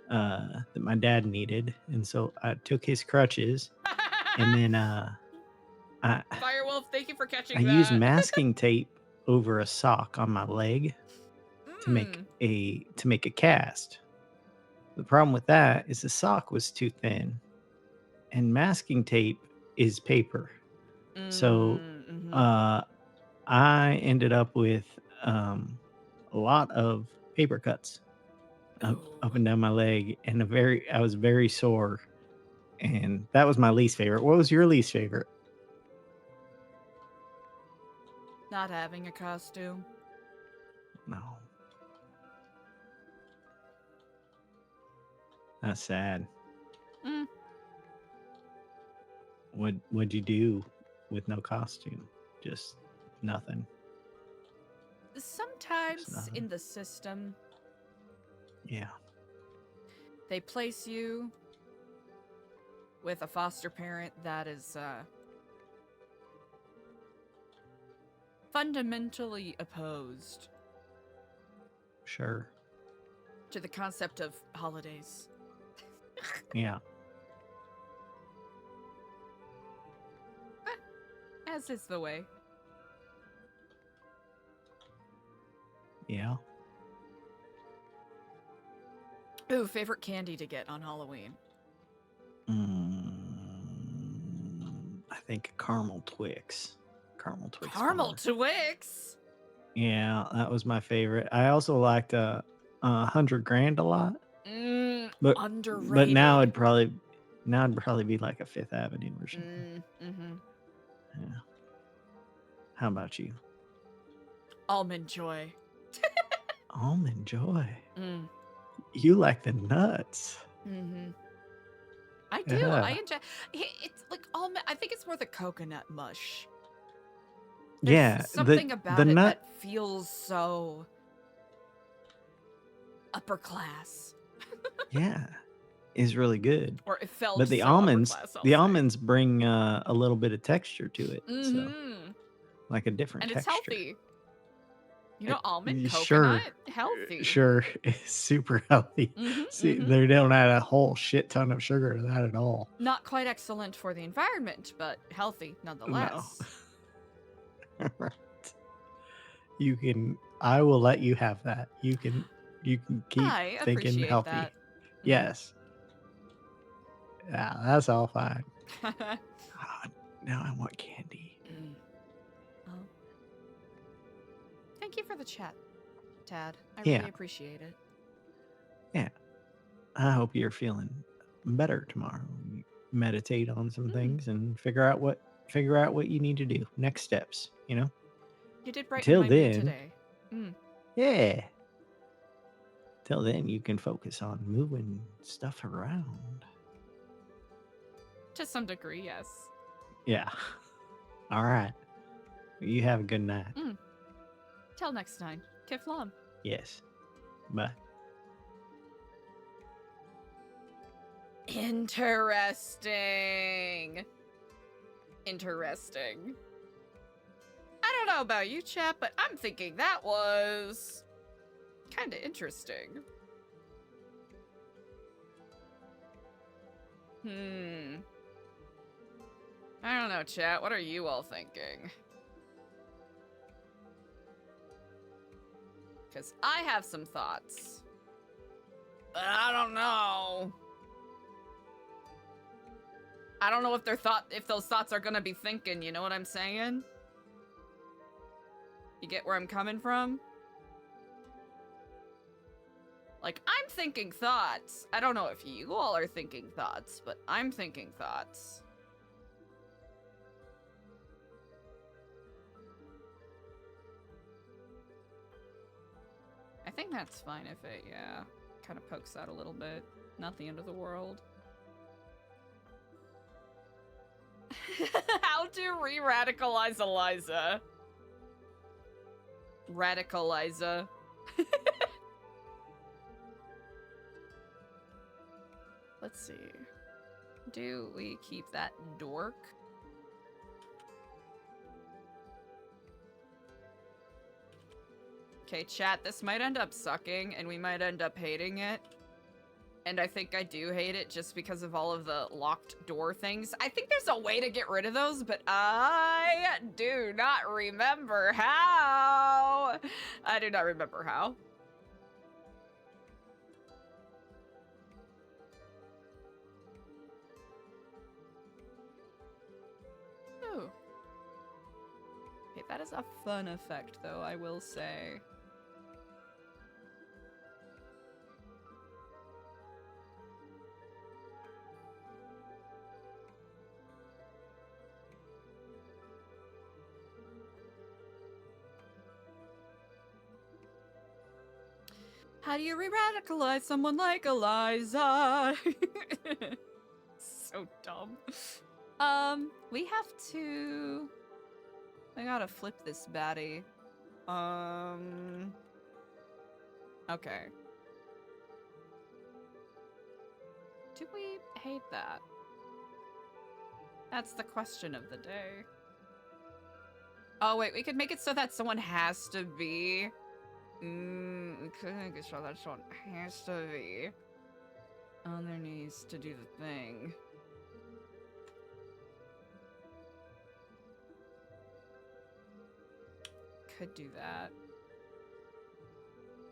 that my dad needed, and so I took his crutches, and then Firewolf, thank you for catching I that. used masking tape over a sock on my leg to make a cast. The problem with that is the sock was too thin, and masking tape is paper. So I ended up with a lot of paper cuts up and down my leg, and I was very sore, and that was my least favorite. What was your least favorite? Not having a costume. No. That's sad. What'd you do with no costume? Just nothing. Sometimes in the system, Yeah. they place you with a foster parent that is fundamentally opposed Sure. to the concept of holidays. Yeah. As is the way. Yeah. Ooh, favorite candy to get on Halloween. I think caramel Twix. Caramel Twix. Caramel Twix? Yeah, that was my favorite. I also liked 100 grand a lot. But Underrated. now it'd probably be like a Fifth Avenue or something. Yeah. How about you? Almond Joy. Almond Joy. You like the nuts. I do. Yeah. I enjoy. It's like almond. I think it's more the coconut mush. Yeah, There's something about the it nut. that feels so upper class. Yeah, is really good. Or it felt But the so upper almonds, class, I'll the say. almonds bring a little bit of texture to it, so like a different And it's texture. healthy. You know, almond, Sure. coconut, healthy. Sure, it's super healthy. See, they don't add a whole shit ton of sugar to that at all. Not quite excellent for the environment, but healthy nonetheless. Right. I will let you have that. You can keep I thinking appreciate healthy. that. Yes. Yeah, that's all fine. Now I want candy. Oh. Thank you for the chat, Tad. I Yeah. really appreciate it. Yeah. I hope you're feeling better tomorrow. You meditate on some things and figure out what you need to do. Next steps, you know? You did brighten Till my mood then, today. yeah. Till then, you can focus on moving stuff around. To some degree, yes. Yeah. All right. You have a good night. Till next time. Kiflam. Yes. Bye. Interesting. Interesting. I don't know about you, chat, but I'm thinking that was kind of interesting. I don't know, chat. What are you all thinking? Because I have some thoughts. But I don't know. I don't know if those thoughts are gonna be thinking, you know what I'm saying? You get where I'm coming from? Like, I'm thinking thoughts. I don't know if you all are thinking thoughts, but I'm thinking thoughts. I think that's fine if it, yeah, kind of pokes out a little bit. Not the end of the world. How to re-radicalize Eliza. Radicaliza. Let's see. Do we keep that dork? Okay, chat, this might end up sucking, and we might end up hating it. And I think I do hate it just because of all of the locked door things. I think there's a way to get rid of those, but I do not remember how. I do not remember how. Ooh. Okay, that is a fun effect, though, I will say. How do you re-radicalize someone like Eliza? So dumb. We have to... I gotta flip this baddie. Okay. Do we hate that? That's the question of the day. Oh, wait, we could make it so that someone has to be... we could make it so that someone has to be on their knees to do the thing. Could do that.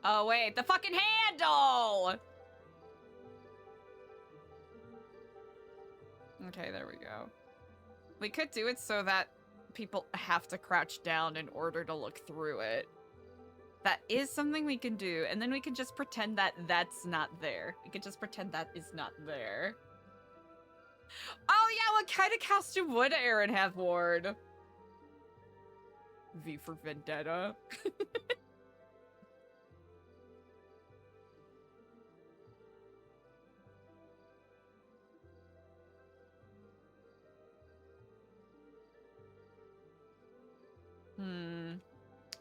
Oh, wait, the fucking handle! Okay, there we go. We could do it so that people have to crouch down in order to look through it. That is something we can do, and then we can just pretend that that's not there. We could just pretend that is not there. Oh yeah, what kind of costume would Aaron have worn? V for Vendetta.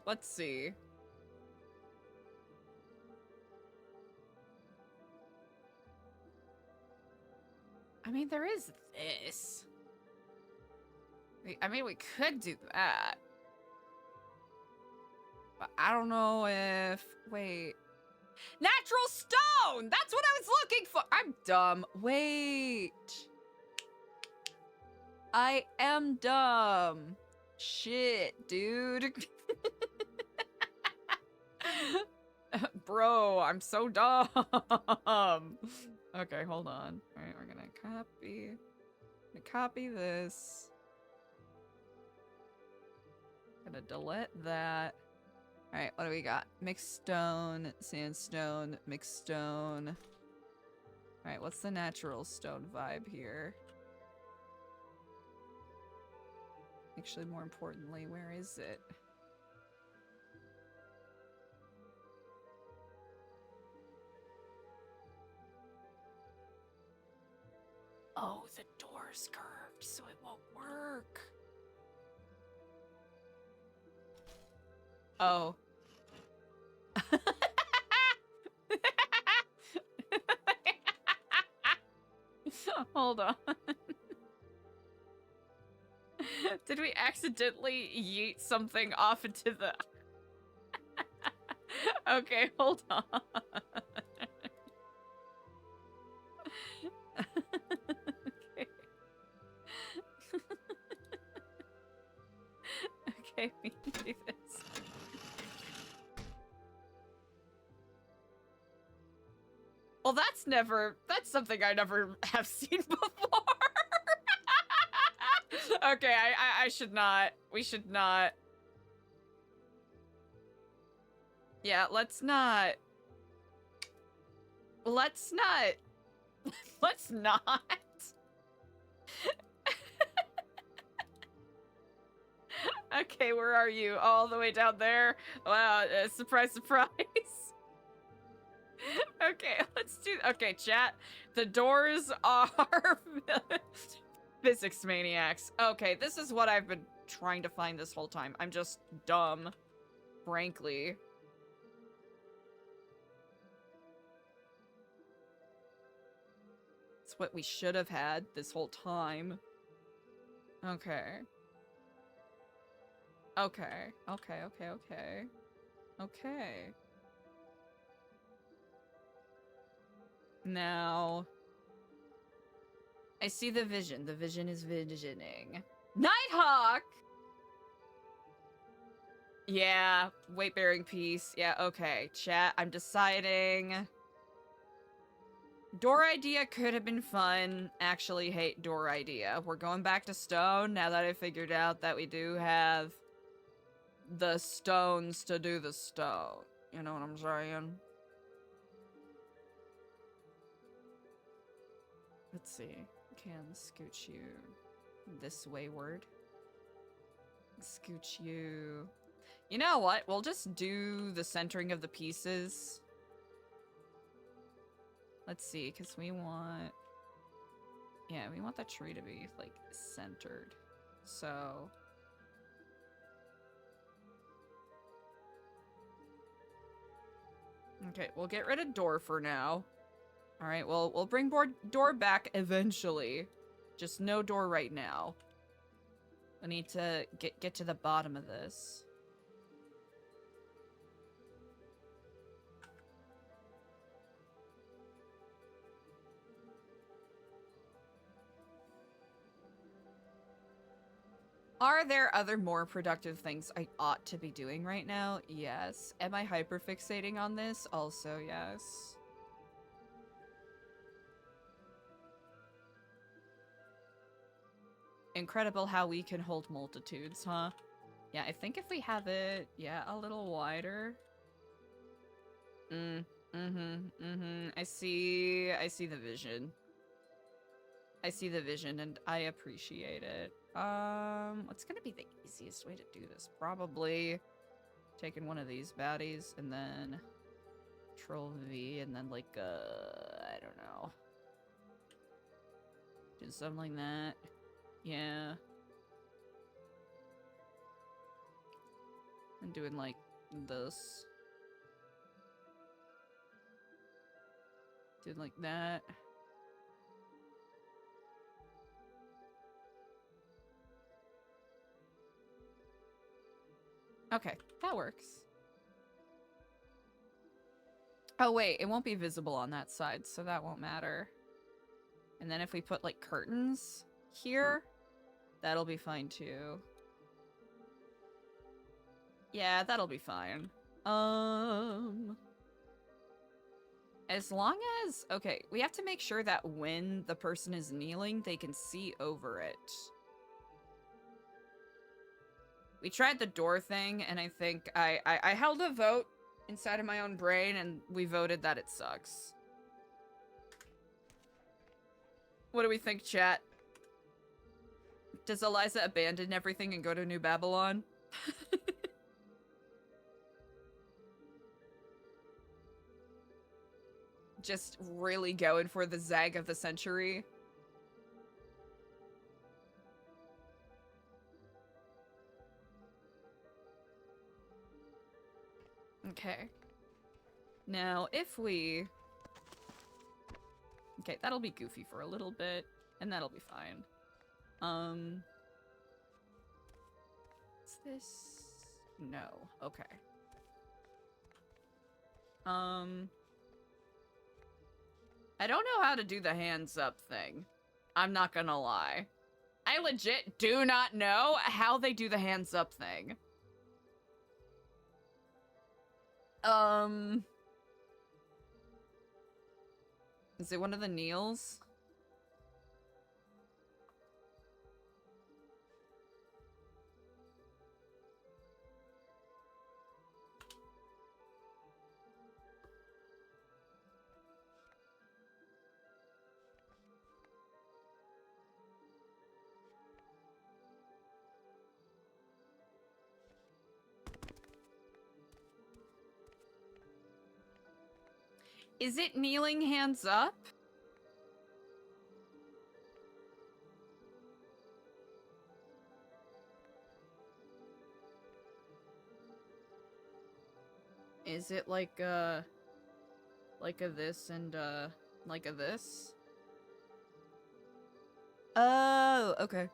Let's see. I mean, there is this. I mean, we could do that. But I don't know if... Wait. Natural stone! That's what I was looking for! I'm dumb. Wait. I am dumb. Shit, dude. Bro, I'm so dumb. Okay, hold on. All right, we're gonna copy this. Gonna delete that. All right, what do we got? Mixed stone, sandstone, mixed stone. All right, what's the natural stone vibe here? Actually, more importantly, where is it? Oh, the door's curved, so it won't work. Oh. Hold on. Did we accidentally yeet something off into the... Okay, hold on. Okay. Okay, we can do this. Well, that's something I never have seen before. Okay, I should not. We should not. Yeah, let's not. Let's not. Let's not. Okay, where are you? All the way down there? Wow, surprise, surprise. Okay, let's do... Okay, chat. The doors are physics maniacs. Okay, this is what I've been trying to find this whole time. I'm just dumb, frankly. It's what we should have had this whole time. Okay. Okay. Okay, okay, okay. Okay. Now... I see the vision. The vision is visioning. Nighthawk! Yeah, weight-bearing piece. Yeah, okay. Chat, I'm deciding... Door idea could have been fun. Actually hate door idea. We're going back to stone now that I figured out that we do have the stones to do the stone. You know what I'm saying? Let's see. Can scooch you this wayward. Scooch you. You know what? We'll just do the centering of the pieces. Let's see, because we want... Yeah, we want the tree to be, like, centered. So... Okay, we'll get rid of door for now. Alright, well, we'll bring door back eventually. Just no door right now. I need to get to the bottom of this. Are there other more productive things I ought to be doing right now? Yes. Am I hyperfixating on this? Also, yes. Incredible how we can hold multitudes, huh? Yeah, I think if we have it, yeah, a little wider. I see the vision. I see the vision and I appreciate it. What's gonna be the easiest way to do this? Probably taking one of these baddies and then Control V and then like, I don't know. Do something like that. Yeah. And doing like this. Doing like that. Okay, that works. Oh wait, it won't be visible on that side, so that won't matter. And then if we put like curtains here, that'll be fine too. Yeah, that'll be fine. As long as... Okay, we have to make sure that when the person is kneeling, they can see over it. We tried the door thing, and I think I held a vote inside of my own brain, and we voted that it sucks. What do we think, chat? Does Eliza abandon everything and go to New Babylon? Just really going for the zag of the century. Okay. Now, if we... Okay, that'll be goofy for a little bit, and that'll be fine. Is this... No. Okay. I don't know how to do the hands up thing. I'm not gonna lie. I legit do not know how they do the hands up thing. Is it one of the kneels? Is it kneeling hands up? Is it like a this and like a this? Oh, okay.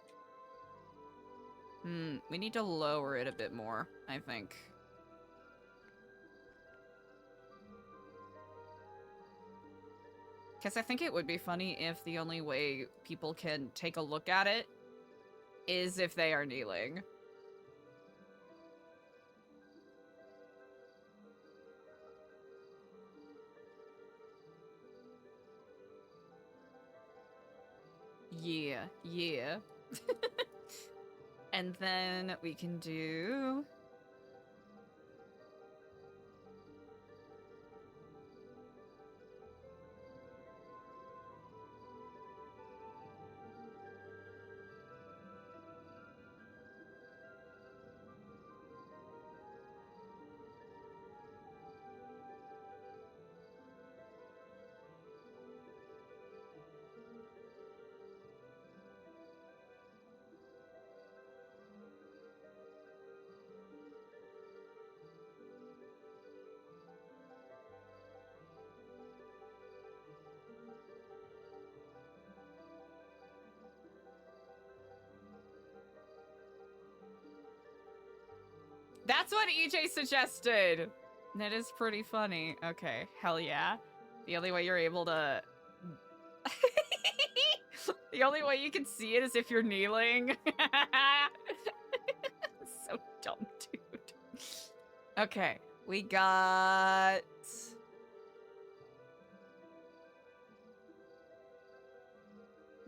We need to lower it a bit more, I think. Because I think it would be funny if the only way people can take a look at it is if they are kneeling. Yeah, yeah. And then we can do... That's what EJ suggested. That is pretty funny. Okay, hell yeah. The only way you're able to... The only way you can see it is if you're kneeling. So dumb, dude. Okay, we got...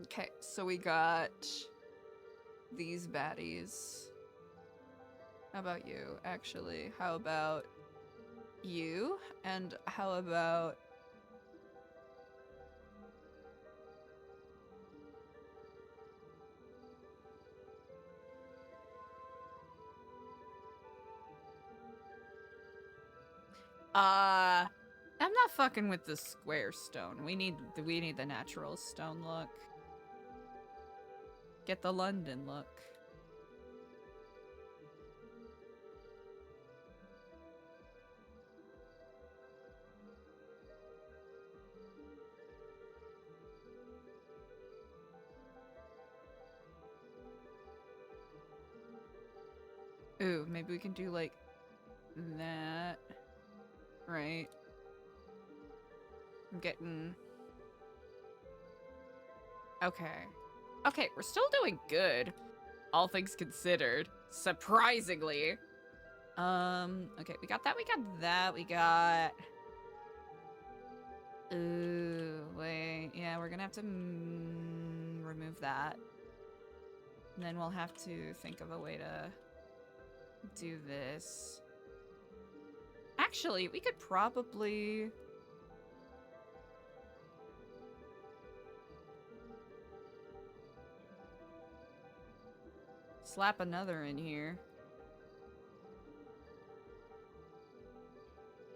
Okay, so we got these baddies. How about you, actually? How about you? And how about... I'm not fucking with the square stone. We need the natural stone look. Get the London look. Ooh, maybe we can do like that. Right. I'm getting... Okay. Okay, we're still doing good. All things considered. Surprisingly. Okay, we got that, we got that, we got... Ooh, wait. Yeah, we're gonna have to remove that. And then we'll have to think of a way to do this. Actually, we could probably... slap another in here.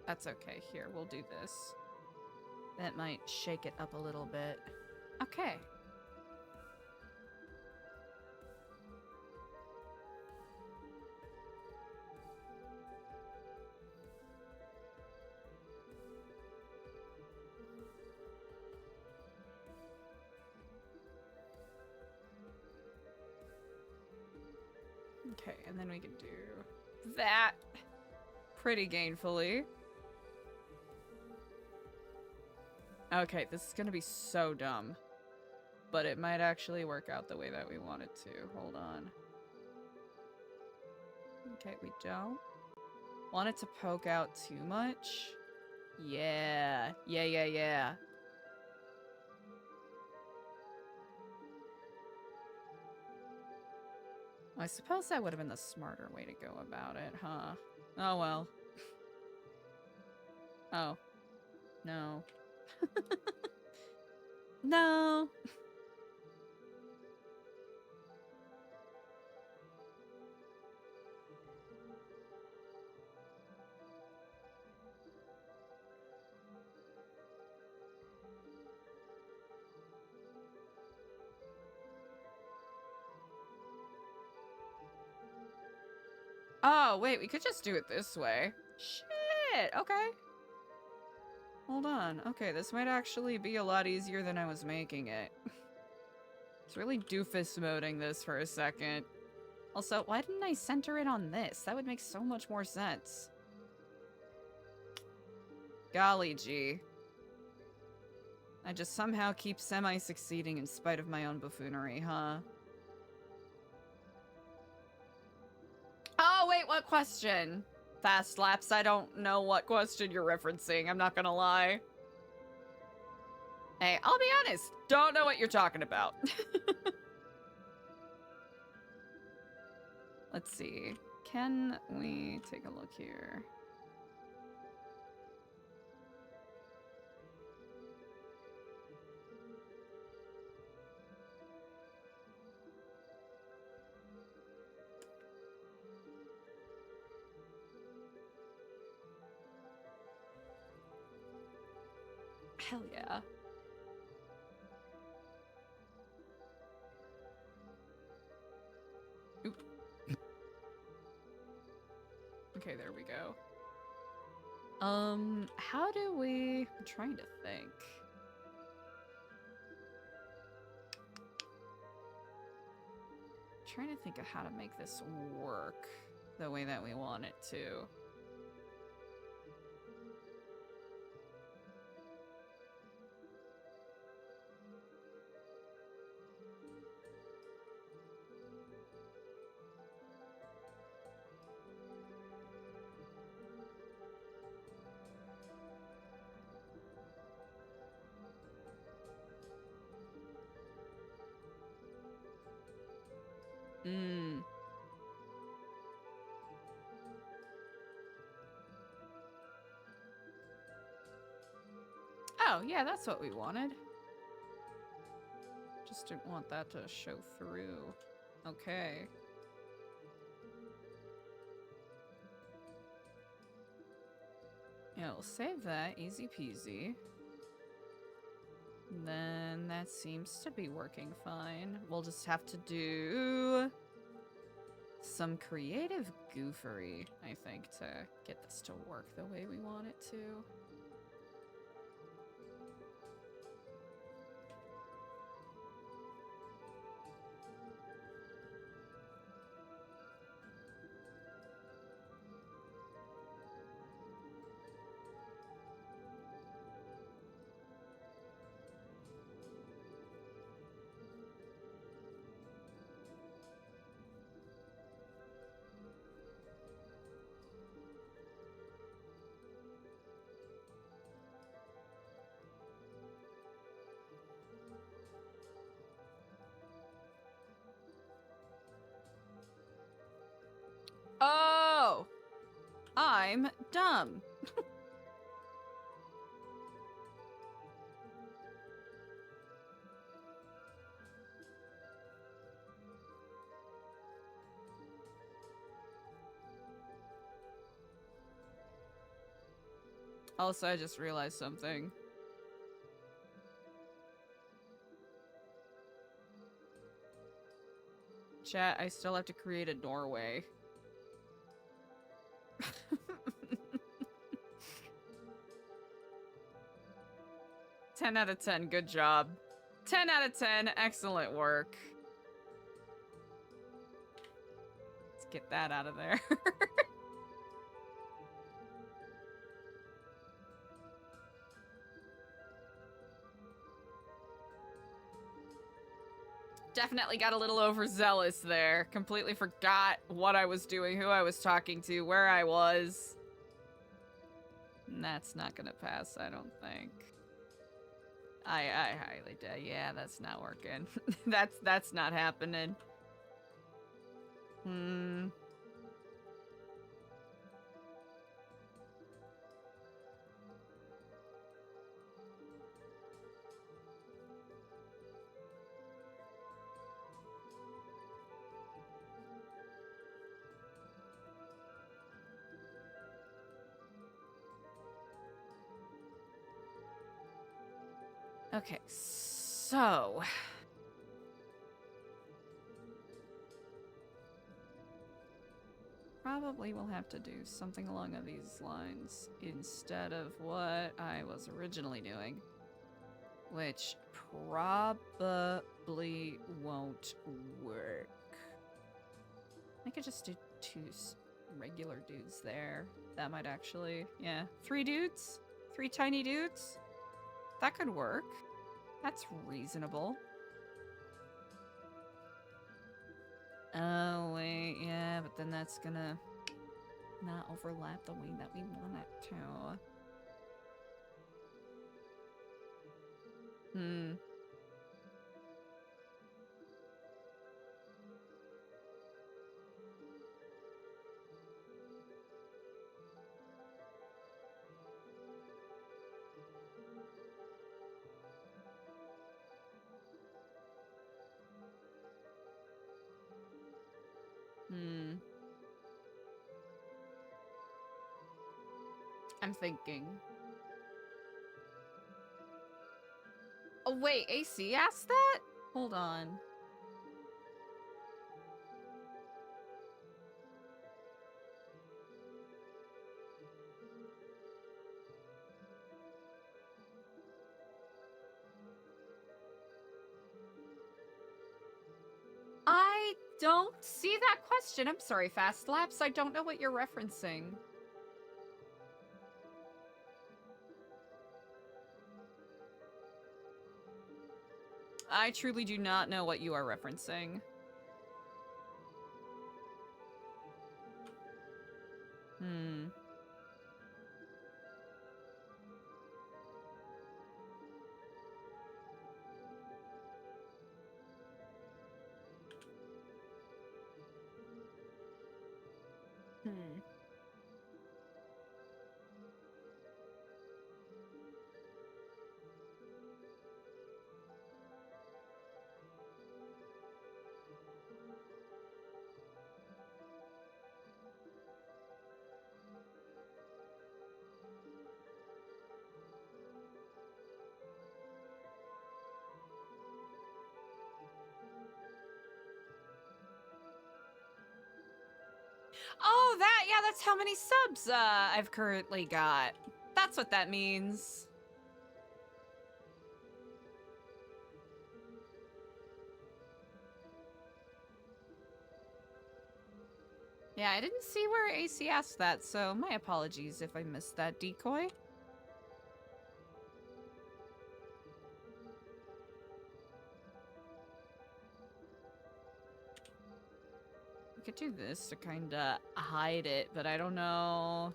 That's okay. Here, we'll do this. That might shake it up a little bit. Okay. Okay, and then we can do that pretty gainfully. Okay, this is gonna be so dumb. But it might actually work out the way that we want it to. Hold on. Okay, we don't want it to poke out too much. Yeah. Yeah. I suppose that would have been the smarter way to go about it, huh? Oh well. Oh. No. No. Oh, wait, we could just do it this way. Shit, okay. Hold on. Okay, this might actually be a lot easier than I was making it. It's really doofus moding this for a second. Also, why didn't I center it on this? That would make so much more sense. Golly gee. I just somehow keep semi-succeeding in spite of my own buffoonery, huh? Oh, wait, what question? Fast Laps, I don't know what question you're referencing, I'm not gonna lie. Hey, I'll be honest, don't know what you're talking about. Let's see. Can we take a look here? Hell yeah. Oop. Okay, there we go. How do we... I'm trying to think. Trying to think of how to make this work the way that we want it to. Hmm. Oh, yeah, that's what we wanted. Just didn't want that to show through. Okay. Yeah, we'll save that. Easy peasy. And then that seems to be working fine. We'll just have to do some creative goofery, I think, to get this to work the way we want it to. I'm dumb. Also, I just realized something. Chat, I still have to create a doorway. 10 out of 10, good job. 10 out of 10, excellent work. Let's get that out of there. Definitely got a little overzealous there. Completely forgot what I was doing, who I was talking to, where I was. And that's not gonna pass, I don't think. I highly doubt. Yeah, that's not working. that's not happening. Hmm. Okay, so probably we'll have to do something along these lines instead of what I was originally doing, which probably won't work. I could just do 2 regular dudes there. That might actually, yeah. 3 dudes? 3 tiny dudes? That could work. That's reasonable. Oh, wait, yeah, but then that's gonna not overlap the way that we want it to. Hmm. Hmm. I'm thinking. Oh, wait, AC asked that? Hold on. I don't see that question. I'm sorry, Fast Laps. I don't know what you're referencing. I truly do not know what you are referencing. Hmm. Hmm. Oh, that, yeah, that's how many subs I've currently got. That's what that means. Yeah, I didn't see where AC asked that, so my apologies if I missed that decoy. We could do this to kind of hide it, but I don't know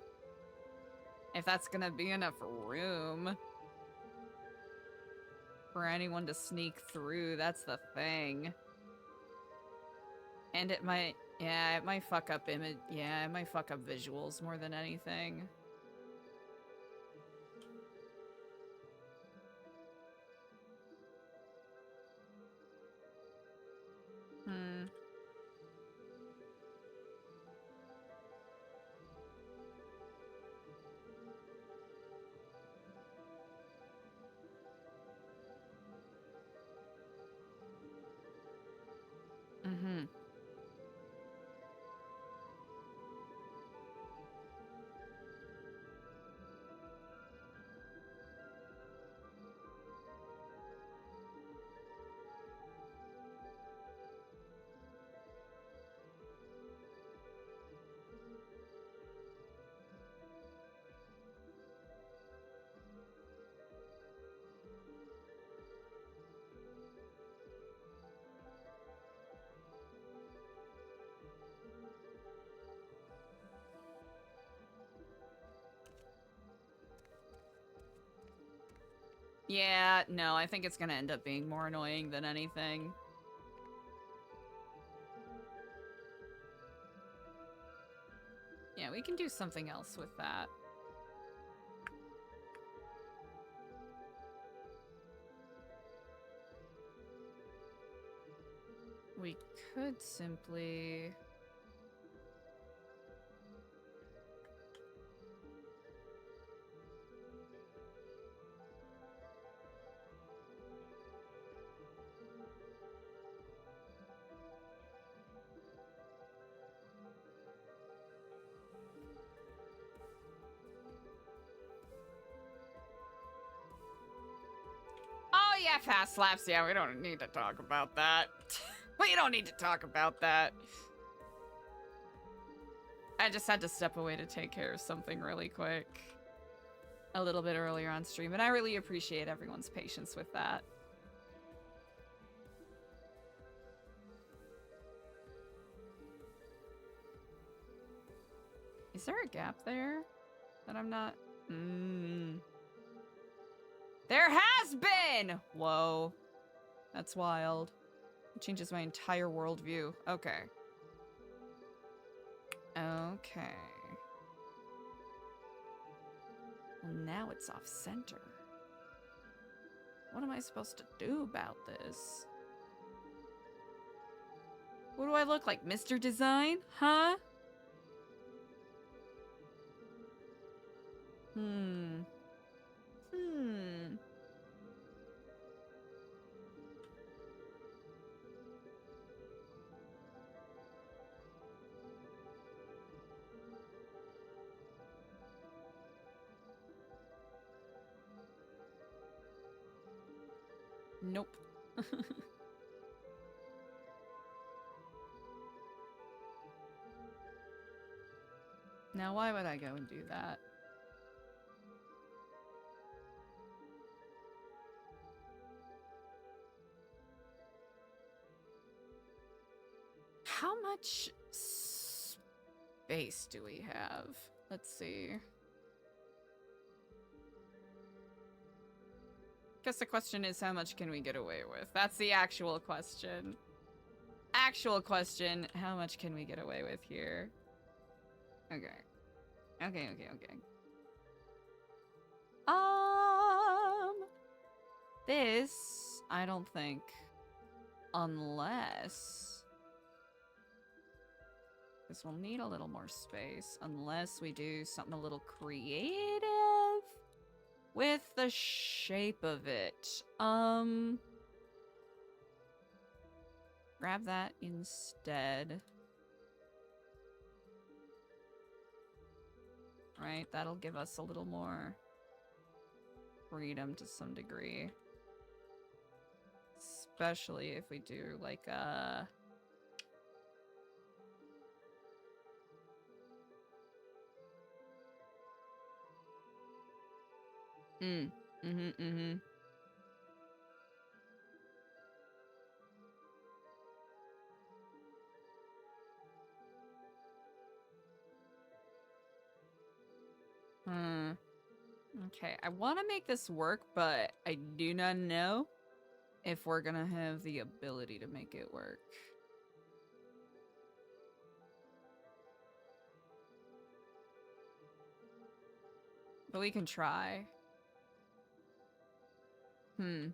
if that's gonna be enough room for anyone to sneak through. That's the thing. And it might Yeah, it might fuck up image. Yeah, it might fuck up visuals more than anything. Hmm. Mm-hmm. Yeah, no, I think it's gonna end up being more annoying than anything. Yeah, we can do something else with that. We could simply... Oh yeah, fast slaps. Yeah, we don't need to talk about that. We don't need to talk about that. I just had to step away to take care of something really quick. A little bit earlier on stream, and I really appreciate everyone's patience with that. Is there a gap there that I'm not? There has been! Whoa. That's wild. It changes my entire worldview. Okay. Okay. Well, now it's off center. What am I supposed to do about this? What do I look like, Mr. Design? Huh? Hmm. Nope. Now, why would I go and do that? How much space do we have? Let's see. Guess the question is, how much can we get away with? That's the actual question. Actual question, how much can we get away with here? Okay. Okay. This, I don't think, unless... This will need a little more space, unless we do something a little creative with the shape of it. Grab that instead. Right, that'll give us a little more freedom to some degree. Especially if we do like a... Okay, I want to make this work, but I do not know if we're gonna have the ability to make it work. But we can try. Hmm.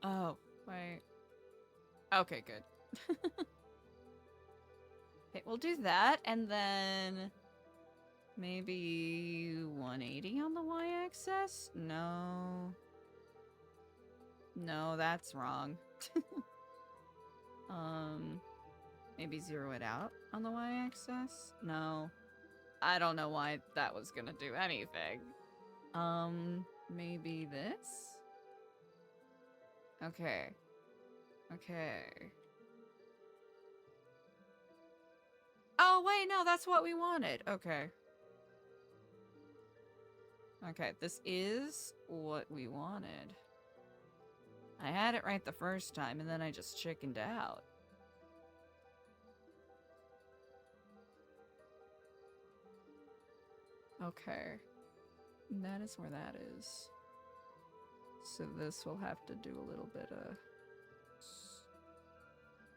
Oh, wait. Okay, good. Okay, we'll do that, and then maybe 180 on the y-axis? No. No, that's wrong. Maybe zero it out on the y-axis? No. I don't know why that was gonna do anything. Maybe this? Okay. Okay. Oh, wait, no, that's what we wanted. Okay. Okay, this is what we wanted. I had it right the first time, and then I just chickened out. Okay. And that is where that is. So this will have to do a little bit of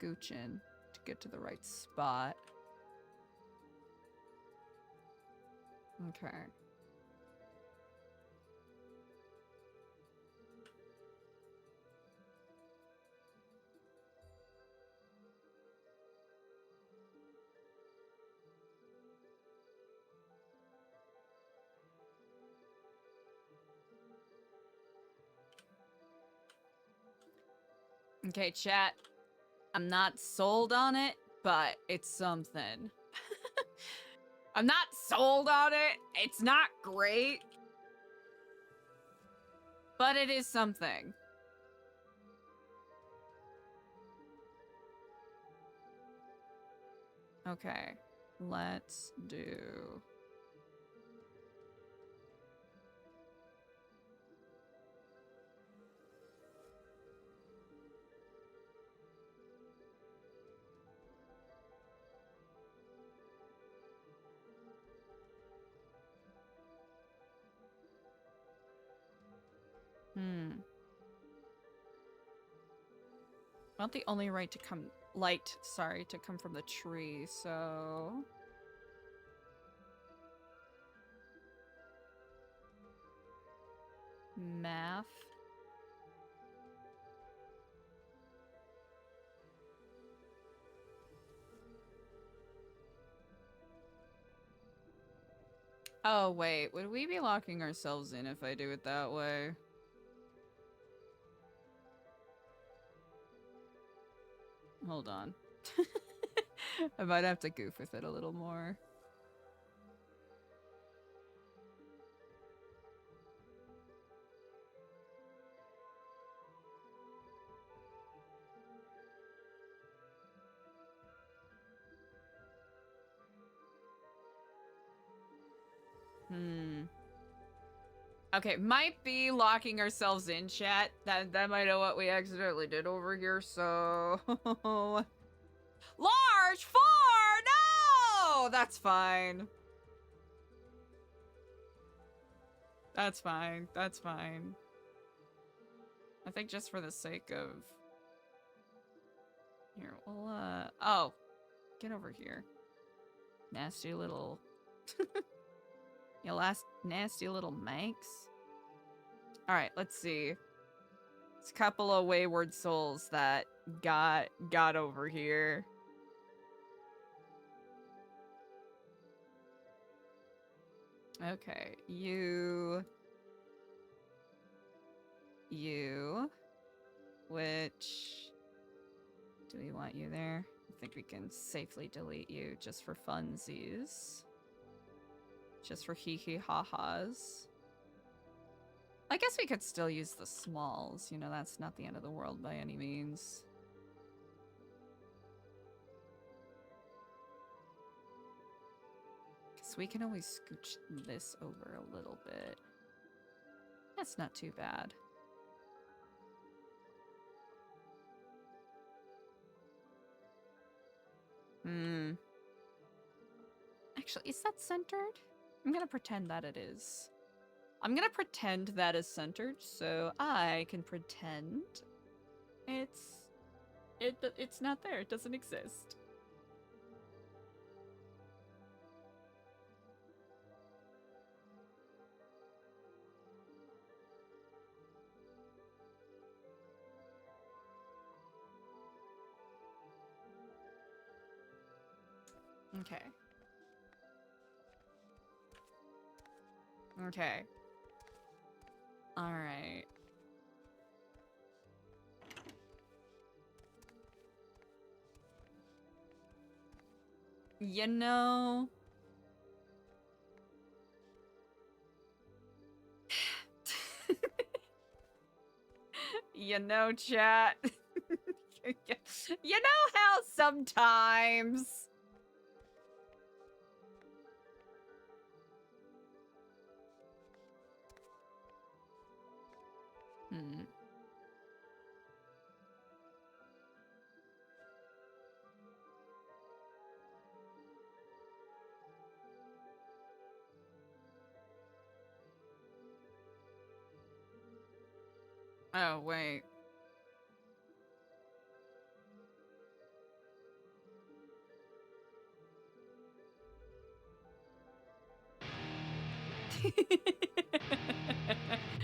scooching to get to the right spot. Okay. Okay, chat. I'm not sold on it, but it's something. I'm not sold on it. It's not great. But it is something. Okay. Let's do... Not the only light to come from the tree, so... Math. Oh, wait. Would we be locking ourselves in if I do it that way? Hold on. I might have to goof with it a little more. Okay, might be locking ourselves in, chat. That might know what we accidentally did over here, so... Large 4! No! That's fine. That's fine. That's fine. I think just for the sake of... Here, we'll, oh. Get over here. Nasty little... You last nasty little Manx. Alright, let's see. It's a couple of wayward souls that got over here. Okay, you... Which... Do we want you there? I think we can safely delete you just for funsies. Just for hee-hee-ha-has. I guess we could still use the smalls. You know, that's not the end of the world by any means. Because we can always scooch this over a little bit. That's not too bad. Hmm. Actually, is that centered? I'm gonna pretend that it is. I'm gonna pretend that is centered, so I can pretend it's not there. It doesn't exist. Okay. Okay. All right. You know, you know, chat. You know how sometimes Hmm. Oh, wait.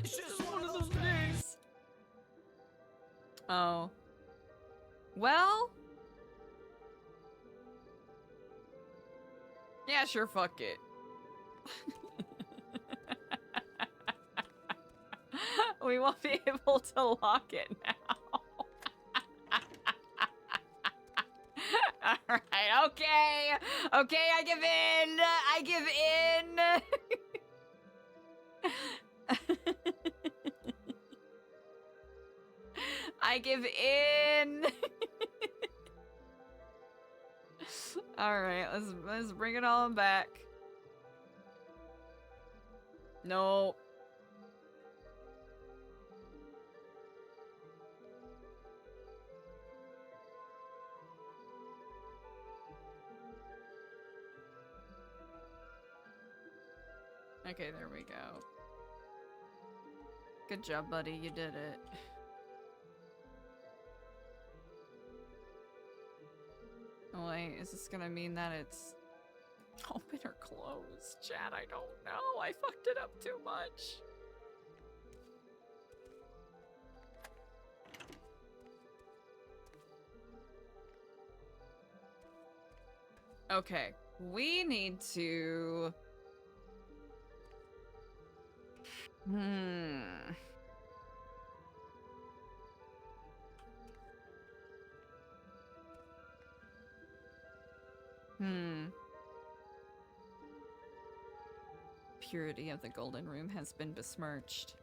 It's just one of those days. Oh. Well. Yeah, sure, fuck it. We won't be able to lock it now. Alright, okay. Okay, I give in. I give in. I give in. Alright, let's bring it on back. No. Okay, there we go. Good job, buddy. You did it. Oh, wait, is this gonna mean that it's open or closed? Chat, I don't know. I fucked it up too much. Okay, we need to... Purity of the Golden Room has been besmirched.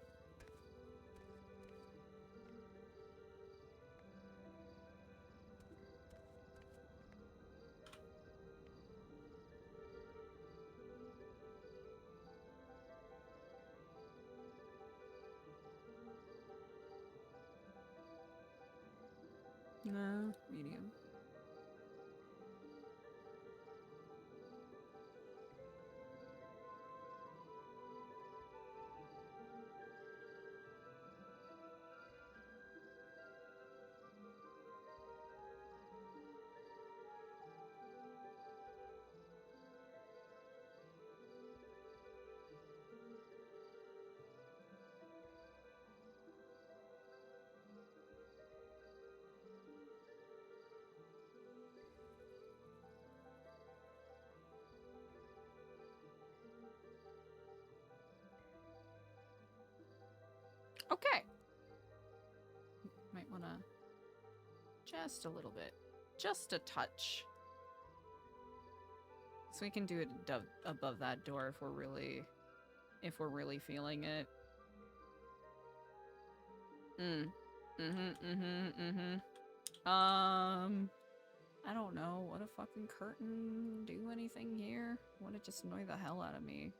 No, medium. Okay. Might wanna just a little bit, just a touch. So we can do it above that door if we're really feeling it. I don't know. Would a fucking curtain do anything here? Would it just annoy the hell out of me?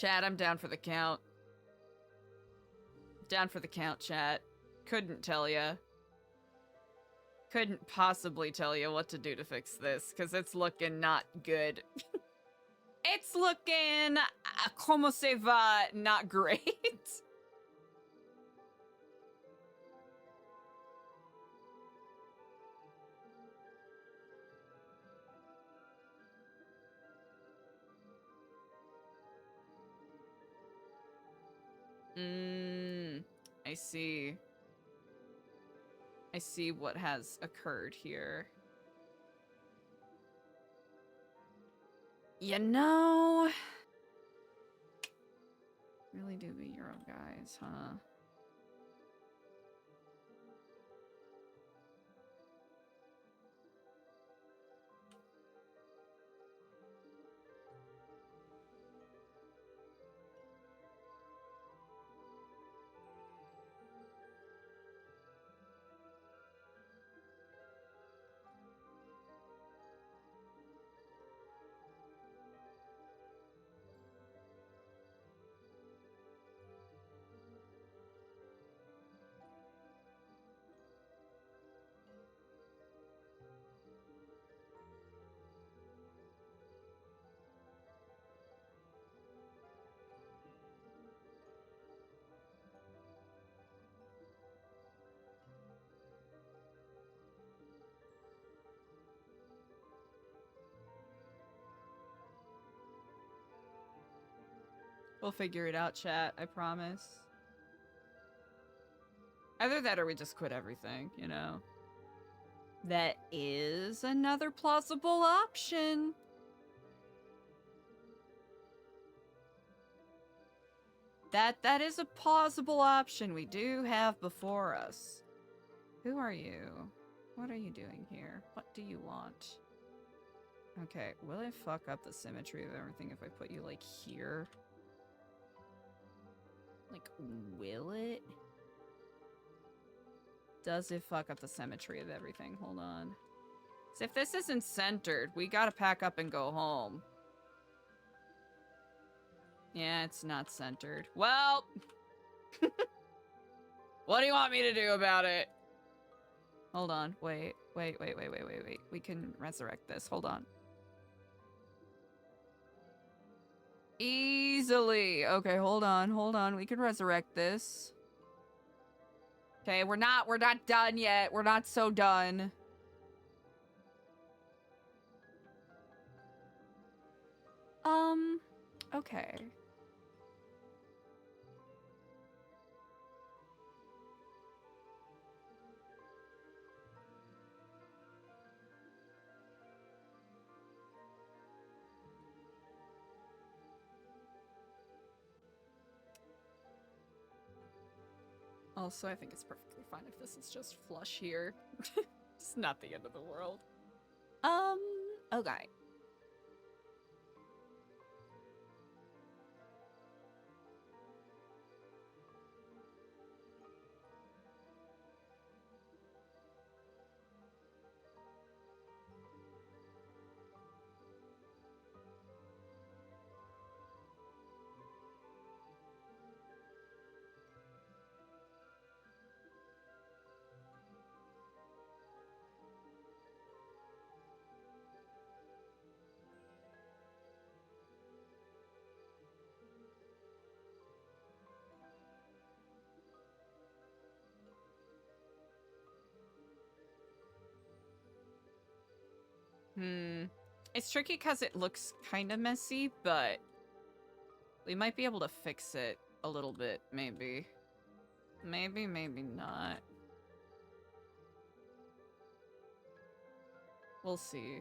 Chat, I'm down for the count. Down for the count, chat. Couldn't tell ya. Couldn't possibly tell you what to do to fix this, because it's looking not good. It's looking, como se va, not great. I see. I see what has occurred here. You know... Really do be Euro guys, huh? We'll figure it out, chat, I promise. Either that or we just quit everything, you know? That is another plausible option. That is a plausible option we do have before us. Who are you? What are you doing here? What do you want? Okay, will it fuck up the symmetry of everything if I put you, like, here? Like, will it? Does it fuck up the symmetry of everything? Hold on. So if this isn't centered, we gotta pack up and go home. Yeah, it's not centered. Well... what do you want me to do about it? Hold on. Wait. We can resurrect this. Hold on. Easily. Okay, hold on. We can resurrect this. Okay, we're not done yet. We're not so done. Okay. Also, I think it's perfectly fine if this is just flush here. It's not the end of the world. Okay. It's tricky because it looks kind of messy, but we might be able to fix it a little bit, maybe. Maybe not. We'll see.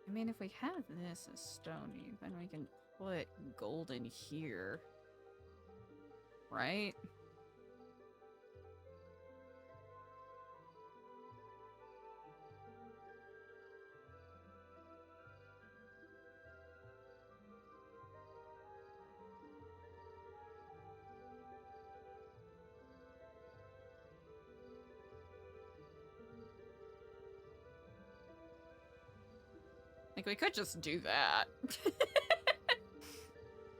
I mean, if we have this as stony, then we can put golden here. right? Like, we could just do that.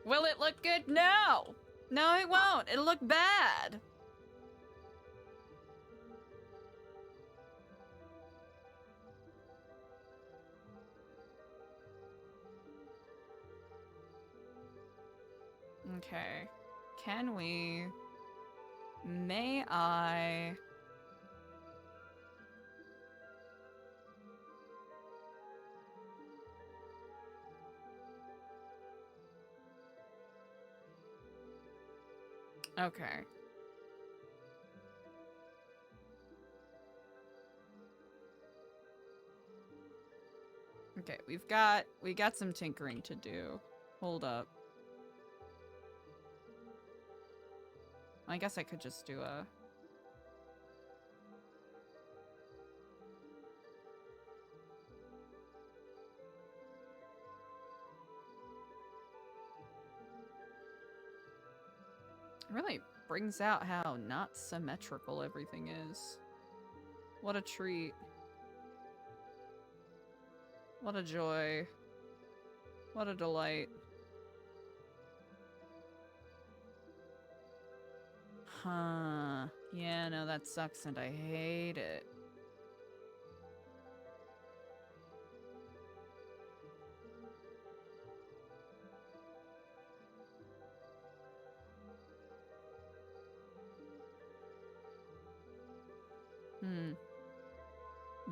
Will it look good? No! No, it won't. It'll look bad. Okay. Can we... May I... Okay. Okay, we got some tinkering to do. Hold up. I guess I could just do a... It really brings out how not symmetrical everything is. What a treat. What a joy. What a delight. Huh. Yeah, no, that sucks and I hate it.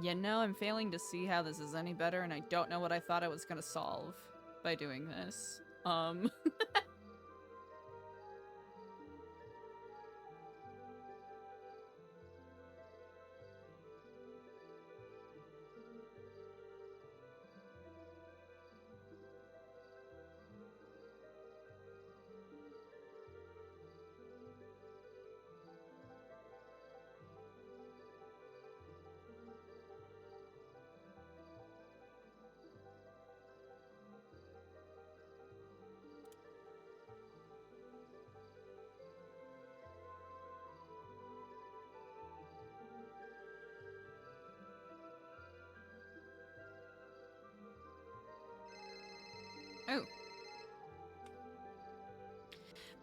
You know, I'm failing to see how this is any better, and I don't know what I thought I was gonna solve by doing this. Oh.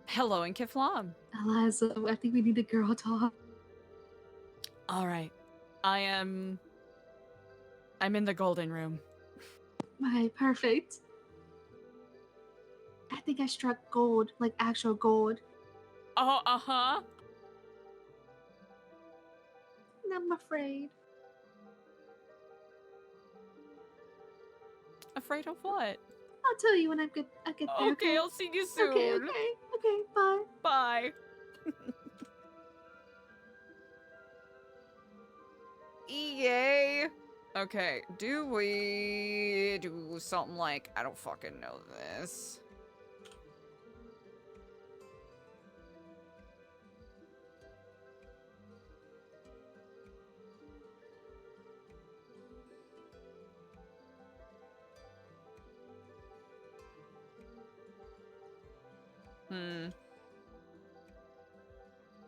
Hello, and Kiflam. Eliza, I think we need a girl talk. Alright. I'm in the golden room. Right, perfect. I think I struck gold, like actual gold. Oh, uh-huh. And I'm afraid. Afraid of what? I'll tell you when I get there. Okay, I'll see you soon. Okay, bye. Bye. Yay. Okay, do we do something like, I don't fucking know this.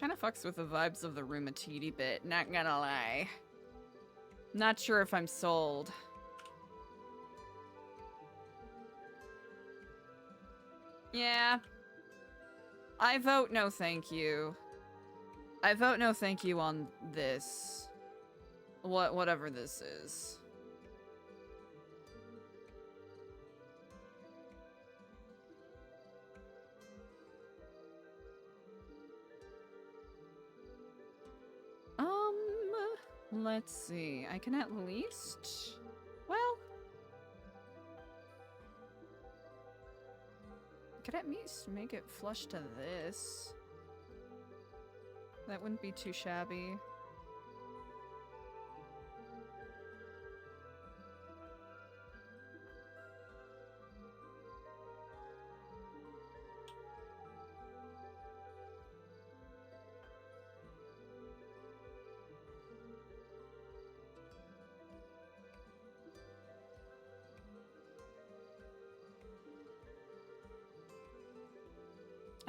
Kinda fucks with the vibes of the room a teeny bit, not gonna lie. Not sure if I'm sold. Yeah. I vote no thank you. I vote no thank you on this. Whatever this is. Let's see. I can at least... Well... I could at least make it flush to this. That wouldn't be too shabby.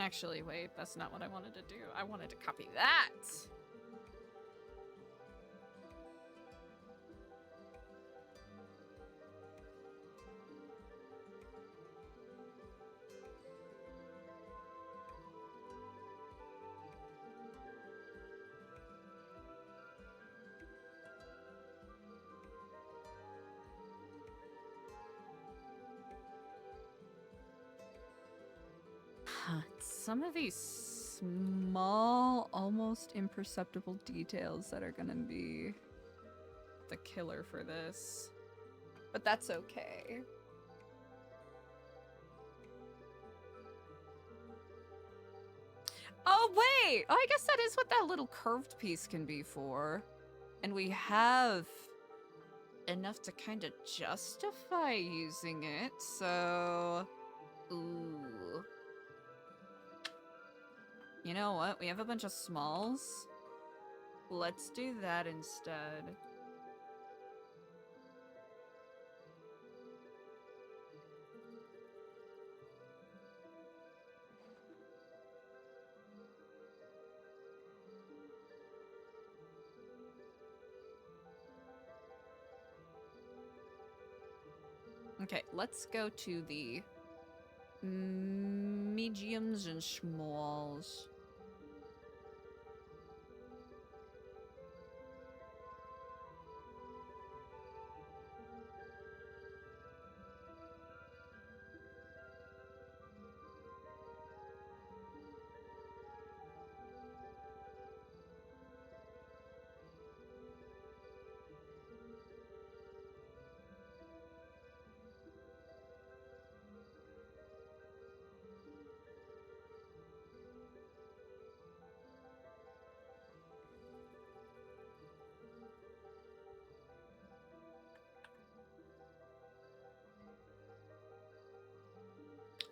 Actually, wait, that's not what I wanted to do. I wanted to copy that. Some of these small, almost imperceptible details that are gonna be the killer for this. But that's okay. Oh, wait! Oh, I guess that is what that little curved piece can be for. And we have enough to kind of justify using it, so... Ooh. You know what? We have a bunch of smalls. Let's do that instead. Okay, let's go to the mediums and smalls.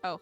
Oh.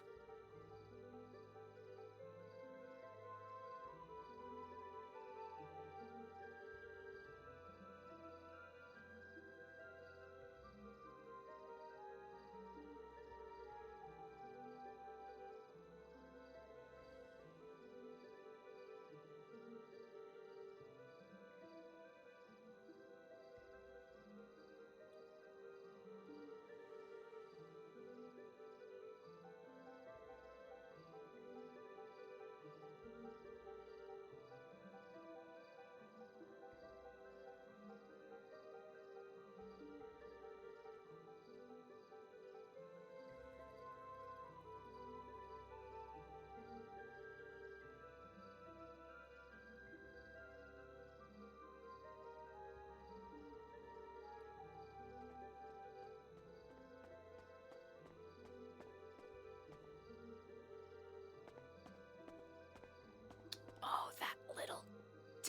Oh, that little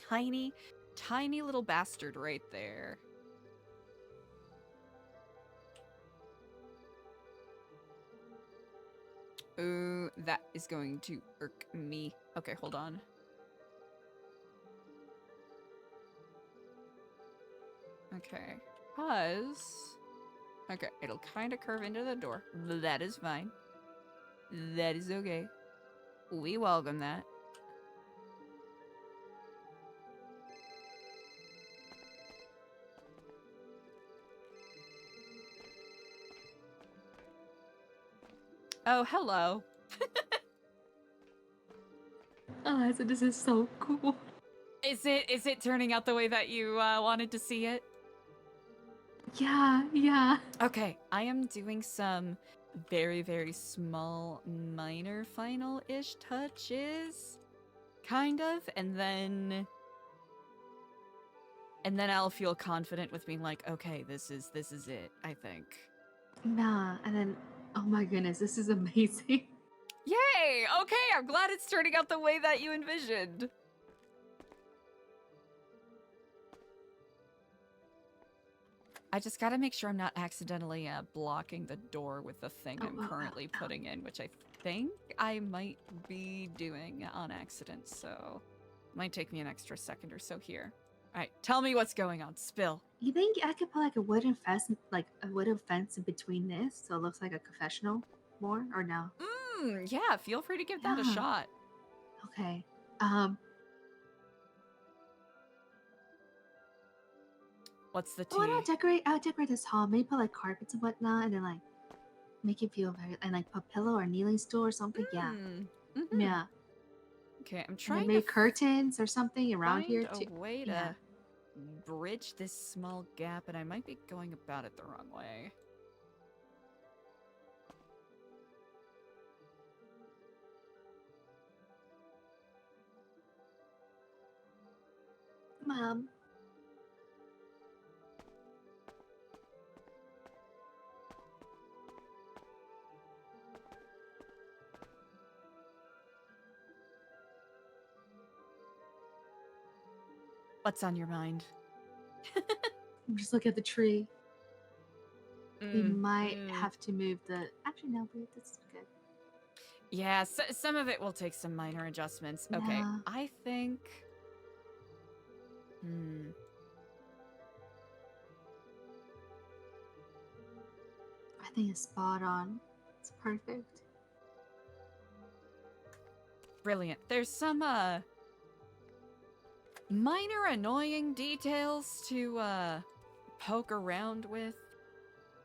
tiny, tiny little bastard right there. Ooh, that is going to irk me. Okay, hold on. Okay, pause. Okay, it'll kind of curve into the door. That is fine. That is okay. We welcome that. Oh, hello. Eliza, this is so cool. Is it turning out the way that you wanted to see it? Yeah, yeah. Okay, I am doing some very, very small, minor final-ish touches. Kind of, and then I'll feel confident with being like, okay, this is it, I think. Nah, and then, oh my goodness, this is amazing. Yay! Okay, I'm glad it's turning out the way that you envisioned. I just gotta make sure I'm not accidentally blocking the door with the thing I'm currently putting in, which I think I might be doing on accident, so might take me an extra second or so here. Alright, tell me what's going on. Spill. You think I could put like a wooden fence, in between this, so it looks like a confessional more, or no? Yeah, feel free to give that a Yeah. shot. Okay. What's the tea? Why not decorate? I'll decorate this hall. Maybe put like carpets and whatnot, and then like make it feel very and like put pillow or kneeling stool or something. Yeah. Yeah. Okay, I'm And then trying maybe to curtains or something around here find too. a way Yeah. to bridge this small gap, and I might be going about it the wrong way. Mom. What's on your mind? Just look at the tree. We Mm, might mm. have to move the. Actually, no, but that's good. Yeah, some of it will take some minor adjustments. Okay, Yeah. I think. I think it's spot on. It's perfect. Brilliant. There's some minor annoying details to poke around with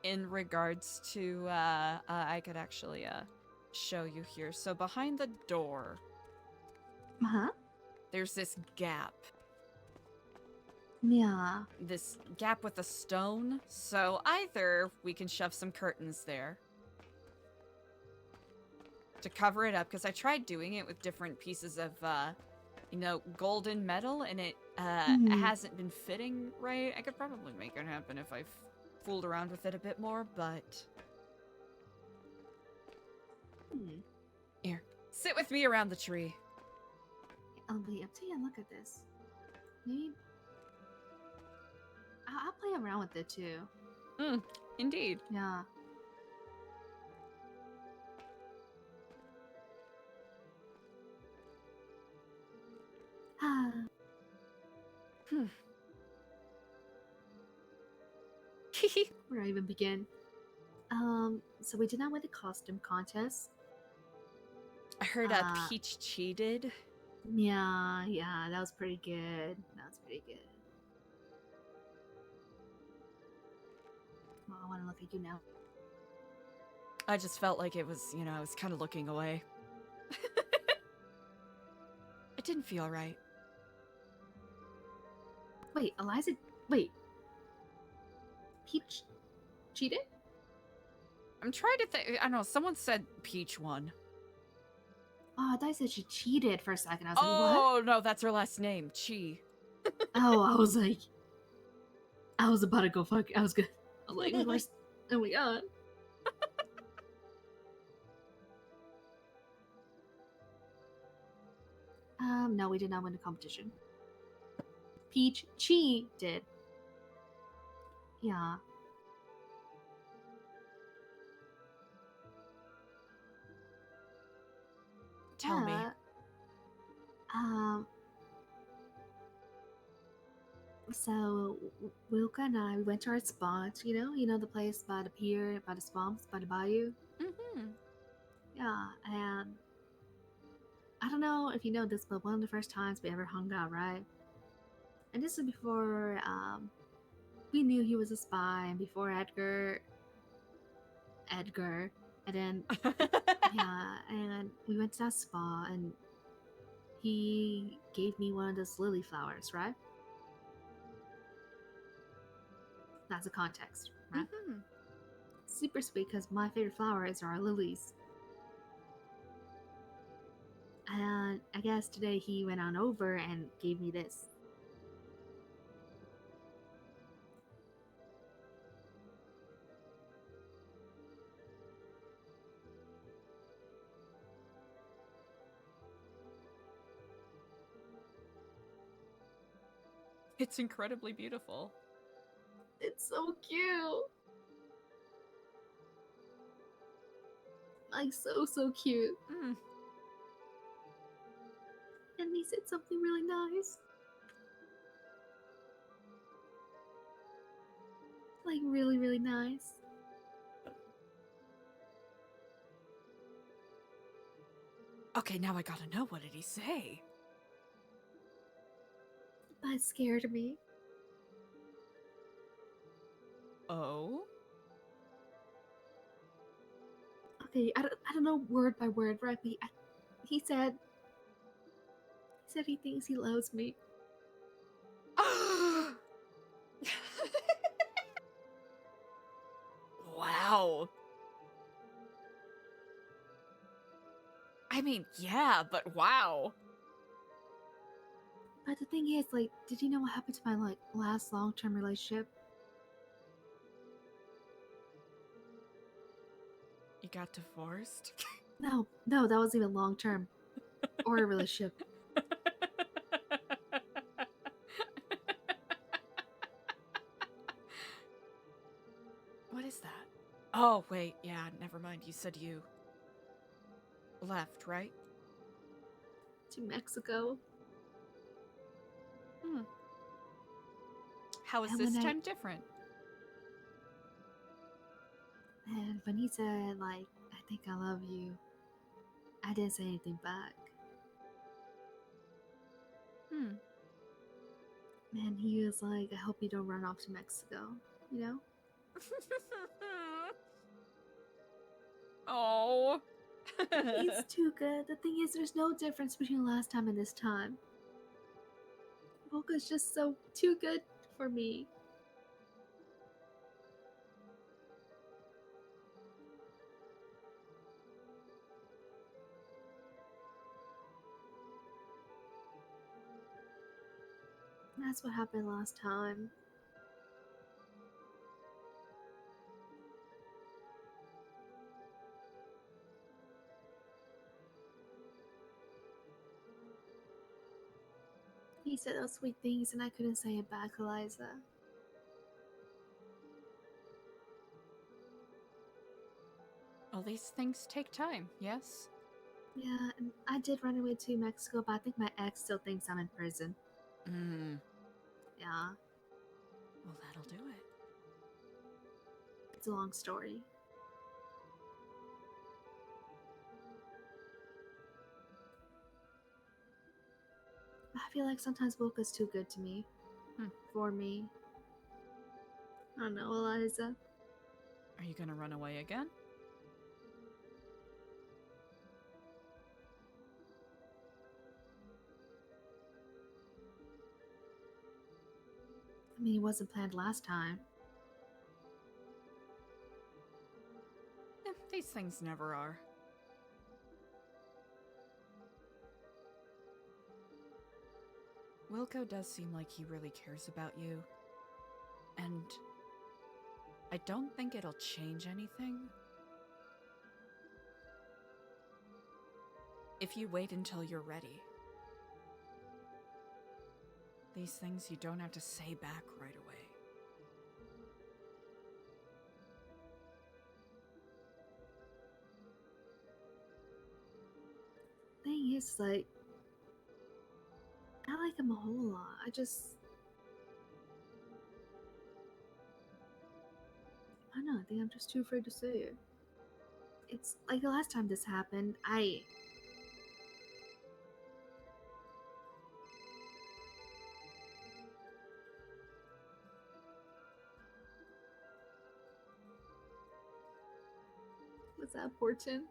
in regards to I could actually show you here. So behind the door, there's this gap. Yeah. This gap with a stone. So either we can shove some curtains there to cover it up, because I tried doing it with different pieces of golden metal, and it hasn't been fitting right. I could probably make it happen if I fooled around with it a bit more, but here, sit with me around the tree. Oh wait, I'm taking a look at this. Maybe I'll play around with it too. Indeed. Yeah. Where do I even begin? So we did not win the costume contest. I heard Peach cheated. Yeah, that was pretty good. Well, I want to look at you now. I just felt like it was, I was kind of looking away. It didn't feel right. Wait, Eliza. Wait. Peach cheated? I'm trying to think. I don't know. Someone said Peach won. Oh, I thought you said she cheated for a second. I was like, Oh, no, that's her last name. Chi. Oh, I was like, I was about to go fuck. I was good. I was like, oh my god. No, we did not win the competition. Peach Chi did. Yeah. Tell me. So Wilka and I went to our spot. You know the place by the pier, by the swamps, by the bayou. Yeah, and I don't know if you know this, but one of the first times we ever hung out, right? And this is before we knew he was a spy, and before Edgar, and then yeah, and we went to that spa, and he gave me one of those lily flowers, right? That's a context, right? Super sweet, because my favorite flowers are lilies. And I guess today he went on over and gave me this. It's incredibly beautiful. It's so cute. Like, so cute. And he said something really nice. Like, really nice. Okay, now I gotta know, what did he say? That scared me. Oh? Okay, I don't know word by word, right? But he said he thinks he loves me. Wow. I mean, yeah, but wow. But the thing is, like, did you know what happened to my like last long-term relationship? You got divorced? No, that wasn't even long-term or a relationship. What is that? Oh, wait, yeah, never mind. You said you left, right? To Mexico. Hmm. How is And this when time different? And when he said, like, I think I love you, I didn't say anything back. Hmm. Man, he was like, I hope you don't run off to Mexico, you know? Oh. He's too good. The thing is, there's no difference between last time and this time. Volka's just so too good for me. That's what happened last time. He said those sweet things and I couldn't say it back, Eliza. All these things take time, yes? Yeah, and I did run away to Mexico, but I think my ex still thinks I'm in prison. Hmm. Yeah, Well, that'll do it. it's a long story. I feel like sometimes Volka's too good to me. For me. I don't know, Eliza. Are you gonna run away again? I mean, it wasn't planned last time. These things never are. Wilco does seem like he really cares about you. And I don't think it'll change anything. If you wait until you're ready. These things you don't have to say back right away. Thing is, like, I like him a whole lot. I don't know, I think I'm just too afraid to say it. It's like the last time this happened, was that important?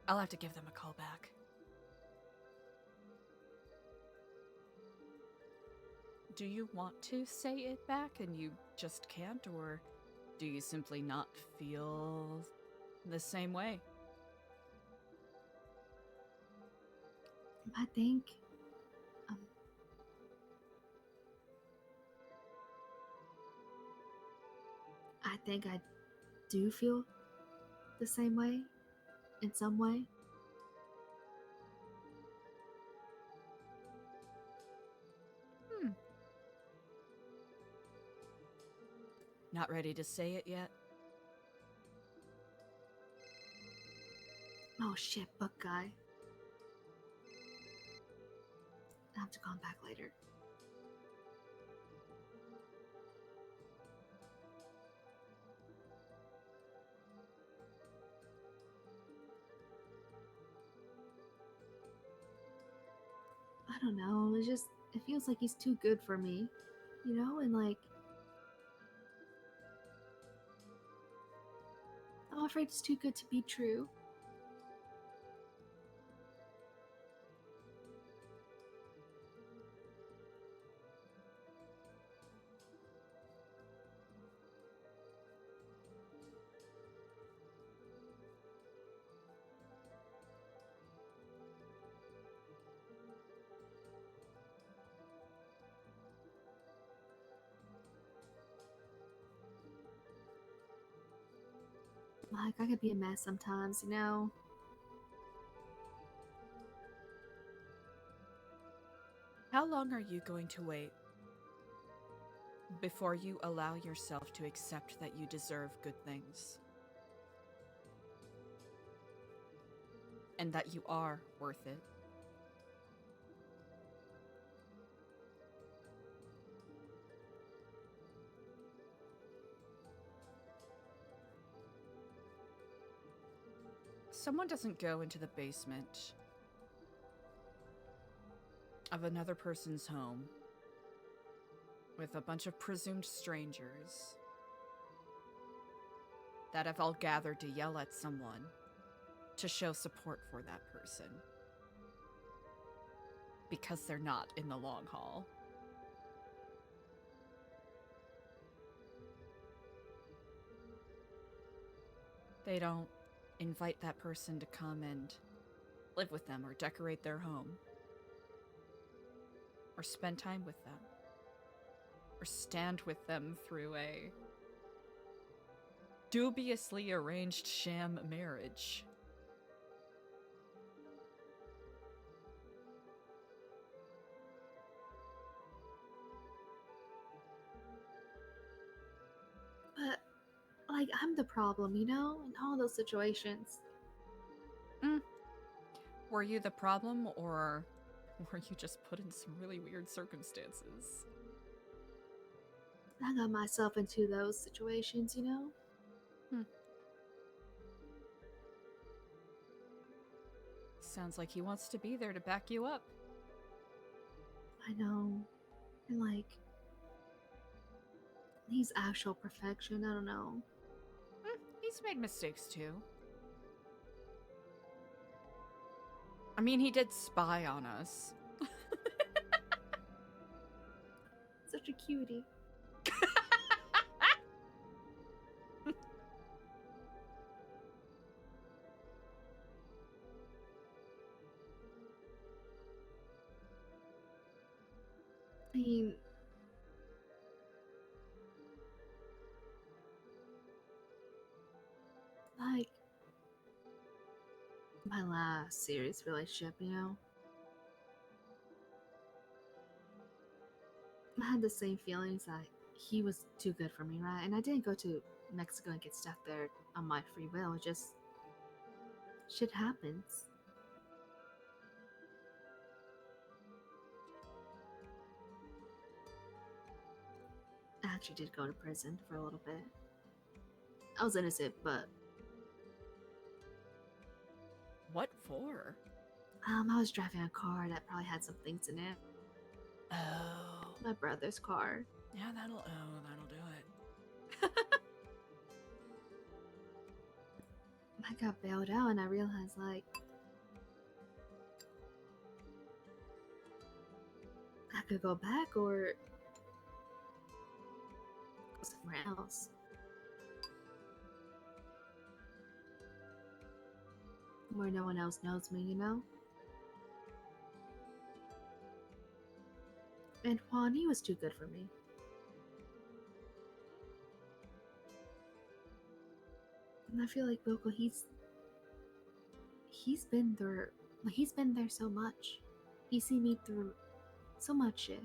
I'll have to give them a call back. Do you want to say it back and you just can't, or do you simply not feel the same way? I think I do feel the same way in some way. Not ready to say it yet? Oh shit, book guy. I have to call him back later. don't know. It feels like he's too good for me, you know, and like I'm afraid it's too good to be true. Like, I could be a mess sometimes, you know? How long are you going to wait before you allow yourself to accept that you deserve good things? And that you are worth it? Someone doesn't go into the basement of another person's home with a bunch of presumed strangers that have all gathered to yell at someone to show support for that person because they're not in the long haul. They don't invite that person to come and live with them or decorate their home or spend time with them or stand with them through a dubiously arranged sham marriage. But, like, I'm the problem, you know? In all those situations. Were you the problem, or were you just put in some really weird circumstances? I got myself into those situations, you know? Sounds like he wants to be there to back you up. I know. And, like, he's actual perfection, I don't know. He's made mistakes too. I mean, he did spy on us. Such a cutie. I mean, like, my last serious relationship, you know? I had the same feelings that he was too good for me, right? And I didn't go to Mexico and get stuck there on my free will. Just shit happens. I actually did go to prison for a little bit. I was innocent, but What for? I was driving a car that probably had some things in it. Oh. My brother's car. Yeah, that'll do it. I got bailed out and I realized, like, I could go back or go somewhere else. Where no one else knows me, you know? And Juan, he was too good for me. And I feel like Boko, he's been there so much. He's seen me through so much shit.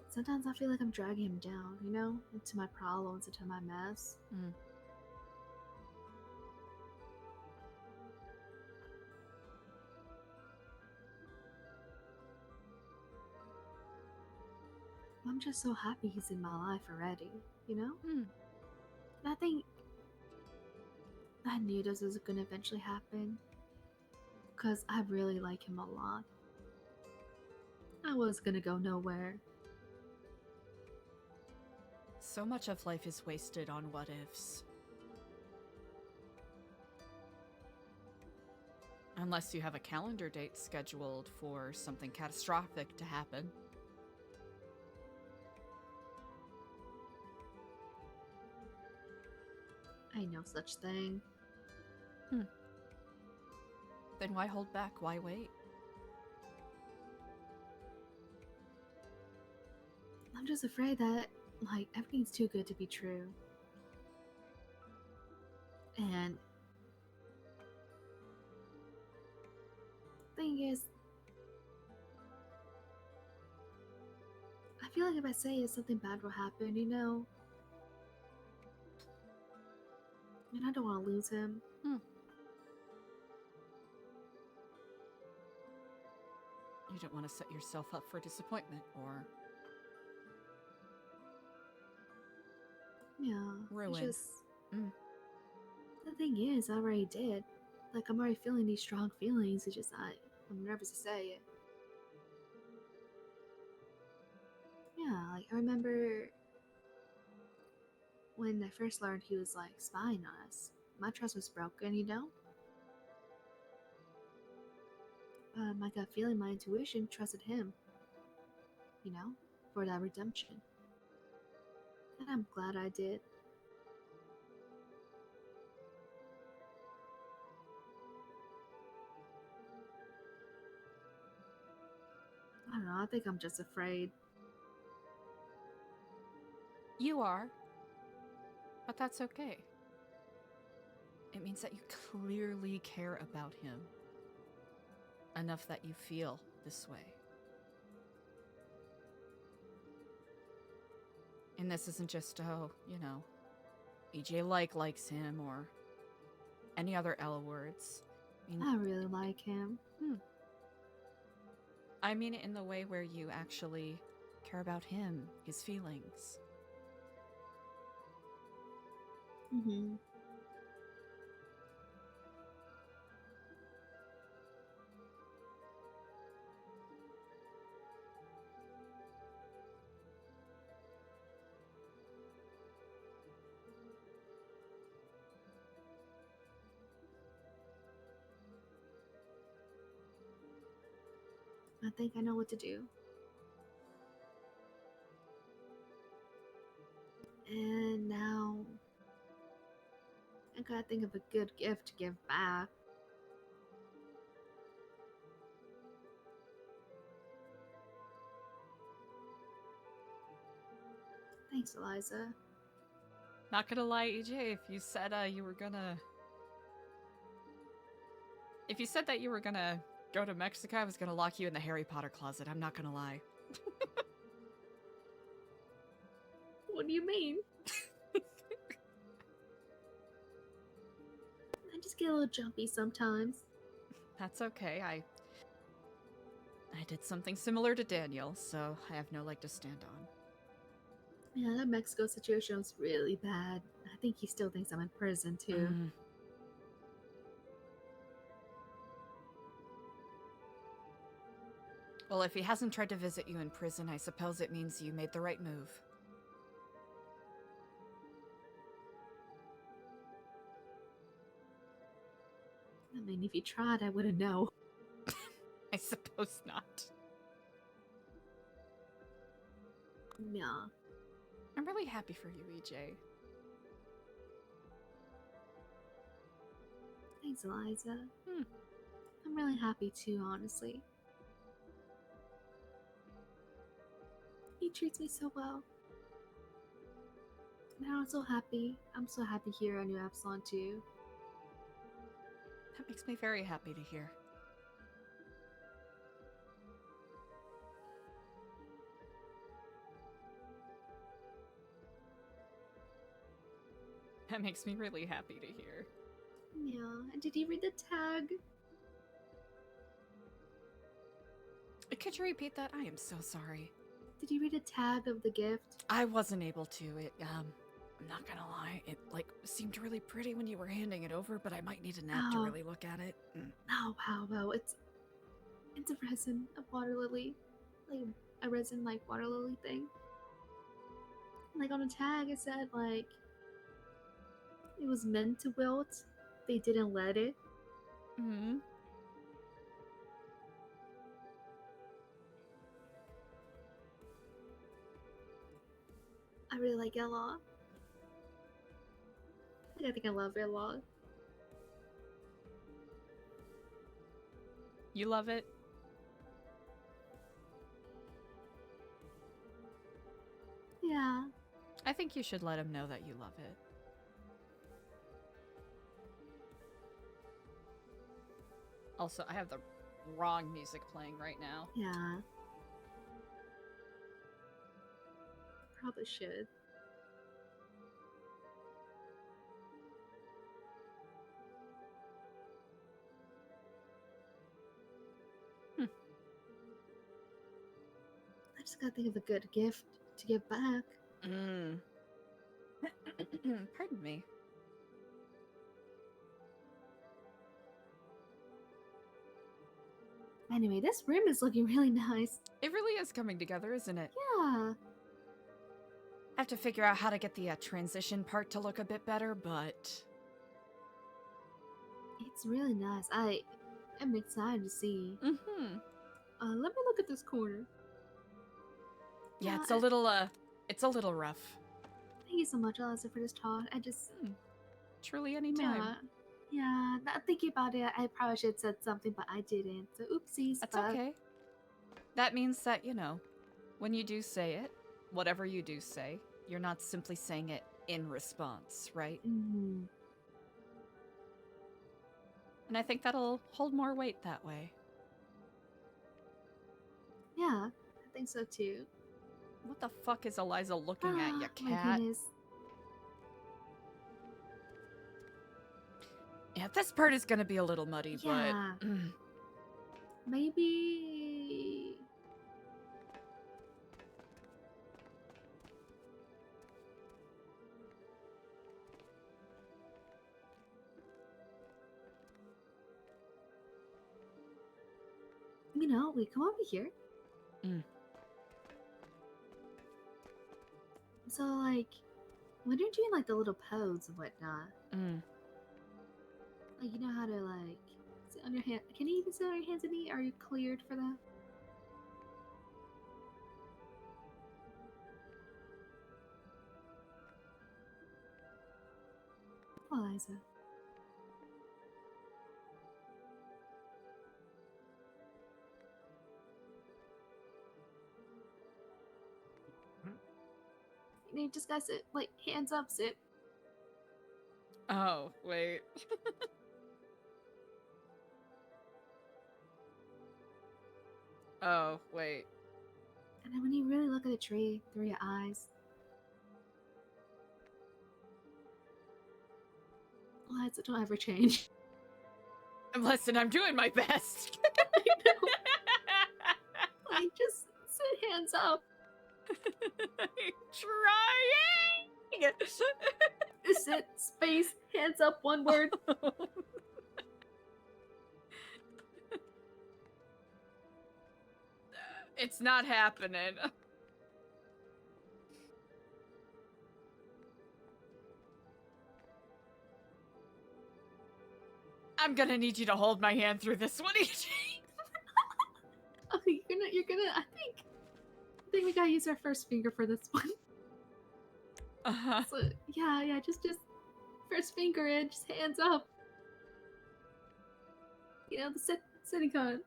Sometimes I feel like I'm dragging him down, you know? Into my problems, into my mess. I'm just so happy he's in my life already, you know? And I think I knew this was gonna eventually happen. Because I really like him a lot. I was gonna go nowhere. So much of life is wasted on what ifs. Unless you have a calendar date scheduled for something catastrophic to happen. I know such thing. Then why hold back? Why wait? I'm just afraid that, like, everything's too good to be true. And thing is, I feel like if I say it, something bad will happen, you know? And I don't want to lose him. You don't want to set yourself up for disappointment or Yeah. ruin. It's just, the thing is, I already did. Like, I'm already feeling these strong feelings. It's just, I'm nervous to say it. Yeah, like, I remember when I first learned he was, like, spying on us. My trust was broken, you know? My gut feeling, my intuition trusted him. You know? For that redemption. And I'm glad I did. I don't know, I think I'm just afraid. You are. But that's okay. It means that you clearly care about him. Enough that you feel this way. And this isn't just, oh, you know, EJ likes him or any other L words. I really like him. I mean it in the way where you actually care about him, his feelings. Mm-hmm. I think I know what to do. And now I gotta think of a good gift to give back. Thanks, Eliza. Not gonna lie, EJ, if you said you were gonna... If you said that you were gonna go to Mexico, I was gonna lock you in the Harry Potter closet. I'm not gonna lie. What do you mean? I just get a little jumpy sometimes. That's okay. I did something similar to Daniel, so I have no leg to stand on. Yeah, that Mexico situation was really bad. I think he still thinks I'm in prison, too. Well, if he hasn't tried to visit you in prison, I suppose it means you made the right move. I mean, if he tried, I wouldn't know. I suppose not. Yeah. I'm really happy for you, EJ. Thanks, Eliza. I'm really happy too, honestly. He treats me so well. And I'm so happy. I'm so happy here at New Epsilon too. That makes me very happy to hear. That makes me really happy to hear. Yeah, and did you read the tag? Could you repeat that? I am so sorry. Did you read the tag of the gift? I wasn't able to. I'm not gonna lie, it like seemed really pretty when you were handing it over, but I might need a nap to Oh. really look at it. Oh wow, it's a resin, a water lily, like a resin like water lily thing. Like on a tag, it said like it was meant to wilt. They didn't let it. Mm-hmm. I really like it a lot. I think I love it a lot. You love it? Yeah. I think you should let him know that you love it. Also, I have the wrong music playing right now. Yeah. Probably should. I just gotta think of a good gift to give back. Pardon me. Anyway, this room is looking really nice. It really is coming together, isn't it? Yeah. I have to figure out how to get the transition part to look a bit better, but... It's really nice. I am excited to see. Mm-hmm. Let me look at this corner. Yeah, Yeah, it's a little rough. Thank you so much, Eliza, for this talk. I just... Truly any time. Yeah, not thinking about it, I probably should have said something, but I didn't. So oopsies. That's but... okay. That means that, you know, when you do say it, whatever you do say, you're not simply saying it in response, right? Mm-hmm. And I think that'll hold more weight that way. Yeah, I think so too. What the fuck is Eliza looking at, you My cat? goodness. Yeah, this part is gonna be a little muddy, Yeah. but... Maybe... You know, we come over here. So, like, when you're doing, like, the little pose and whatnot, like, you know how to, like, sit on your hand. Can you even sit on your hands and knee? Are you cleared for that? Eliza. You just gotta sit, like, hands up, sit. Oh, wait. Oh, wait. And then when you really look at a tree through your eyes, Eliza, don't ever change. Listen, I'm doing my best. Like, just sit hands up. Trying! Sit, space, hands up, one word. It's not happening. I'm gonna need you to hold my hand through this one, EJ. Oh, you're gonna, I think we gotta use our first finger for this one. Uh-huh. So, yeah, just first finger in, just hands up. You know, the sitting con.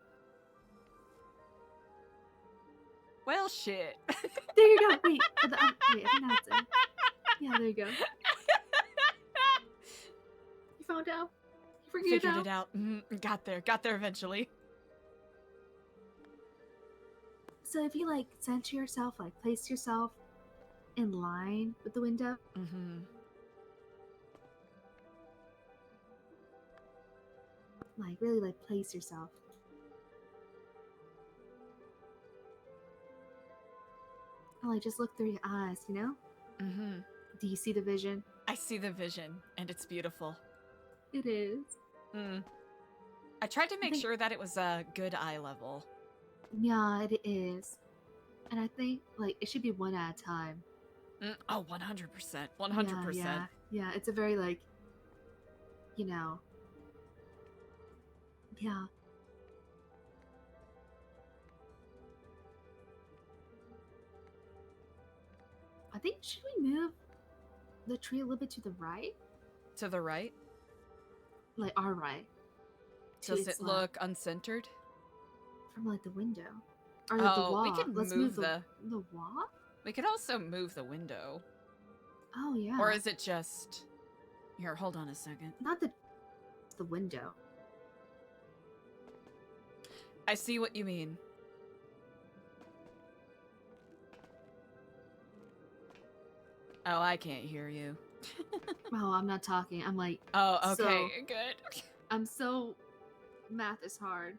Well, shit. There you go. Wait, wait, I think that's it. Yeah, there you go. You found out? You Figured it out. Got there eventually. So if you, like, center yourself, like, place yourself in line with the window. Like, really, like, place yourself. And, like, just look through your eyes, you know? Do you see the vision? I see the vision, and it's beautiful. It is. I tried to make think- sure that it was a good eye level. Yeah, it is. And I think like it should be one at a time. Oh, 100%. 100%. Yeah, it's a very like, you know. Yeah. I think should we move the tree a little bit to the right? To the right? Like our right. To Does its it left. look uncentered? From like the window. Or like the Oh, wall. we can Let's move move the wall? We could also move the window. Oh yeah. Or is it just... Here, hold on a second. Not the window. I see what you mean. Oh, I can't hear you. Oh, I'm not talking. I'm like, Oh, okay, so- good. I'm so math is hard.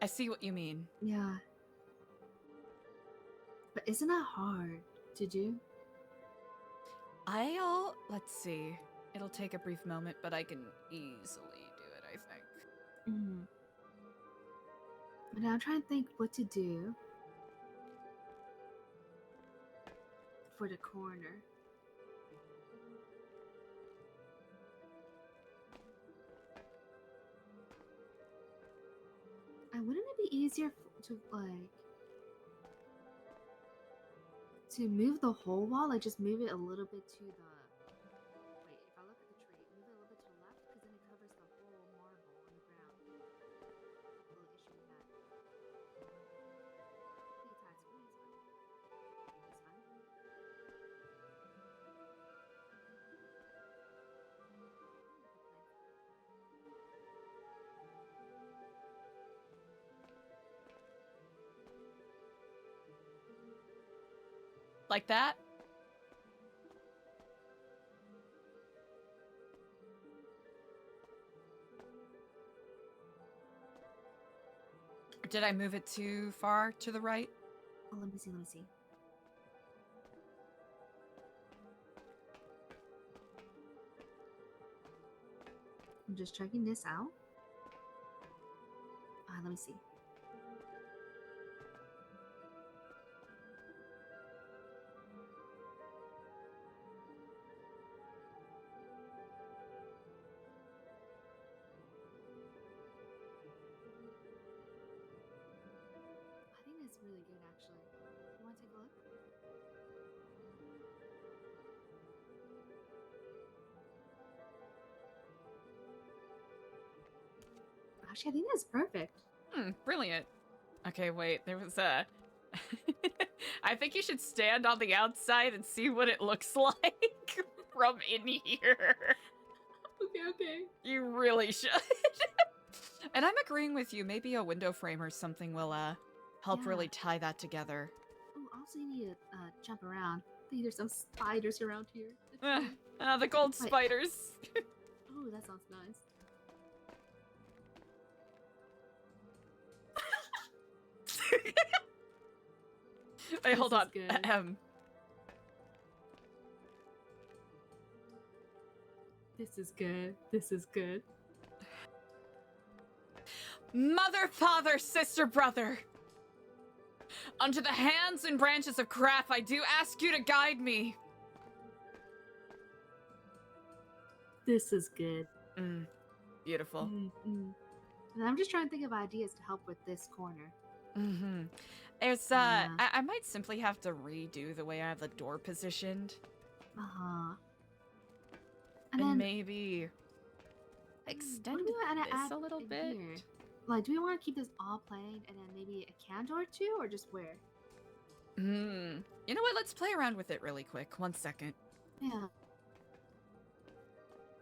I see what you mean. Yeah. But isn't that hard to do? Let's see. It'll take a brief moment, but I can easily do it, I think. But I'm trying to think what to do for the corner. And wouldn't it be easier to like to move the whole wall? Like just move it a little bit to the. Wait, if I look at the tree, move it a little bit to the left because then it covers the whole marble on the ground. A little issue with that. Pretty tight squeeze, but it's fine. Like that? Or did I move it too far to the right? Oh, let me see, let me see. I'm just checking this out. Let me see. I think it's really good, actually. You want to take a look? Actually, I think that's perfect. Brilliant. Okay, wait, there was a... I think you should stand on the outside and see what it looks like from in here. Okay. You really should. And I'm agreeing with you. Maybe a window frame or something will help Yeah. really tie that together. Oh, also you need to jump around. I think there's some spiders around here. The gold Wait. spiders. Oh, that sounds nice. Wait, hold This on. is good. This is good. This is good. Mother, father, sister, brother. Unto the hands and branches of craft, I do ask you to guide me. This is good. Beautiful. And I'm just trying to think of ideas to help with this corner. There's I might simply have to redo the way I have the door positioned. And then maybe extend what do we wanna this add a little in bit. here? Like, do we want to keep this all plain and then maybe a candle or two, or just where? You know what? Let's play around with it really quick. 1 second. Yeah.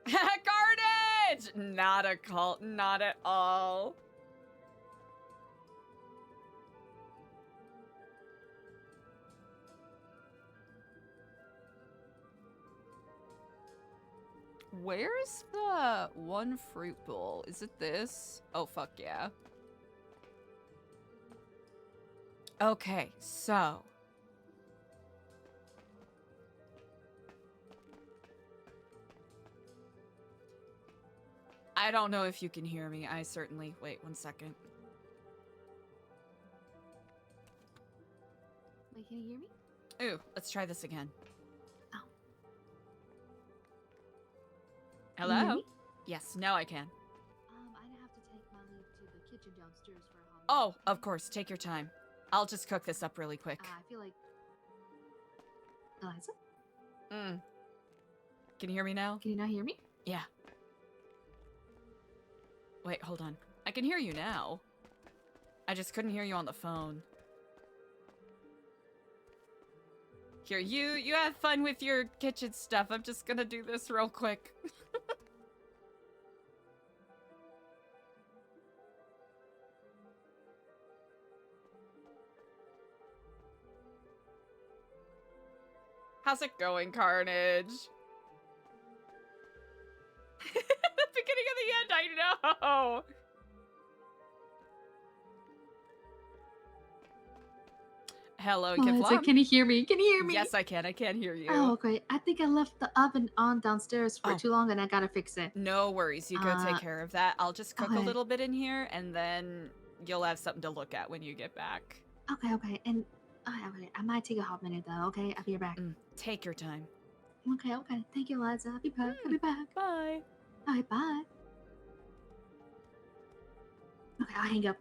Carnage! Not a cult. Not at all. Where's the one fruit bowl? Is it this? Oh, fuck yeah. Okay, so I don't know if you can hear me. I certainly... Wait, 1 second. Wait, can you hear me? Ooh, let's try this again. Oh. Hello? Can you hear me? Yes, now I can. I have to take my leave to the kitchen downstairs for a hot Oh, of course. Take your time. I'll just cook this up really quick. I feel like... Eliza? Can you hear me now? Can you not hear me? Yeah. Wait, hold on. I can hear you now. I just couldn't hear you on the phone. Here, you have fun with your kitchen stuff. I'm just gonna do this real quick. How's it going, Carnage? The beginning of the end, I know! Hello, Eliza, Kevlon. can you hear me? Can you hear me? Yes, I can. I can hear you. Oh, okay. I think I left the oven on downstairs for too long and I gotta fix it. No worries. You go take care of that. I'll just cook a okay. little bit in here, and then you'll have something to look at when you get back. Okay. And okay, I might take a hot minute though, okay? I'll be right back. Take your time. Okay. Thank you, Eliza. I'll be back. Bye. Alright, bye. Okay, I'll hang up.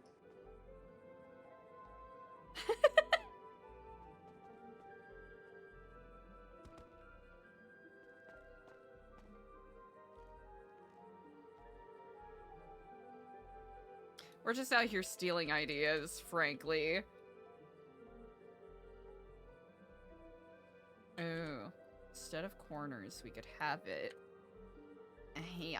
We're just out here stealing ideas, frankly. Oh, instead of corners, we could have it here.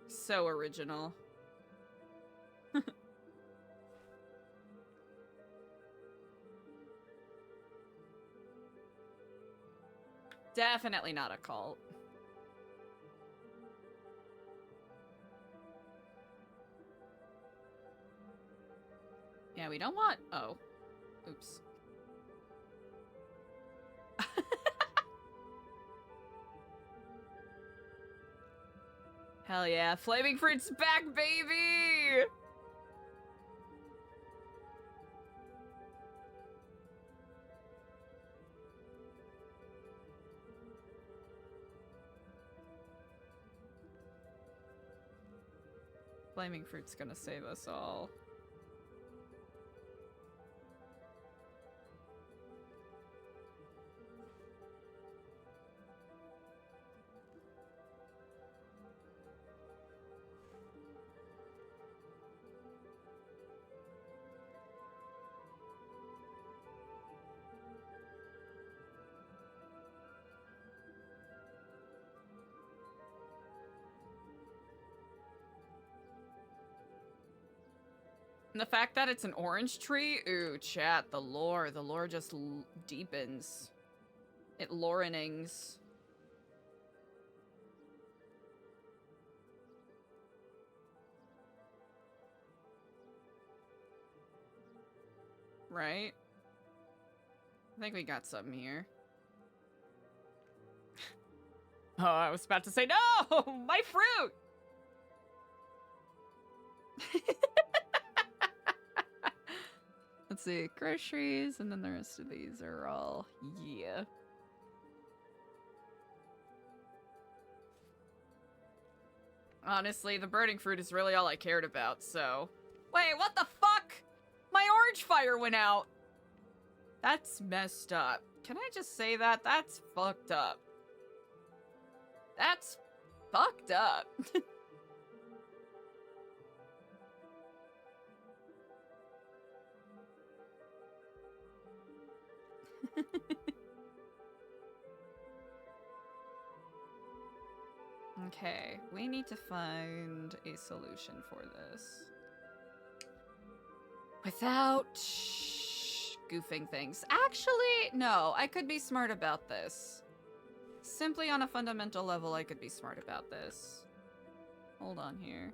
So original. Definitely not a cult. Yeah, we don't want... Oh. Oops. Hell yeah. Flaming Fruit's back, baby! Flaming Fruit's gonna save us all. And the fact that it's an orange tree, ooh, chat, the lore just deepens. It lorenings. Right? I think we got something here. Oh, I was about to say, no! My fruit! Let's see, groceries, and then the rest of these are all, yeah. Honestly, the burning fruit is really all I cared about, so... Wait, what the fuck? My orange fire went out! That's messed up. Can I just say that? That's fucked up. That's fucked up. Okay, we need to find a solution for this. Without goofing things. Actually, no, I could be smart about this. Simply on a fundamental level, I could be smart about this. Hold on here.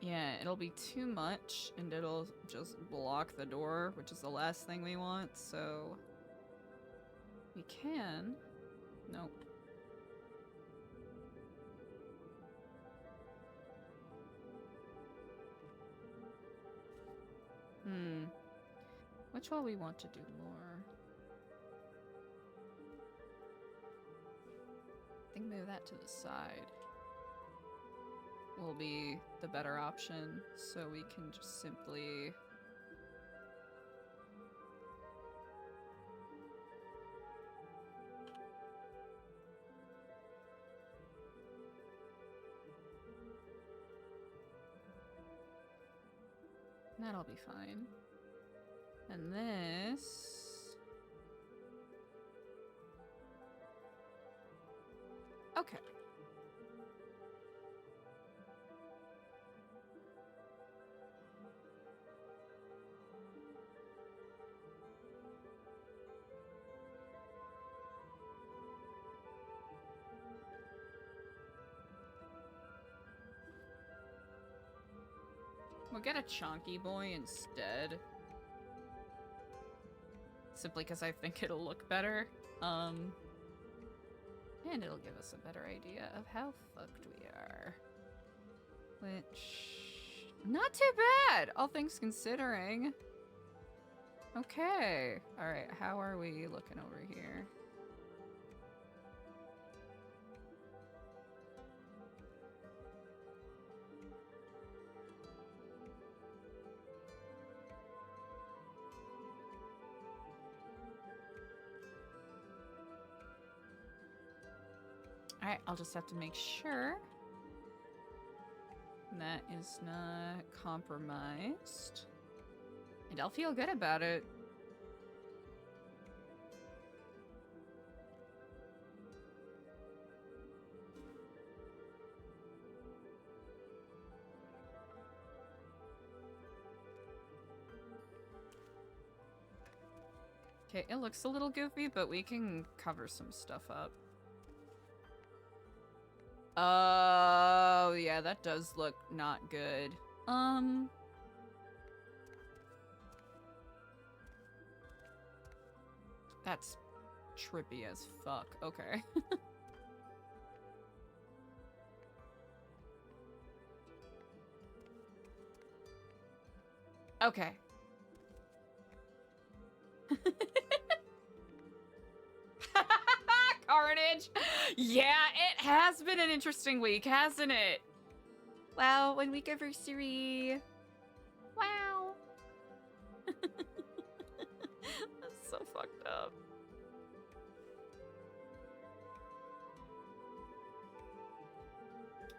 Yeah, it'll be too much, and it'll just block the door, which is the last thing we want, so... We can... Nope. Which one we want to do more? I think move that to the side will be the better option, so we can just simply... That'll be fine. And this... Okay. We'll get a chonky boy instead. Simply because I think it'll look better. And it'll give us a better idea of how fucked we are. Which... Not too bad, all things considering. Okay. Alright, how are we looking over here? Alright, I'll just have to make sure that is not compromised. And I'll feel good about it. Okay, it looks a little goofy, but we can cover some stuff up. Oh, yeah, that does look not good. That's trippy as fuck. Okay. Okay. Carnage! Yeah, it has been an interesting week, hasn't it? Wow, 1 week anniversary. Wow. That's so fucked up.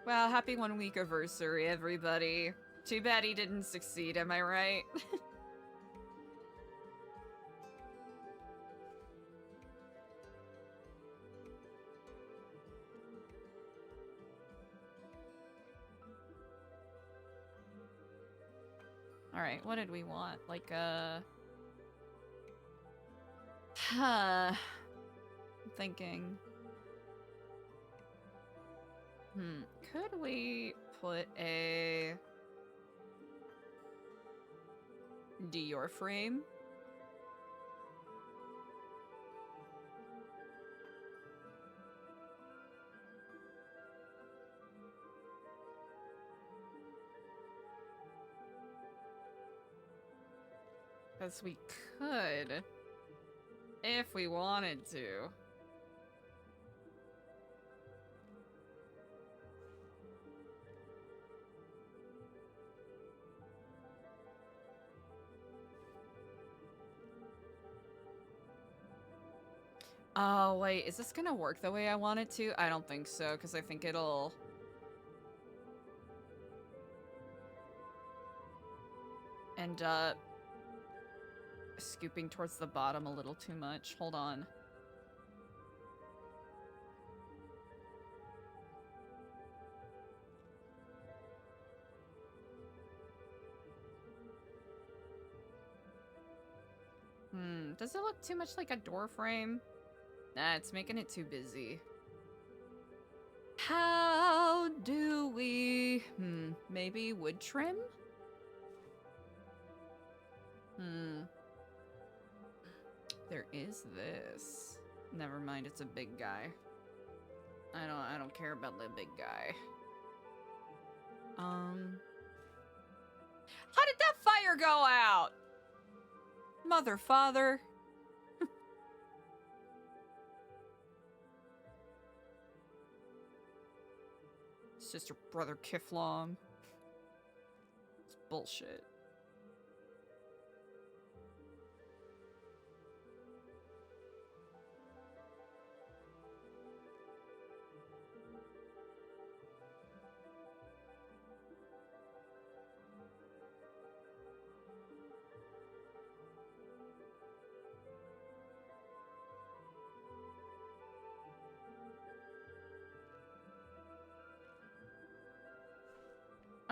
Well, happy 1 week anniversary, everybody. Too bad he didn't succeed, am I right? Alright, what did we want? Like, I'm thinking. Could we put a Dior frame? Because we could, if we wanted to. Oh, wait, is this gonna work the way I want it to? I don't think so, because I think it'll... end up scooping towards the bottom a little too much. Hold on. Does it look too much like a door frame? Nah, it's making it too busy. How do we... maybe wood trim? There is this. Never mind, it's a big guy. I don't care about the big guy. How did that fire go out? Mother, father. Sister, brother, Kiflom. It's bullshit.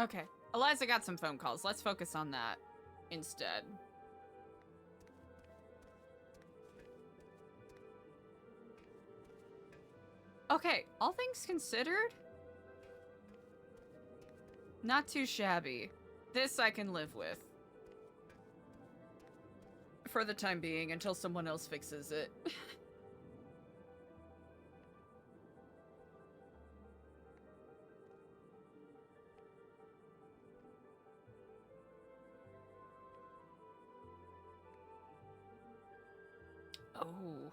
Okay, Eliza got some phone calls. Let's focus on that instead. Okay, all things considered, not too shabby. This I can live with. For the time being, until someone else fixes it. Oh.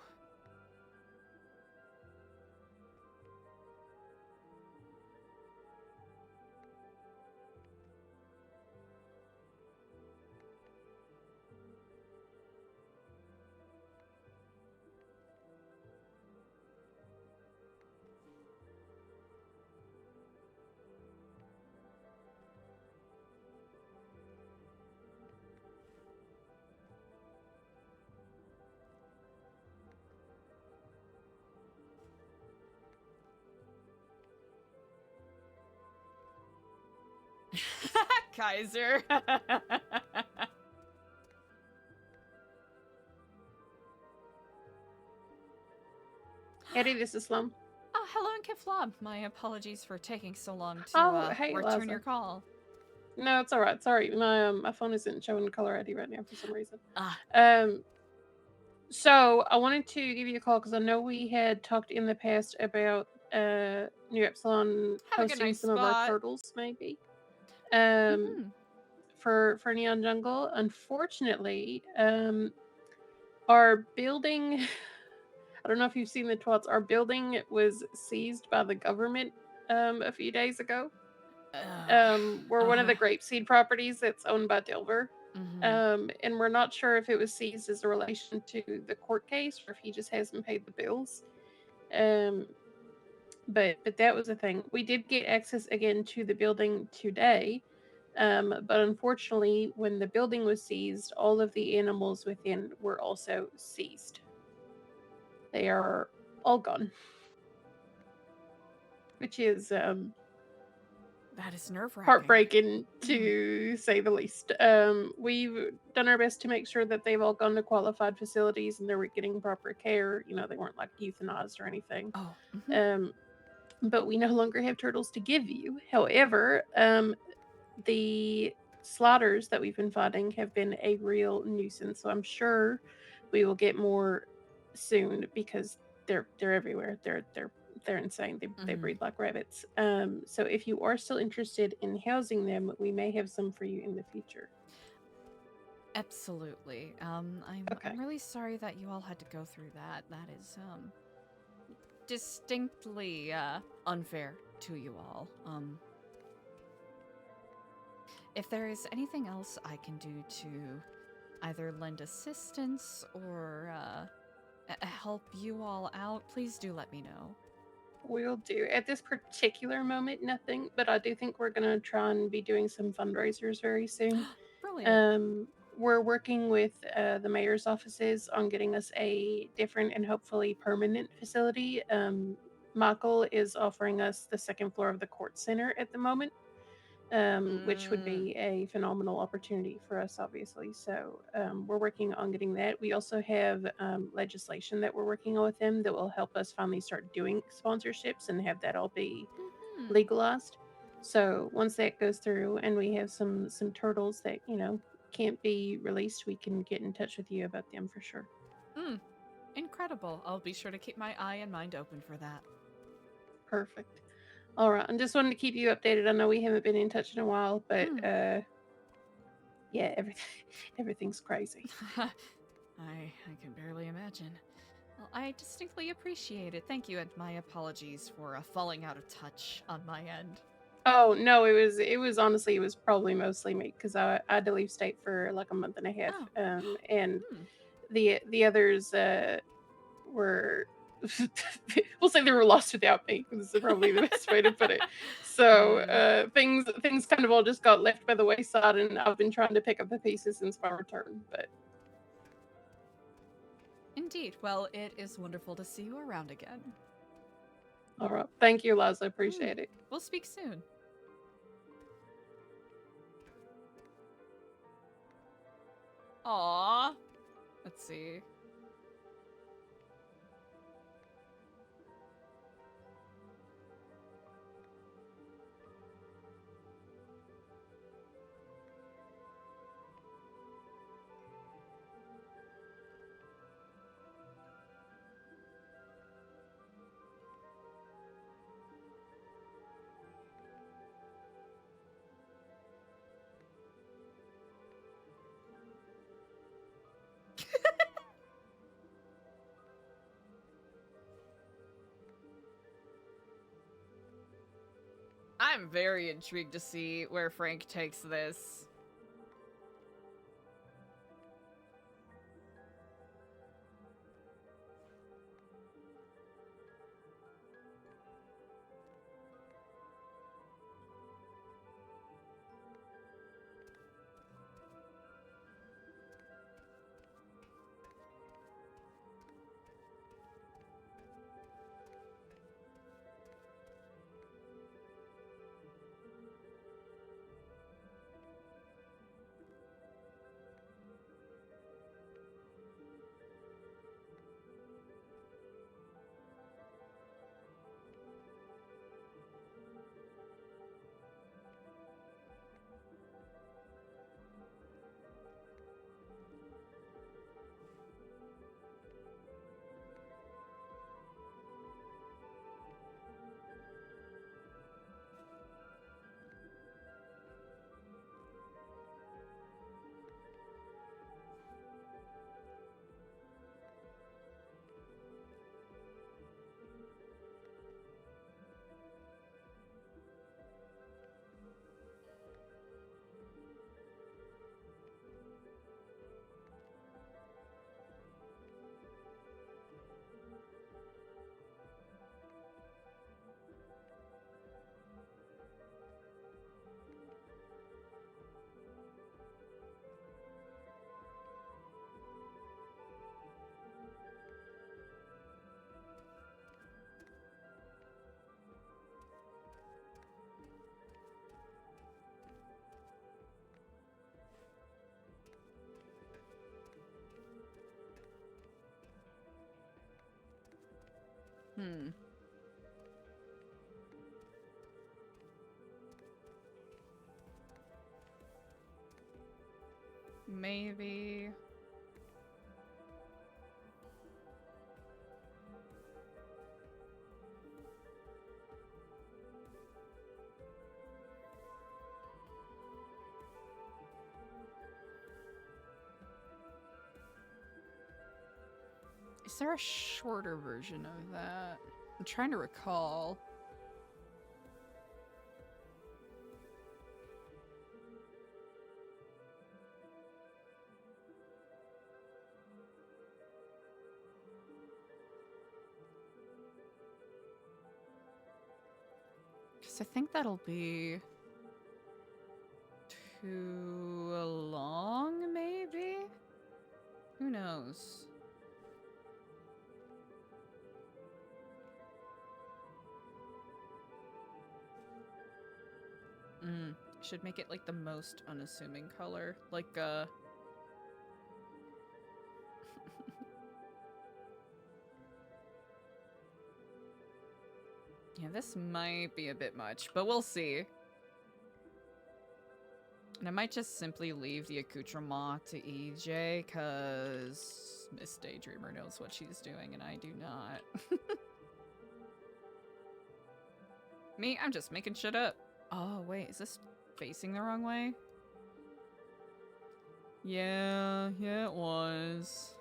Kaiser. Eddie, this is Slum. Oh, hello, Kiflob. My apologies for taking so long to Hey, return Eliza. your call. No, it's all right. Sorry, my phone isn't showing color ID right now for some reason. Ah. So I wanted to give you a call because I know we had talked in the past about New Epsilon Have a good hosting nice some of our spot. turtles, maybe. For Neon Jungle. Unfortunately, our building. I don't know if you've seen the tweets. Our building was seized by the government a few days ago. We're one of the Grapeseed properties that's owned by Delver. And we're not sure if it was seized as a relation to the court case or if he just hasn't paid the bills. But that was the thing. We did get access again to the building today. But unfortunately, when the building was seized, all of the animals within were also seized. They are all gone. Which is that is nerve-wracking. heartbreaking to say the least. We've done our best to make sure that they've all gone to qualified facilities and they were getting proper care. You know, they weren't like euthanized or anything. But we no longer have turtles to give you. However, the slaughters that we've been fighting have been a real nuisance. So I'm sure we will get more soon because they're everywhere. They're insane. They breed like rabbits. So if you are still interested in housing them, we may have some for you in the future. Absolutely. I'm really sorry that you all had to go through that. That is distinctly unfair to you all. If there is anything else I can do to either lend assistance or help you all out, please do let me know. We'll do. At this particular moment, nothing, but I do think we're going to try and be doing some fundraisers very soon. Brilliant. We're working with the mayor's offices on getting us a different and hopefully permanent facility. Michael is offering us the second floor of the court center at the moment, which would be a phenomenal opportunity for us, obviously. So we're working on getting that. We also have legislation that we're working on with them that will help us finally start doing sponsorships and have that all be legalized. So once that goes through and we have some turtles that can't be released, we can get in touch with you about them for sure. Incredible. I'll be sure to keep my eye and mind open for that. Perfect. All right, I just wanted to keep you updated. I know we haven't been in touch in a while, but yeah, everything's crazy. I can barely imagine. Well, I distinctly appreciate it. Thank you, and my apologies for falling out of touch on my end. Oh no, it was honestly, it was probably mostly me because I had to leave state for like a month and a half, and the others were we'll say they were lost without me. This is probably the best way to put it. So things kind of all just got left by the wayside, and I've been trying to pick up the pieces since my return. But indeed, well, it is wonderful to see you around again. All right, thank you, Eliza. I appreciate it. We'll speak soon. Aww. Let's see. I'm very intrigued to see where Frank takes this. Maybe. Is there a shorter version of that? I'm trying to recall. I think that'll be too long, maybe? Who knows? Should make it like the most unassuming color. Like, yeah, this might be a bit much, but we'll see. And I might just simply leave the accoutrement to EJ, because Miss Daydreamer knows what she's doing and I do not. Me? I'm just making shit up. Oh, wait, is this facing the wrong way? Yeah, it was.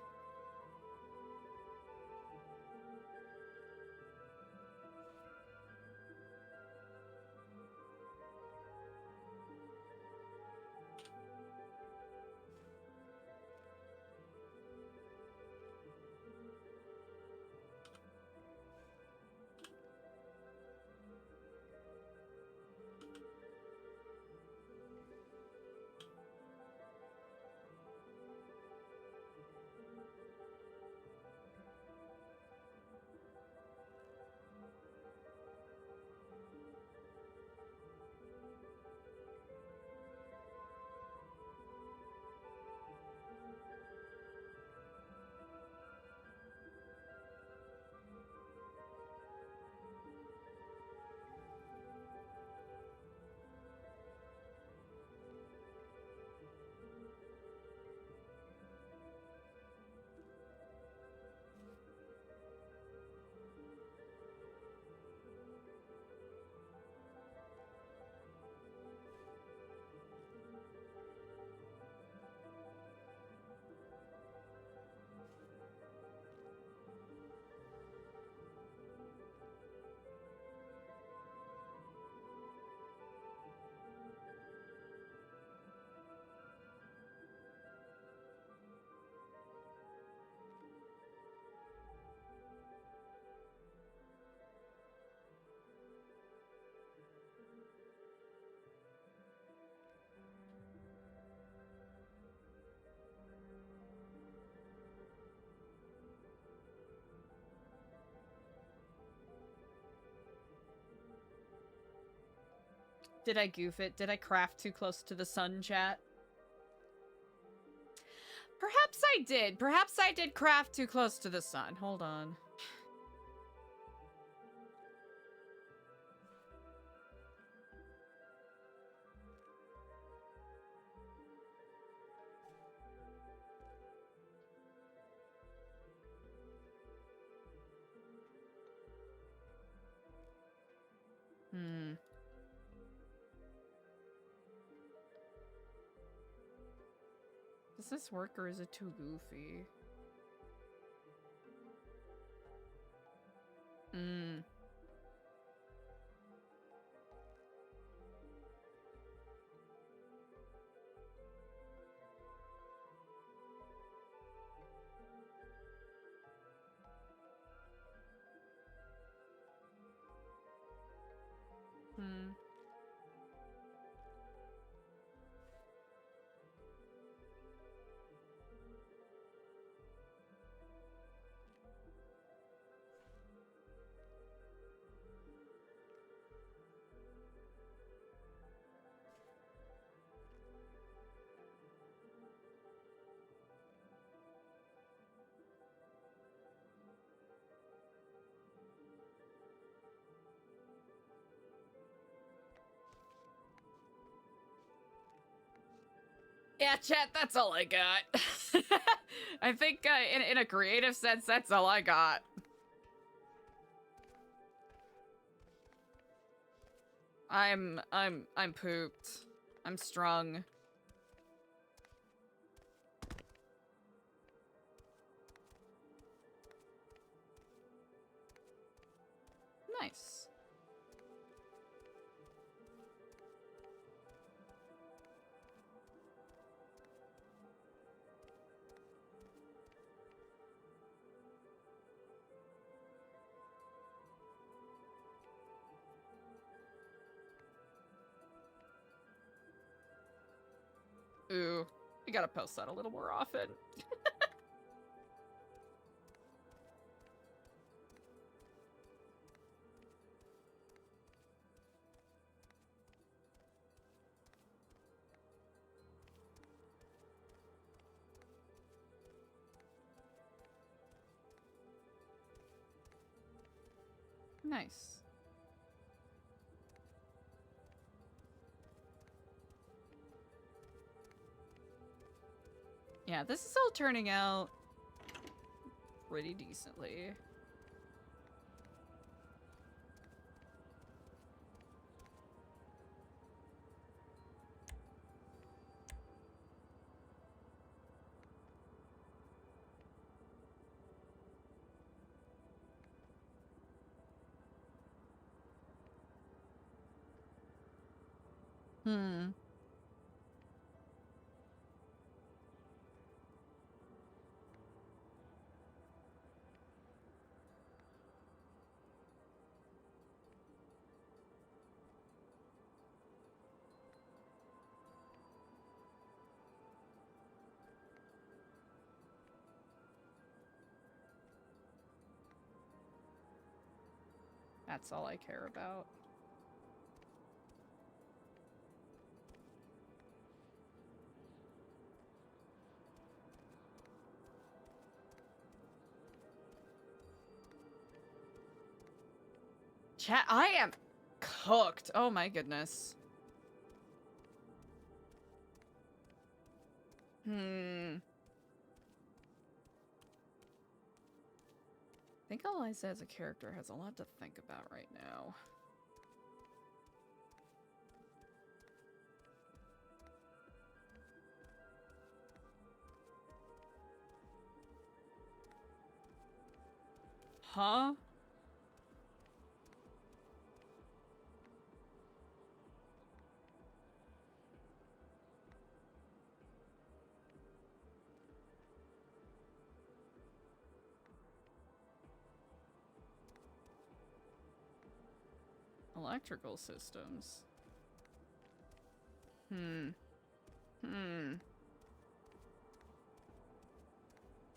Did I goof it? Did I craft too close to the sun, chat? Perhaps I did. Perhaps I did craft too close to the sun. Hold on. Does this work or is it too goofy? Yeah, chat, that's all I got. I think in a creative sense, that's all I got. I'm pooped. I'm strung. Nice. We gotta post that a little more often. Nice. Yeah, this is all turning out pretty decently. Hmm. That's all I care about. Chat, I am cooked. Oh my goodness. I think Eliza as a character has a lot to think about right now. Huh? Electrical systems.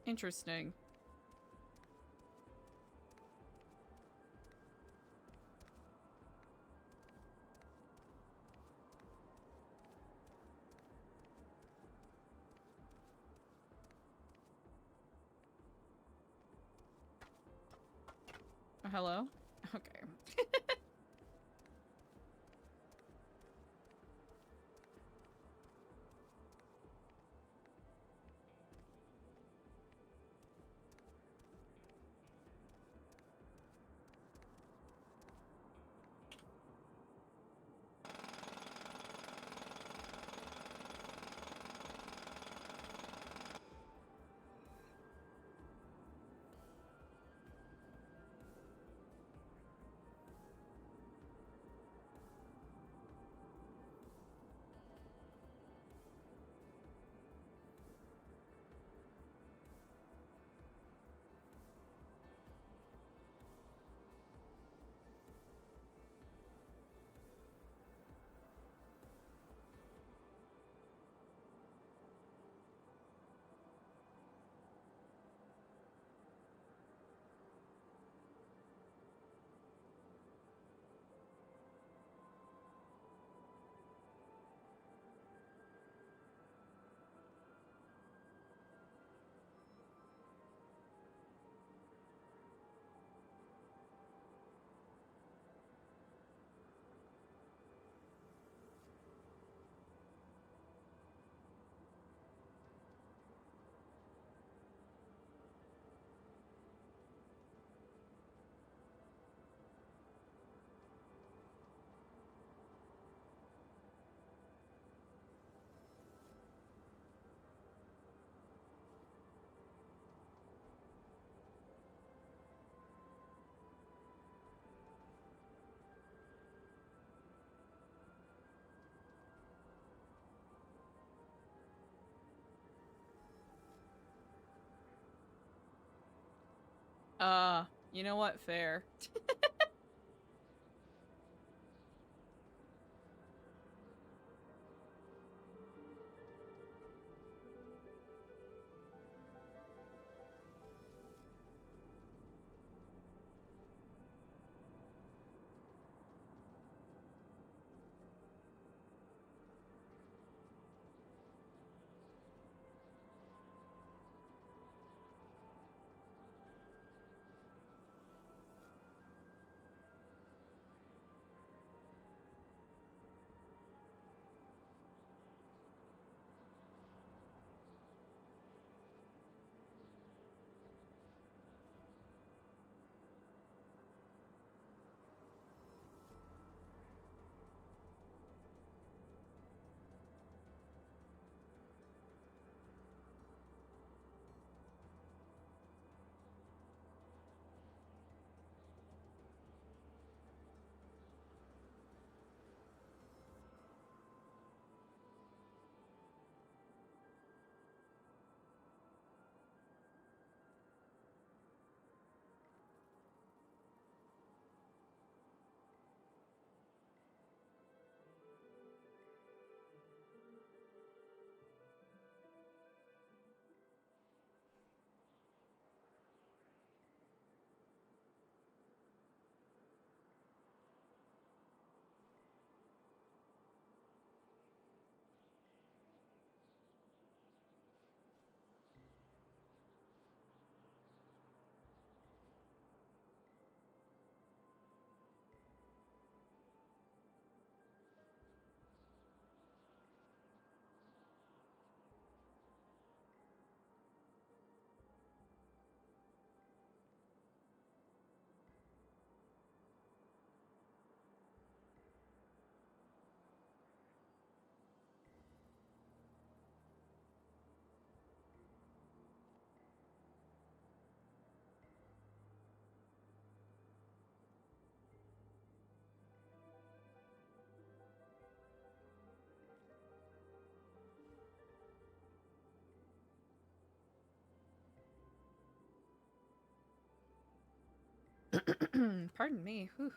Interesting. Hello? Okay. You know what? Fair. Pardon me. Whew.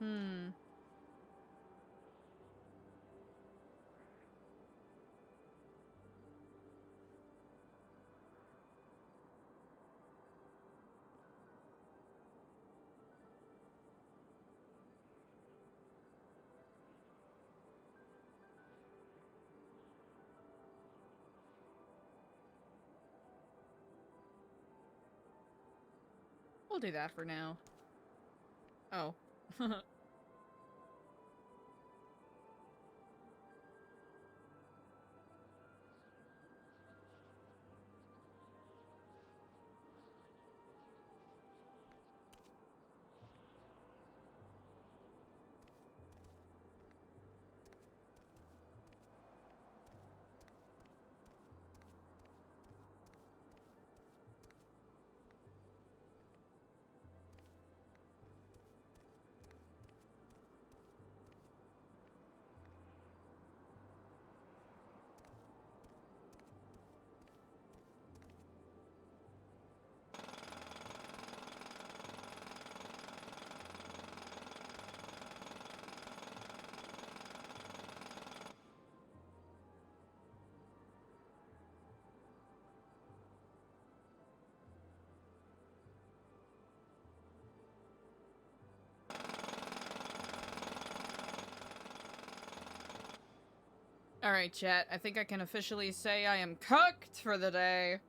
Hmm. We'll do that for now. Oh. All right, chat. I think I can officially say I am cooked for the day.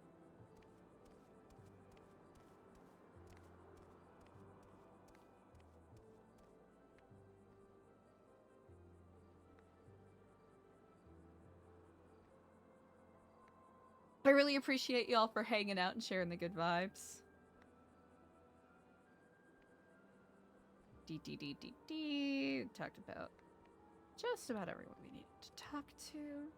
I really appreciate y'all for hanging out and sharing the good vibes. Talked about just about everyone we needed to talk to.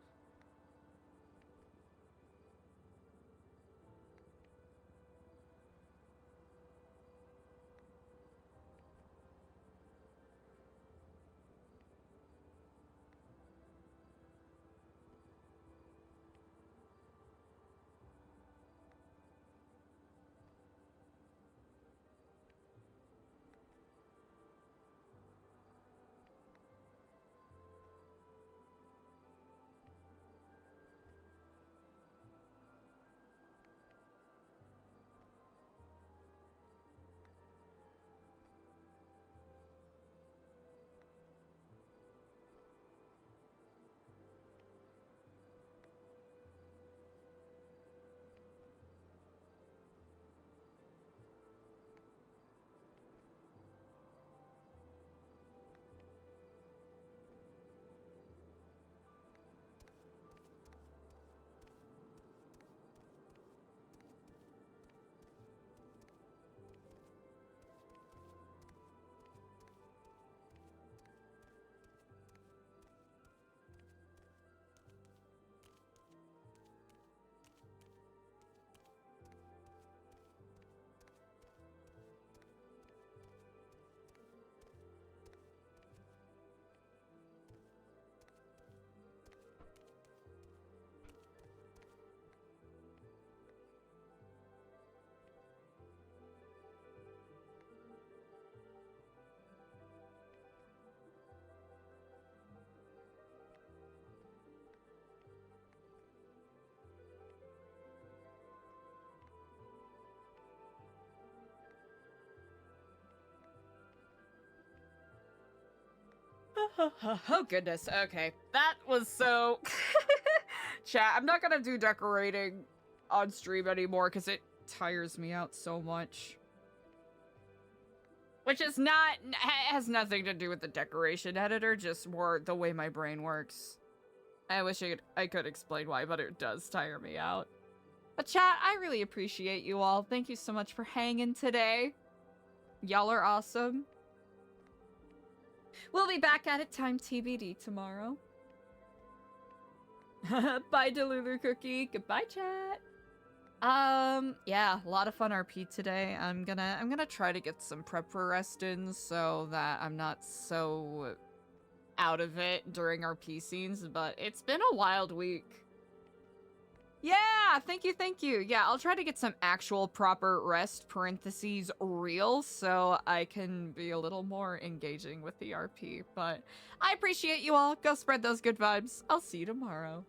Oh goodness. Okay, that was so. Chat. I'm not gonna do decorating on stream anymore because it tires me out so much. Which is not has nothing to do with the decoration editor, just more the way my brain works. I wish I could explain why, but it does tire me out. But chat, I really appreciate you all. Thank you so much for hanging today. Y'all are awesome. We'll be back at it time TBD tomorrow. Bye, Delulu Cookie. Goodbye, chat. Yeah, a lot of fun RP today. I'm gonna try to get some prep for rest in so that I'm not so out of it during RP scenes, but it's been a wild week. Yeah, thank you. Yeah, I'll try to get some actual proper rest parentheses real so I can be a little more engaging with the RP, but I appreciate you all. Go spread those good vibes. I'll see you tomorrow.